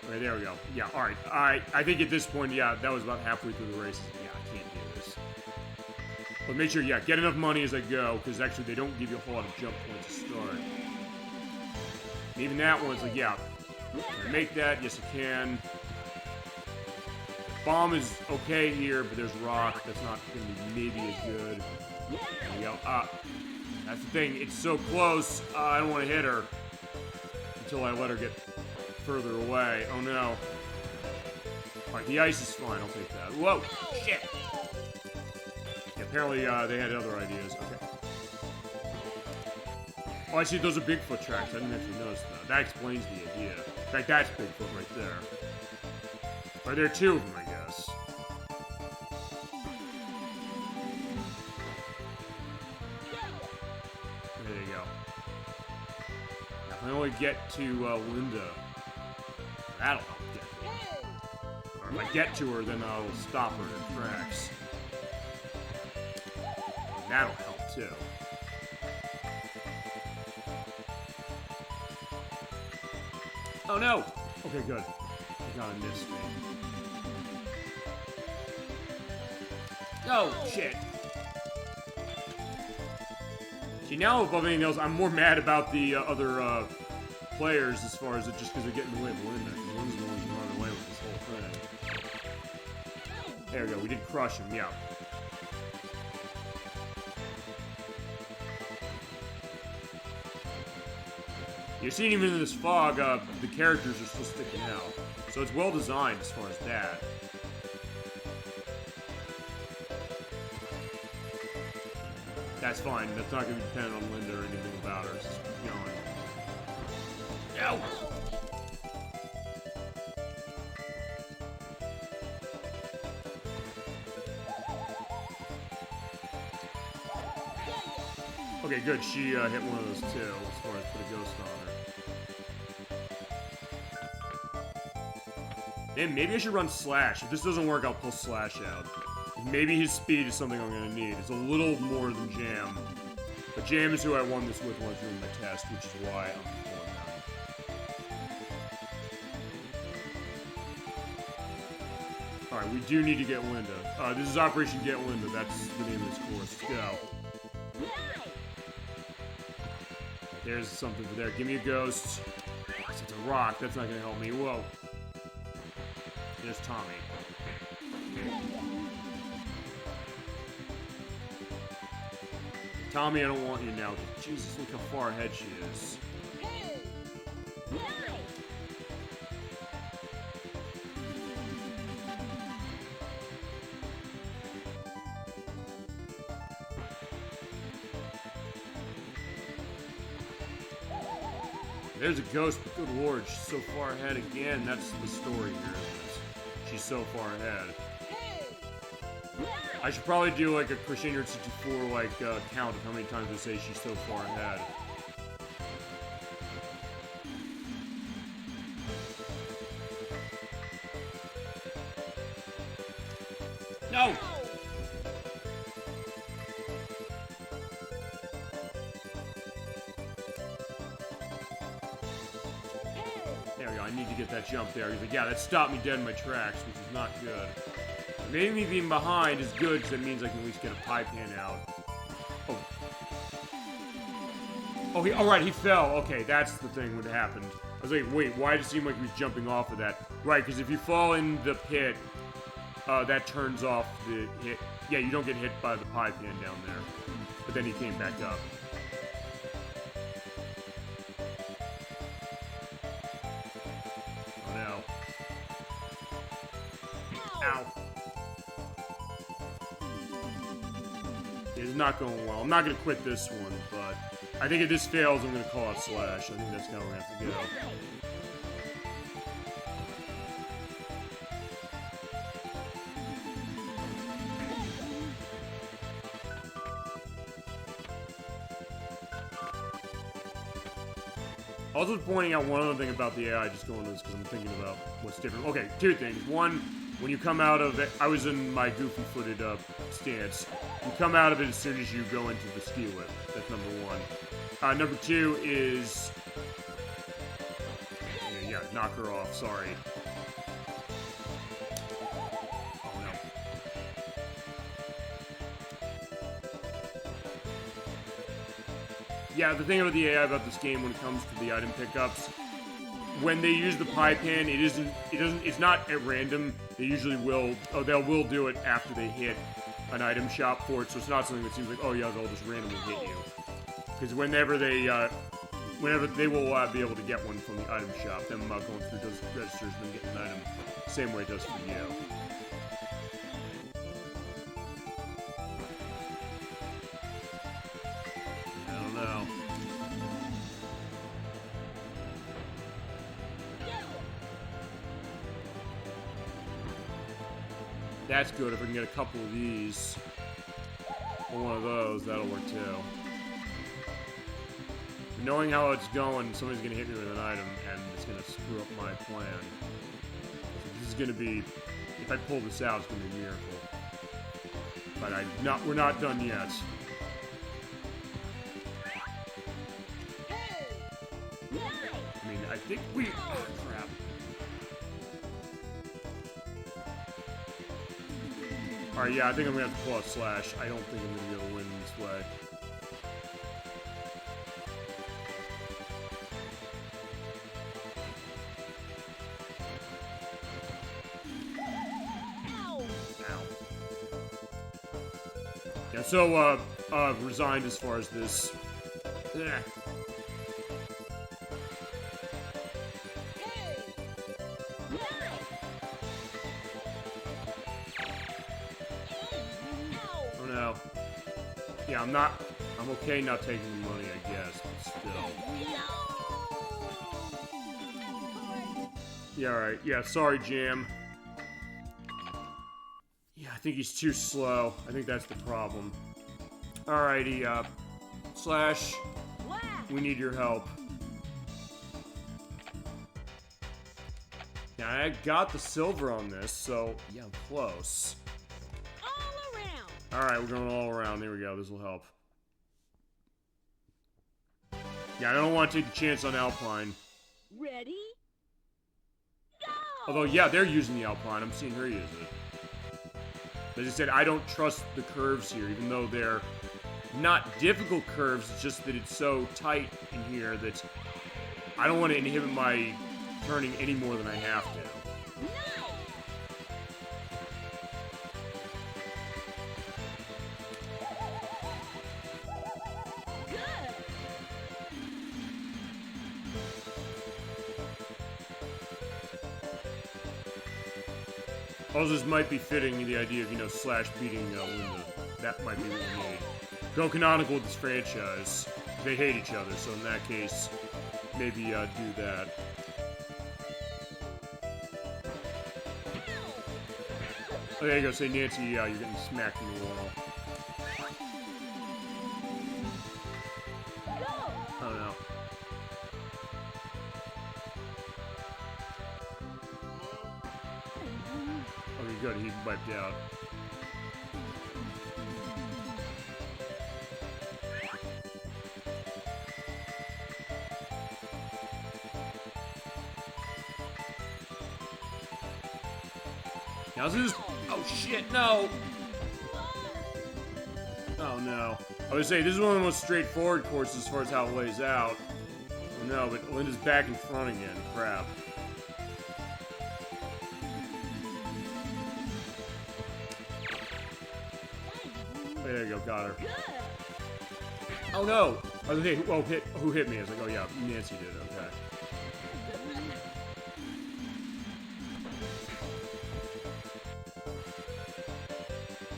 [SPEAKER 1] Okay, there we go. Yeah, alright. I think at this point, yeah, that was about halfway through the race. Yeah, I can't do this. But make sure, yeah, get enough money as I go, because actually they don't give you a whole lot of jump points to start. And even that one's like, yeah, can I make that? Yes, I can. Bomb is okay here, but there's rock. That's not going to be maybe as good. There we go. That's the thing. It's so close. I don't want to hit her until I let her get further away. Oh no. Alright, the ice is fine. I'll take that. Whoa! Shit! Yeah, apparently they had other ideas. Okay. Oh, I see. Those are Bigfoot tracks. I didn't actually notice that. That explains the idea. In fact, that's Bigfoot right there. Or there are 2 of them, I guess. There you go. Now, if I only get to Linda, that'll help get me. Or if I get to her, then I'll stop her in her tracks. And that'll help too. Oh no! Okay, good. I got a miss me. Oh, shit. See, now above anything else, I'm more mad about the other players as far as it just because they're getting in the way of Linda. Linda's the one who's running away with this whole thing. There we go, we did crush him, yeah. You're seeing even in this fog, the characters are still sticking out. So it's well designed as far as that. That's fine. That's not going to be dependent on Linda or anything about her. It's just going. Ow! Okay, good. She hit one of those too, as far as put a ghost on her. Damn, maybe I should run Slash. If this doesn't work, I'll pull Slash out. Maybe his speed is something I'm gonna need. It's a little more than Jam. But Jam is who I won this with when I was doing my test, which is why I'm pulling them. Alright, we do need to get Linda. This is Operation Get Linda. That's the name of this course. Let's go. There's something for there. Give me a ghost. It's a rock. That's not gonna help me. Whoa. There's Tommy. Tommy, I don't want you now. Jesus, look how far ahead she is. There's a ghost, but good lord, she's so far ahead again. That's the story here. She's so far ahead. I should probably do like a Crescendo 64 like count of how many times I say she's so far ahead. No! There we go, I need to get that jump there. He's like, yeah, that stopped me dead in my tracks, which is not good. Maybe me being behind is good, because it means I can at least get a pie pan out. Oh. Oh, alright, he fell. Okay, that's the thing that happened. I was like, wait, why did it seem like he was jumping off of that? Right, because if you fall in the pit, that turns off the hit. Yeah, you don't get hit by the pie pan down there. But then he came back up. Oh, no. Ow. It's not going well. I'm not going to quit this one, but I think if this fails, I'm going to call out Slash. I think that's how we're going to have to go. Also pointing out one other thing about the AI, just going to this because I'm thinking about what's different. Okay, two things. One, when you come out of it, I was in my goofy-footed stance. You come out of it as soon as you go into the ski lift. That's number one. Number two is... Yeah, knock her off. Sorry. Oh, no. Yeah, the thing about the AI about this game when it comes to the item pickups, when they use the pie pan, it's not at random. They usually will, they will do it after they hit an item shop for it, so it's not something that seems like, oh yeah, they'll just randomly hit you. Because whenever they will be able to get one from the item shop, them going through those registers and then getting an item, same way it does for you. I don't know. That's good. If I can get a couple of these, or one of those, that'll work too. Knowing how it's going, somebody's gonna hit me with an item, and it's gonna screw up my plan. This is gonna be, if I pull this out, it's gonna be a miracle. But we're not done yet. I mean, I think we. Oh crap. Alright, yeah, I think I'm gonna have to pull out Slash. I don't think I'm gonna be able to win this way. Yeah, so, resigned as far as this. Yeah. Oh no. Yeah, I'm okay not taking the money, I guess, but still. Yeah, alright. Yeah, sorry, Jam. Yeah, I think he's too slow. I think that's the problem. Alrighty, Slash,
[SPEAKER 2] Blast.
[SPEAKER 1] we need your help. Now, I got the silver on this, so yeah, I'm close.
[SPEAKER 2] All around.
[SPEAKER 1] Alright, we're going all around. There we go. This will help. Yeah, I don't want to take the chance on Alpine.
[SPEAKER 2] Ready? Go!
[SPEAKER 1] Although, yeah, they're using the Alpine. I'm seeing her use it. As I said, I don't trust the curves here, even though they're not difficult curves. It's just that it's so tight in here that I don't want to inhibit my turning any more than I have to. Also, this might be fitting the idea of, you know, Slash beating Linda. That might be what we need. Go canonical with this franchise. They hate each other, so in that case, maybe do that. Oh, there you go. Say, Nancy, you're getting smacked in the wall. Oh, no. Okay, good. He wiped out. Now this is... Oh, shit, no! Oh, no. I would say, this is one of the most straightforward courses as far as how it lays out. Oh, no, but Linda's back in front again. Crap. There you go, got her. Oh, no! I was like, well, who hit me? I was like, oh, yeah, Nancy did, okay.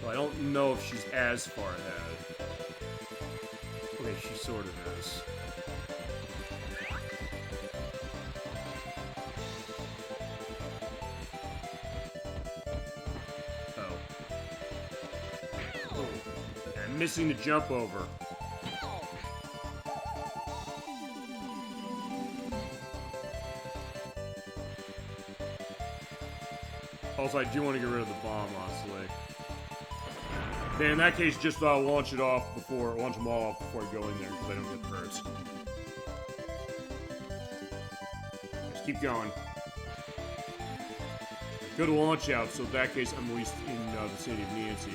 [SPEAKER 1] I don't know if she's as far ahead. Okay, she sort of is. Oh. Oh. I'm missing the jump over. Also, I do want to get rid of the bomb, honestly. Then in that case, just launch them all off before I go in there, because I don't get hurt. Just keep going. Good launch out, so in that case, I'm at least in the city of Nancy.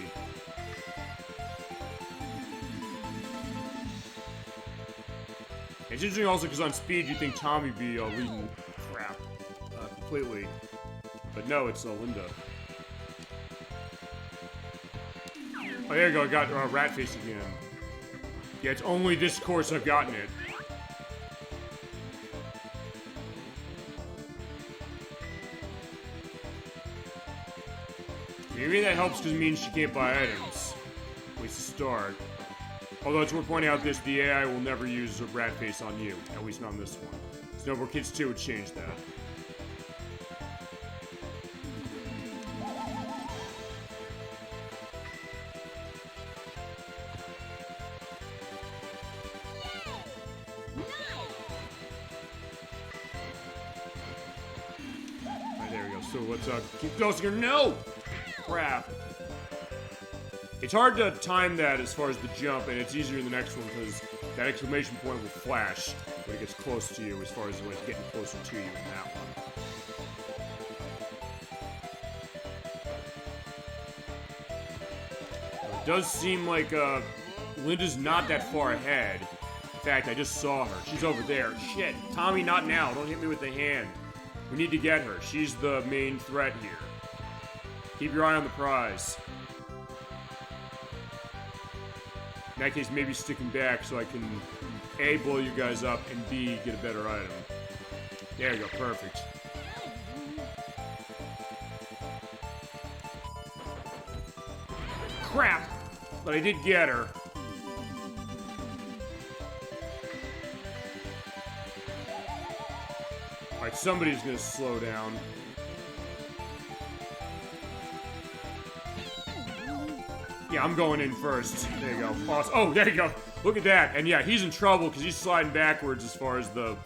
[SPEAKER 1] It's interesting also because on speed, you think Tommy would be leading crap completely. But no, it's Linda. Oh, there you go, I got Ratface again. Yeah, it's only this course I've gotten it. Maybe that helps because it means she can't buy items. At least to start. Although it's worth pointing out this, the AI will never use a Ratface on you. At least not on this one. Snowboard Kids 2 would change that. So let's keep closing her. No! Crap. It's hard to time that as far as the jump, and it's easier in the next one because that exclamation point will flash when it gets close to you as far as what's getting closer to you in that one. It does seem like Linda's not that far ahead. In fact, I just saw her. She's over there. Shit. Tommy, not now. Don't hit me with the hand. We need to get her. She's the main threat here. Keep your eye on the prize. In that case, maybe sticking back so I can A, blow you guys up, and B, get a better item. There you go, perfect. Crap! But I did get her. Alright, somebody's gonna slow down. Yeah, I'm going in first. There you go. Awesome. Oh, there you go. Look at that. And yeah, he's in trouble because he's sliding backwards as far as the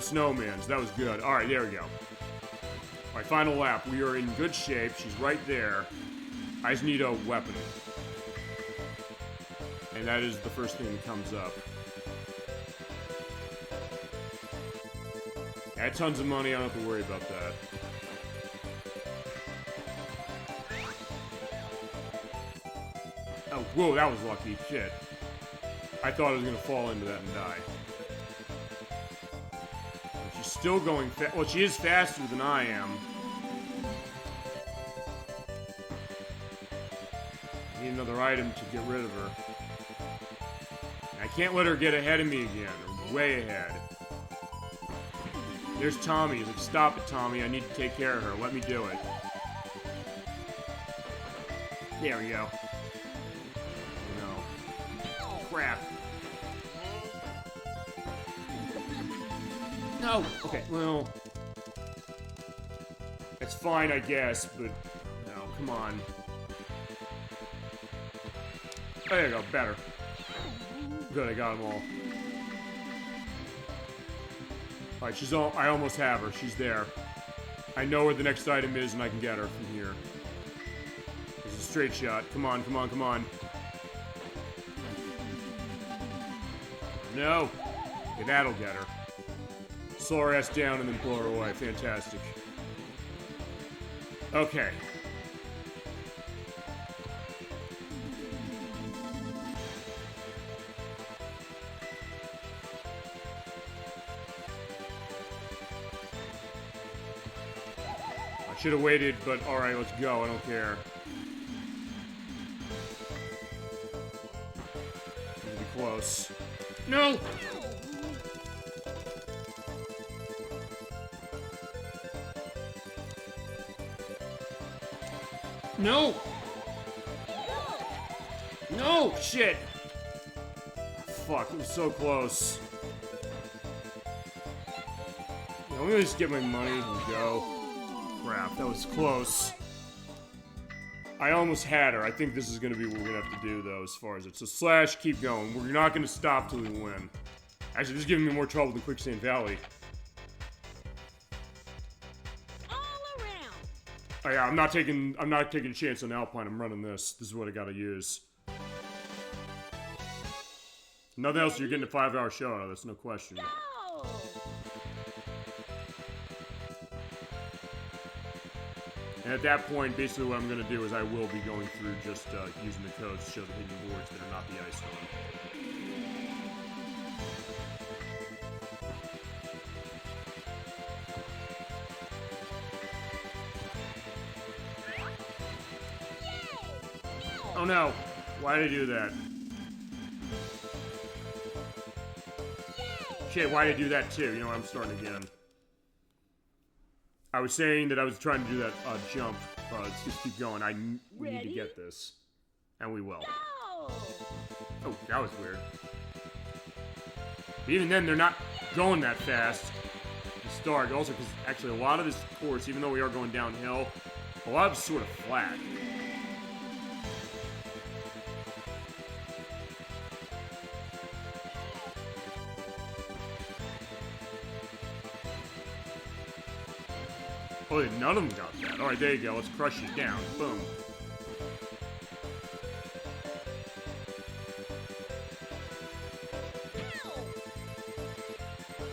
[SPEAKER 1] snowman. So that was good. All right, there we go. All right, final lap. We are in good shape. She's right there. I just need a weapon. And that is the first thing that comes up. I had tons of money. I don't have to worry about that. Oh, whoa, that was lucky. Shit. I thought I was going to fall into that and die. She's still going fast. Well, she is faster than I am. I need another item to get rid of her. I can't let her get ahead of me again. Or way ahead. There's Tommy. He's like, stop it, Tommy. I need to take care of her. Let me do it. There we go. Crap. No! Okay, well... It's fine, I guess, but... No, come on. There you go, better. Good, I got them all. Alright, she's all... I almost have her. She's there. I know where the next item is, and I can get her from here. There's a straight shot. Come on, come on, come on. No! Okay, that'll get her. Slow her ass down and then blow her away. Fantastic. Okay. I should have waited, but alright, let's go. I don't care. It'll be close. No! No! No! Shit! Fuck, it was so close. Yeah, let me just get my money and go. Crap, that was close. I almost had her. I think this is going to be what we're going to have to do, though, as far as it. So, slash, keep going. We're not going to stop till we win. Actually, this is giving me more trouble than Quicksand Valley.
[SPEAKER 2] All around.
[SPEAKER 1] Oh, yeah, I'm not taking a chance on Alpine. I'm running this. This is what I got to use. Nothing else, you're getting a 5-hour show out of this, no question.
[SPEAKER 2] Go!
[SPEAKER 1] And at that point, basically what I'm going to do is I will be going through just using the codes to show the hidden boards that are not the ice one. Oh no! Why did I do that? Shit, why did I do that too? You know what, I'm starting again. I was saying that I was trying to do that jump. Let's just keep going. We need to get this. And we will.
[SPEAKER 2] Go!
[SPEAKER 1] Oh, that was weird. But even then, they're not going that fast to start. Also, because actually a lot of this course, even though we are going downhill, a lot of it's sort of flat. Oh, none of them got that. Alright, there you go. Let's crush it down. Boom.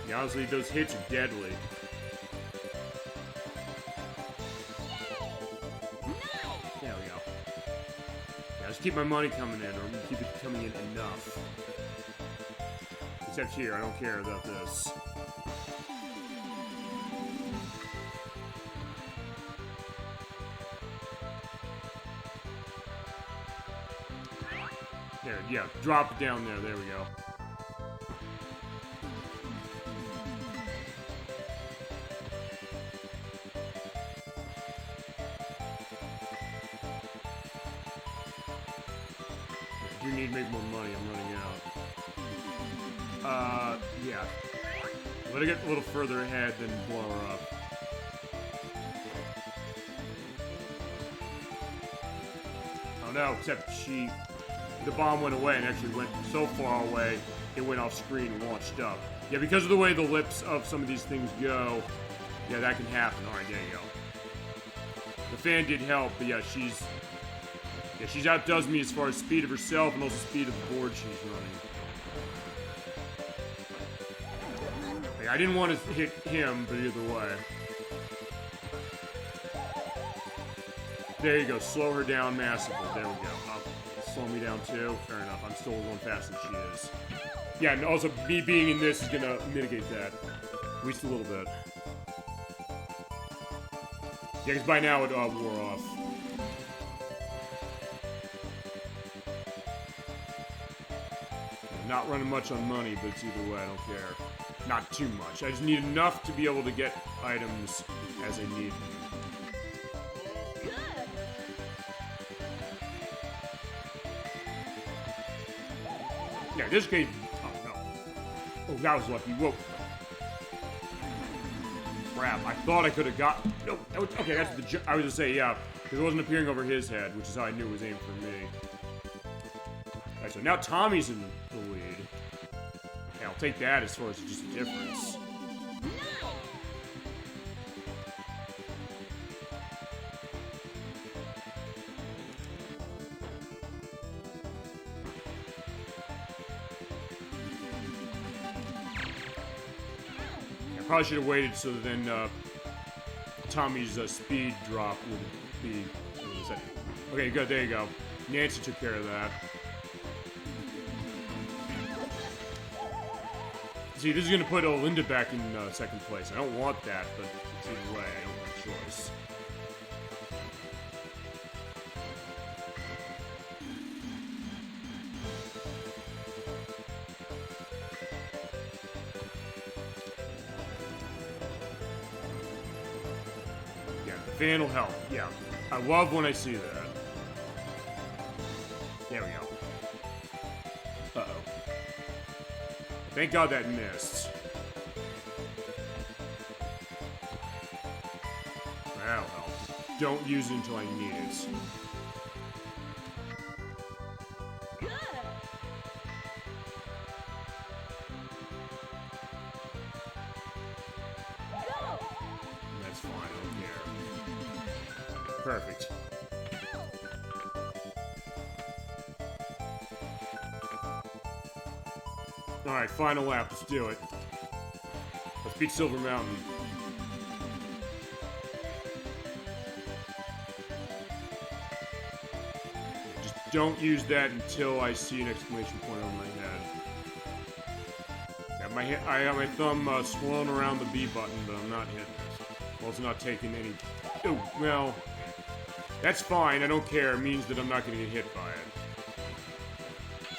[SPEAKER 1] Yeah, honestly, those hits are deadly. There we go. Yeah, just keep my money coming in, or keep it coming in enough. Except here, I don't care about this. There, yeah, drop it down there. There we go. I do need to make more money. I'm running out. Yeah. Let her get a little further ahead, then blow her up. Oh no, except the bomb went away and actually went so far away, it went off screen and launched up. Yeah, because of the way the lips of some of these things go, yeah, that can happen. Alright, there you go. The fan did help, but yeah, she's outdoes me as far as speed of herself and also speed of the board she's running. Like, I didn't want to hit him, but either way. There you go, slow her down massively. There we go. Slow me down too. Fair enough. I'm still going faster than she is. Yeah, and also me being in this is gonna mitigate that. At least a little bit. Yeah, because by now it wore off. Not running much on money, but it's either way, I don't care. Not too much. I just need enough to be able to get items as I need them. Yeah, this case. Oh no. Oh, that was lucky. Whoa. Crap. I thought I could have got. No. That was, okay, that's the. I was gonna say, yeah, because it wasn't appearing over his head, which is how I knew it was aimed for me. Alright, so now Tommy's in the lead. Yeah, I'll take that as far as just a difference. Probably should have waited so then Tommy's speed drop would be. What is that? Okay, good. There you go. Nancy took care of that. See, this is gonna put Olinda back in second place. I don't want that, but it's either way. I don't have a choice. Fan will help. Yeah. I love when I see that. There we go. Uh-oh. Thank God that missed. That'll help. Don't use it until I need it. That's fine. I don't care. Perfect. Alright, final lap. Let's do it. Let's beat Silver Mountain. Just don't use that until I see an exclamation point on my head. I got my thumb swirling around the B button, but I'm not hitting it. Well, it's not taking any... Oh, well... That's fine, I don't care. It means that I'm not gonna get hit by it.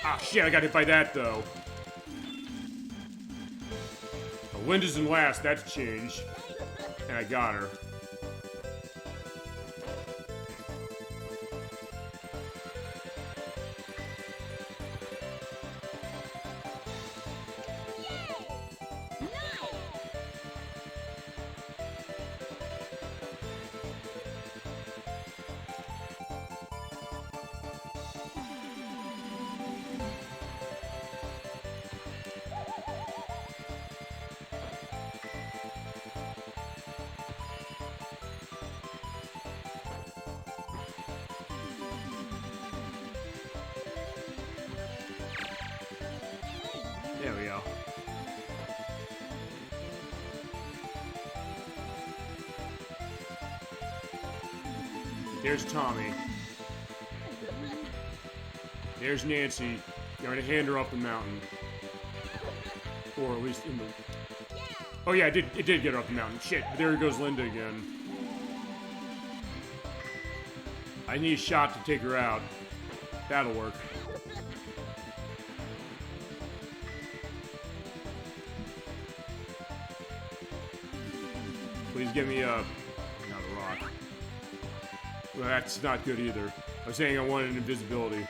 [SPEAKER 1] Ah, shit, I got hit by that, though. Linda's in last, that's a change. And I got her. There we go. There's Tommy. There's Nancy. I'm gonna hand her up the mountain. Or at least in the... Oh yeah, it did get her up the mountain. Shit, there goes Linda again. I need a shot to take her out. That'll work. Please give me a... not a rock. Well, that's not good either. I was saying I wanted an invisibility.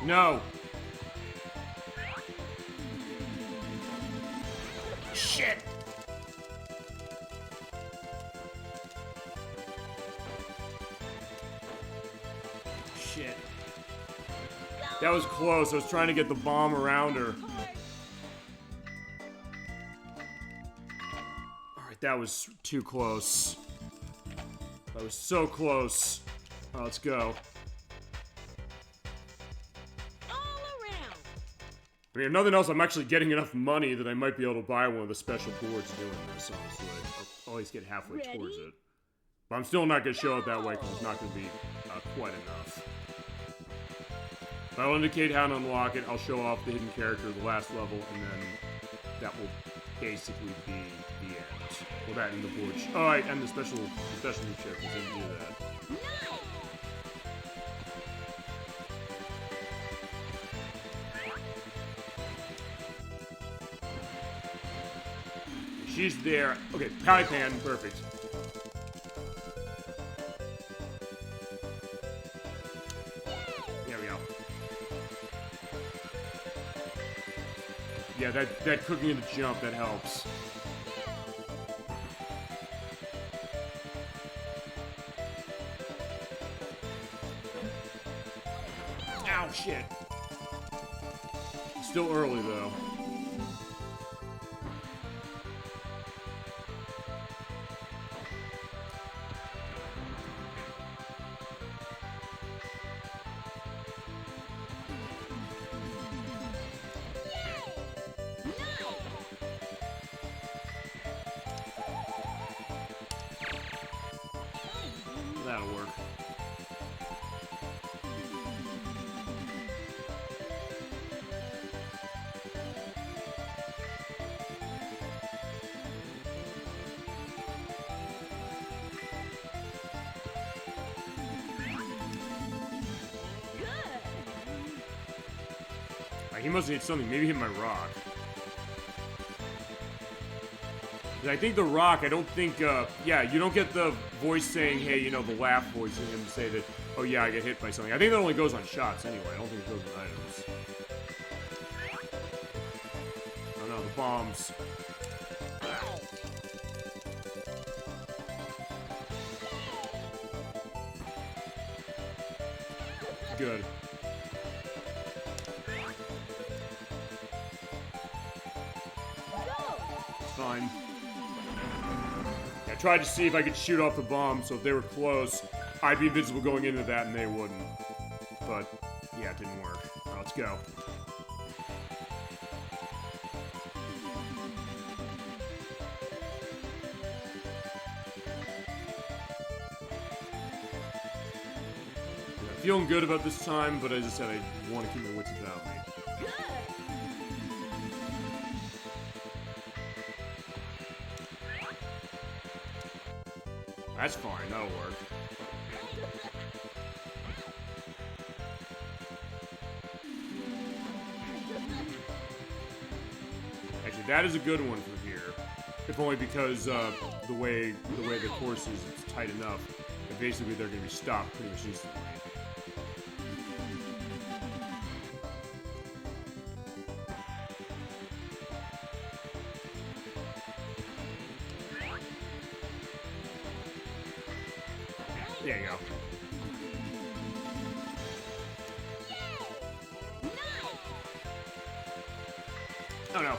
[SPEAKER 1] No! Shit! shit. That was close. I was trying to get the bomb around her. Alright, that was too close. That was so close. Alright, let's go. I mean, if nothing else, I'm actually getting enough money that I might be able to buy one of the special boards doing this, honestly. I'll always get halfway towards it. But I'm still not going to show it that way because it's not going to be quite enough. But I'll indicate how to unlock it, I'll show off the hidden character of the last level, and then that will basically be the end. Well, that and the board. Oh, right, and the special new chip. We didn't do that. She's there. Okay, Pally Pan, perfect. There we go. Yeah, that cooking in the jump, that helps. Ow, shit. Still early, though. That'll work. He must have hit something. Maybe hit my rock. I think the rock, I don't think, yeah, you don't get the voice saying, hey, you know, the laugh voice in him say that, oh yeah, I get hit by something. I think that only goes on shots anyway. I don't think it goes on items. Oh no, the bombs. Good. It's fine. I tried to see if I could shoot off the bomb, so if they were close, I'd be invisible going into that and they wouldn't. But, yeah, it didn't work. Now, let's go. I'm feeling good about this time, but as I said, I want to keep my wits about me. That's fine, that'll work. Actually, that is a good one for here. If only because the way the course is, it's tight enough that basically they're going to be stopped pretty much instantly. There you go. Oh no.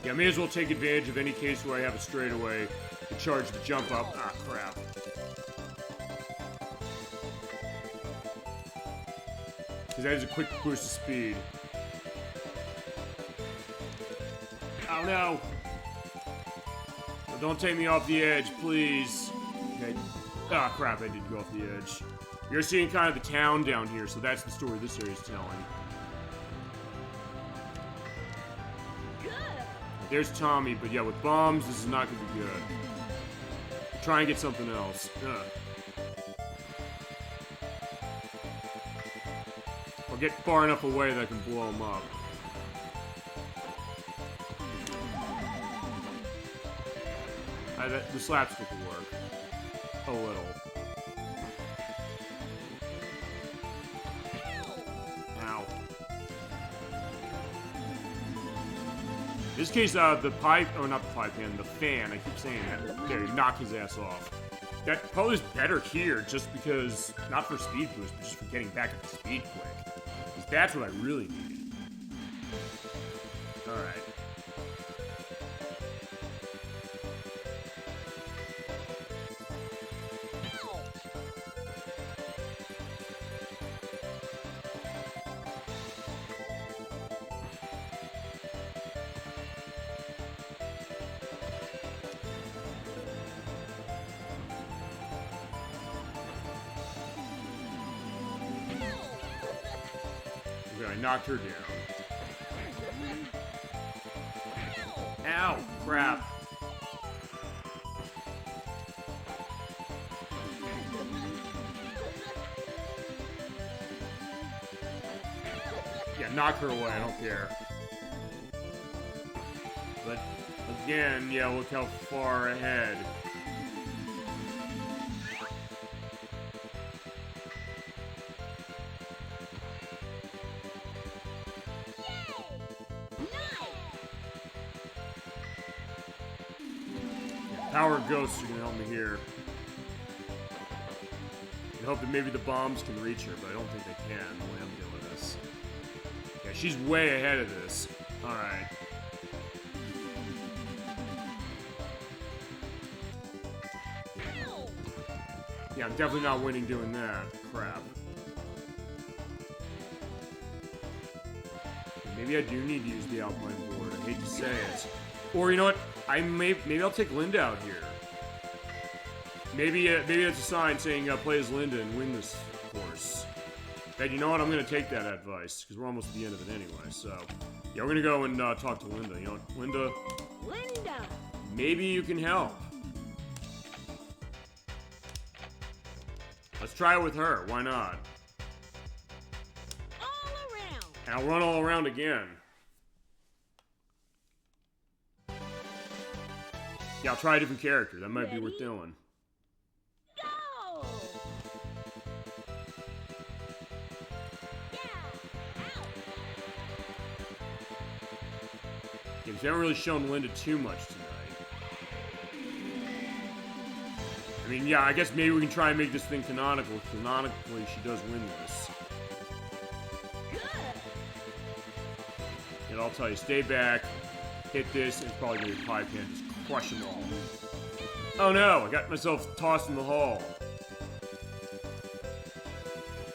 [SPEAKER 1] Yeah, I may as well take advantage of any case where I have a straightaway to charge the jump up. Ah, crap. Because that is a quick boost of speed. Oh no! Oh, don't take me off the edge, please. Okay. Ah, crap, I did go off the edge. You're seeing kind of the town down here, so that's the story this area is telling. There's Tommy, but yeah, with bombs, this is not going to be good. Try and get something else. Ugh. Or get far enough away that I can blow them up. The slapstick will work. A little. Ow. this case, the pipe, oh, not the pipe pan, the fan, I keep saying that. There, you knock his ass off. That probably is better here, just because, not for speed boost, but just for getting back up to speed quick. Because that's what I really need. Alright. I knocked her down. Ow! Crap. Yeah, knock her away, I don't care. But, again, yeah, look how far ahead. Power ghosts are gonna help me here. I hope that maybe the bombs can reach her, but I don't think they can the way I'm doing this. Yeah, she's way ahead of this. Alright. Yeah, I'm definitely not winning doing that. Crap. Maybe I do need to use the Alpine board. I hate to say it. Or, you know what? Maybe I'll take Linda out here. Maybe it's a sign saying play as Linda and win this course. And you know what? I'm gonna take that advice because we're almost at the end of it anyway. So yeah, we're gonna go and talk to Linda. You know what, Linda?
[SPEAKER 2] Linda.
[SPEAKER 1] Maybe you can help. Let's try it with her. Why not?
[SPEAKER 2] All around.
[SPEAKER 1] And I'll run all around again. Yeah, I'll try a different character. That might be worth doing.
[SPEAKER 2] Go.
[SPEAKER 1] Yeah, we haven't really shown Linda too much tonight. I mean, yeah, I guess maybe we can try and make this thing canonical. Canonically, she does win this.
[SPEAKER 2] Good.
[SPEAKER 1] And I'll tell you, stay back, hit this, and it's probably gonna be a pie pan. Just crush them all. Oh no, I got myself tossed in the hall.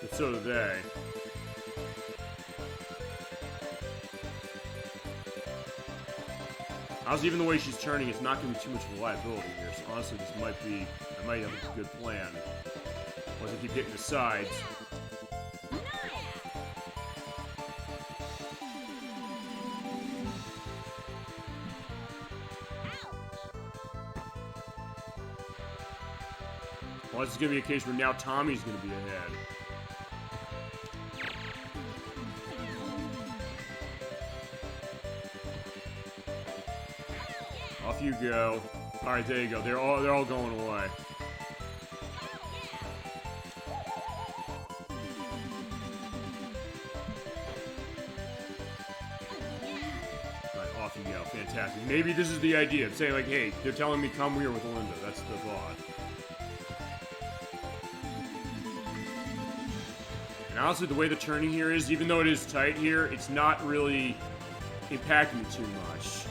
[SPEAKER 1] But so did they. Honestly, even the way she's turning, it's not going to be too much of a liability here. So honestly, this might be, I might have a good plan. Once I keep hitting the sides. Well, this is going to be a case where now Tommy's going to be ahead. Off you go. All right, there you go. They're all going away. Right, off you go. Fantastic. Maybe this is the idea. Say like, hey, they're telling me come here with Linda. That's the thought. And honestly, the way the turning here is, even though it is tight here, it's not really impacting me too much.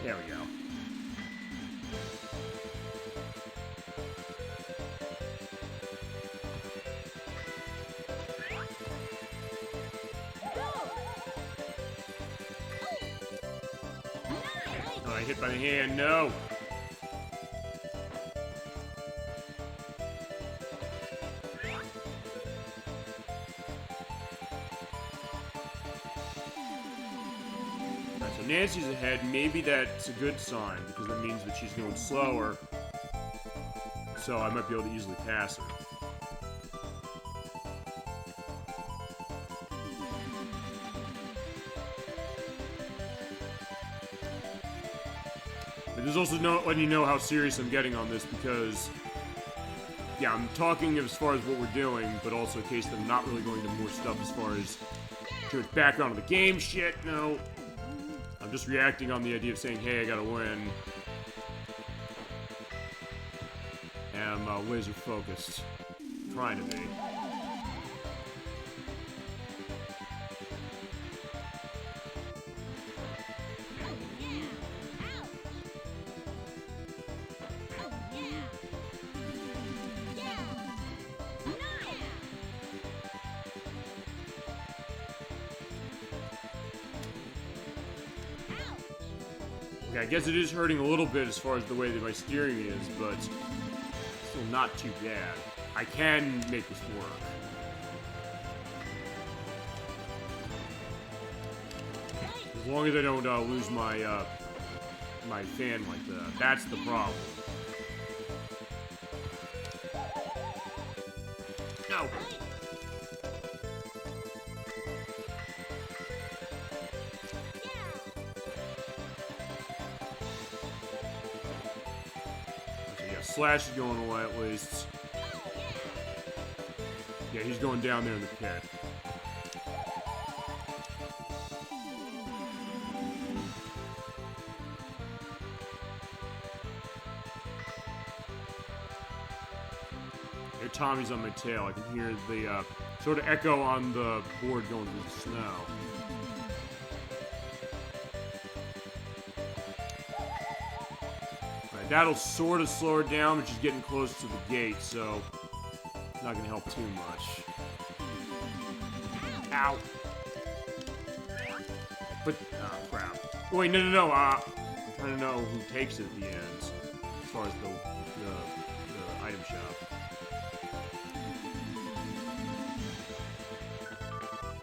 [SPEAKER 1] There we go. Oh, I hit by the hand. No. Nancy's ahead, maybe that's a good sign, because that means that she's going slower, so I might be able to easily pass her. But there's also letting you know how serious I'm getting on this, because, yeah, I'm talking as far as what we're doing, but also in case that I'm not really going to more stuff as far as too much background on the game shit. No. I'm just reacting on the idea of saying, hey, I gotta win. And I'm laser focused. Trying to be. Yeah, I guess it is hurting a little bit as far as the way that my steering is, but still not too bad. I can make this work. As long as I don't lose my my fan like that. That's the problem. No. Slash is going away at least. Yeah, he's going down there in the pit. Here, Tommy's on my tail. I can hear the sort of echo on the board going through the snow. That'll sort of slow her down, but she's getting close to the gate, so it's not going to help too much. Ow. But, oh, crap. Wait, no. I'm trying to know who takes it at the end, as far as the item shop.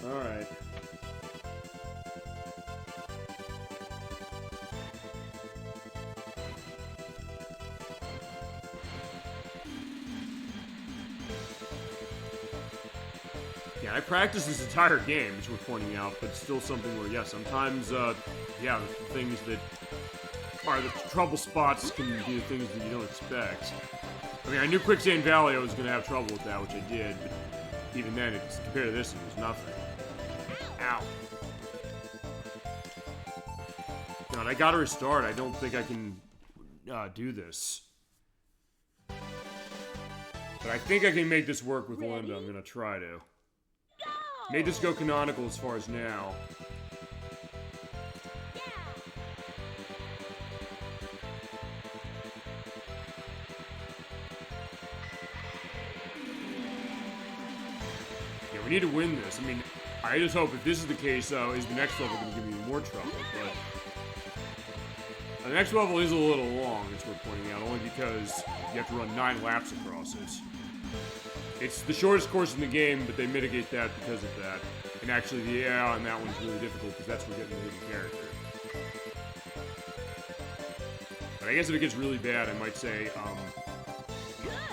[SPEAKER 1] Alright. Yeah, I practiced this entire game, which we're pointing out, but it's still something where, yeah, sometimes, yeah, the things that are the trouble spots can be the things that you don't expect. I mean, I knew Quicksand Valley I was going to have trouble with that, which I did, but even then, compared to this, it was nothing. Ow. God, I gotta restart. I don't think I can do this. But I think I can make this work with Linda. I'm gonna try to. Made this go canonical as far as now. Yeah, we need to win this. I mean, I just hope if this is the case, is the next level going to give me more trouble, but... The next level is a little long, it's worth pointing out, only because you have to run 9 laps across it. It's the shortest course in the game, but they mitigate that because of that. And actually, the AI on that one's really difficult, because that's where getting the hidden character. But I guess if it gets really bad, I might say,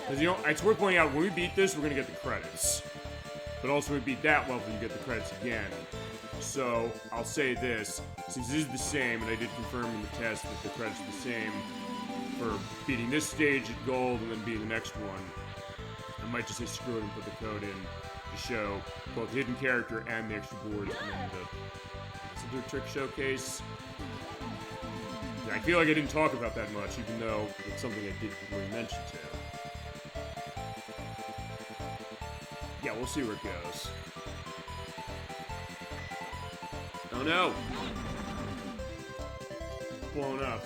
[SPEAKER 1] because, you know, it's worth pointing out, when we beat this, we're going to get the credits. But also, when we beat that level, you get the credits again. So, I'll say this, since this is the same, and I did confirm in the test that the credits are the same for beating this stage at gold and then beating the next one, I might just say screw it and put the code in to show both the hidden character and the extra board, and then the trick showcase. Yeah, I feel like I didn't talk about that much, even though it's something I did really mention to. Yeah, we'll see where it goes. Oh no! Blown up.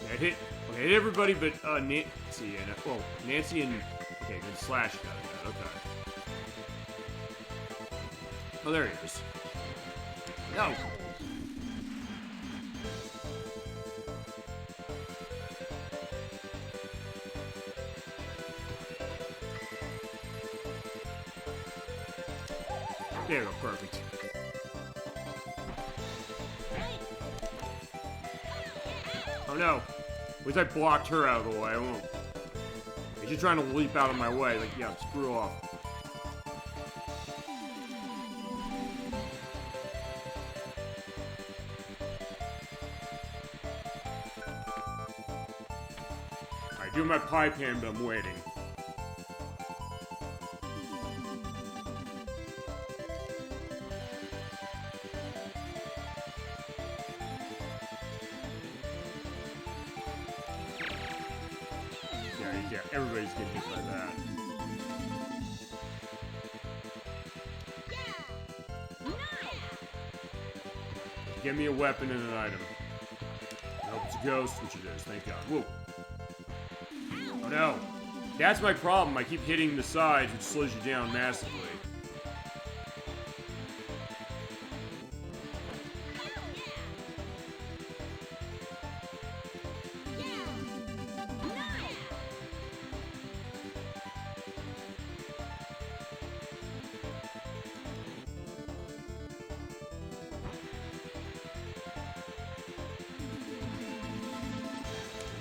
[SPEAKER 1] I hit everybody but Nancy and well, Nancy and okay, then Slash got it. Okay. Oh, there he is. No. There we go, perfect. Oh no. At least I blocked her out of the way. I won't. She's trying to leap out of my way. Like, yeah, screw off. doing my pie pan, but I'm waiting. Yeah, everybody's getting hit by that. Give me a weapon and an item. I hope it's a ghost, which it is, thank God. Whoa. Oh no. That's my problem. I keep hitting the sides, which slows you down massively.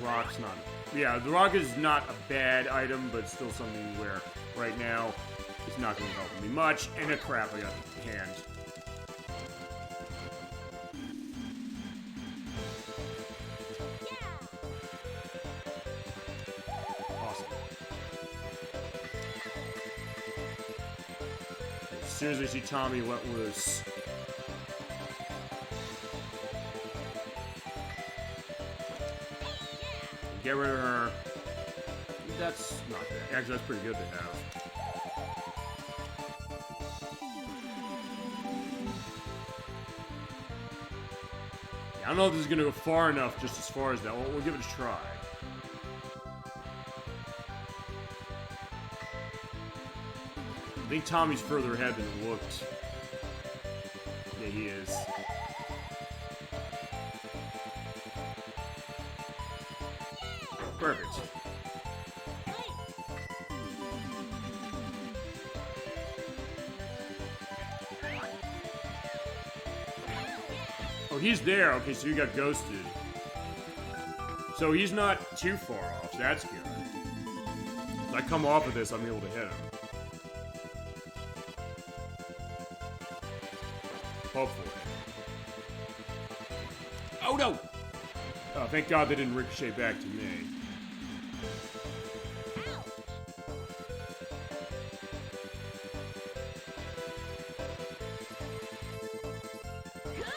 [SPEAKER 1] Rock's not... Yeah, the rock is not a bad item, but still something where right now it's not going to help me much. And a crap, I got canned. Awesome. As soon as I see Tommy let loose. Get rid of her. That's not bad. Actually, that's pretty good to have. Yeah, I don't know if this is going to go far enough just as far as that. We'll give it a try. I think Tommy's further ahead than it looked. Yeah, he is. Perfect. Oh, he's there. Okay, so he got ghosted. So he's not too far off. So that's good. If I come off of this, I'm able to hit him. Hopefully. Oh, no! Oh, thank God they didn't ricochet back to me.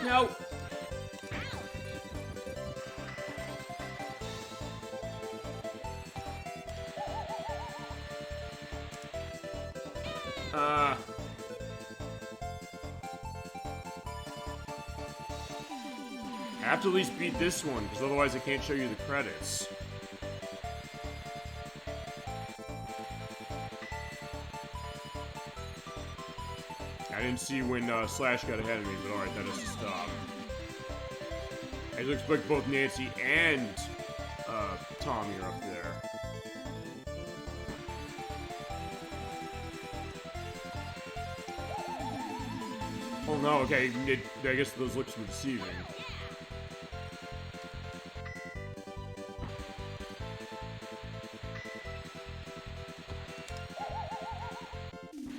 [SPEAKER 1] No! I have to at least beat this one, because otherwise I can't show you the credits. I didn't see when Slash got ahead of me, but alright, that has to stop. It looks like both Nancy and Tommy are up there. Oh no, okay, I guess those looks were deceiving.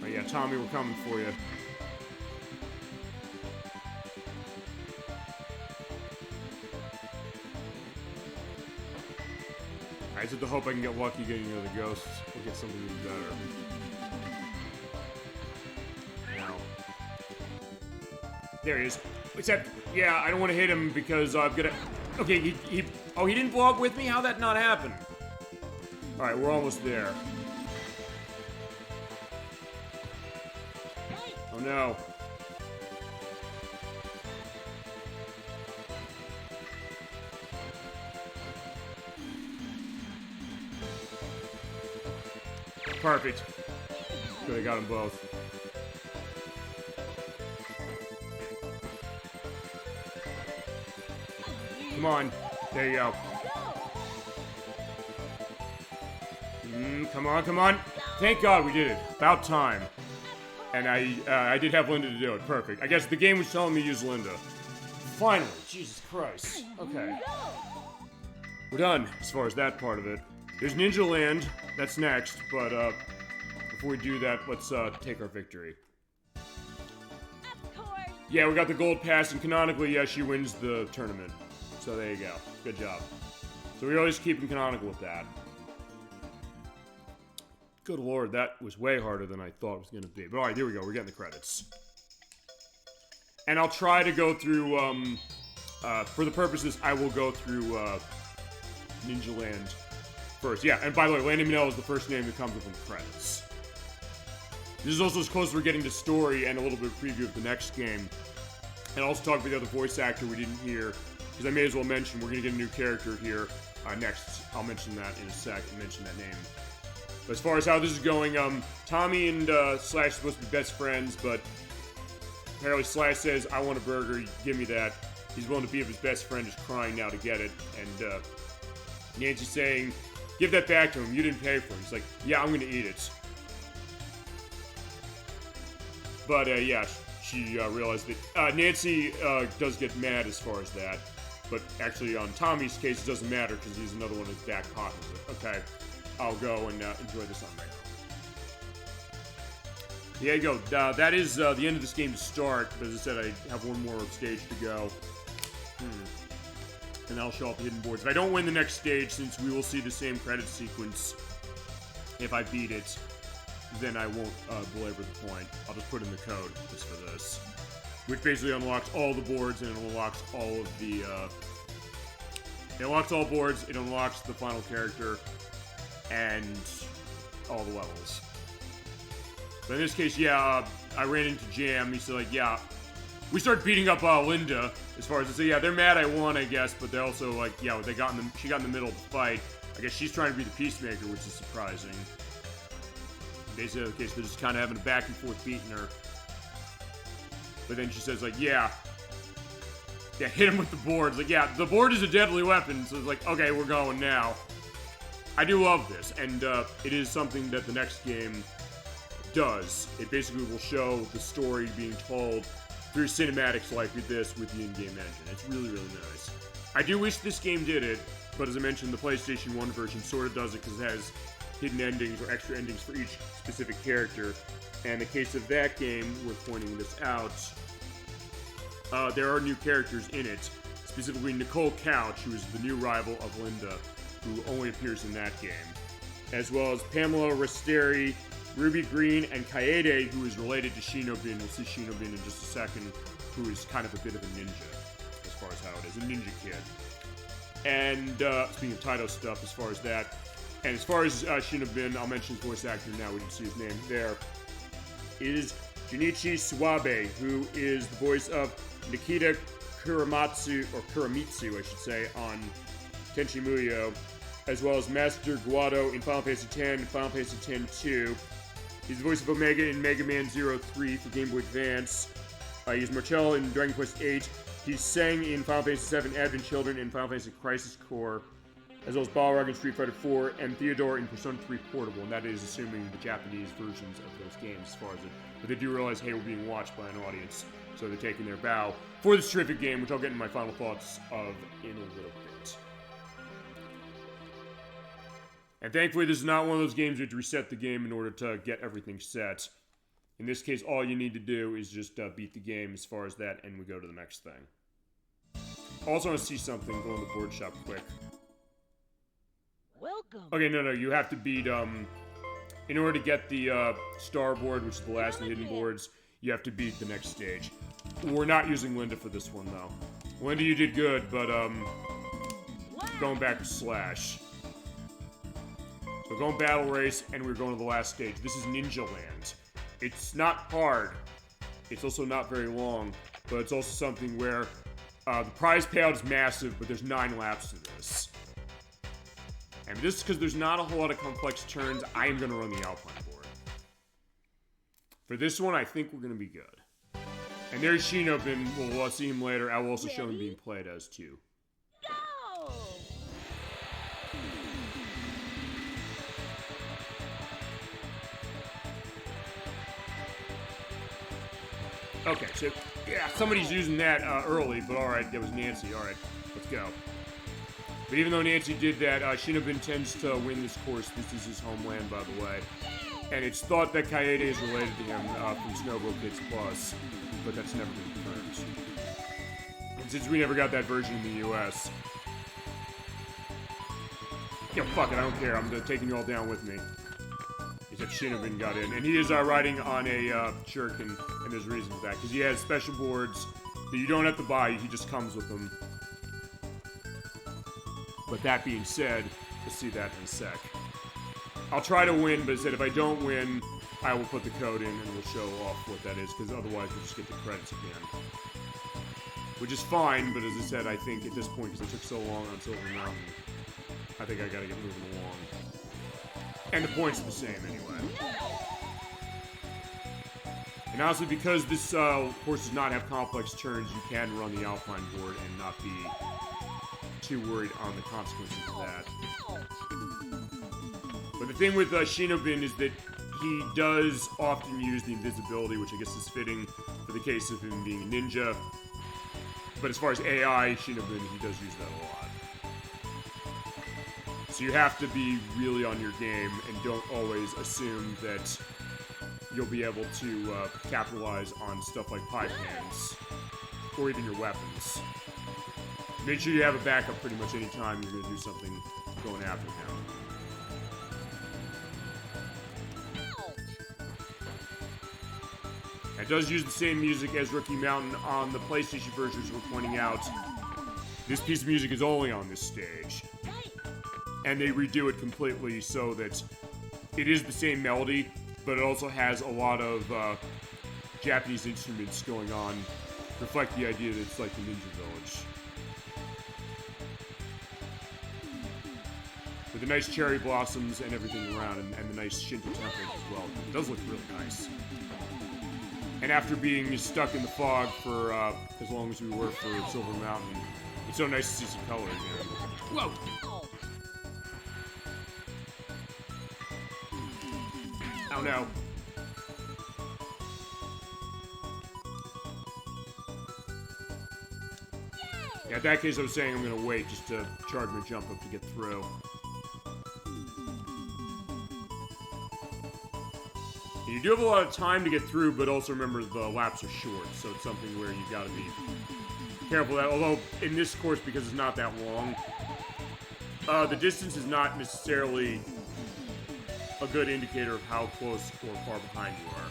[SPEAKER 1] Oh yeah, Tommy, we're coming for you. I just have to hope I can get lucky getting rid of the ghosts. We'll get something even better. Now. There he is. Except, yeah, I don't want to hit him because I've got to... Okay, he didn't blow up with me? How'd that not happen? Alright, we're almost there. Oh no. Perfect. Good, I got them both. Come on. There you go. Come on, come on. Thank God we did it. About time. And I did have Linda to do it. Perfect. I guess the game was telling me to use Linda. Finally. Jesus Christ. Okay. We're done, as far as that part of it. There's Ninja Land. That's next, but before we do that, let's take our victory.
[SPEAKER 2] Of course.
[SPEAKER 1] Yeah, we got the gold pass, and canonically, yeah, she wins the tournament. So there you go. Good job. So we always keep him canonical with that. Good lord, that was way harder than I thought it was going to be. But alright, here we go. We're getting the credits. And I'll try to go through, for the purposes, I will go through, Ninja Land first. Yeah, and by the way, Lani Minella is the first name that comes up in the credits. This is also as close as we're getting to story and a little bit of preview of the next game. And also talk about the other voice actor we didn't hear, because I may as well mention we're going to get a new character here next. I'll mention that in a sec and mention that name. But as far as how this is going, Tommy and Slash are supposed to be best friends, but apparently Slash says, I want a burger, give me that. He's willing to be with his best friend, just crying now to get it. And Nancy's saying, give that back to him, you didn't pay for it. He's like, yeah, I'm gonna eat it. But yeah, she realized that Nancy does get mad as far as that. But actually on Tommy's case, it doesn't matter because he's another one in his back pocket. Okay, I'll go and enjoy this on my own. There you go. That is the end of this game to start. But as I said, I have one more stage to go. And that'll show up the hidden boards. If I don't win the next stage, since we will see the same credit sequence if I beat it, then I won't belabor the point. I'll just put in the code just for this. Which basically unlocks all the boards and it unlocks all of the, it unlocks all boards, it unlocks the final character, and all the levels. But in this case, yeah, I ran into Jam. He said, like, yeah, we started beating up Linda, as far as, yeah, they're mad I won, I guess, but they're also, like, yeah, she got in the middle of the fight. I guess she's trying to be the peacemaker, which is surprising. Basically, in the case, they're just kind of having a back and forth beating her. But then she says, like, yeah, hit him with the board. It's like, yeah, the board is a deadly weapon, so it's like, okay, we're going now. I do love this, and it is something that the next game does. It basically will show the story being told through cinematics like this with the in-game engine. It's really, really nice. I do wish this game did it, but as I mentioned, the PlayStation 1 version sort of does it because it has hidden endings or extra endings for each specific character. And in the case of that game, we're pointing this out, there are new characters in it, specifically Nicole Couch, who is the new rival of Linda, who only appears in that game, as well as Pamela Rasteri, Ruby Green, and Kaede, who is related to Shinobin. We'll see Shinobin in just a second, who is kind of a bit of a ninja, as far as how it is, a ninja kid. And speaking of Taito stuff, as far as that, and as far as Shinobin, I'll mention his voice actor now, we didn't see his name there, is Junichi Suwabe, who is the voice of Nikita Kuramitsu, I should say, on Tenchi Muyo, as well as Master Guado in Final Fantasy X and Final Fantasy X-2. He's the voice of Omega in Mega Man 03 for Game Boy Advance. He's Marcel in Dragon Quest VIII. He's Seng in Final Fantasy VII, Advent Children in Final Fantasy Crisis Core, as well as Balrog in Street Fighter IV, and Theodore in Persona 3 Portable, and that is assuming the Japanese versions of those games as far as it. But they do realize, hey, we're being watched by an audience, so they're taking their bow for this terrific game, which I'll get into my final thoughts of in a little bit. And thankfully, this is not one of those games you have to reset the game in order to get everything set. In this case, all you need to do is just beat the game as far as that, and we go to the next thing. Also, I want to see something. Go in the board shop quick.
[SPEAKER 2] Welcome.
[SPEAKER 1] Okay, no, you have to beat, in order to get the, star board, which is the last of the hidden boards, you have to beat the next stage. We're not using Linda for this one, though. Linda, you did good, but, going back to Slash. So we're going Battle Race, and we're going to the last stage. This is Ninja Land. It's not hard. It's also not very long, but it's also something where, the prize payout is massive, but there's 9 laps to this. And this is because there's not a whole lot of complex turns. I am going to run the Alpine board. For this one, I think we're going to be good. And there's Shinobin. We'll see him later. I will also show him being played as, too.
[SPEAKER 2] Go!
[SPEAKER 1] Okay, so, yeah, somebody's using that early, but alright, that was Nancy. Alright, let's go. But even though Nancy did that, Shinobin tends to win this course. This is his homeland, by the way. And it's thought that Kaede is related to him from Snowbo Kids Plus, but that's never been confirmed. And since we never got that version in the US... Yo, fuck it, I don't care. I'm taking you all down with me. Except Shinobin got in. And he is riding on a shuriken, and there's a reason for that. Because he has special boards that you don't have to buy, he just comes with them. But that being said, we'll see that in a sec. I'll try to win, but as I said, if I don't win, I will put the code in and we'll show off what that is, because otherwise we'll just get the credits again. Which is fine, but as I said, I think at this point, because it took so long on Silver Mountain, I think I gotta get moving along. And the points are the same anyway. And honestly, because this course does not have complex turns, you can run the Alpine board and not be too worried on the consequences of that. But the thing with Shinobin is that he does often use the invisibility, which I guess is fitting for the case of him being a ninja. But as far as AI, Shinobin, he does use that a lot. So you have to be really on your game and don't always assume that you'll be able to capitalize on stuff like pipe hands or even your weapons. Make sure you have a backup pretty much any time you're going to do something going after him. It does use the same music as Rookie Mountain on the PlayStation versions we're pointing out. This piece of music is only on this stage. And they redo it completely so that it is the same melody, but it also has a lot of Japanese instruments going on, reflect the idea that it's like the Ninja Village. With the nice cherry blossoms and everything around, and the nice Shinto temple as well. It does look really nice. And after being stuck in the fog for as long as we were for Silver Mountain, it's so nice to see some color again. Whoa! Oh no. Yeah, in that case I was saying I'm gonna wait just to charge my jump up to get through. And you do have a lot of time to get through, but also remember the laps are short, so it's something where you gotta be careful that, although in this course, because it's not that long, the distance is not necessarily a good indicator of how close or far behind you are.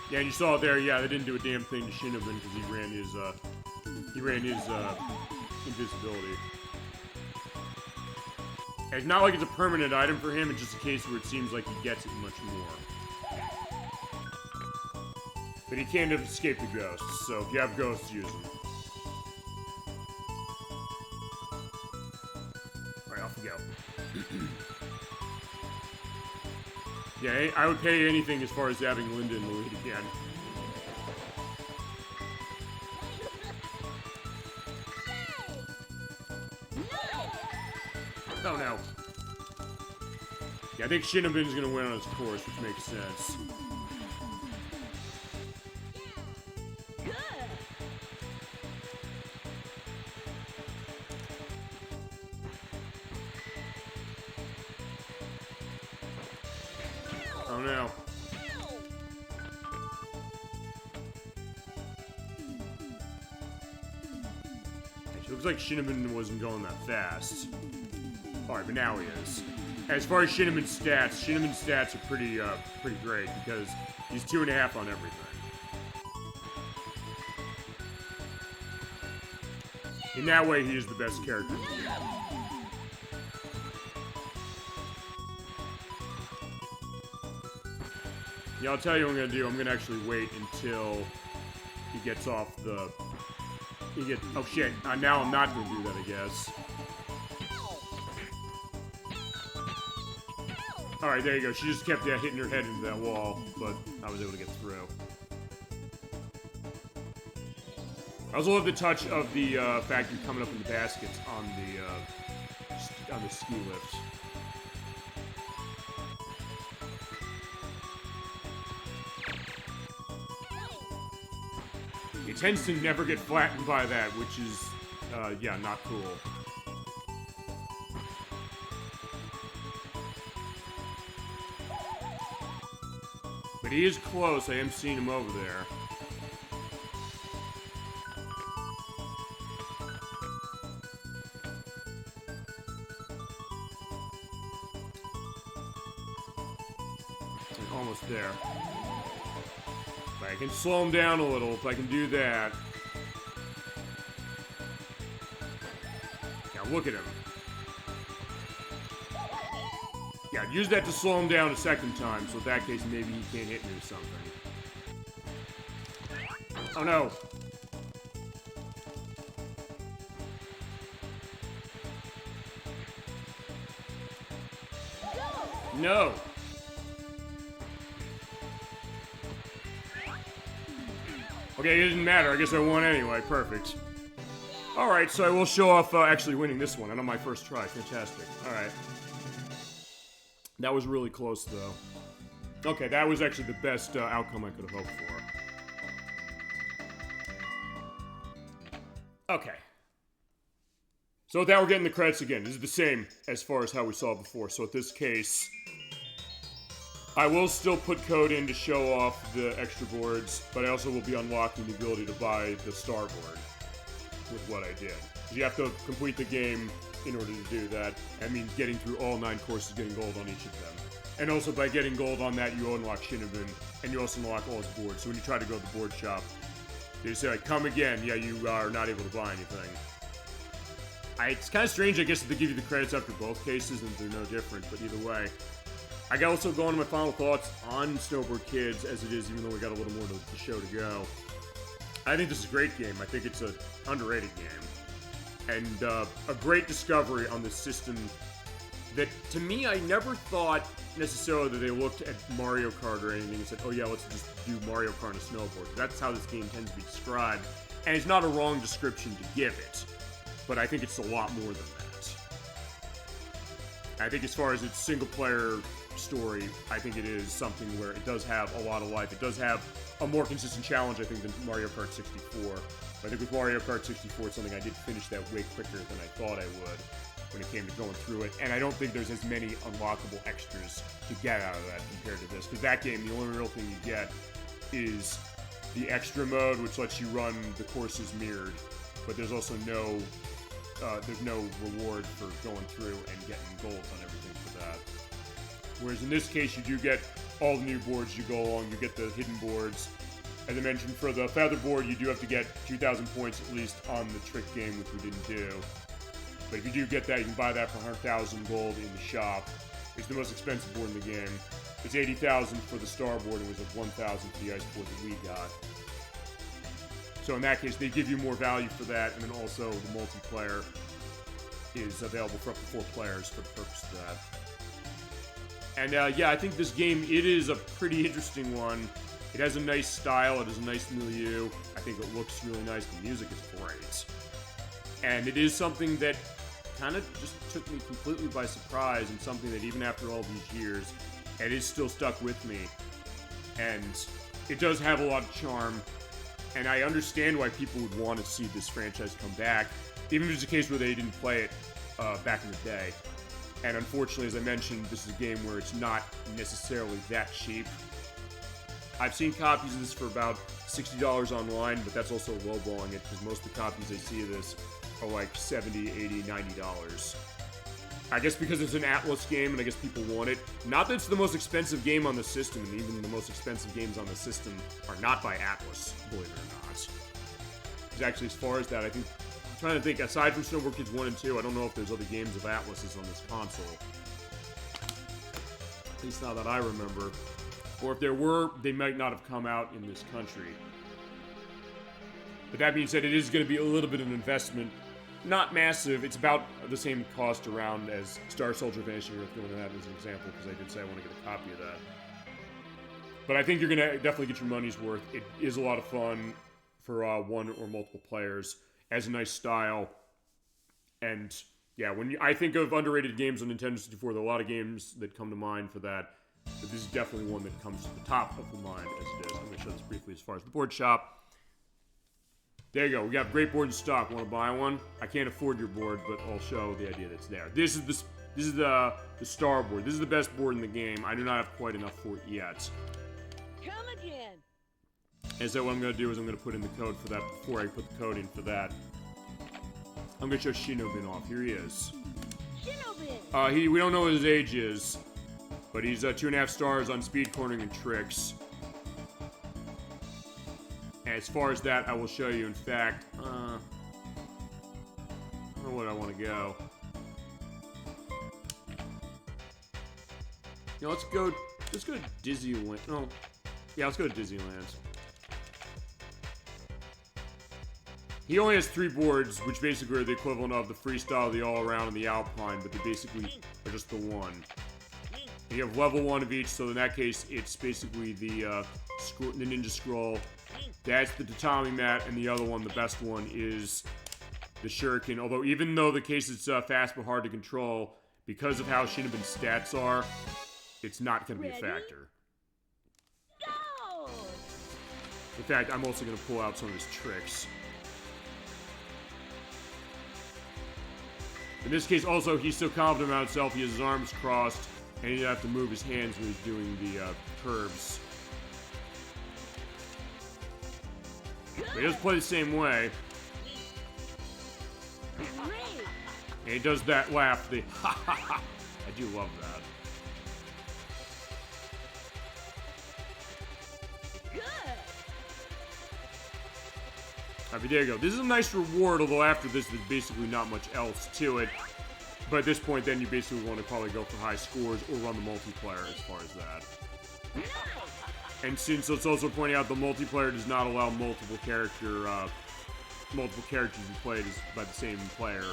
[SPEAKER 1] Yeah, and you saw it there, yeah, they didn't do a damn thing to Shinobin because he ran his invisibility. And it's not like it's a permanent item for him, it's just a case where it seems like he gets it much more. But he can't escape the ghosts, so if you have ghosts, use them. Alright, off we go. Yeah, I would pay anything as far as having Linda in the lead again. Oh no. Yeah, I think Shinobin's gonna win on his course, which makes sense. Oh no. It looks like Shinobin wasn't going that fast. Alright, but now he is. As far as Shinobin's stats are pretty great because he's 2.5 on everything. In that way, he is the best character in the game. Yeah, I'll tell you what I'm gonna do. I'm gonna actually wait until he gets off the... oh shit, now I'm not gonna do that, I guess. Alright, there you go. She just kept hitting her head into that wall, but I was able to get through. I also love the touch of the fact you're coming up in the baskets on the ski lift. It tends to never get flattened by that, which is, yeah, not cool. But he is close. I am seeing him over there. Almost there. If I can slow him down a little, if I can do that. Now look at him. Yeah, use that to slow him down a second time, so in that case, maybe he can't hit me or something. Oh no! No! Okay, it didn't matter. I guess I won anyway. Perfect. Alright, so I will show off actually winning this one. And on my first try. Fantastic. Alright. That was really close, though. Okay, that was actually the best outcome I could have hoped for. Okay. So with that, we're getting the credits again. This is the same as far as how we saw before. So in this case, I will still put code in to show off the extra boards, but I also will be unlocking the ability to buy the star board with what I did. You have to complete the game in order to do that. That means getting through all 9 courses, getting gold on each of them. And also by getting gold on that, you unlock Shinobin, and you also unlock all his boards. So when you try to go to the board shop, they say, like, come again. Yeah, you are not able to buy anything. It's kind of strange, I guess, that they give you the credits after both cases, and they're no different, but either way. I got also going to my final thoughts on Snowboard Kids, as it is, even though we got a little more to the show to go. I think this is a great game. I think it's an underrated game. And a great discovery on this system that, to me, I never thought necessarily that they looked at Mario Kart or anything and said, oh yeah, let's just do Mario Kart and a snowboard. That's how this game tends to be described. And it's not a wrong description to give it. But I think it's a lot more than that. I think as far as its single-player story, I think it is something where it does have a lot of life. It does have a more consistent challenge, I think, than Mario Kart 64. But I think with Mario Kart 64, it's something I did finish that way quicker than I thought I would when it came to going through it. And I don't think there's as many unlockable extras to get out of that compared to this. Because that game, the only real thing you get is the extra mode, which lets you run the courses mirrored. But there's also no reward for going through and getting gold on everything for that. Whereas in this case, you do get all the new boards you go along. You get the hidden boards. As I mentioned, for the feather board, you do have to get 2,000 points at least on the trick game, which we didn't do. But if you do get that, you can buy that for 100,000 gold in the shop. It's the most expensive board in the game. It's 80,000 for the star board. It was at 1,000 for the ice board that we got. So in that case, they give you more value for that, and then also the multiplayer is available for up to 4 players for the purpose of that. And yeah, I think this game, it is a pretty interesting one. It has a nice style, it has a nice milieu. I think it looks really nice, the music is great. And it is something that kind of just took me completely by surprise, and something that even after all these years, it is still stuck with me. And it does have a lot of charm. And I understand why people would want to see this franchise come back, even if it's a case where they didn't play it back in the day. And unfortunately, as I mentioned, this is a game where it's not necessarily that cheap. I've seen copies of this for about $60 online, but that's also lowballing it, because most of the copies I see of this are like $70, $80, $90. I guess because it's an Atlus game, and I guess people want it. Not that it's the most expensive game on the system, and even the most expensive games on the system are not by Atlus, believe it or not. Because actually, as far as that, I think, I'm trying to think, aside from Snowboard Kids 1 and 2, I don't know if there's other games of Atlus's on this console. At least not that I remember. Or if there were, they might not have come out in this country. But that being said, it is going to be a little bit of an investment. Not massive. It's about the same cost around as Star Soldier Vanishing Earth, going to that as an example, because I did say I want to get a copy of that. But I think you're going to definitely get your money's worth. It is a lot of fun for one or multiple players. Has a nice style. And yeah, I think of underrated games on Nintendo 64, there are a lot of games that come to mind for that. But this is definitely one that comes to the top of the mind as it is. I'm going to show this briefly as far as the board shop. There you go. We got great board in stock. Want to buy one? I can't afford your board, but I'll show the idea that's there. This is the star board. This is the best board in the game. I do not have quite enough for it yet.
[SPEAKER 2] Come again.
[SPEAKER 1] And so what I'm going to do is I'm going to put in the code for that before I put the code in for that. I'm going to show Shinobin off. Here he is.
[SPEAKER 2] Shinobin.
[SPEAKER 1] We don't know what his age is, But he's 2.5 stars on speed, cornering, and tricks. As far as that, I will show you. In fact, I don't know where I want to go. You know, let's go to Disneyland. No, yeah, let's go to Disneyland. He only has 3 boards, which basically are the equivalent of the freestyle, the all-around, and the alpine, but they basically are just the one. And you have level 1 of each, so in that case, it's basically the ninja scroll. That's the tatami mat, and the other one, the best one, is the shuriken. Although, even though the case is fast but hard to control, because of how Shinobin's stats are, it's not going to be a factor.
[SPEAKER 2] Go!
[SPEAKER 1] In fact, I'm also going to pull out some of his tricks. In this case, also, he's so confident about himself, he has his arms crossed, and he doesn't have to move his hands when he's doing the curves. But he does play the same way. And he does that laugh, the ha ha ha. I do love that. Alright, there you go. This is a nice reward, although after this, there's basically not much else to it. But at this point, then you basically want to probably go for high scores or run the multiplayer as far as that. And since let's also point out the multiplayer does not allow multiple characters to be played by the same player,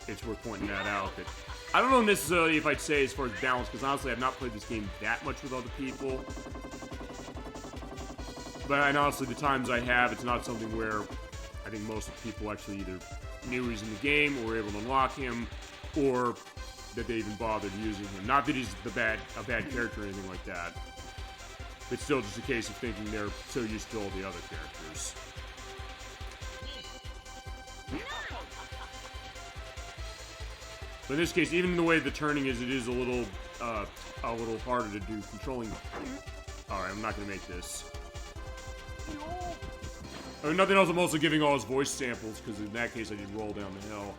[SPEAKER 1] it's worth pointing that out. That I don't know necessarily if I'd say as far as balance, because honestly I've not played this game that much with other people. But and honestly, the times I have, it's not something where I think most of the people actually either knew he's in the game or were able to unlock him, or that they even bothered using him. Not that he's a bad character or anything like that. It's still just a case of thinking they're so used to all the other characters. But in this case, even the way the turning is, it is a little harder to do controlling. Alright, I'm not gonna make this. Oh, nothing else, I'm also giving all his voice samples, because in that case I did roll down the hill.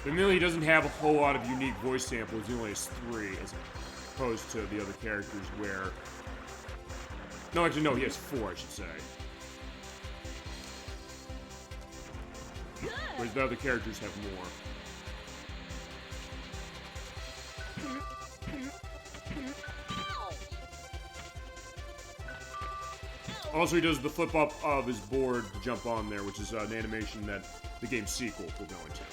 [SPEAKER 1] But really, he doesn't have a whole lot of unique voice samples. He only has 3, as opposed to the other characters where... No, actually, no, he has 4, I should say. Whereas the other characters have more. Also, he does the flip up of his board to jump on there, which is an animation that the game's sequel will go into.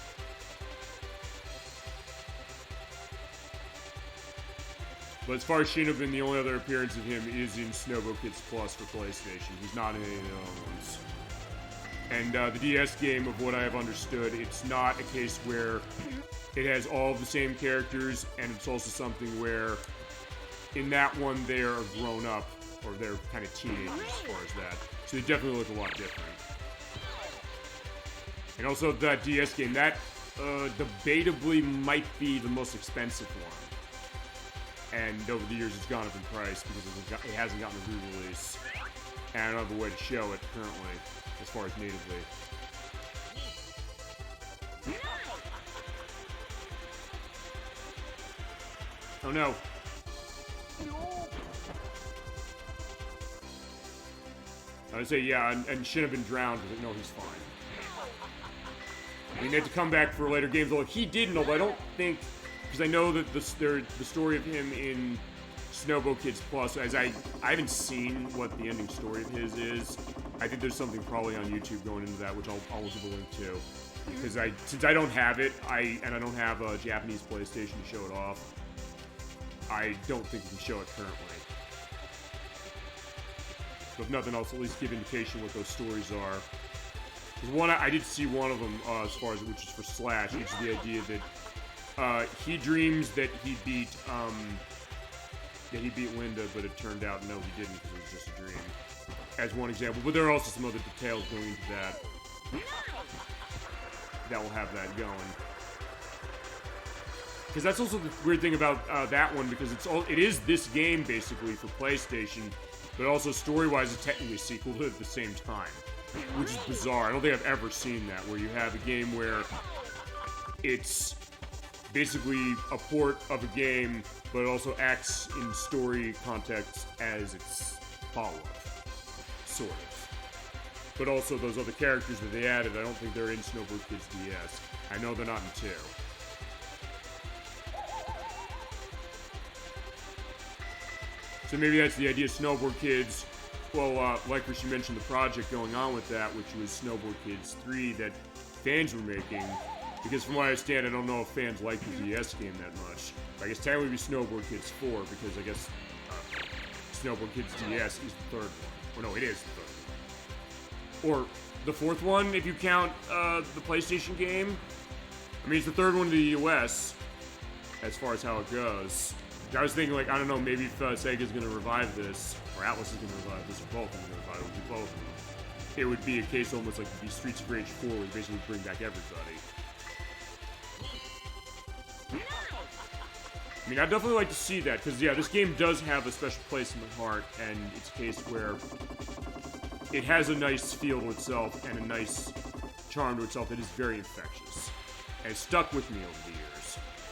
[SPEAKER 1] But as far as Shinobin, the only other appearance of him is in Snowbo Kids Plus for PlayStation. He's not in any of the other ones. And the DS game, of what I have understood, it's not a case where it has all of the same characters, and it's also something where in that one they are grown up, or they're kind of teenagers as far as that. So they definitely look a lot different. And also that DS game, that debatably might be the most expensive one. And over the years it's gone up in price because it hasn't gotten a re-release. And I don't have a way to show it currently, as far as natively. Oh no. I would say, yeah, and shouldn't have been drowned, but no, he's fine. We need to come back for later games, although he didn't, although I don't think, because I know that the story of him in Snowbo Kids Plus, as I haven't seen what the ending story of his is. I think there's something probably on YouTube going into that, which I'll give a link to. Because since I don't have it, and I don't have a Japanese PlayStation to show it off, I don't think we can show it currently. But if nothing else, at least give indication what those stories are. Because one, I did see one of them as far as which is for Slash. It's the idea that he dreams that he beat Linda, but it turned out no, he didn't because it was just a dream. As one example, but there are also some other details going into that that will have that going. Because that's also the weird thing about that one, because it is this game basically for PlayStation, but also story-wise it's technically a sequel to it at the same time, which is bizarre. I don't think I've ever seen that, where you have a game where it's basically a port of a game, but it also acts in story context as its follow-up, sort of. But also those other characters that they added, I don't think they're in Snowboard Kids DS. I know they're not in 2. So maybe that's the idea, Snowboard Kids. Well, like she mentioned, the project going on with that, which was Snowboard Kids 3, that fans were making. Because from what I understand, I don't know if fans like the DS game that much. I guess technically it would be Snowboard Kids 4, because I guess Snowboard Kids DS is the third one. Or no, it is the third one. Or the fourth one, if you count the PlayStation game. I mean, it's the third one to the US, as far as how it goes. I was thinking, like, I don't know, maybe if Sega's going to revive this, or Atlus is going to revive this, or both are going to revive it, would be both of them. It would be a case almost like the Streets of Rage 4 would basically bring back everybody. I mean, I'd definitely like to see that, because, yeah, this game does have a special place in my heart, and it's a case where it has a nice feel to itself and a nice charm to itself that is very infectious. And it's stuck with me over the years.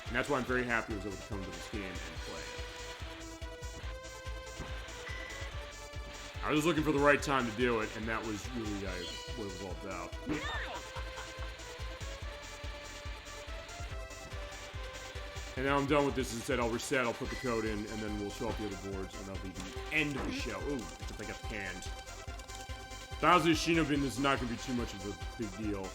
[SPEAKER 1] And that's why I'm very happy I was able to come to this game and play it. I was looking for the right time to do it, and that was really what it was all about. And now I'm done with this. Instead, I'll reset, I'll put the code in, and then we'll show off the other boards, and that'll be the end of the show. Ooh, except I got panned. Honestly, Shinobin is not going to be too much of a big deal.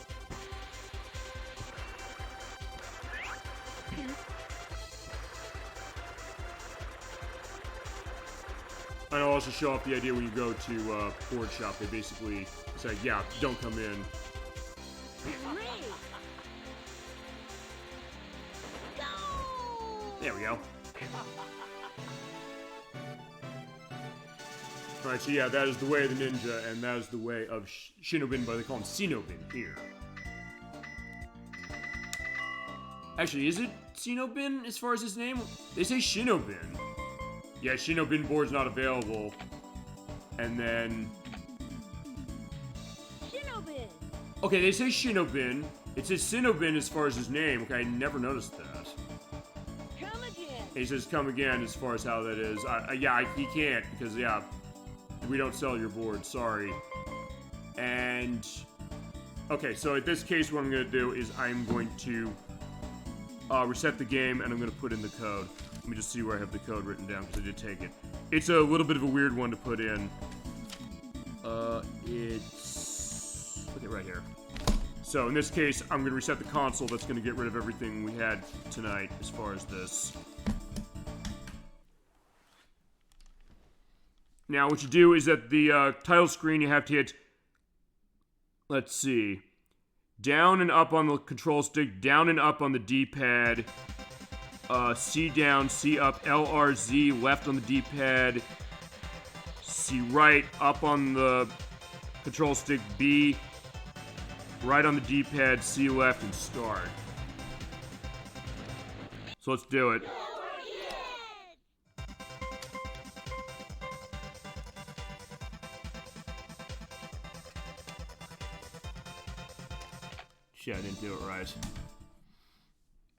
[SPEAKER 1] And I'll also show off the idea when you go to board shop, they basically say, yeah, don't come in. There we go. Alright, so yeah, that is the way of the ninja, and that is the way of Shinobin, but they call him Sinobin here. Actually, is it Sinobin as far as his name? They say Shinobin. Yeah, Shinobin board's not available. And then...
[SPEAKER 2] Shinobin.
[SPEAKER 1] Okay, they say Shinobin. It says Sinobin as far as his name. Okay, I never noticed that.
[SPEAKER 2] Come again.
[SPEAKER 1] He says come again as far as how that is. He can't, because, yeah, we don't sell your board, sorry. And... Okay, so in this case, what I'm going to do is I'm going to reset the game, and I'm going to put in the code. Let me just see where I have the code written down, because I did take it. It's a little bit of a weird one to put in. It's... Okay, right here. So, in this case, I'm going to reset the console. That's going to get rid of everything we had tonight as far as this. Now, what you do is at the title screen, you have to hit... Let's see. Down and up on the control stick, down and up on the D-pad... C down, C up, LRZ, left on the D-pad, C right, up on the control stick, B, right on the D-pad, C left, and start. So let's do it. Shit, I didn't do it right.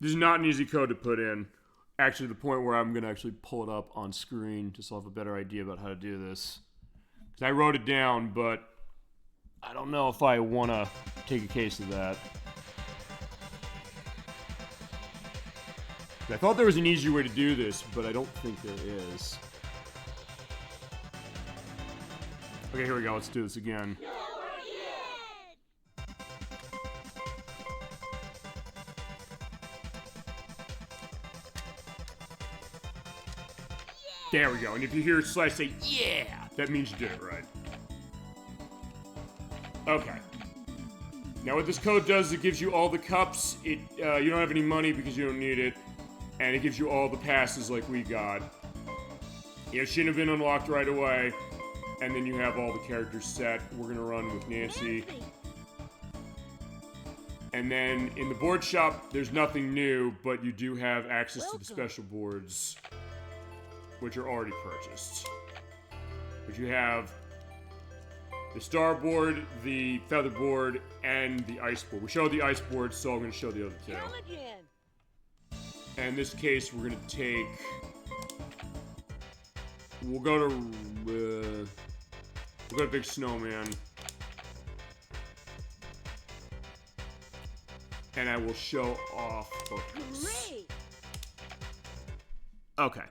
[SPEAKER 1] This is not an easy code to put in. Actually, the point where I'm going to actually pull it up on screen just so I have a better idea about how to do this. Because I wrote it down, but I don't know if I want to take a case of that. I thought there was an easier way to do this, but I don't think there is. Okay, here we go. Let's do this again. There we go. And if you hear Slash say, yeah, that means you did it right. Okay. Now what this code does is it gives you all the cups. You don't have any money because you don't need it. And it gives you all the passes like we got. You have Shinobin unlocked right away. And then you have all the characters set. We're going to run with Nancy. And then in the board shop, there's nothing new, but you do have access to the special boards, which are already purchased. But you have the starboard, the featherboard, and the ice board. We showed the ice board, so I'm going to show the other two.
[SPEAKER 2] Come again.
[SPEAKER 1] And in this case, we're going to take... We'll go to Big Snowman. And I will show off focus.
[SPEAKER 2] Great.
[SPEAKER 1] Okay.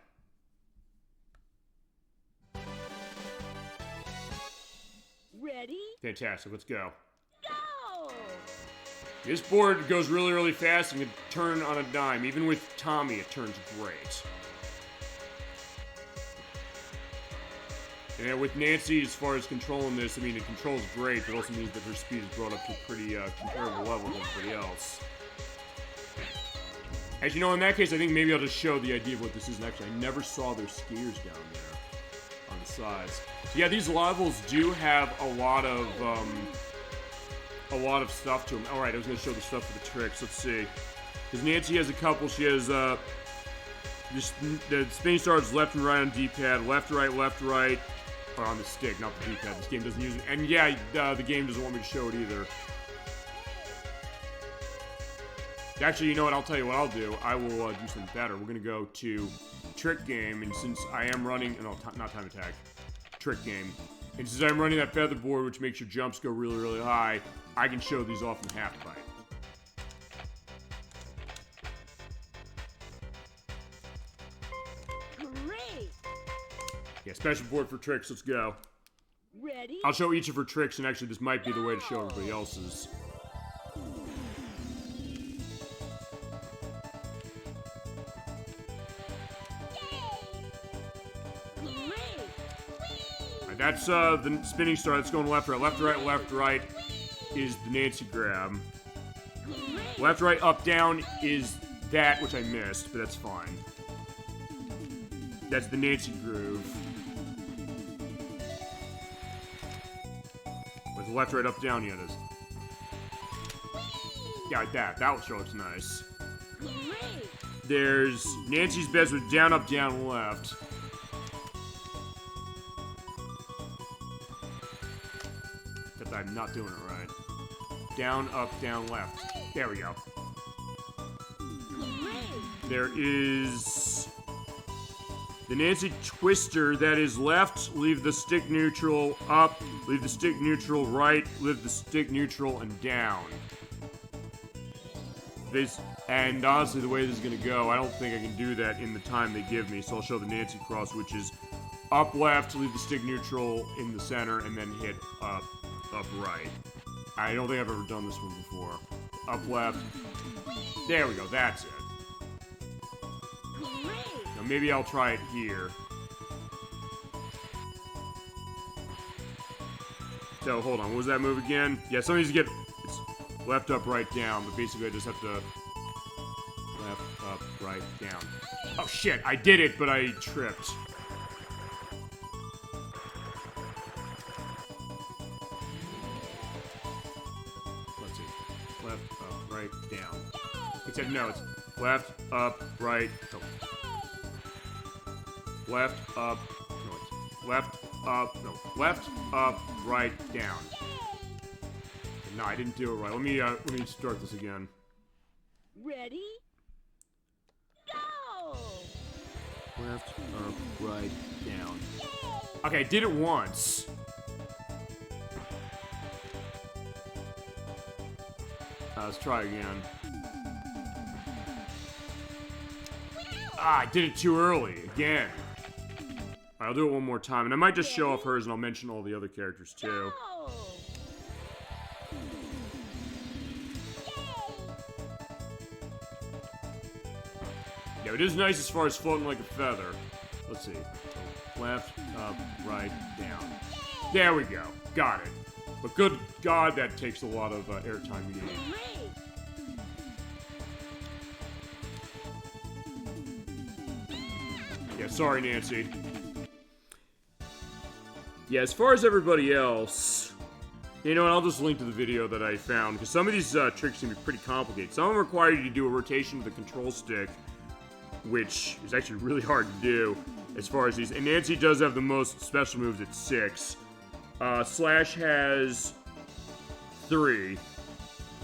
[SPEAKER 2] Ready?
[SPEAKER 1] Fantastic. Let's go.
[SPEAKER 2] Go!
[SPEAKER 1] This board goes really, really fast and can turn on a dime. Even with Tommy, it turns great. And then with Nancy, as far as controlling this, I mean, it controls great, but also means that her speed is brought up to a pretty comparable level with everybody else. As you know, in that case, I think maybe I'll just show the idea of what this is. And actually, I never saw their skiers down there on the sides. So yeah, these levels do have a lot of stuff to them. All right, I was going to show the stuff for the tricks. Let's see. Because Nancy has a couple. She has just the spinning stars left and right on D-pad, left, right, or on the stick, not the D-pad. This game doesn't use it. And yeah, the game doesn't want me to show it either. Actually, you know what? I'll tell you what I'll do. I will do something better. We're going to go to trick game, and since I am running... No, not time attack. Trick game. And since I'm running that featherboard, which makes your jumps go really, really high, I can show these off in half bite.
[SPEAKER 2] Great!
[SPEAKER 1] Yeah, special board for tricks. Let's go.
[SPEAKER 2] Ready?
[SPEAKER 1] I'll show each of her tricks, and actually this might be the way to show everybody else's. That's the spinning star that's going left, right is the Nancy grab. Left, right, up, down is that, which I missed, but that's fine. That's the Nancy groove. With the left, right, up, down, yeah, it is. Yeah, like that. That will show it's nice. There's Nancy's best with down, up, down, left. I'm not doing it right. Down, up, down, left. There we go. There is the Nancy Twister that is left, leave the stick neutral, up, leave the stick neutral, right, leave the stick neutral, and down. And honestly, the way this is going to go, I don't think I can do that in the time they give me, so I'll show the Nancy cross, which is up, left, leave the stick neutral in the center, and then hit up. Up right. I don't think I've ever done this one before. Up left. There we go, that's it. Now maybe I'll try it here. So hold on, what was that move again? Yeah, some of these get it's left, up, right, down, but basically I just have to left, up, right, down. Oh shit, I did it, but I tripped. Down. Except no, it's left, up, right, oh. Left, up, no, it's left, up, no, left, up, right, down. No, I didn't do it right. Let me start this again.
[SPEAKER 2] Ready? Go!
[SPEAKER 1] Left, up, right, down. Okay, I did it once. Let's try again. I did it too early. Again. Right, I'll do it one more time. And I might just show off hers and I'll mention all the other characters too. Yeah, it is nice as far as floating like a feather. Let's see. Left, up, right, down. There we go. Got it. But good God, that takes a lot of airtime to get in. Yeah, sorry, Nancy. Yeah, as far as everybody else, you know what, I'll just link to the video that I found, because some of these tricks seem to be pretty complicated. Some of them require you to do a rotation of the control stick, which is actually really hard to do, as far as these. And Nancy does have the most special moves at 6. Slash has 3.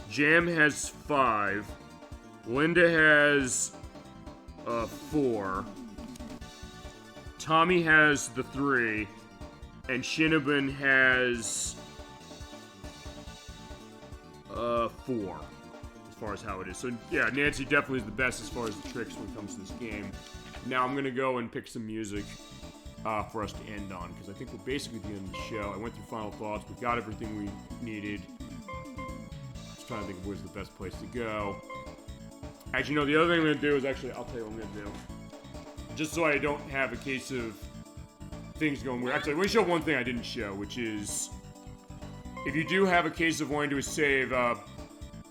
[SPEAKER 1] Jam has 5. Linda has 4. Tommy has the 3. And Shinobin has 4. As far as how it is. So yeah, Nancy definitely is the best as far as the tricks when it comes to this game. Now I'm gonna go and pick some music for us to end on, because I think we're basically at the end of the show. I went through final thoughts. We got everything we needed. Just trying to think of where's the best place to go. Actually, no, the other thing I'm gonna do is actually, I'll tell you what I'm gonna do. Just so I don't have a case of things going weird. Actually, I'm gonna show one thing I didn't show, which is if you do have a case of wanting to save,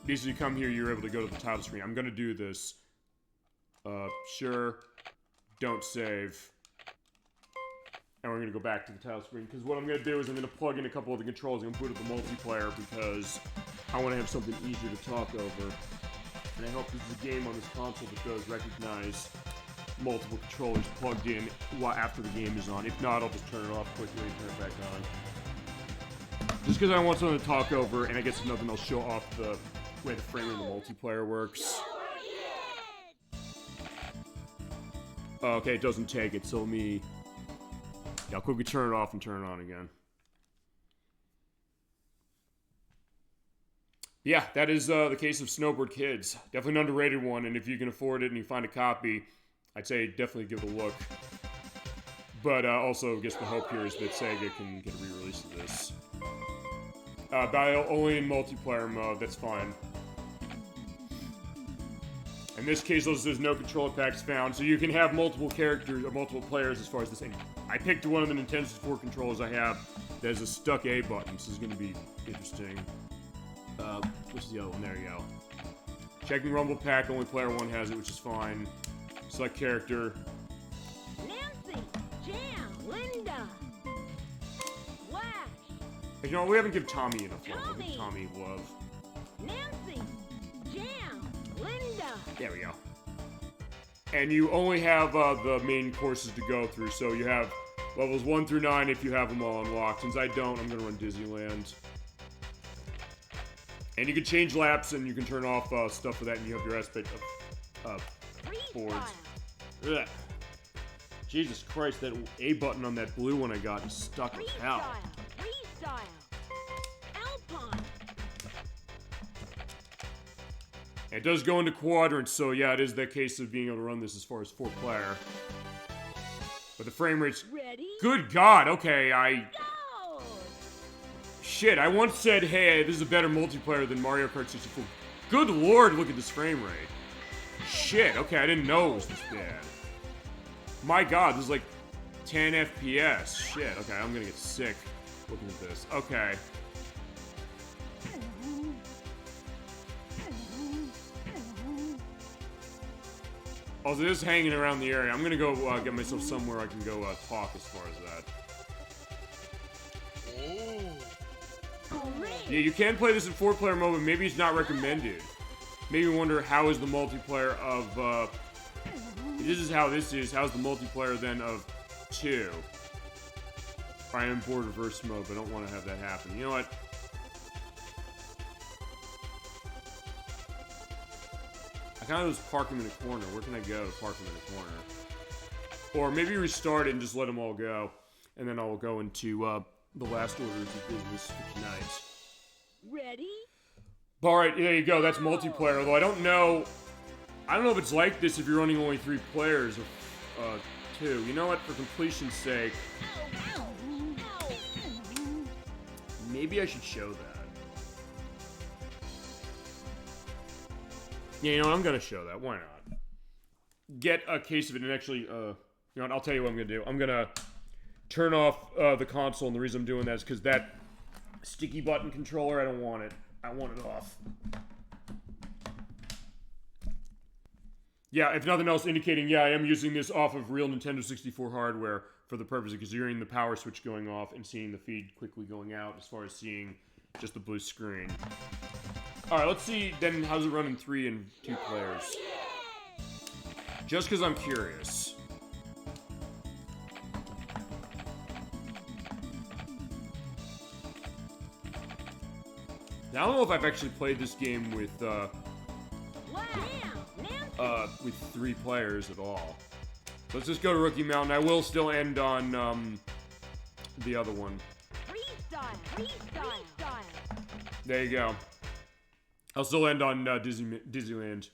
[SPEAKER 1] basically you come here, you're able to go to the title screen. I'm gonna do this. Sure. Don't save. And we're gonna go back to the title screen, because what I'm gonna do is I'm gonna plug in a couple of the controls. I'm gonna put it the multiplayer because I want to have something easier to talk over. And I hope this is a game on this console that does recognize multiple controllers plugged in after the game is on. If not, I'll just turn it off quickly and turn it back on. Just because I want something to talk over, and I guess if nothing, I'll show off the way the framing of the multiplayer works. Okay, it doesn't take it, so let me... Yeah, I'll quickly turn it off and turn it on again. Yeah, that is the case of Snowboard Kids. Definitely an underrated one, and if you can afford it and you find a copy, I'd say definitely give it a look. But also, I guess the hope here is that Sega can get a re-release of this. But only in multiplayer mode, that's fine. In this case, there's no controller packs found, so you can have multiple characters or multiple players as far as this thing. I picked one of the Nintendo 64 controllers I have that has a stuck A button, so this is going to be interesting. What's the other one? There you go. Checking Rumble Pack, only player 1 has it, which is fine. Select character.
[SPEAKER 2] Nancy, Jam, Linda, Flash.
[SPEAKER 1] You know, we haven't given Tommy enough love. I'll give Tommy love.
[SPEAKER 2] Nancy, Jam, Linda.
[SPEAKER 1] There we go. And you only have the main courses to go through, so you have levels 1 through 9 if you have them all unlocked. Since I don't, I'm going to run Disneyland. And you can change laps, and you can turn off stuff for that, and you have your aspect of boards. Ugh. Jesus Christ, that A button on that blue one I got is stuck as hell.
[SPEAKER 2] Freestyle, Alpine.
[SPEAKER 1] It does go into quadrants, so yeah, it is that case of being able to run this as far as 4-player. But the frame rate's...
[SPEAKER 2] Ready?
[SPEAKER 1] Good God, okay,
[SPEAKER 2] Go!
[SPEAKER 1] Shit, I once said, hey, this is a better multiplayer than Mario Kart 64. Good lord, look at this frame rate. Shit, okay, I didn't know it was this bad. My God, this is like 10 FPS. Shit, okay, I'm gonna get sick looking at this. Okay. Also, this is hanging around the area. I'm gonna go get myself somewhere I can go talk as far as that. Yeah, you can play this in 4-player mode, but maybe it's not recommended. Maybe wonder how is the multiplayer of, this is how this is. How's the multiplayer then of 2? I am bored reverse mode, but I don't want to have that happen. You know what? I kind of just park them in a corner. Where can I go to park them in a corner? Or maybe restart it and just let them all go. And then I'll go into the last orders of business for tonight.
[SPEAKER 2] Ready?
[SPEAKER 1] Alright, there you go. That's multiplayer. Although I don't know if it's like this if you're running only 3 players or 2. You know what? For completion's sake, maybe I should show that. Yeah, you know what? I'm gonna show that. Why not? Get a case of it and actually, you know what? I'll tell you what I'm gonna do. I'm gonna turn off the console, and the reason I'm doing that is because that sticky button controller, I don't want it. I want it off. Yeah, if nothing else, indicating, yeah, I am using this off of real Nintendo 64 hardware for the purpose of, because you're hearing the power switch going off and seeing the feed quickly going out as far as seeing just the blue screen. Alright, let's see then how's it run in 3 and 2 players. Just because I'm curious. Now, I don't know if I've actually played this game with 3 players at all. So let's just go to Rookie Mountain. I will still end on the other one.
[SPEAKER 2] Freestyle.
[SPEAKER 1] There you go. I'll still end on Disneyland.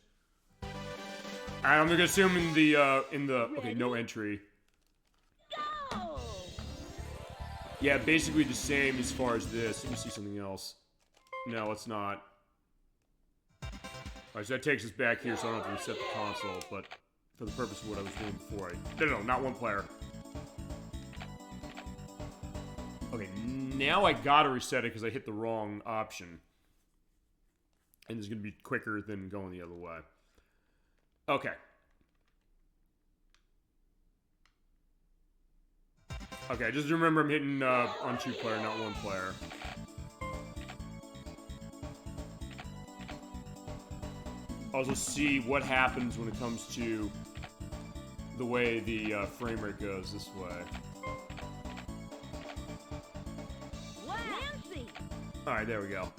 [SPEAKER 1] I'm gonna assume in the okay, no entry.
[SPEAKER 2] Go!
[SPEAKER 1] Yeah, basically the same as far as this. Let me see something else. No, it's not. Alright, so that takes us back here, so I don't have to reset the console, but for the purpose of what I was doing before, no, not one player. Okay, now I gotta reset it because I hit the wrong option. And it's gonna be quicker than going the other way. Okay. Okay, just remember I'm hitting on 2 player, not 1 player. Also see what happens when it comes to the way the frame rate goes this way. Alright, there we go.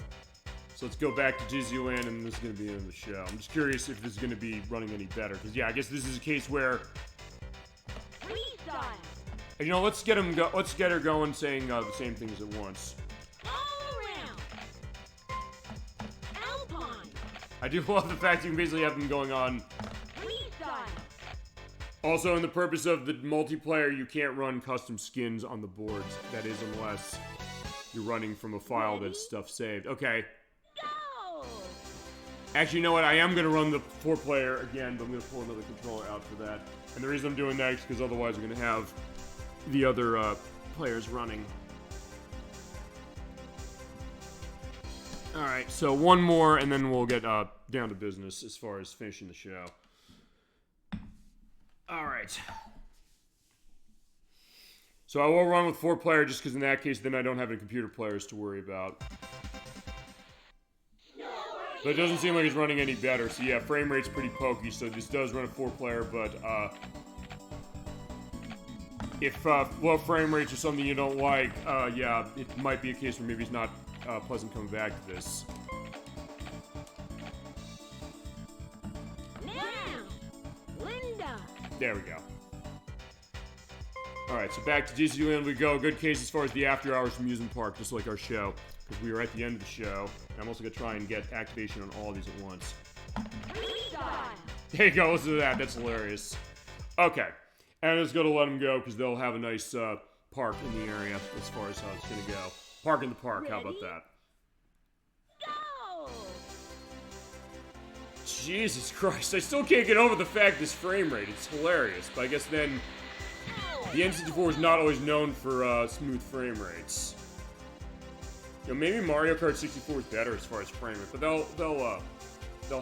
[SPEAKER 1] So let's go back to Disneyland, and this is going to be the end of the show. I'm just curious if this is going to be running any better, because yeah, I guess this is a case where...
[SPEAKER 2] Freestyle.
[SPEAKER 1] You know, let's get her going saying the same things at once.
[SPEAKER 2] All around. Alpine.
[SPEAKER 1] I do love the fact you can basically have them going on.
[SPEAKER 2] Freestyle.
[SPEAKER 1] Also, in the purpose of the multiplayer, you can't run custom skins on the boards. That is, unless you're running from a file that's stuff saved. Okay.
[SPEAKER 2] Go!
[SPEAKER 1] Actually, you know what? I am going to run the 4-player again, but I'm going to pull another controller out for that. And the reason I'm doing that is because otherwise I'm going to have the other players running. Alright, so one more, and then we'll get down to business as far as finishing the show. Alright. So I will run with 4-player just because in that case, then I don't have any computer players to worry about. But it doesn't seem like it's running any better. So yeah, frame rate's pretty pokey, so this does run a 4-player, but if low frame rates are something you don't like, yeah, it might be a case where maybe it's not pleasant coming back to this.
[SPEAKER 2] Now, Linda.
[SPEAKER 1] There we go. Alright, so back to Disneyland we go. Good case as far as the after hours amusement park, just like our show. Because we are at the end of the show. And I'm also going to try and get activation on all these at once.
[SPEAKER 2] Freestyle.
[SPEAKER 1] There you go, listen to that. That's hilarious. Okay. And I'm just going to let them go because they'll have a nice park in the area as far as how it's going to go. Park in the park, how about that?
[SPEAKER 2] Go!
[SPEAKER 1] Jesus Christ, I still can't get over the fact this frame rate. It's hilarious. But I guess then the N64 is not always known for smooth frame rates. You know, maybe Mario Kart 64 is better as far as frame rate, but they'll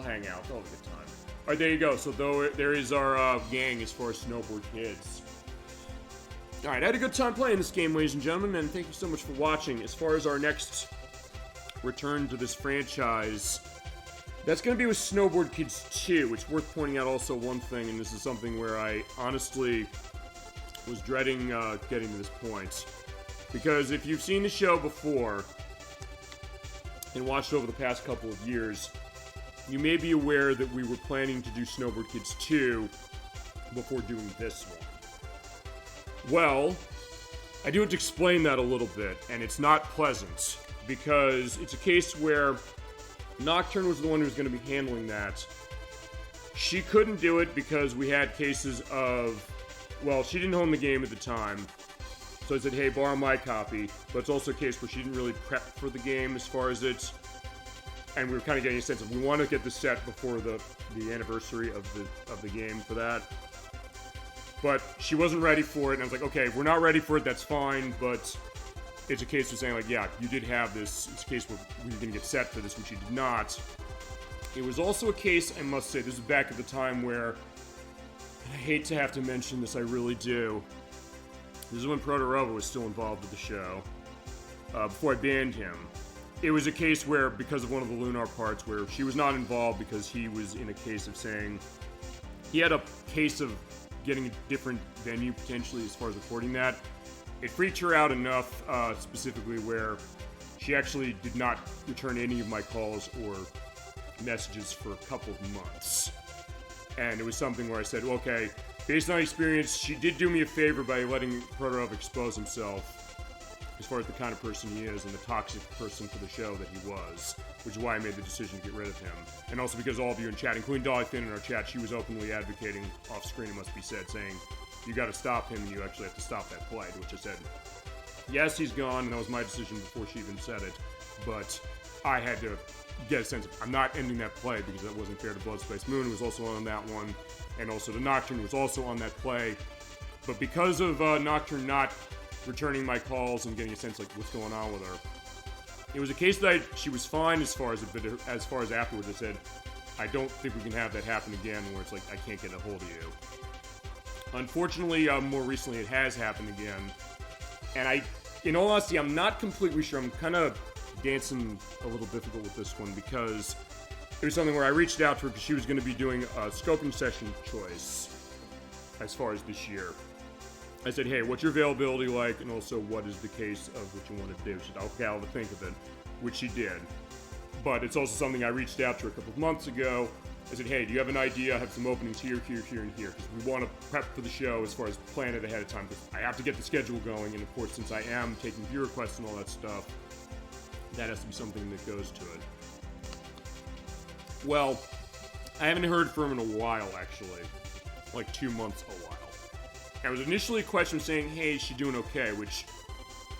[SPEAKER 1] hang out. They'll have a good time. All right, there you go. So there is our gang as far as Snowboard Kids. All right, I had a good time playing this game, ladies and gentlemen, and thank you so much for watching. As far as our next return to this franchise, that's going to be with Snowboard Kids 2, which worth pointing out also one thing, and this is something where I honestly was dreading getting to this point. Because if you've seen the show before and watched over the past couple of years, you may be aware that we were planning to do Snowboard Kids 2 before doing this one. Well, I do have to explain that a little bit, and it's not pleasant, because it's a case where Nocturne was the one who was going to be handling that. She couldn't do it because we had cases of, well, she didn't own the game at the time, so I said, hey, borrow my copy, but it's also a case where she didn't really prep for the game as far as it, and we were kind of getting a sense of, we want to get this set before the anniversary of the game for that. But she wasn't ready for it, and I was like, okay, if we're not ready for it, that's fine, but it's a case of saying, like, yeah, you did have this. It's a case where we were going to get set for this, which you did not. It was also a case, I must say, this is back at the time where, I hate to have to mention this, I really do. This is when Protorova was still involved with the show, before I banned him. It was a case where, because of one of the Lunar parts, where she was not involved because he was in a case of saying, he had a case of getting a different venue, potentially, as far as recording that. It freaked her out enough, specifically, where she actually did not return any of my calls or messages for a couple of months. And it was something where I said, well, okay, based on experience, she did do me a favor by letting Protorov expose himself as far as the kind of person he is and the toxic person for the show that he was, which is why I made the decision to get rid of him. And also because all of you in chat, including Dolly Finn in our chat, she was openly advocating off screen, it must be said, saying, you gotta stop him and you actually have to stop that play, to which I said, yes, he's gone, and that was my decision before she even said it, but I had to get a sense of, I'm not ending that play because that wasn't fair to Blood Space Moon, who was also on that one, and also to Nocturne, who was also on that play. But because of Nocturne not returning my calls and getting a sense like what's going on with her, it was a case that she was fine as far as afterwards. I said, I don't think we can have that happen again, where it's like I can't get a hold of you. Unfortunately, more recently it has happened again, and in all honesty, I'm not completely sure. I'm kind of dancing a little difficult with this one because it was something where I reached out to her because she was going to be doing a scoping session choice as far as this year. I said, hey, what's your availability like, and also what is the case of what you want to do? She said, okay, I'll have to think of it, which she did. But it's also something I reached out to her a couple of months ago. I said, hey, do you have an idea? I have some openings here, here, here, and here, because we want to prep for the show as far as plan it ahead of time, because I have to get the schedule going, and of course, since I am taking view requests and all that stuff, that has to be something that goes to it. Well, I haven't heard from him in a while, actually. Like 2 months, a while. I was initially a question saying, hey, is she doing okay? Which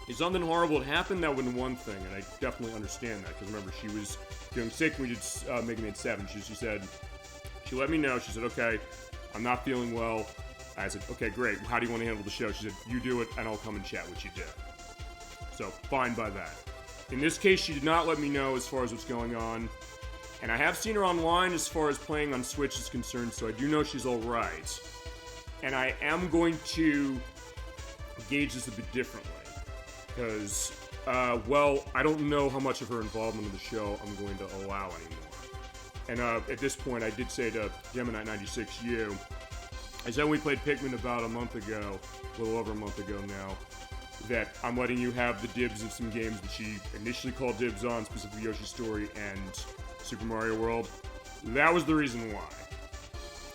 [SPEAKER 1] is something horrible that happened, that would have been one thing, and I definitely understand that, because remember, she was feeling sick when we did Mega Man 7. She said, she let me know, she said, okay, I'm not feeling well. I said, okay, great, how do you want to handle the show? She said, you do it, and I'll come and chat, which she did. So, fine by that. In this case, she did not let me know as far as what's going on, and I have seen her online as far as playing on Switch is concerned, so I do know she's alright. And I am going to gauge this a bit differently, because, well, I don't know how much of her involvement in the show I'm going to allow anymore. And at this point, I did say to Gemini96U, I said when we played Pikmin about a month ago, a little over a month ago now, that I'm letting you have the dibs of some games that she initially called dibs on, specifically Yoshi's Story and Super Mario World. That was the reason why.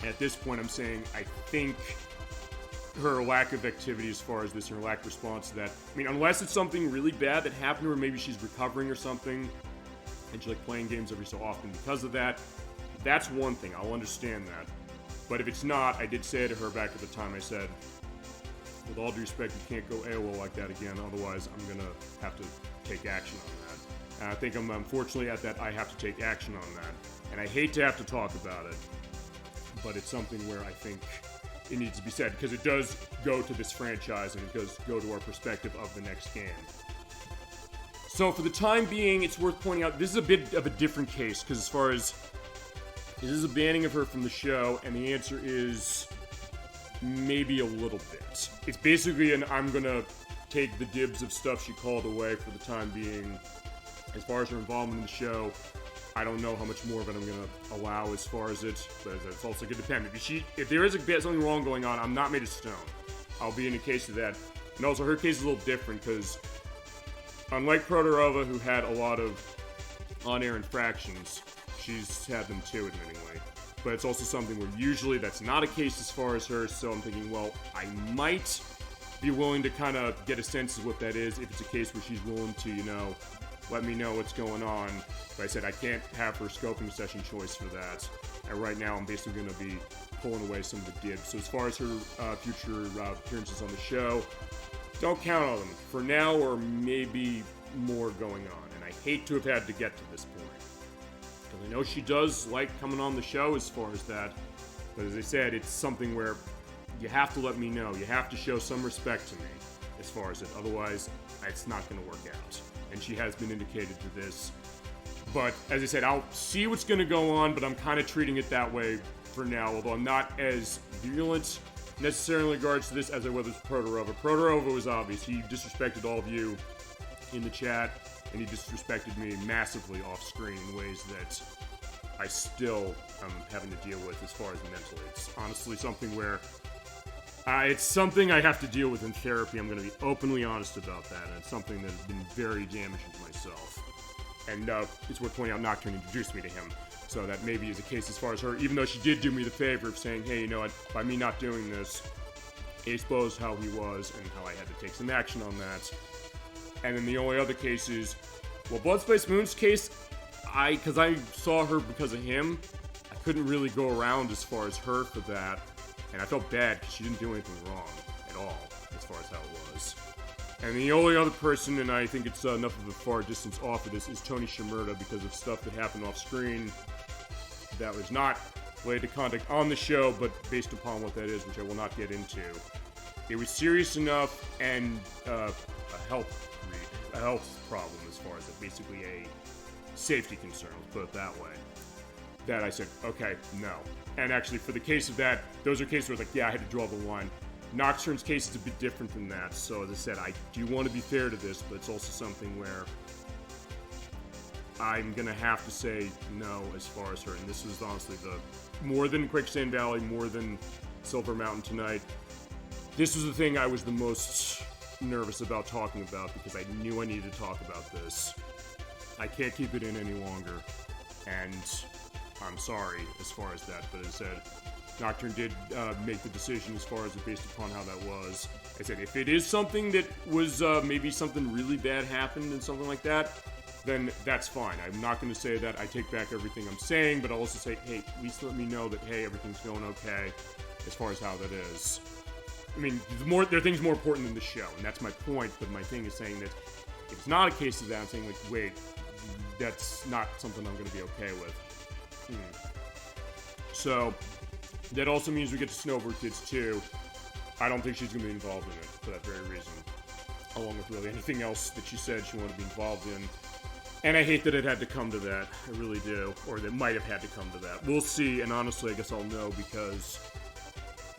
[SPEAKER 1] At this point, I'm saying I think her lack of activity as far as this, and her lack of response to that, I mean, unless it's something really bad that happened to her, maybe she's recovering or something, and she's like playing games every so often because of that, that's one thing, I'll understand that. But if it's not, I did say to her back at the time, I said, with all due respect, you can't go AOL like that again, otherwise I'm gonna have to take action on that. And I think I'm unfortunately at that I have to take action on that. And I hate to have to talk about it, but it's something where I think it needs to be said, because it does go to this franchise, and it does go to our perspective of the next game. So for the time being, it's worth pointing out, this is a bit of a different case, because as far as, this is a banning of her from the show, and the answer is maybe a little bit. It's basically an I'm gonna take the dibs of stuff she called away for the time being. As far as her involvement in the show, I don't know how much more of it I'm going to allow as far as it, but it's also going to depend. If there is something wrong going on, I'm not made of stone. I'll be in a case of that. And also, her case is a little different, because unlike Protorova, who had a lot of on-air infractions, she's had them too, admittingly. But it's also something where usually that's not a case as far as her, so I'm thinking, well, I might be willing to kind of get a sense of what that is if it's a case where she's willing to, you know, let me know what's going on. But I said I can't have her scoping session choice for that. And right now I'm basically going to be pulling away some of the dibs. So as far as her future appearances on the show, don't count on them for now, or maybe more going on. And I hate to have had to get to this point, because I know she does like coming on the show as far as that. But as I said, it's something where you have to let me know. You have to show some respect to me as far as it. Otherwise, it's not going to work out. And she has been indicated to this. But, as I said, I'll see what's going to go on, but I'm kind of treating it that way for now, although I'm not as virulent necessarily in regards to this as I was with Protorova. Protorova was obvious. He disrespected all of you in the chat, and he disrespected me massively off-screen in ways that I still am having to deal with as far as mentally. It's honestly something where It's something I have to deal with in therapy. I'm going to be openly honest about that, and it's something that has been very damaging to myself. And it's worth pointing out Nocturne introduced me to him, so that maybe is a case as far as her, even though she did do me the favor of saying, hey, you know what, by me not doing this, he exposed how he was and how I had to take some action on that. And then the only other case is, well, Blood Spice Moon's case, because I saw her because of him, I couldn't really go around as far as her for that. And I felt bad because she didn't do anything wrong at all, as far as how it was. And the only other person, and I think it's enough of a far distance off of this, is Tony Shimurda, because of stuff that happened off screen that was not related to conduct on the show, but based upon what that is, which I will not get into. It was serious enough and a health problem as far as basically a safety concern, let's put it that way, that I said, okay, no. And actually, for the case of that, those are cases where it's like, yeah, I had to draw the line. Nocturne's case is a bit different than that, so as I said, I do want to be fair to this, but it's also something where I'm gonna have to say no as far as her, and this was honestly more than Quicksand Valley, more than Silver Mountain tonight, this was the thing I was the most nervous about talking about, because I knew I needed to talk about this. I can't keep it in any longer, and I'm sorry as far as that, but as I said, Nocturne did make the decision as far as it based upon how that was. I said, if it is something that was maybe something really bad happened and something like that, then that's fine. I'm not going to say that I take back everything I'm saying, but I'll also say, hey, at least let me know that, hey, everything's going okay as far as how that is. I mean, there are things more important than the show, and that's my point, but my thing is saying that if it's not a case of that, I'm saying, like, wait, that's not something I'm going to be okay with. So, that also means we get to Snowboard Kids 2. I don't think she's going to be involved in it for that very reason. Along with really anything else that she said she wanted to be involved in. And I hate that it had to come to that. I really do. Or that might have had to come to that. We'll see, and honestly, I guess I'll know because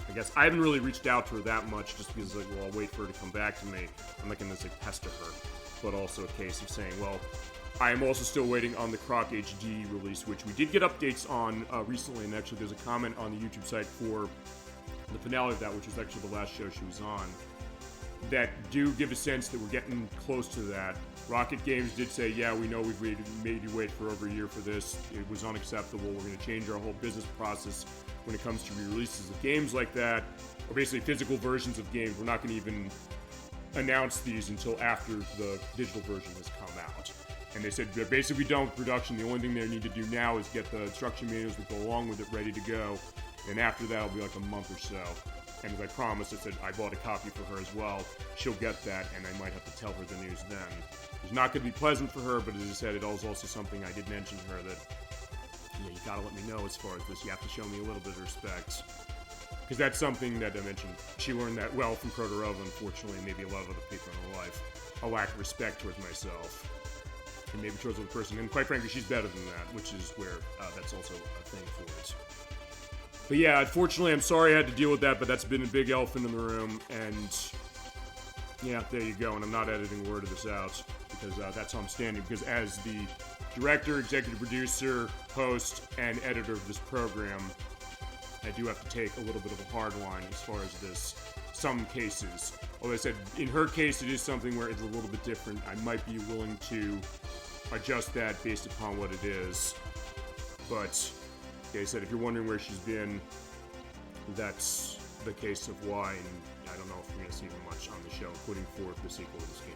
[SPEAKER 1] I guess I haven't really reached out to her that much just because, like, well, I'll wait for her to come back to me. I'm not going to, like, pester her. But also a case of saying, well, I am also still waiting on the Croc HD release, which we did get updates on recently, and actually there's a comment on the YouTube site for the finale of that, which was actually the last show she was on, that do give a sense that we're getting close to that. Rocket Games did say, yeah, we know we've made you wait for over a year for this. It was unacceptable. We're going to change our whole business process when it comes to re-releases of games like that, or basically physical versions of games. We're not going to even announce these until after the digital version has come out. And they said they're basically done with production. The only thing they need to do now is get the instruction manuals that go along with it ready to go. And after that, it'll be like a month or so. And as I promised, I said I bought a copy for her as well. She'll get that, and I might have to tell her the news then. It's not going to be pleasant for her, but as I said, it was also something I did mention to her that, yeah, you gotta let me know as far as this. You have to show me a little bit of respect. Because that's something that I mentioned. She learned that well from Protorova, unfortunately, and maybe a lot of other people in her life. A lack of respect towards myself. And maybe towards another person. And quite frankly, she's better than that, which is where that's also a thing for it. But yeah, unfortunately, I'm sorry I had to deal with that, but that's been a big elephant in the room, and yeah, there you go. And I'm not editing a word of this out, because that's how I'm standing, because as the director, executive producer, host, and editor of this program, I do have to take a little bit of a hard line as far as this, some cases. Although I said, in her case, it is something where it's a little bit different. I might be willing to adjust that based upon what it is. But, like I said, if you're wondering where she's been, that's the case of why, and I don't know if we're going to see much on the show, including for the sequel to this game.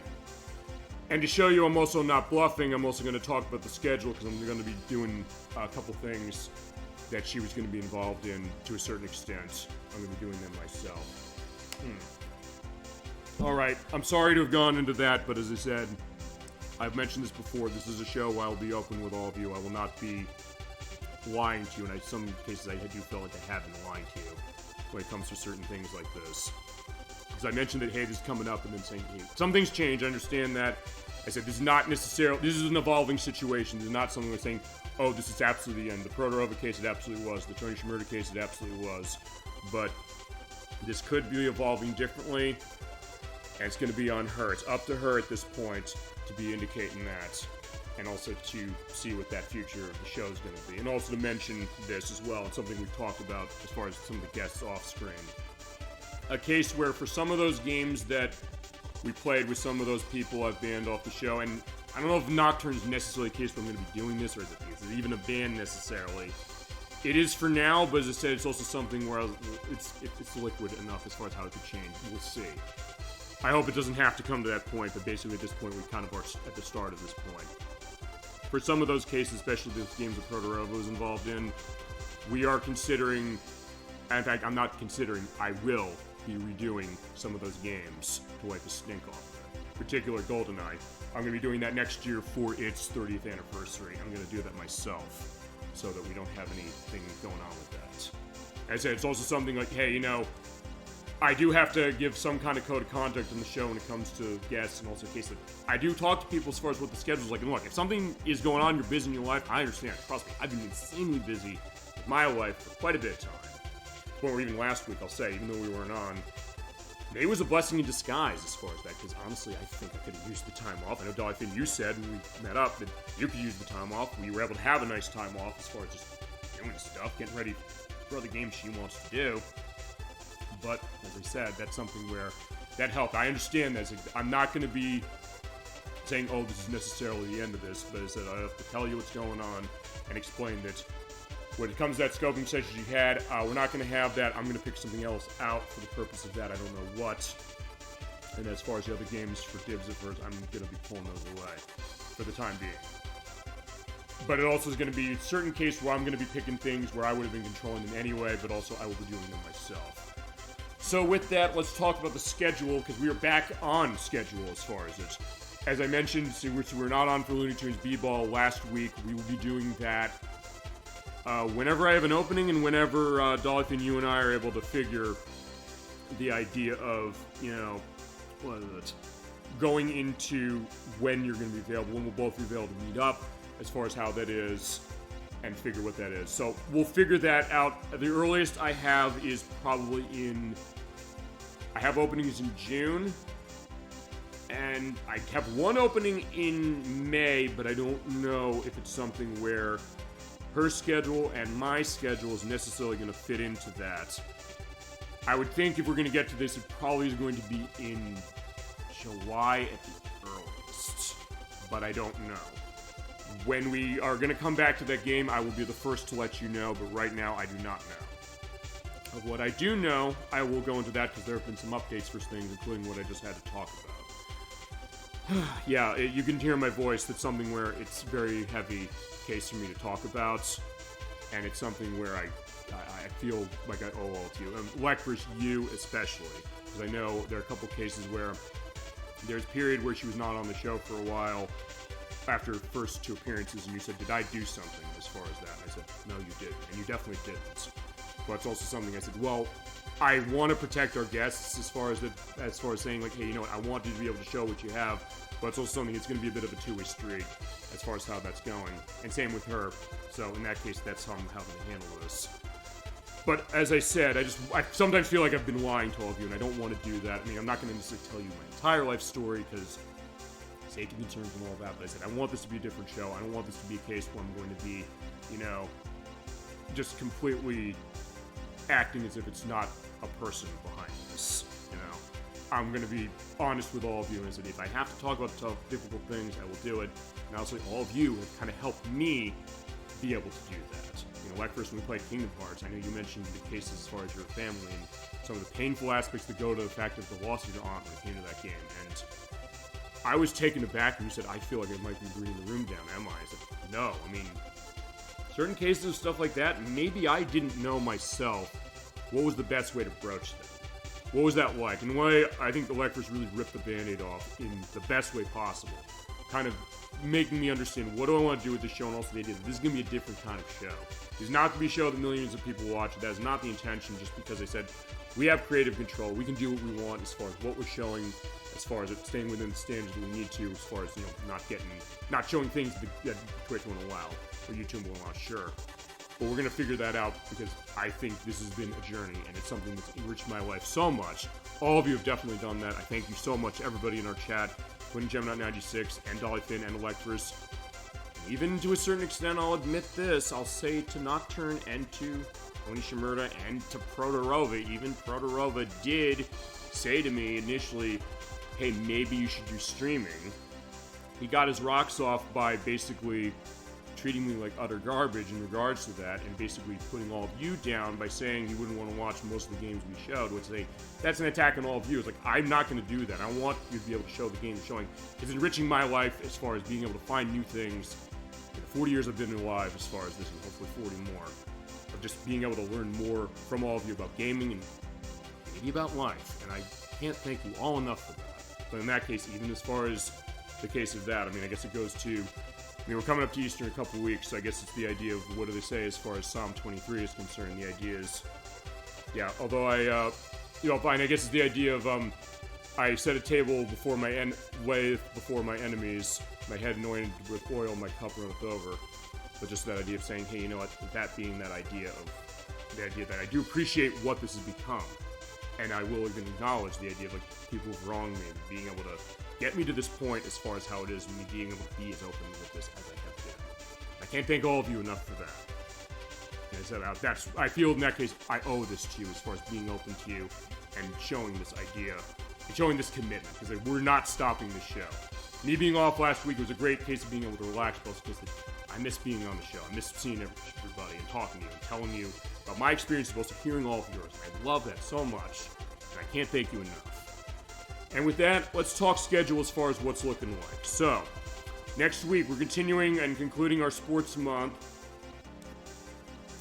[SPEAKER 1] And to show you I'm also not bluffing, I'm also going to talk about the schedule, because I'm going to be doing a couple things that she was going to be involved in to a certain extent. I'm going to be doing them myself. Alright, I'm sorry to have gone into that, but as I said, I've mentioned this before, this is a show where I will be open with all of you. I will not be lying to you, and in some cases I do feel like I have been lying to you when it comes to certain things like this. Because I mentioned that, hey, this is coming up, and then saying, hey, some things change, I understand that. I said, this is not necessarily, this is an evolving situation. This is not something we're saying, oh, this is absolutely the end. The Protorova case, it absolutely was. The Tony Shimurda case, it absolutely was. But this could be evolving differently, and it's going to be on her. It's up to her at this point to be indicating that, and also to see what that future of the show is going to be. And also to mention this as well, it's something we've talked about as far as some of the guests off screen. a case where for some of those games that we played with some of those people I've banned off the show, and I don't know if Nocturne is necessarily a case where I'm going to be doing this, or is it even a ban necessarily. It is for now, but as I said, it's also something where it's liquid enough as far as how it could change. We'll see. I hope it doesn't have to come to that point, but basically at this point we kind of are at the start of this point. For some of those cases, especially those games that Protorovo is involved in, we are considering, in fact, I'm not considering, I will be redoing some of those games to wipe the stink off them. Particular GoldenEye. I'm going to be doing that next year for its 30th anniversary. I'm going to do that myself, so that we don't have anything going on with that. As I said, it's also something like, hey, you know, I do have to give some kind of code of conduct on the show when it comes to guests, and also in case that I do talk to people as far as what the schedule's like. And look, if something is going on, you're busy in your life, I understand. Trust me, I've been insanely busy with my life for quite a bit of time. Or even last week, I'll say, even though we weren't on, May was a blessing in disguise as far as that, because honestly, I think I could have used the time off. I know, Dolphin, you said when we met up that you could use the time off. We were able to have a nice time off as far as just doing stuff, getting ready for other games she wants to do. But, as I said, that's something where that helped. I understand that. I'm not going to be saying, oh, this is necessarily the end of this, but I said I have to tell you what's going on and explain that when it comes to that scoping session you had, we're not going to have that. I'm going to pick something else out for the purpose of that. I don't know what. And as far as the other games for dibs at first, I'm going to be pulling those away for the time being. But it also is going to be a certain case where I'm going to be picking things where I would have been controlling them anyway, but also I will be doing them myself. So with that, let's talk about the schedule, because we are back on schedule as far as it. As I mentioned, so we're not on for Looney Tunes B-Ball last week. We will be doing that whenever I have an opening and whenever Dolphin, you and I are able to figure the idea of, you know, what is it, going into when you're going to be available, when we'll both be available to meet up, as far as how that is, and figure what that is. So we'll figure that out. The earliest I have is probably I have openings in June, and I have one opening in May, but I don't know if it's something where her schedule and my schedule is necessarily going to fit into that. I would think if we're going to get to this, it probably is going to be in July at the earliest, but I don't know. When we are going to come back to that game, I will be the first to let you know, but right now I do not know. Of what I do know, I will go into that because there have been some updates for things, including what I just had to talk about. Yeah, you can hear my voice. That's something where it's very heavy case for me to talk about, and it's something where I feel like I owe all to you. Lectors, you especially, because I know there are a couple cases where there's a period where she was not on the show for a while after her first 2 appearances, and you said, did I do something as far as that? And I said, no, you didn't, and you definitely didn't. But it's also something I said, well, I want to protect our guests as far as saying, like, hey, you know what, I want you to be able to show what you have, but it's also something, it's going to be a bit of a two-way street as far as how that's going, and same with her. So in that case, that's how I'm having to handle this. But as I said, I sometimes feel like I've been lying to all of you, and I don't want to do that. I mean, I'm not going to necessarily tell you my entire life story, because safety concerns and all that, but I said, I want this to be a different show. I don't want this to be a case where I'm going to be, you know, just completely acting as if it's not a person behind this, you know. I'm going to be honest with all of you, and I said, if I have to talk about tough, difficult things, I will do it. And also, all of you have kind of helped me be able to do that. You know, like first when we played Kingdom Hearts, I know you mentioned the cases as far as your family and some of the painful aspects that go to the fact of the loss of your aunt when it came to that game. And I was taken aback when you said, I feel like I might be bringing the room down, am I? I said, no. I mean, certain cases of stuff like that, maybe I didn't know myself what was the best way to broach that. What was that like? In a way, I think the lectors really ripped the Band-Aid off in the best way possible. Kind of making me understand, what do I want to do with this show, and also the idea that this is going to be a different kind of show. It's not going to be a show that millions of people watch. That is not the intention, just because I said, we have creative control. We can do what we want as far as what we're showing, as far as it staying within the standards that we need to, as far as, you know, not showing things that Twitch won't allow, or YouTube won't allow, sure. But we're going to figure that out, because I think this has been a journey, and it's something that's enriched my life so much. All of you have definitely done that. I thank you so much, everybody in our chat, Twin Gemini 96, and Dollyfin, and Electors. Even to a certain extent, I'll admit this, I'll say to Nocturne and to Tony Shimurda and to Protorova. Even Protorova did say to me initially, hey, maybe you should do streaming. He got his rocks off by basically treating me like utter garbage in regards to that, and basically putting all of you down by saying he wouldn't want to watch most of the games we showed, which that's an attack on all of you. It's like, I'm not going to do that. I want you to be able to show the games showing. It's enriching my life as far as being able to find new things. In the 40 years I've been alive, as far as this, and hopefully 40 more, of just being able to learn more from all of you about gaming and maybe about life. And I can't thank you all enough for that. But in that case, even as far as the case of that, I mean, I guess it goes to, we're coming up to Easter in a couple weeks, so I guess it's the idea of what do they say as far as Psalm 23 is concerned. The idea is, yeah, although fine, I guess it's the idea of, I set a table before my enemies, my head anointed with oil, my cup runneth over. But just that idea of saying, hey, you know what, that being that idea of, the idea that I do appreciate what this has become. And I will even acknowledge the idea of, like, people who've wronged me, being able to get me to this point as far as how it is, me being able to be as open with this as I have been. I can't thank all of you enough for that. And I said, I feel in that case, I owe this to you as far as being open to you and showing this idea, and showing this commitment, because we're not stopping the show. Me being off last week was a great case of being able to relax, but also because I miss being on the show. I miss seeing everybody and talking to you and telling you about my experience, but also hearing all of yours. I love that so much, and I can't thank you enough. And with that, let's talk schedule as far as what's looking like. So, next week, we're continuing and concluding our sports month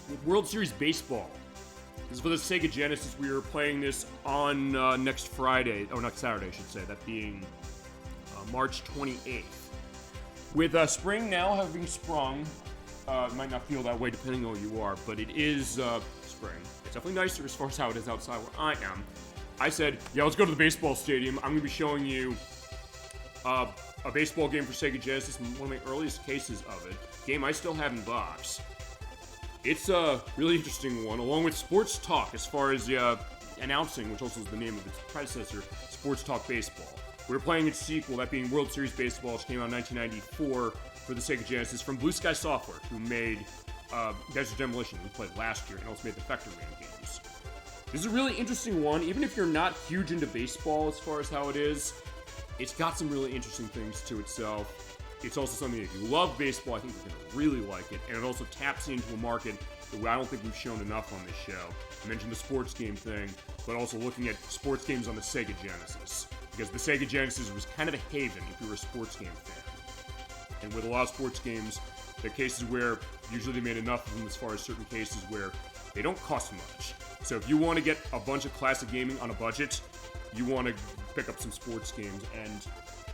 [SPEAKER 1] with World Series Baseball. This is for the Sega Genesis. We are playing this on next Friday, or next Saturday, I should say, that being March 28th. With spring now having sprung, it might not feel that way depending on who you are, but it is spring. It's definitely nicer as far as how it is outside where I am. I said, yeah, let's go to the baseball stadium. I'm going to be showing you a baseball game for Sega Genesis, one of my earliest cases of it. Game I still have in box. It's a really interesting one, along with Sports Talk, as far as announcing, which also is the name of its predecessor, Sports Talk Baseball. We're playing its sequel, that being World Series Baseball, which came out in 1994 for the Sega Genesis, from Blue Sky Software, who made Desert Demolition, we played last year, and also made the Vector Man games. This is a really interesting one. Even if you're not huge into baseball as far as how it is, it's got some really interesting things to itself. It's also something that if you love baseball, I think you're going to really like it. And it also taps into a market that I don't think we've shown enough on this show. I mentioned the sports game thing, but also looking at sports games on the Sega Genesis. Because the Sega Genesis was kind of a haven if you were a sports game fan. And with a lot of sports games, there are cases where usually they made enough of them as far as certain cases where they don't cost much. So if you want to get a bunch of classic gaming on a budget, you want to pick up some sports games, and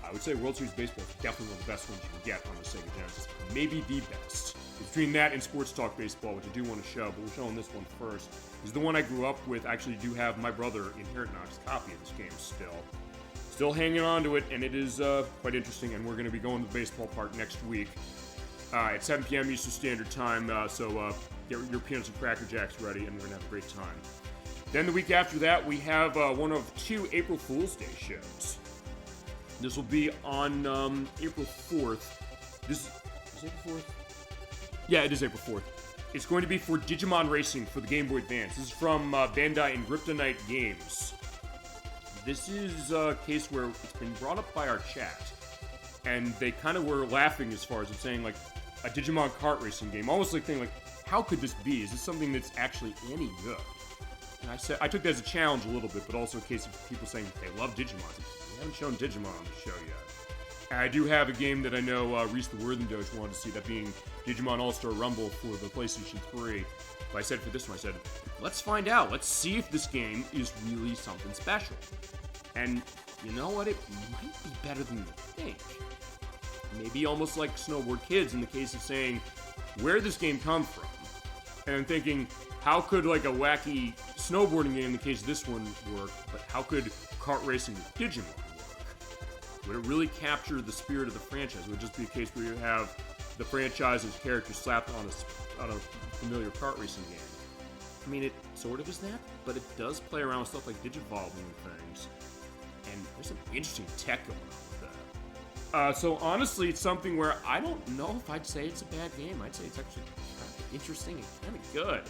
[SPEAKER 1] I would say World Series Baseball is definitely one of the best ones you can get on the Sega Genesis. Maybe the best. Between that and Sports Talk Baseball, which I do want to show, but we're showing this one first, is the one I grew up with. I actually do have my brother inherit Knox's copy of this game still. Still hanging on to it, and it is quite interesting, and we're going to be going to the baseball park next week at 7 p.m. Eastern Standard Time, so get your peanuts and Cracker Jacks ready, and we're going to have a great time. Then the week after that, we have one of 2 April Fool's Day shows. This will be on April 4th. Is April 4th? Yeah, it is April 4th. It's going to be for Digimon Racing for the Game Boy Advance. This is from Bandai and Kryptonite Games. This is a case where it's been brought up by our chat, and they kind of were laughing as far as it's saying, like, a Digimon kart racing game. Almost like thinking, like, how could this be? Is this something that's actually any good? And I took that as a challenge a little bit, but also a case of people saying they love Digimon. We haven't shown Digimon on the show yet. And I do have a game that I know Reese the Worthendosh wanted to see, that being Digimon All-Star Rumble for the PlayStation 3. But I said for this one, I said, let's find out. Let's see if this game is really something special. And you know what? It might be better than you think. Maybe almost like Snowboard Kids in the case of saying, where did this game come from? And I'm thinking, how could like a wacky snowboarding game in the case of this one work, but how could kart racing with Digimon work? Would it really capture the spirit of the franchise? Would it just be a case where you have the franchise's characters slapped on a familiar kart racing game? I mean, it sort of is that, but it does play around with stuff like Digivolving and things. And there's some interesting tech going on with that. So honestly, it's something where I don't know if I'd say it's a bad game. I'd say it's actually kind of interesting and kind of good.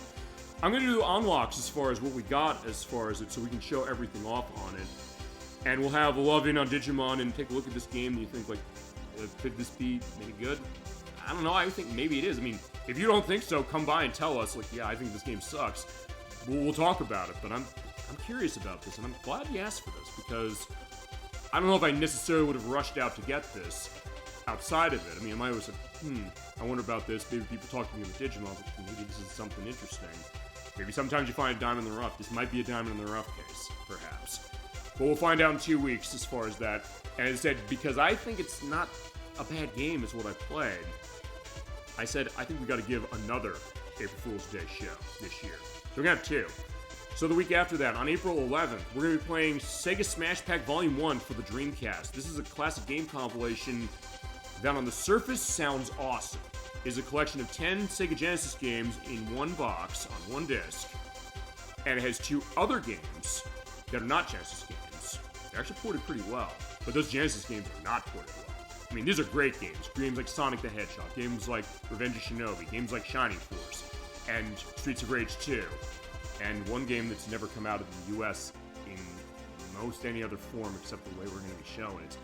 [SPEAKER 1] I'm going to do unlocks as far as what we got as far as it, so we can show everything off on it. And we'll have a love in on Digimon and take a look at this game and you think, like, could this be maybe good? I don't know, I think maybe it is. I mean, if you don't think so, come by and tell us, like, yeah, I think this game sucks. We'll talk about it, but I'm curious about this, and I'm glad you asked for this, because I don't know if I necessarily would have rushed out to get this outside of it. I mean, I might have said, I wonder about this. Maybe people talk to me with Digimon, but maybe this is something interesting. Maybe sometimes you find a diamond in the rough. This might be a diamond in the rough case, perhaps. But we'll find out in 2 weeks as far as that. And as I said, because I think it's not a bad game is what I played, I said, I think we got to give another April Fool's Day show this year. So we're going to have 2. So the week after that, on April 11th, we're going to be playing Sega Smash Pack Volume 1 for the Dreamcast. This is a classic game compilation that on the surface sounds awesome. It is a collection of 10 Sega Genesis games in one box on one disc. And it has 2 other games that are not Genesis games. They're actually ported pretty well. But those Genesis games are not ported well. I mean, these are great games. Games like Sonic the Hedgehog, games like Revenge of Shinobi, games like Shining Force, and Streets of Rage 2. And one game that's never come out of the US in most any other form except the way we're going to be showing it.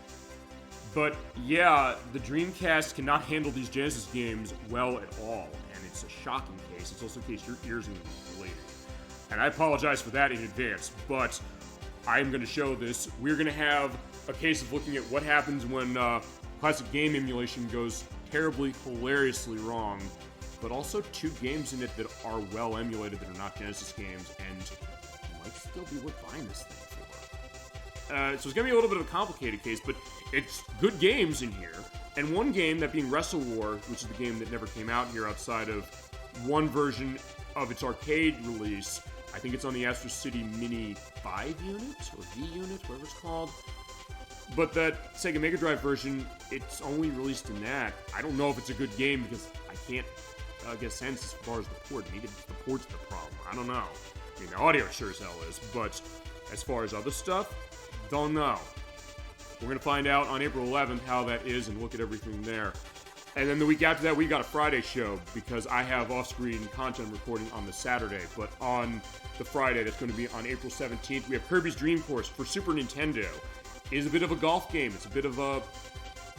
[SPEAKER 1] But yeah, the Dreamcast cannot handle these Genesis games well at all, and it's a shocking case. It's also a case your ears are going to be bleeding. And I apologize for that in advance, but I'm going to show this. We're going to have a case of looking at what happens when classic game emulation goes terribly, hilariously wrong, but also 2 games in it that are well emulated that are not Genesis games, and might still be worth buying this thing for. So it's going to be a little bit of a complicated case, but it's good games in here. And one game, that being Wrestle War, which is the game that never came out here outside of one version of its arcade release. I think it's on the Astro City Mini 5 unit, or V unit, whatever it's called. But that Sega Mega Drive version, it's only released in that. I don't know if it's a good game because I can't get a sense as far as the port. Maybe the port's the problem. I don't know. I mean, the audio sure as hell is, but as far as other stuff, don't know. We're going to find out on April 11th how that is and look at everything there. And then the week after that, we got a Friday show because I have off-screen content recording on the Saturday. But on the Friday, that's going to be on April 17th, we have Kirby's Dream Course for Super Nintendo. It is a bit of a golf game. It's a bit of a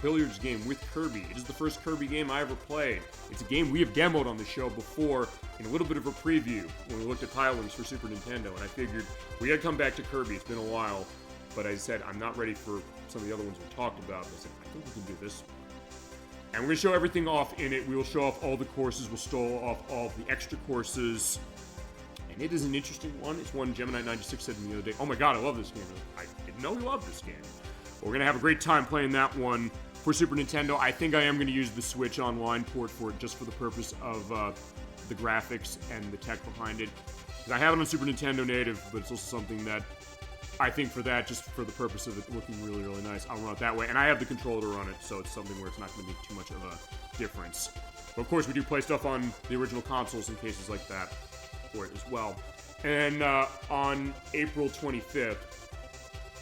[SPEAKER 1] billiards game with Kirby. It is the first Kirby game I ever played. It's a game we have demoed on the show before in a little bit of a preview when we looked at tilings for Super Nintendo. And I figured we had to come back to Kirby. It's been a while. But I said, I'm not ready for some of the other ones we talked about. I said, I think we can do this one. And we're going to show everything off in it. We will show off all the courses. We'll show off all the extra courses. And it is an interesting one. It's one Gemini96 said to me the other day, oh my god, I love this game. I didn't know he loved this game. We're going to have a great time playing that one for Super Nintendo. I think I am going to use the Switch Online port for it just for the purpose of the graphics and the tech behind it. Because I have it on Super Nintendo native, but it's also something that I think for that, just for the purpose of it looking really, really nice, I'll run it that way. And I have the controller to run it, so it's something where it's not going to be too much of a difference. But of course, we do play stuff on the original consoles in cases like that for it as well. And on April 25th,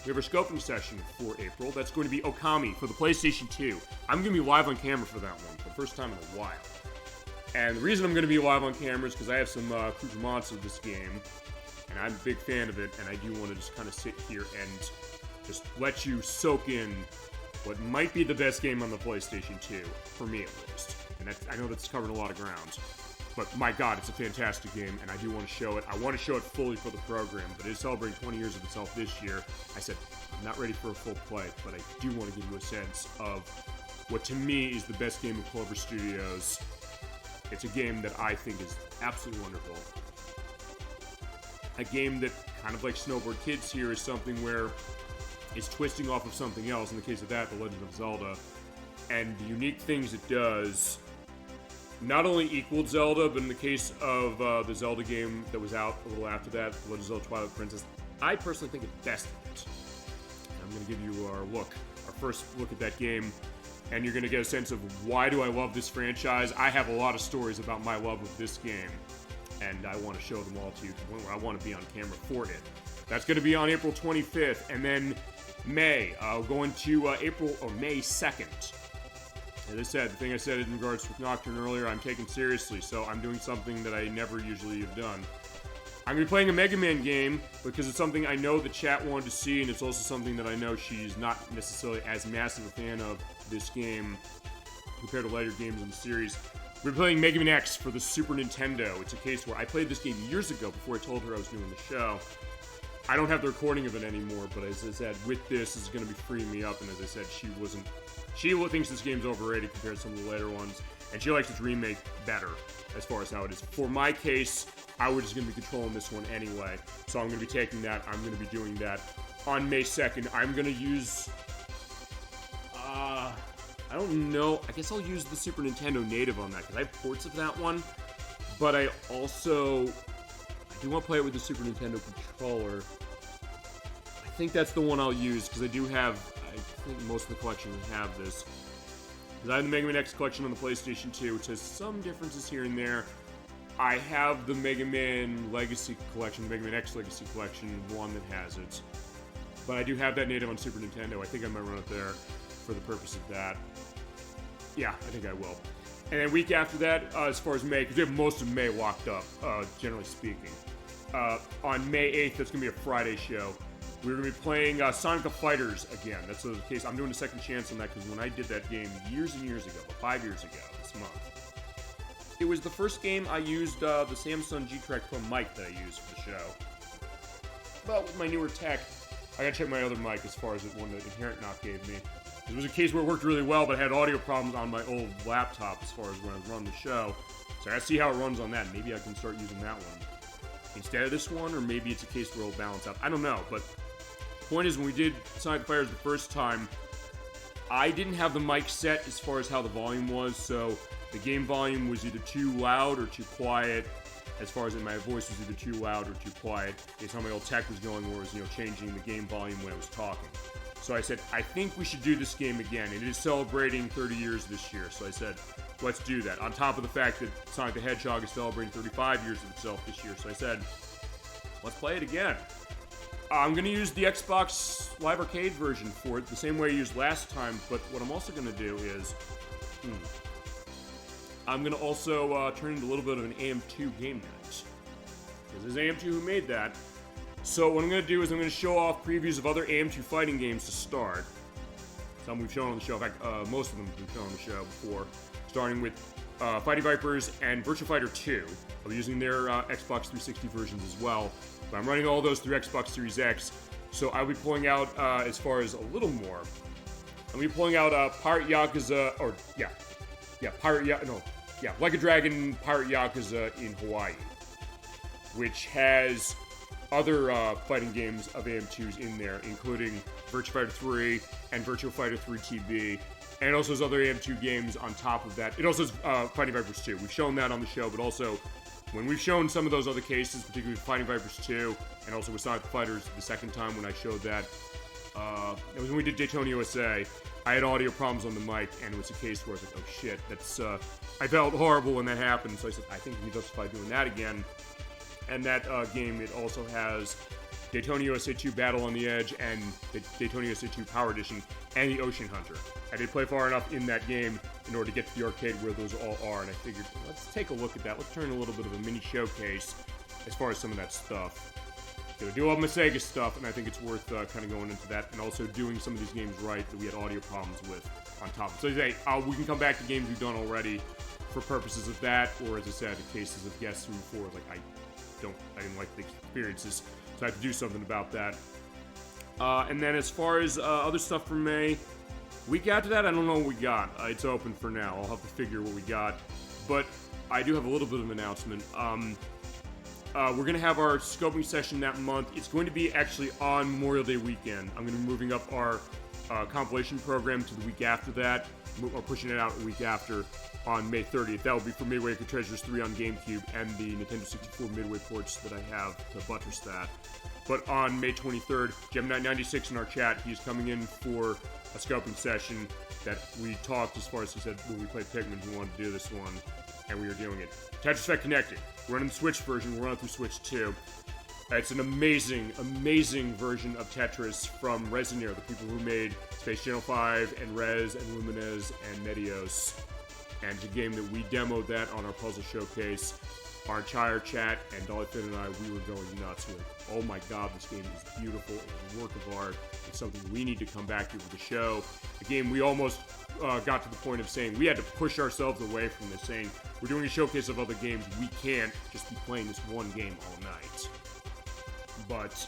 [SPEAKER 1] we have our scoping session for April. That's going to be Okami for the PlayStation 2. I'm going to be live on camera for that one, for the first time in a while. And the reason I'm going to be live on camera is because I have some accoutrements of this game. And I'm a big fan of it, and I do want to just kind of sit here and just let you soak in what might be the best game on the PlayStation 2, for me at least. And I know that's covering a lot of ground, but my god, it's a fantastic game, and I do want to show it. I want to show it fully for the program, but it is celebrating 20 years of itself this year. I said, I'm not ready for a full play, but I do want to give you a sense of what to me is the best game of Clover Studios. It's a game that I think is absolutely wonderful. A game that, kind of like Snowboard Kids here, is something where it's twisting off of something else. In the case of that, The Legend of Zelda. And the unique things it does not only equaled Zelda, but in the case of the Zelda game that was out a little after that, The Legend of Zelda Twilight Princess, I personally think it's best of it. And I'm going to give you our first look at that game, and you're going to get a sense of why do I love this franchise. I have a lot of stories about my love of this game. And I want to show them all to you to the point where I want to be on camera for it. That's going to be on April 25th, and then May, going to May 2nd. As I said, the thing I said in regards to Nocturne earlier, I'm taking seriously, so I'm doing something that I never usually have done. I'm going to be playing a Mega Man game because it's something I know the chat wanted to see, and it's also something that I know she's not necessarily as massive a fan of this game compared to later games in the series. We're playing Mega Man X for the Super Nintendo. It's a case where I played this game years ago before I told her I was doing the show. I don't have the recording of it anymore, but as I said, with this is going to be freeing me up, and as I said, she thinks this game's overrated compared to some of the later ones, and she likes its remake better as far as how it is. For my case, I was just going to be controlling this one anyway, so I'm going to be taking that. I'm going to be doing that on May 2nd. I'm going to use, I don't know, I guess I'll use the Super Nintendo native on that, because I have ports of that one, but I do want to play it with the Super Nintendo controller. I think that's the one I'll use, because I think most of the collection have this. Because I have the Mega Man X collection on the PlayStation 2, which has some differences here and there. I have the Mega Man Legacy collection, the Mega Man X Legacy collection, one that has it. But I do have that native on Super Nintendo. I think I might run it there for the purpose of that. Yeah, I think I will. And then week after that, as far as May, because we have most of May locked up, generally speaking. On May 8th, that's going to be a Friday show. We're going to be playing Sonic the Fighters again. That's the case. I'm doing a second chance on that because when I did that game years and years ago, about 5 years ago this month, it was the first game I used the Samsung G-Track Pro mic that I used for the show. But with my newer tech, I gotta check my other mic as far as the one that Inherent Knock gave me. It was a case where it worked really well, but I had audio problems on my old laptop as far as when I was running the show. So I gotta see how it runs on that. Maybe I can start using that one instead of this one, or maybe it's a case where it'll balance out. I don't know, but the point is, when we did Sonic the Fighters the first time, I didn't have the mic set as far as how the volume was, so the game volume was either too loud or too quiet, as far as my voice was either too loud or too quiet. It's how my old tech was going, where it was, changing the game volume when I was talking. So I said, I think we should do this game again. It is celebrating 30 years this year, so I said, let's do that. On top of the fact that Sonic the Hedgehog is celebrating 35 years of itself this year, so I said, let's play it again. I'm going to use the Xbox Live Arcade version for it, the same way I used last time, but what I'm also going to do is, I'm going to also turn into a little bit of an AM2 game night. Because it's AM2 who made that. So what I'm going to do is I'm going to show off previews of other AM2 fighting games to start. Some we've shown on the show. In fact, most of them we've shown on the show before. Starting with Fighting Vipers and Virtua Fighter 2. I'll be using their Xbox 360 versions as well. But I'm running all those through Xbox Series X. So I'll be pulling out, as far as a little more, I'll be pulling out Pirate Yakuza, Like a Dragon Pirate Yakuza in Hawaii, which has other fighting games of AM2s in there, including Virtua Fighter 3 and Virtua Fighter 3 TB, and it also has other AM2 games on top of that. It also has Fighting Vipers 2. We've shown that on the show, but also when we've shown some of those other cases, particularly with Fighting Vipers 2, and also with Sonic the Fighters the second time when I showed that, it was when we did Daytona USA. I had audio problems on the mic, and it was a case where I was like, oh shit, that's, I felt horrible when that happened, so I said, I think we can justify doing that again. And that game, it also has Daytona USA 2 Battle on the Edge, and the Daytona USA 2 Power Edition, and the Ocean Hunter. I did play far enough in that game in order to get to the arcade where those all are, and I figured, let's take a look at that. Let's turn a little bit of a mini showcase as far as some of that stuff. So I do all my Sega stuff, and I think it's worth kind of going into that, and also doing some of these games right that we had audio problems with on top. So I say, we can come back to games we've done already for purposes of that, or as I said, in cases of guests moving forward, like I didn't like the experiences, so I have to do something about that. And then as far as other stuff from May, week after that, I don't know what we got. It's open for now. I'll have to figure what we got. But I do have a little bit of an announcement. We're going to have our scoping session that month. It's going to be actually on Memorial Day weekend. I'm going to be moving up our compilation program to the week after that. We're pushing it out a week after on May 30th. That will be for Midway Treasures 3 on GameCube and the Nintendo 64 Midway ports that I have to buttress that. But on May 23rd, Gemini96 in our chat, he's coming in for a scoping session that we talked as far as he said when we played Pikmin, he wanted to do this one, and we are doing it. Tetris Effect Connected. We're running the Switch version, we're running through Switch 2. It's an amazing, amazing version of Tetris from Resonare, the people who made Space Channel 5 and Rez and Lumines and Medios. And it's a game that we demoed that on our puzzle showcase. our entire chat, and Dolly Finn and I, we were going nuts with, oh my god, this game is beautiful, it's a work of art, it's something we need to come back to for the show. A game we almost got to the point of saying we had to push ourselves away from this, saying we're doing a showcase of other games, we can't just be playing this one game all night. But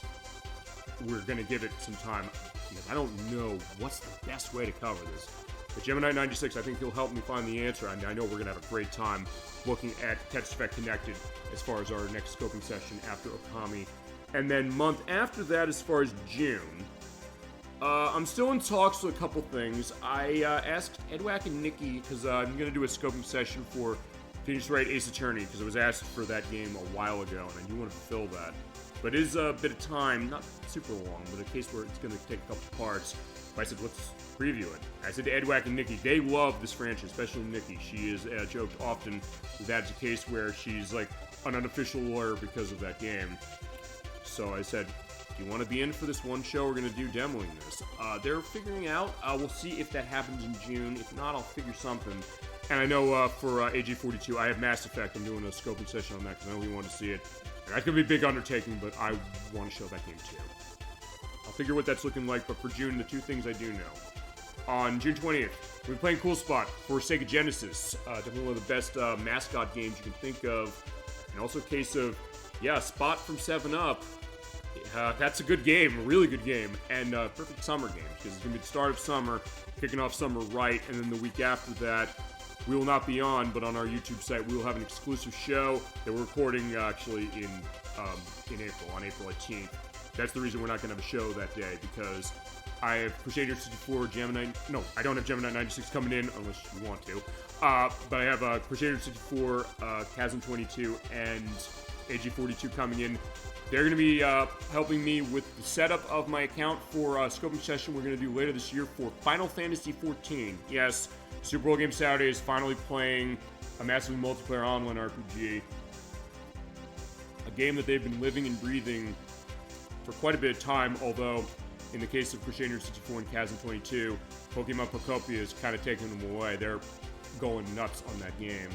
[SPEAKER 1] we're going to give it some time, because I don't know what's the best way to cover this. But Gemini96, I think he'll help me find the answer, and I know we're going to have a great time looking at Tetris Effect Connected as far as our next scoping session after Okami. And then month after that, as far as June, I'm still in talks with a couple things. I asked Edwack and Nikki, because I'm going to do a scoping session for Phoenix Wright Ace Attorney, because I was asked for that game a while ago, and I do want to fulfill that. But it is a bit of time, not super long, but a case where it's going to take a couple parts. But I said, let's preview it. I said to Edwack and Nikki, they love this franchise, especially Nikki. She is joked often that that's a case where she's like an unofficial lawyer because of that game. So I said, do you want to be in for this one show? We're going to do demoing this. They're figuring out. We'll see if that happens in June. If not, I'll figure something. And I know for AG42, I have Mass Effect. I'm doing a scoping session on that because I know we want to see it. And that's going to be a big undertaking, but I want to show that game too. I'll figure what that's looking like, but for June, the two things I do know. On June 20th, we'll be playing Cool Spot for Sega Genesis. Definitely one of the best mascot games you can think of. And also a case of, yeah, Spot from 7-Up. That's a good game, a really good game, and perfect summer game, because it's going to be the start of summer, kicking off summer right, and then the week after that, we will not be on, but on our YouTube site, we will have an exclusive show that we're recording actually in April, on April 18th. That's the reason we're not going to have a show that day, because I have Crusader 64, Gemini... No, I don't have Gemini 96 coming in, unless you want to. But I have Crusader 64, Chasm 22, and AG42 coming in. They're going to be helping me with the setup of my account for a scoping session we're going to do later this year for Final Fantasy XIV. Yes, Super Bowl Game Saturday is finally playing a massively multiplayer online RPG. A game that they've been living and breathing for quite a bit of time, although in the case of Crusader 64 and Chasm 22, Pokemon Pocopia is kind of taking them away. They're going nuts on that game.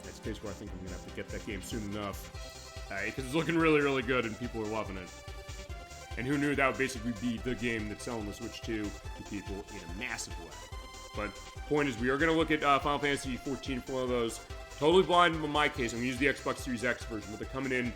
[SPEAKER 1] That's a case where I think I'm going to have to get that game soon enough. Because it's looking really, really good and people are loving it. And who knew that would basically be the game that's selling the Switch 2 to people in a massive way. But point is, we are going to look at Final Fantasy XIV for one of those. Totally blind in my case. I'm going to use the Xbox Series X version, but they're coming in.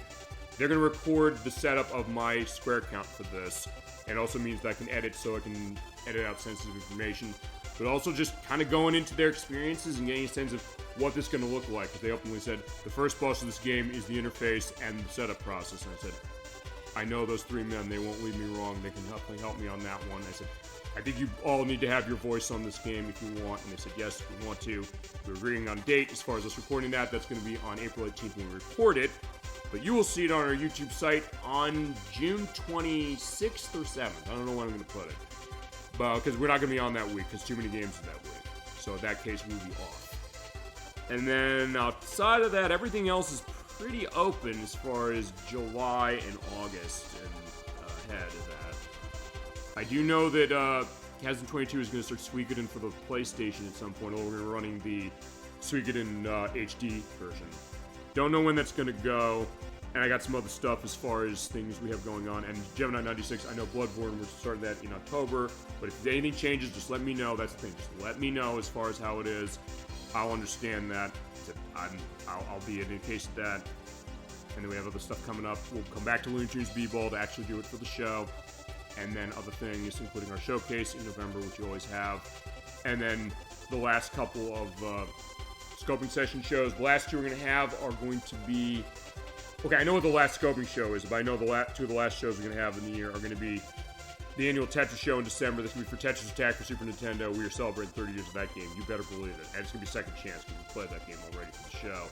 [SPEAKER 1] They're going to record the setup of my Square account for this. And it also means that I can edit, so I can edit out sensitive information. But also just kind of going into their experiences and getting a sense of what this is going to look like. Because they openly said, the first boss of this game is the interface and the setup process. And I said, I know those three men, they won't leave me wrong. They can definitely help me on that one. I said, I think you all need to have your voice on this game if you want. And they said, yes, we want to. We're agreeing on a date as far as us recording that. That's going to be on April 18th when we record it. But you will see it on our YouTube site on June 26th or 7th. I don't know when I'm going to put it. But because we're not going to be on that week because too many games are that week. So in that case, we'll be off. And then outside of that, everything else is pretty open as far as July and August and ahead of that. I do know that Chasm 22 is going to start Suikoden for the PlayStation at some point. We're running the Suikoden HD version. Don't know when that's going to go. And I got some other stuff as far as things we have going on. And Gemini 96, I know Bloodborne, we're starting that in October. But if anything changes, just let me know. That's the thing. Just let me know as far as how it is. I'll understand that. I'll be in case of that. And then we have other stuff coming up. We'll come back to Looney Tunes B-Ball to actually do it for the show. And then other things, including our showcase in November, which you always have. And then the last couple of scoping session shows. The last two we're going to have are going to be... Okay, I know what the last scoping show is, but I know the two of the last shows we're going to have in the year are going to be the annual Tetris show in December. This will be for Tetris Attack for Super Nintendo. We are celebrating 30 years of that game. You better believe it. And it's going to be second chance because we played that game already for the show.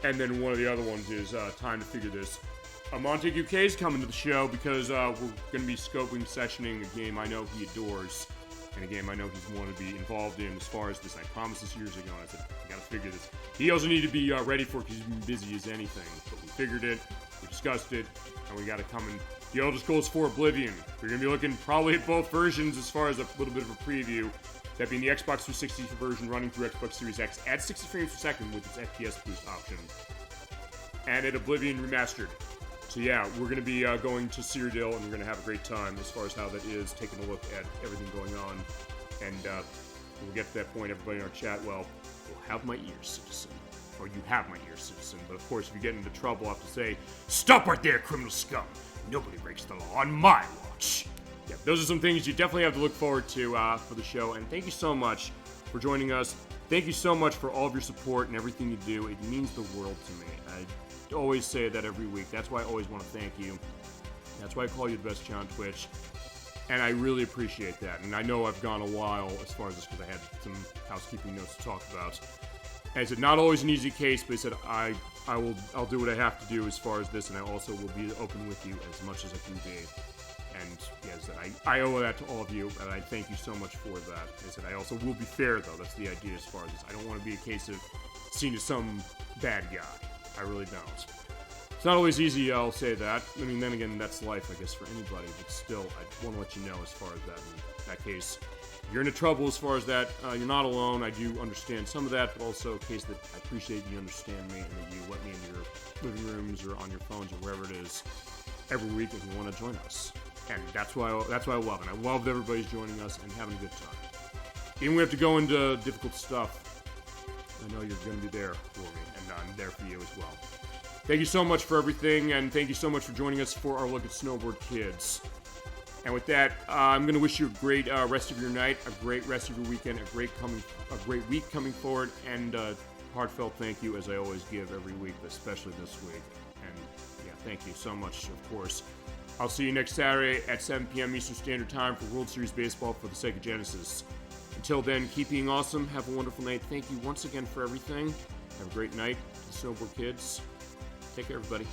[SPEAKER 1] And then one of the other ones is Time to Figure This. Montague K is coming to the show because we're going to be scoping, sessioning a game I know he adores. And a game I know he's wanted to be involved in as far as this. I promised this years ago, and I said, I gotta figure this. He also needed to be ready for it because he's been busy as anything. But we figured it, we discussed it, and we got it coming. The Elder Scrolls 4 Oblivion. We're gonna be looking probably at both versions as far as a little bit of a preview. That being the Xbox 360 version running through Xbox Series X at 60 frames per second with its FPS boost option. and at Oblivion Remastered. So yeah, we're going to be going to Cyrodiil, and we're going to have a great time as far as how that is, taking a look at everything going on. And when we get to that point, everybody in our chat, well, you'll have my ears, citizen. Or you have my ears, citizen. But of course, if you get into trouble, I'll have to say, stop right there, criminal scum. Nobody breaks the law on my watch. Yeah, those are some things you definitely have to look forward to for the show. And thank you so much for joining us. Thank you so much for all of your support and everything you do. It means the world to me. I always say that every week. That's why I always want to thank you. That's why I call you the best John on Twitch. And I really appreciate that. And I know I've gone a while as far as this because I had some housekeeping notes to talk about. And I said, not always an easy case, but I said, I'll do what I have to do as far as this, and I also will be open with you as much as I can be. And yes, I owe that to all of you, and I thank you so much for that. I said, I also will be fair, though. That's the idea as far as this. I don't want to be a case of seen as some bad guy. I really don't. It's not always easy, I'll say that. I mean, then again, that's life, I guess, for anybody. But still, I want to let you know as far as that. In that case, you're into trouble as far as that. You're not alone. I do understand some of that, but also a case that I appreciate you understand me and that you let me into your living rooms or on your phones or wherever it is every week if you want to join us. And that's why I love it. I love that everybody's joining us and having a good time. Even when we have to go into difficult stuff, I know you're going to be there for me, and I'm there for you as well. Thank you so much for everything, and thank you so much for joining us for our look at Snowboard Kids. And with that, I'm going to wish you a great rest of your night, a great rest of your weekend, a great week coming forward, and heartfelt thank you, as I always give every week, but especially this week. And yeah, thank you so much, of course. I'll see you next Saturday at 7 p.m. Eastern Standard Time for World Series Baseball for the Sega Genesis. Until then, keep being awesome. Have a wonderful night. Thank you once again for everything. Have a great night, Snowboard Kids. Take care, everybody.